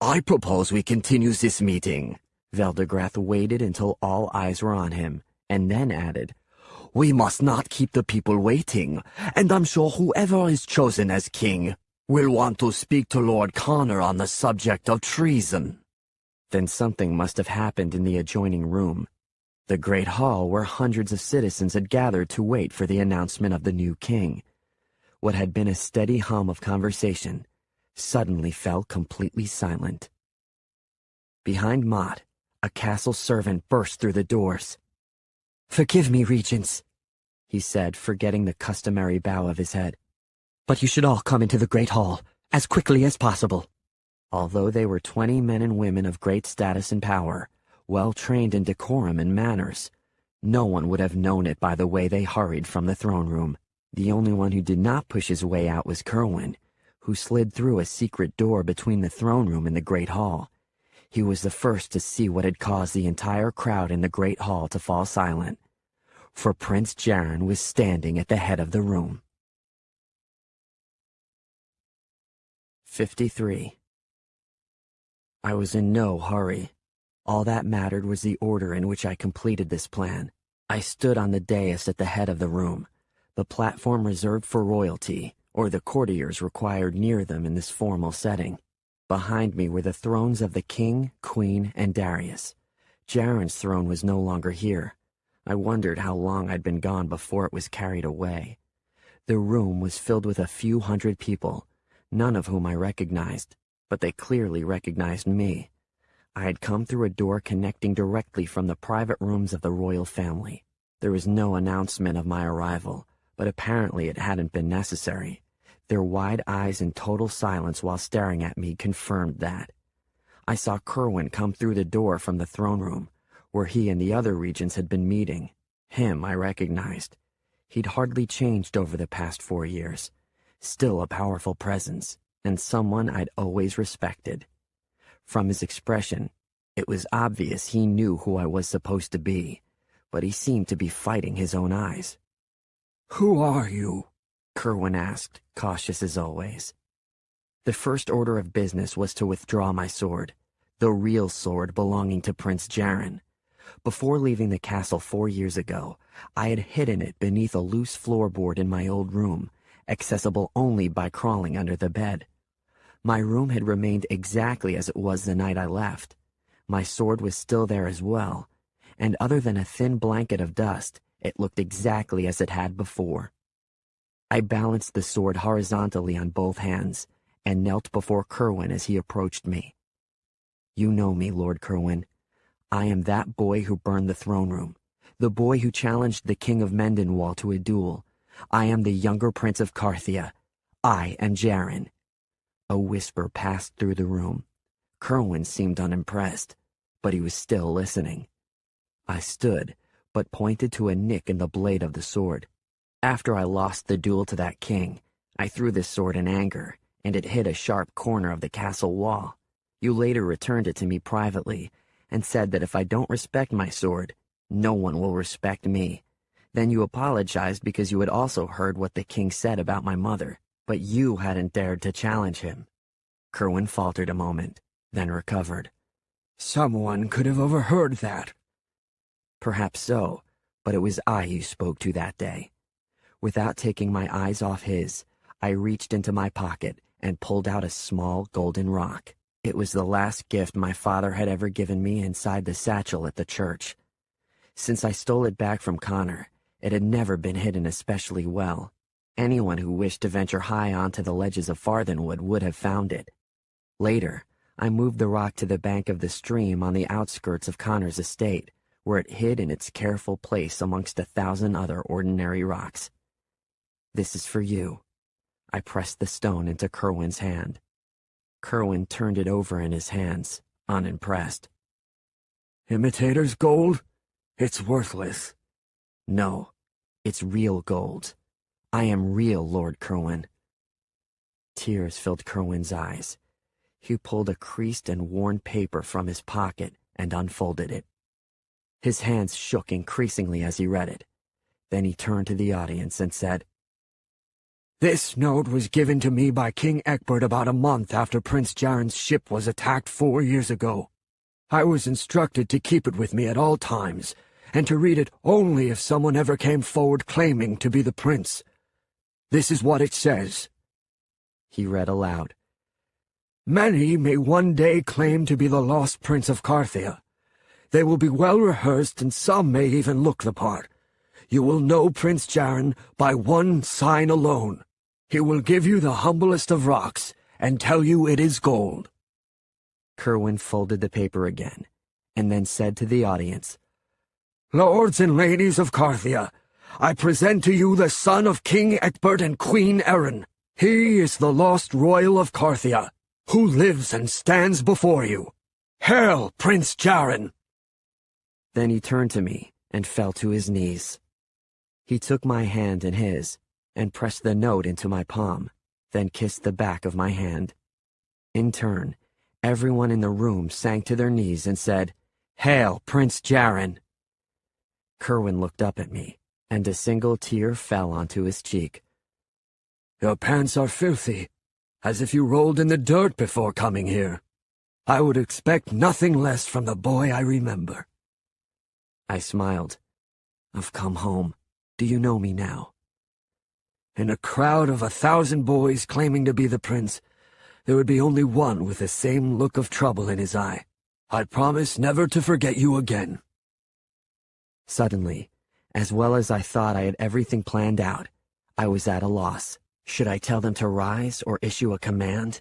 Speaker 6: I propose we continue this meeting.
Speaker 2: Veldegrath waited until all eyes were on him, and then added,
Speaker 6: We must not keep the people waiting, and I'm sure whoever is chosen as king will want to speak to Lord Connor on the subject of treason.
Speaker 2: Then something must have happened in the adjoining room, the great hall where hundreds of citizens had gathered to wait for the announcement of the new king. What had been a steady hum of conversation suddenly fell completely silent. Behind Mott, a castle servant burst through the doors.
Speaker 3: "Forgive me, regents,"
Speaker 2: he said, forgetting the customary bow of his head.
Speaker 3: "But you should all come into the Great Hall, as quickly as possible."
Speaker 2: Although they were 20 men and women of great status and power, well trained in decorum and manners, no one would have known it by the way they hurried from the throne room. The only one who did not push his way out was Kerwin, who slid through a secret door between the throne room and the Great Hall. He was the first to see what had caused the entire crowd in the Great Hall to fall silent, for Prince Jaren was standing at the head of the room. 53. I was in no hurry. All that mattered was the order in which I completed this plan. I stood on the dais at the head of the room, the platform reserved for royalty, or the courtiers required near them in this formal setting. Behind me were the thrones of the king, queen, and Darius. Jaren's throne was no longer here. I wondered how long I'd been gone before it was carried away. The room was filled with a few hundred people, none of whom I recognized, but they clearly recognized me. I had come through a door connecting directly from the private rooms of the royal family. There was no announcement of my arrival, but apparently it hadn't been necessary. Their wide eyes and total silence while staring at me confirmed that. I saw Kerwin come through the door from the throne room, where he and the other regents had been meeting. Him I recognized. He'd hardly changed over the past 4 years. Still a powerful presence, and someone I'd always respected. From his expression, it was obvious he knew who I was supposed to be, but he seemed to be fighting his own eyes.
Speaker 4: "Who are you?"
Speaker 2: Kerwin asked, cautious as always. The first order of business was to withdraw my sword, the real sword belonging to Prince Jaren. Before leaving the castle 4 years ago, I had hidden it beneath a loose floorboard in my old room,
Speaker 1: accessible only by crawling under the bed. My room had remained exactly as it was the night I left. My sword was still there as well, and other than a thin blanket of dust, it looked exactly as it had before. I balanced the sword horizontally on both hands and knelt before Kerwin as he approached me. You know me, Lord Kerwin. I am that boy who burned the throne room, the boy who challenged the king of Mendenwall to a duel. I am the younger prince of Carthia. I am Jaren. A whisper passed through the room. Kerwin seemed unimpressed, but he was still listening. I stood, but pointed to a nick in the blade of the sword. After I lost the duel to that king, I threw this sword in anger, and it hit a sharp corner of the castle wall. You later returned it to me privately, and said that if I don't respect my sword, no one will respect me. Then you apologized because you had also heard what the king said about my mother, but you hadn't dared to challenge him. Kerwin faltered a moment, then recovered.
Speaker 6: Someone could have overheard that.
Speaker 1: Perhaps so, but it was I you spoke to that day. Without taking my eyes off his, I reached into my pocket and pulled out a small golden rock. It was the last gift my father had ever given me inside the satchel at the church. Since I stole it back from Connor, it had never been hidden especially well. Anyone who wished to venture high onto the ledges of Farthenwood would have found it. Later, I moved the rock to the bank of the stream on the outskirts of Connor's estate, where it hid in its careful place amongst 1,000 other ordinary rocks. This is for you. I pressed the stone into Kerwin's hand. Kerwin turned it over in his hands, unimpressed.
Speaker 6: Imitator's gold? It's worthless.
Speaker 1: No, it's real gold. I am real, Lord Kerwin. Tears filled Kerwin's eyes. He pulled a creased and worn paper from his pocket and unfolded it. His hands shook increasingly as he read it. Then he turned to the audience and said,
Speaker 6: This note was given to me by King Egbert about a month after Prince Jaren's ship was attacked 4 years ago. I was instructed to keep it with me at all times, and to read it only if someone ever came forward claiming to be the prince. This is what it says.
Speaker 1: He read aloud.
Speaker 6: Many may one day claim to be the lost prince of Carthia. They will be well rehearsed, and some may even look the part. You will know Prince Jaren by one sign alone. He will give you the humblest of rocks, and tell you it is gold.
Speaker 1: Kerwin folded the paper again, and then said to the audience,
Speaker 6: Lords and ladies of Carthia, I present to you the son of King Egbert and Queen Erin. He is the lost royal of Carthia, who lives and stands before you. Hail, Prince Jaren!
Speaker 1: Then he turned to me and fell to his knees. He took my hand in his and pressed the note into my palm, then kissed the back of my hand. In turn, everyone in the room sank to their knees and said, Hail, Prince Jaren! Kerwin looked up at me, and a single tear fell onto his cheek.
Speaker 6: Your pants are filthy, as if you rolled in the dirt before coming here. I would expect nothing less from the boy I remember.
Speaker 1: I smiled. I've come home. Do you know me now?
Speaker 6: In a crowd of 1,000 boys claiming to be the prince, there would be only one with the same look of trouble in his eye. I promise never to forget you again.
Speaker 1: Suddenly, as well as I thought I had everything planned out, I was at a loss. Should I tell them to rise or issue a command?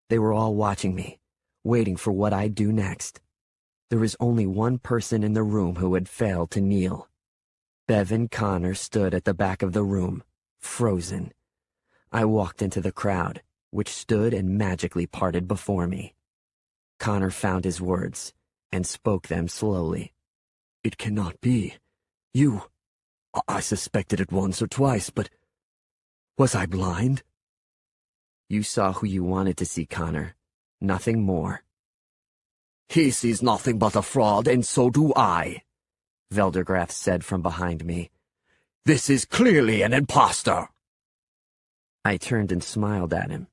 Speaker 1: They were all watching me, waiting for what I'd do next. There was only one person in the room who had failed to kneel. Bevan Connor stood at the back of the room, frozen. I walked into the crowd, which stood and magically parted before me. Connor found his words and spoke them slowly.
Speaker 6: It cannot be. You. I suspected it once or twice, but was I blind?
Speaker 1: You saw who you wanted to see, Connor. Nothing more.
Speaker 6: He sees nothing but a fraud, and so do I,
Speaker 1: Veldergrath said from behind me.
Speaker 6: This is clearly an impostor.
Speaker 1: I turned and smiled at him.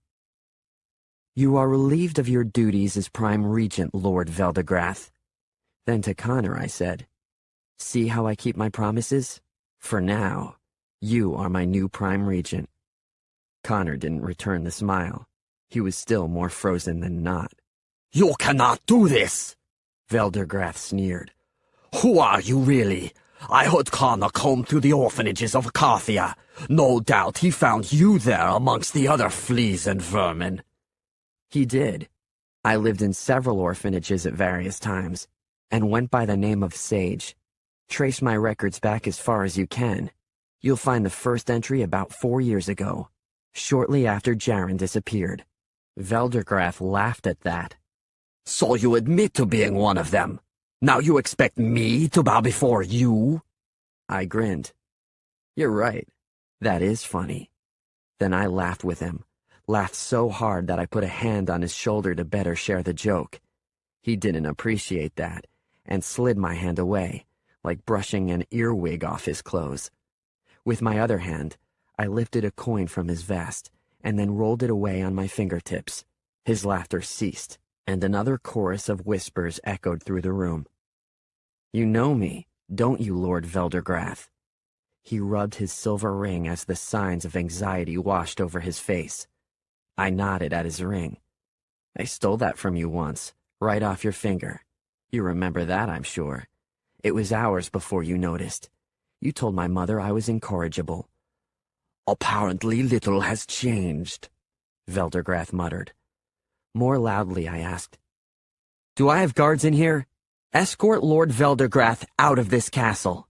Speaker 1: You are relieved of your duties as Prime Regent, Lord Veldergrath. Then to Connor I said, See how I keep my promises? For now, you are my new Prime Regent. Connor didn't return the smile. He was still more frozen than not.
Speaker 6: "You cannot do this!" Veldergrath sneered. "Who are you, really? I heard Connor comb through the orphanages of Carthia. No doubt he found you there amongst the other fleas and vermin."
Speaker 1: He did. I lived in several orphanages at various times, and went by the name of Sage. Trace my records back as far as you can. You'll find the first entry about 4 years ago, shortly after Jaren disappeared. Veldergrath laughed at that.
Speaker 6: "So you admit to being one of them? Now you expect me to bow before you?"
Speaker 1: I grinned. You're right. That is funny. Then I laughed with him, laughed so hard that I put a hand on his shoulder to better share the joke. He didn't appreciate that, and slid my hand away, like brushing an earwig off his clothes. With my other hand, I lifted a coin from his vest, and then rolled it away on my fingertips. His laughter ceased, and another chorus of whispers echoed through the room. You know me, don't you, Lord Veldergrath? He rubbed his silver ring as the signs of anxiety washed over his face. I nodded at his ring. I stole that from you once, right off your finger. You remember that, I'm sure. It was hours before you noticed. You told my mother I was incorrigible.
Speaker 6: "Apparently little has changed,"
Speaker 1: Veldergrath muttered. More loudly, I asked, "Do I have guards in here? Escort Lord Veldergrath out of this castle."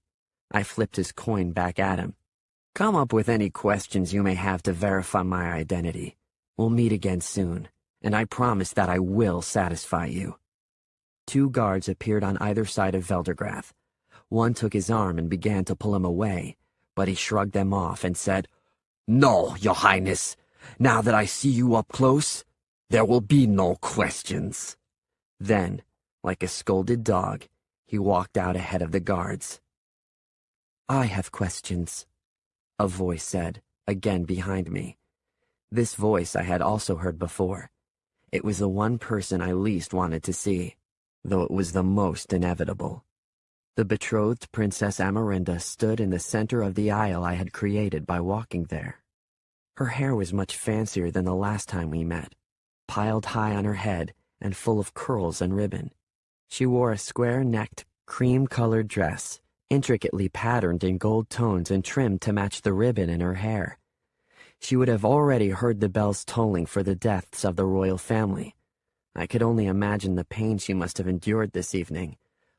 Speaker 1: I flipped his coin back at him. Come up with any questions you may have to verify my identity. We'll meet again soon, and I promise that I will satisfy you. 2 guards appeared on either side of Veldergrath. One took his arm and began to pull him away, but he shrugged them off and said,
Speaker 6: "No, Your Highness. Now that I see you up close, there will be no questions."
Speaker 1: Then, like a scolded dog, he walked out ahead of the guards. "I have questions," a voice said, again behind me. This voice I had also heard before. It was the one person I least wanted to see, though it was the most inevitable. The betrothed Princess Amarinda stood in the center of the aisle I had created by walking there. Her hair was much fancier than the last time we met, piled high on her head and full of curls and ribbon. She wore a square-necked, cream-colored dress, intricately patterned in gold tones and trimmed to match the ribbon in her hair. She would have already heard the bells tolling for the deaths of the royal family. I could only imagine the pain she must have endured this evening,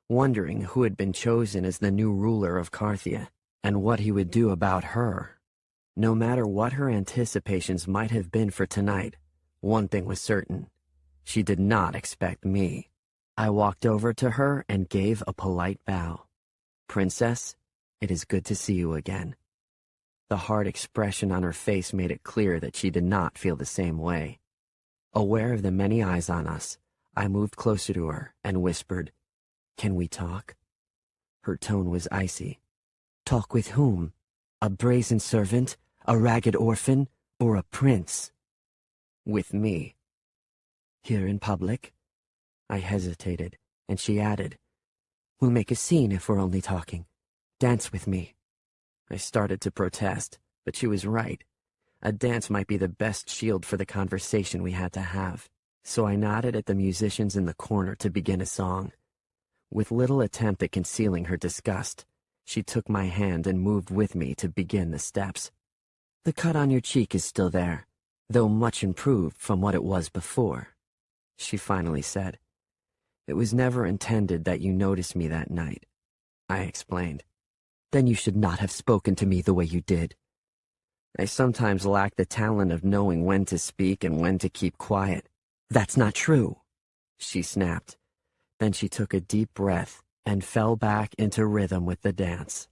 Speaker 1: wondering who had been chosen as the new ruler of Carthia, and what he would do about her. No matter what her anticipations might have been for tonight, one thing was certain. She did not expect me. I walked over to her and gave a polite bow. "Princess, it is good to see you again." The hard expression on her face made it clear that she did not feel the same way. Aware of the many eyes on us, I moved closer to her and whispered, "Can we talk?" Her tone was icy. "Talk with whom? A brazen servant, a ragged orphan, or a prince?" "With me." "Here in public?" I hesitated, and she added, "We'll make a scene if we're only talking. Dance with me." I started to protest, but she was right. A dance might be the best shield for the conversation we had to have, so I nodded at the musicians in the corner to begin a song. With little attempt at concealing her disgust, she took my hand and moved with me to begin the steps. "The cut on your cheek is still there, though much improved from what it was before," she finally said. "It was never intended that you noticed me that night," I explained. "Then you should not have spoken to me the way you did." "I sometimes lack the talent of knowing when to speak and when to keep quiet." "That's not true," she snapped. Then she took a deep breath and fell back into rhythm with the dance.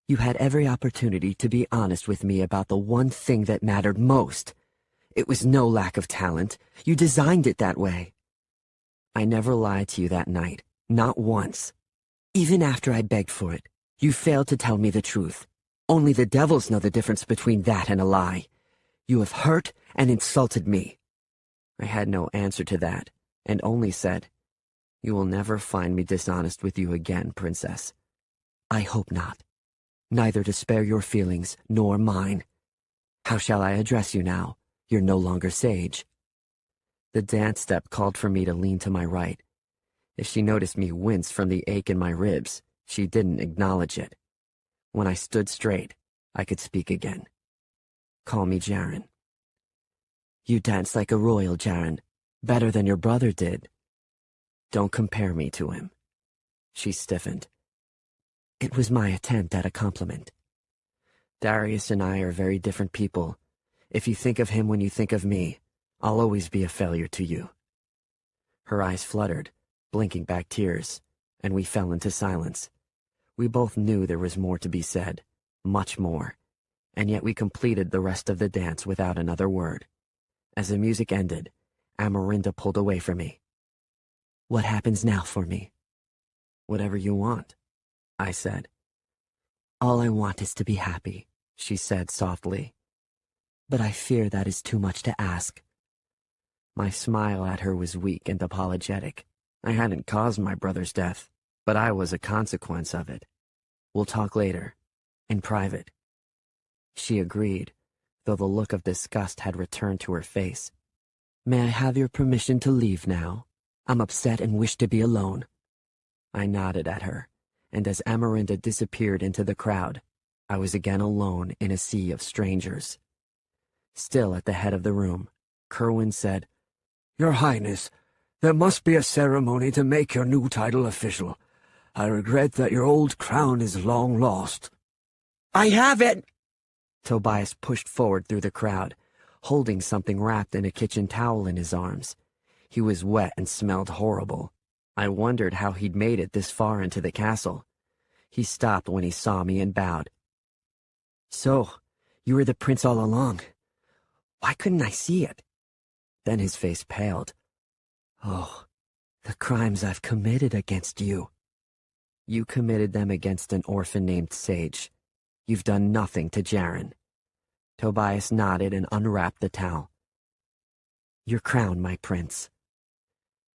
Speaker 1: "You had every opportunity to be honest with me about the one thing that mattered most. It was no lack of talent. You designed it that way." "I never lied to you that night, not once. Even after I begged for it, you failed to tell me the truth. Only the devils know the difference between that and a lie. You have hurt and insulted me." I had no answer to that, and only said, "You will never find me dishonest with you again, Princess." "I hope not. Neither to spare your feelings nor mine."
Speaker 3: How shall I address you now? You're no longer sage. The dance step called for me to lean to my right. If she noticed me wince from the ache in my ribs, she didn't acknowledge it. When I stood straight, I could speak again. Call me Jaren. You dance like a royal, Jaren. Better than your brother did. Don't compare me to him. She stiffened. It was my attempt at a compliment. Darius and I are very different people. If you think of him when you think of me, I'll always be a failure to you. Her eyes fluttered, blinking back tears, and we fell into silence. We both knew there was more to be said, much more, and yet we completed the rest of the dance without another word. As the music ended, Amarinda pulled away from me. What happens now for me? Whatever you want, I said. All I want is to be happy, she said softly. But I fear that is too much to ask. My smile at her was weak and apologetic. I hadn't caused my brother's death, but I was a consequence of it. We'll talk later, in private. She agreed, though the look of disgust had returned to her face. May I have your permission to leave now? I'm upset and wish to be alone. I nodded at her, and as Amarinda disappeared into the crowd, I was again alone in a sea of strangers. Still at the head of the room, Kerwin said, Your Highness, there must be a ceremony to make your new title official. I regret that your old crown is long lost. I have it! Tobias pushed forward through the crowd, holding something wrapped in a kitchen towel in his arms. He was wet and smelled horrible. I wondered how he'd made it this far into the castle. He stopped when he saw me and bowed. So, you were the prince all along. Why couldn't I see it? Then his face paled. Oh, the crimes I've committed against you. You committed them against an orphan named Sage. You've done nothing to Jaren. Tobias nodded and unwrapped the towel. Your crown, my prince.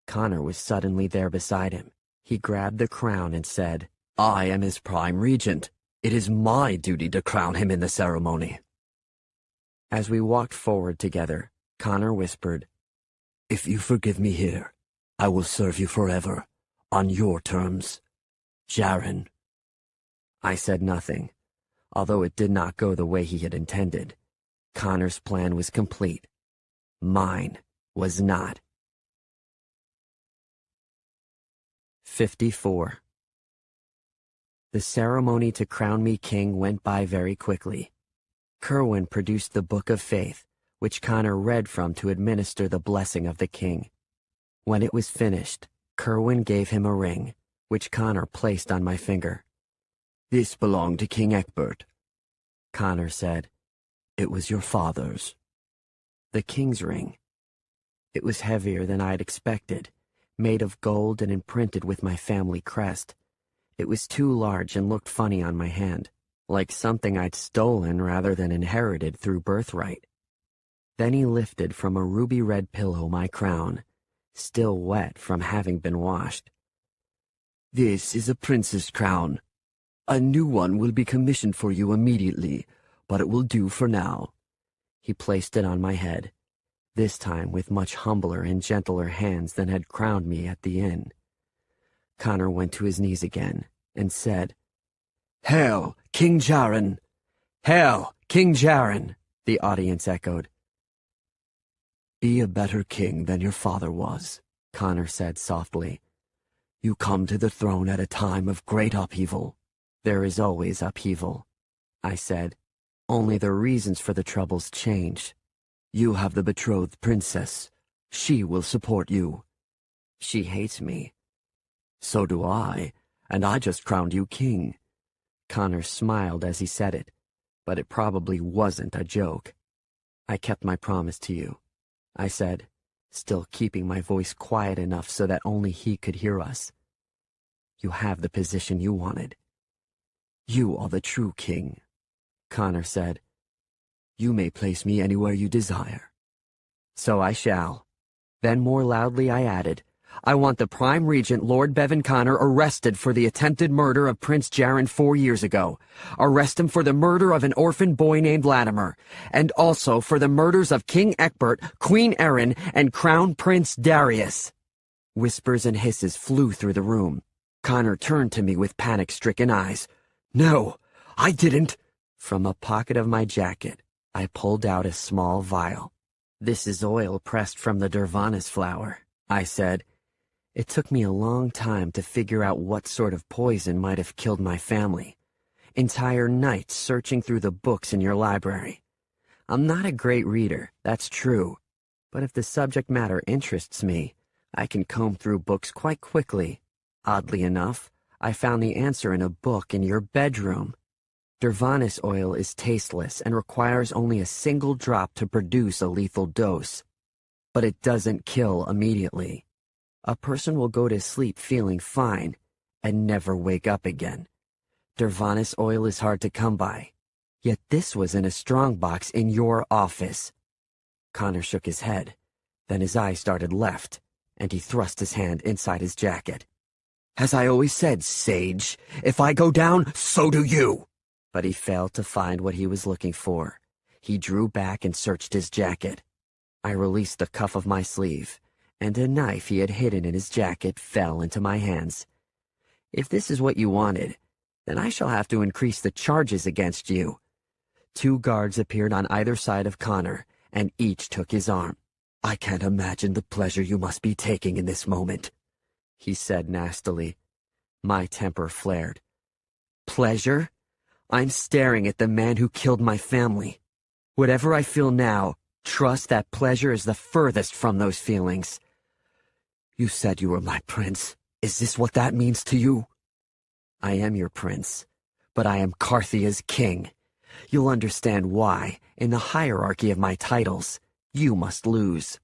Speaker 3: Connor was suddenly there beside him. He grabbed the crown and said, I am his prime regent. It is my duty to crown him in the ceremony. As we walked forward together, Connor whispered, If you forgive me here, I will serve you forever, on your terms. Jaren. I said nothing. Although it did not go the way he had intended, Connor's plan was complete. Mine was not. 54. The ceremony to crown me king went by very quickly. Kerwin produced the Book of Faith, which Connor read from to administer the blessing of the king. When it was finished, Kerwin gave him a ring, which Connor placed on my finger. This belonged to King Egbert. Connor said, It was your father's. The king's ring. It was heavier than I'd expected, made of gold and imprinted with my family crest. It was too large and looked funny on my hand, like something I'd stolen rather than inherited through birthright. Then he lifted from a ruby-red pillow my crown, still wet from having been washed. This is a prince's crown. A new one will be commissioned for you immediately, but it will do for now. He placed it on my head, this time with much humbler and gentler hands than had crowned me at the inn. Connor went to his knees again and said, Hail, King Jaren! Hail, King Jaren! The audience echoed. Be a better king than your father was, Connor said softly. You come to the throne at a time of great upheaval. There is always upheaval, I said. Only the reasons for the troubles change. You have the betrothed princess. She will support you. She hates me. So do I, and I just crowned you king. Connor smiled as he said it, but it probably wasn't a joke. I kept my promise to you, I said, still keeping my voice quiet enough so that only he could hear us. You have the position you wanted. You are the true king, Connor said. You may place me anywhere you desire. So I shall. Then more loudly I added, I want the Prime Regent, Lord Bevan Connor, arrested for the attempted murder of Prince Jaron 4 years ago. Arrest him for the murder of an orphan boy named Latimer, and also for the murders of King Egbert, Queen Erin, and Crown Prince Darius. Whispers and hisses flew through the room. Connor turned to me with panic-stricken eyes. "No, I didn't." From a pocket of my jacket, I pulled out a small vial. "This is oil pressed from the Dervanis flower," I said. It took me a long time to figure out what sort of poison might have killed my family. Entire nights searching through the books in your library. I'm not a great reader, that's true. But if the subject matter interests me, I can comb through books quite quickly. Oddly enough, I found the answer in a book in your bedroom. Dervanis oil is tasteless and requires only a single drop to produce a lethal dose. But it doesn't kill immediately. A person will go to sleep feeling fine and never wake up again. Dervanis oil is hard to come by. Yet this was in a strongbox in your office. Connor shook his head. Then his eyes started left, and he thrust his hand inside his jacket. "As I always said, Sage, if I go down, so do you." But he failed to find what he was looking for. He drew back and searched his jacket. I released the cuff of my sleeve, and a knife he had hidden in his jacket fell into my hands. "If this is what you wanted, then I shall have to increase the charges against you." 2 guards appeared on either side of Connor, and each took his arm. "I can't imagine the pleasure you must be taking in this moment," he said nastily. My temper flared. "Pleasure? I'm staring at the man who killed my family. Whatever I feel now, trust that pleasure is the furthest from those feelings." "You said you were my prince. Is this what that means to you?" "I am your prince, but I am Carthia's king. You'll understand why, in the hierarchy of my titles, you must lose."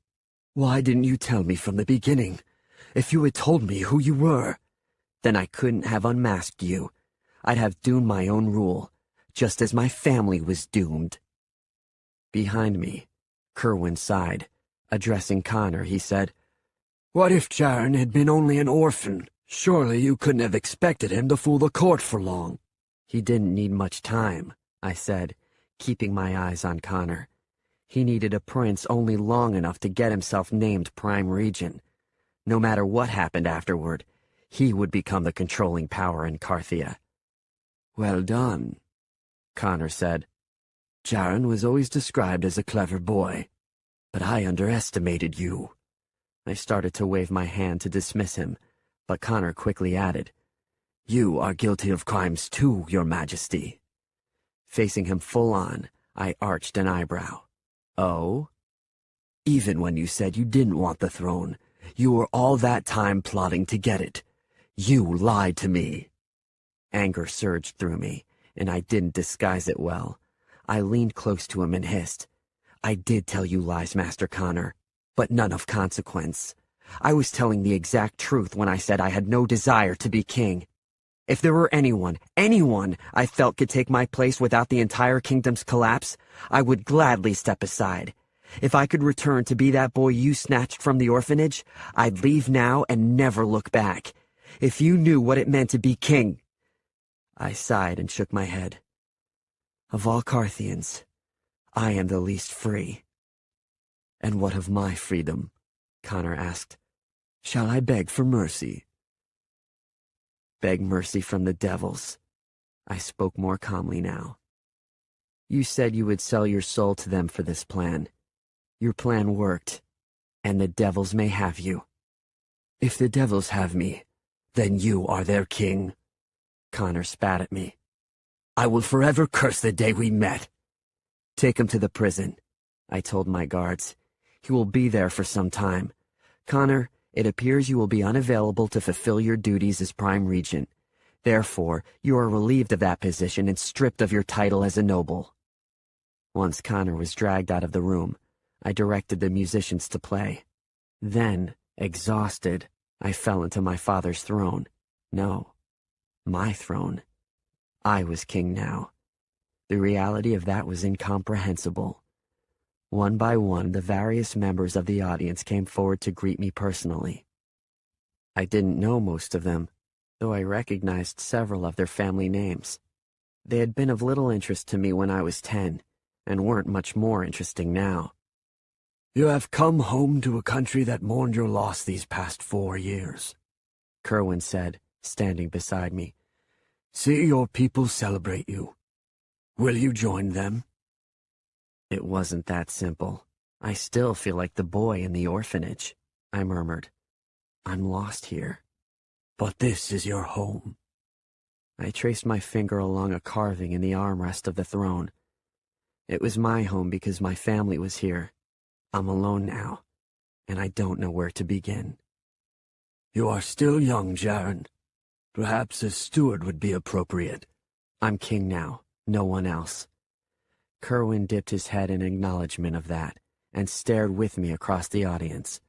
Speaker 3: "Why didn't you tell me from the beginning? If you had told me who you were..." "Then I couldn't have unmasked you. I'd have doomed my own rule, just as my family was doomed." Behind me, Kerwin sighed. Addressing Connor, he said, "What if Jaron had been only an orphan? Surely you couldn't have expected him to fool the court for long." "He didn't need much time," I said, keeping my eyes on Connor. "He needed a prince only long enough to get himself named Prime Regent. No matter what happened afterward, he would become the controlling power in Carthia." "Well done," Connor said. "Jaron was always described as a clever boy, but I underestimated you." I started to wave my hand to dismiss him, but Connor quickly added, "You are guilty of crimes too, Your Majesty." Facing him full on, I arched an eyebrow. "Oh?" "Even when you said you didn't want the throne, you were all that time plotting to get it. You lied to me." Anger surged through me, and I didn't disguise it well. I leaned close to him and hissed, "I did tell you lies, Master Connor, but none of consequence. I was telling the exact truth when I said I had no desire to be king. If there were anyone I felt could take my place without the entire kingdom's collapse, I would gladly step aside. If I could return to be that boy you snatched from the orphanage, I'd leave now and never look back. If you knew what it meant to be king..." I sighed and shook my head. "Of all Carthians, I am the least free." "And what of my freedom?" Connor asked. "Shall I beg for mercy?" "Beg mercy from the devils." I spoke more calmly now. "You said you would sell your soul to them for this plan. Your plan worked, and the devils may have you." "If the devils have me, then you are their king." Connor spat at me. "I will forever curse the day we met." "Take him to the prison," I told my guards. "He will be there for some time. Connor, it appears you will be unavailable to fulfill your duties as Prime Regent. Therefore, you are relieved of that position and stripped of your title as a noble." Once Connor was dragged out of the room, I directed the musicians to play. Then, exhausted, I fell into my father's throne. No, my throne. I was king now. The reality of that was incomprehensible. One by one, the various members of the audience came forward to greet me personally.
Speaker 1: I didn't know most of them, though I recognized several of their family names. They had been of little interest to me when I was 10, and weren't much more interesting now.
Speaker 4: You have come home to a country that mourned your loss these past 4 years,
Speaker 1: Kerwin said, standing beside me.
Speaker 4: See your people celebrate you. Will you join them?
Speaker 1: It wasn't that simple. I still feel like the boy in the orphanage, I murmured. I'm lost here.
Speaker 4: But this is your home.
Speaker 1: I traced my finger along a carving in the armrest of the throne. It was my home because my family was here. I'm alone now, and I don't know where to begin.
Speaker 4: You are still young, Jaren. Perhaps a steward would be appropriate.
Speaker 1: I'm king now, no one else. Kerwin dipped his head in acknowledgement of that, and stared with me across the audience.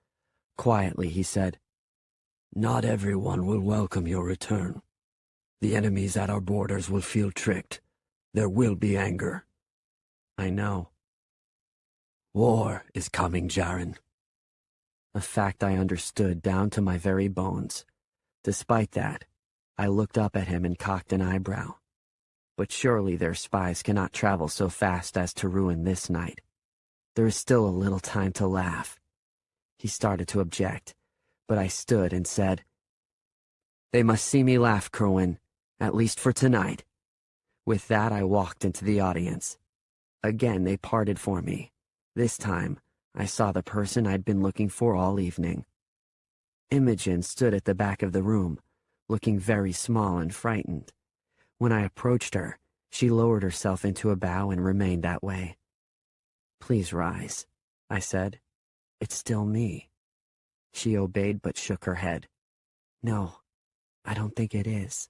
Speaker 1: Quietly, he said,
Speaker 4: Not everyone will welcome your return. The enemies at our borders will feel tricked. There will be anger.
Speaker 1: I know.
Speaker 4: War is coming, Jaren.
Speaker 1: A fact I understood down to my very bones. Despite that, I looked up at him and cocked an eyebrow. But surely their spies cannot travel so fast as to ruin this night. There is still a little time to laugh. He started to object, but I stood and said, They must see me laugh, Kerwin, at least for tonight. With that, I walked into the audience. Again, they parted for me. This time, I saw the person I'd been looking for all evening. Imogen stood at the back of the room, looking very small and frightened. When I approached her, she lowered herself into a bow and remained that way. Please rise, I said. It's still me. She obeyed but shook her head. No, I don't think it is.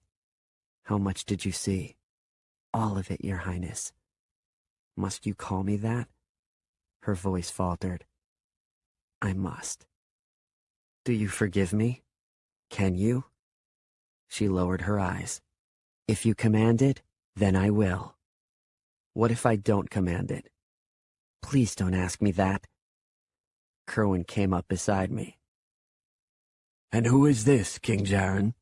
Speaker 1: How much did you see? All of it, Your Highness. Must you call me that? Her voice faltered. I must. Do you forgive me? Can you? She lowered her eyes. If you command it, then I will. What if I don't command it? Please don't ask me that. Kerwin came up beside me.
Speaker 4: And who is this, King Jaren?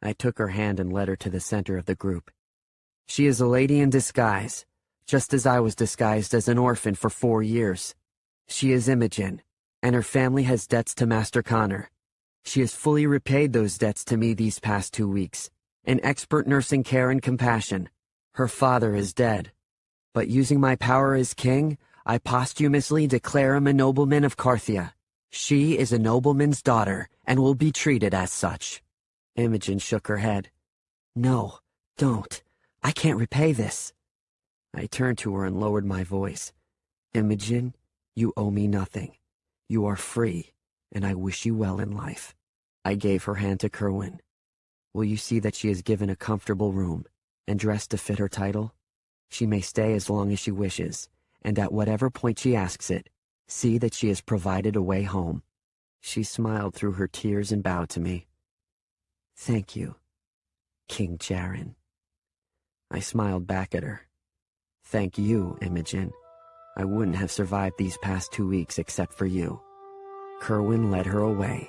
Speaker 1: I took her hand and led her to the center of the group. She is a lady in disguise, just as I was disguised as an orphan for 4 years. She is Imogen, and her family has debts to Master Connor. She has fully repaid those debts to me these past 2 weeks, an expert nursing care and compassion. Her father is dead, but using my power as king, I posthumously declare him a nobleman of Carthia. She is a nobleman's daughter, and will be treated as such. Imogen shook her head. No, don't. I can't repay this. I turned to her and lowered my voice. Imogen, you owe me nothing. You are free, and I wish you well in life. I gave her hand to Kerwin. Will you see that she is given a comfortable room, and dressed to fit her title? She may stay as long as she wishes, and at whatever point she asks it, see that she is provided a way home. She smiled through her tears and bowed to me. Thank you, King Jaren. I smiled back at her. Thank you, Imogen. I wouldn't have survived these past 2 weeks except for you. Kerwin led her away,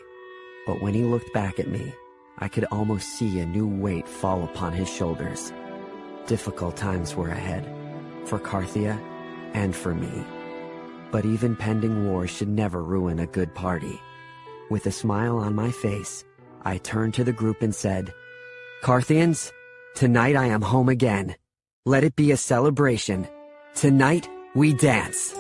Speaker 1: but when he looked back at me, I could almost see a new weight fall upon his shoulders. Difficult times were ahead, for Carthia and for me. But even pending war should never ruin a good party. With a smile on my face, I turned to the group and said, Carthians, tonight I am home again. Let it be a celebration. Tonight we dance.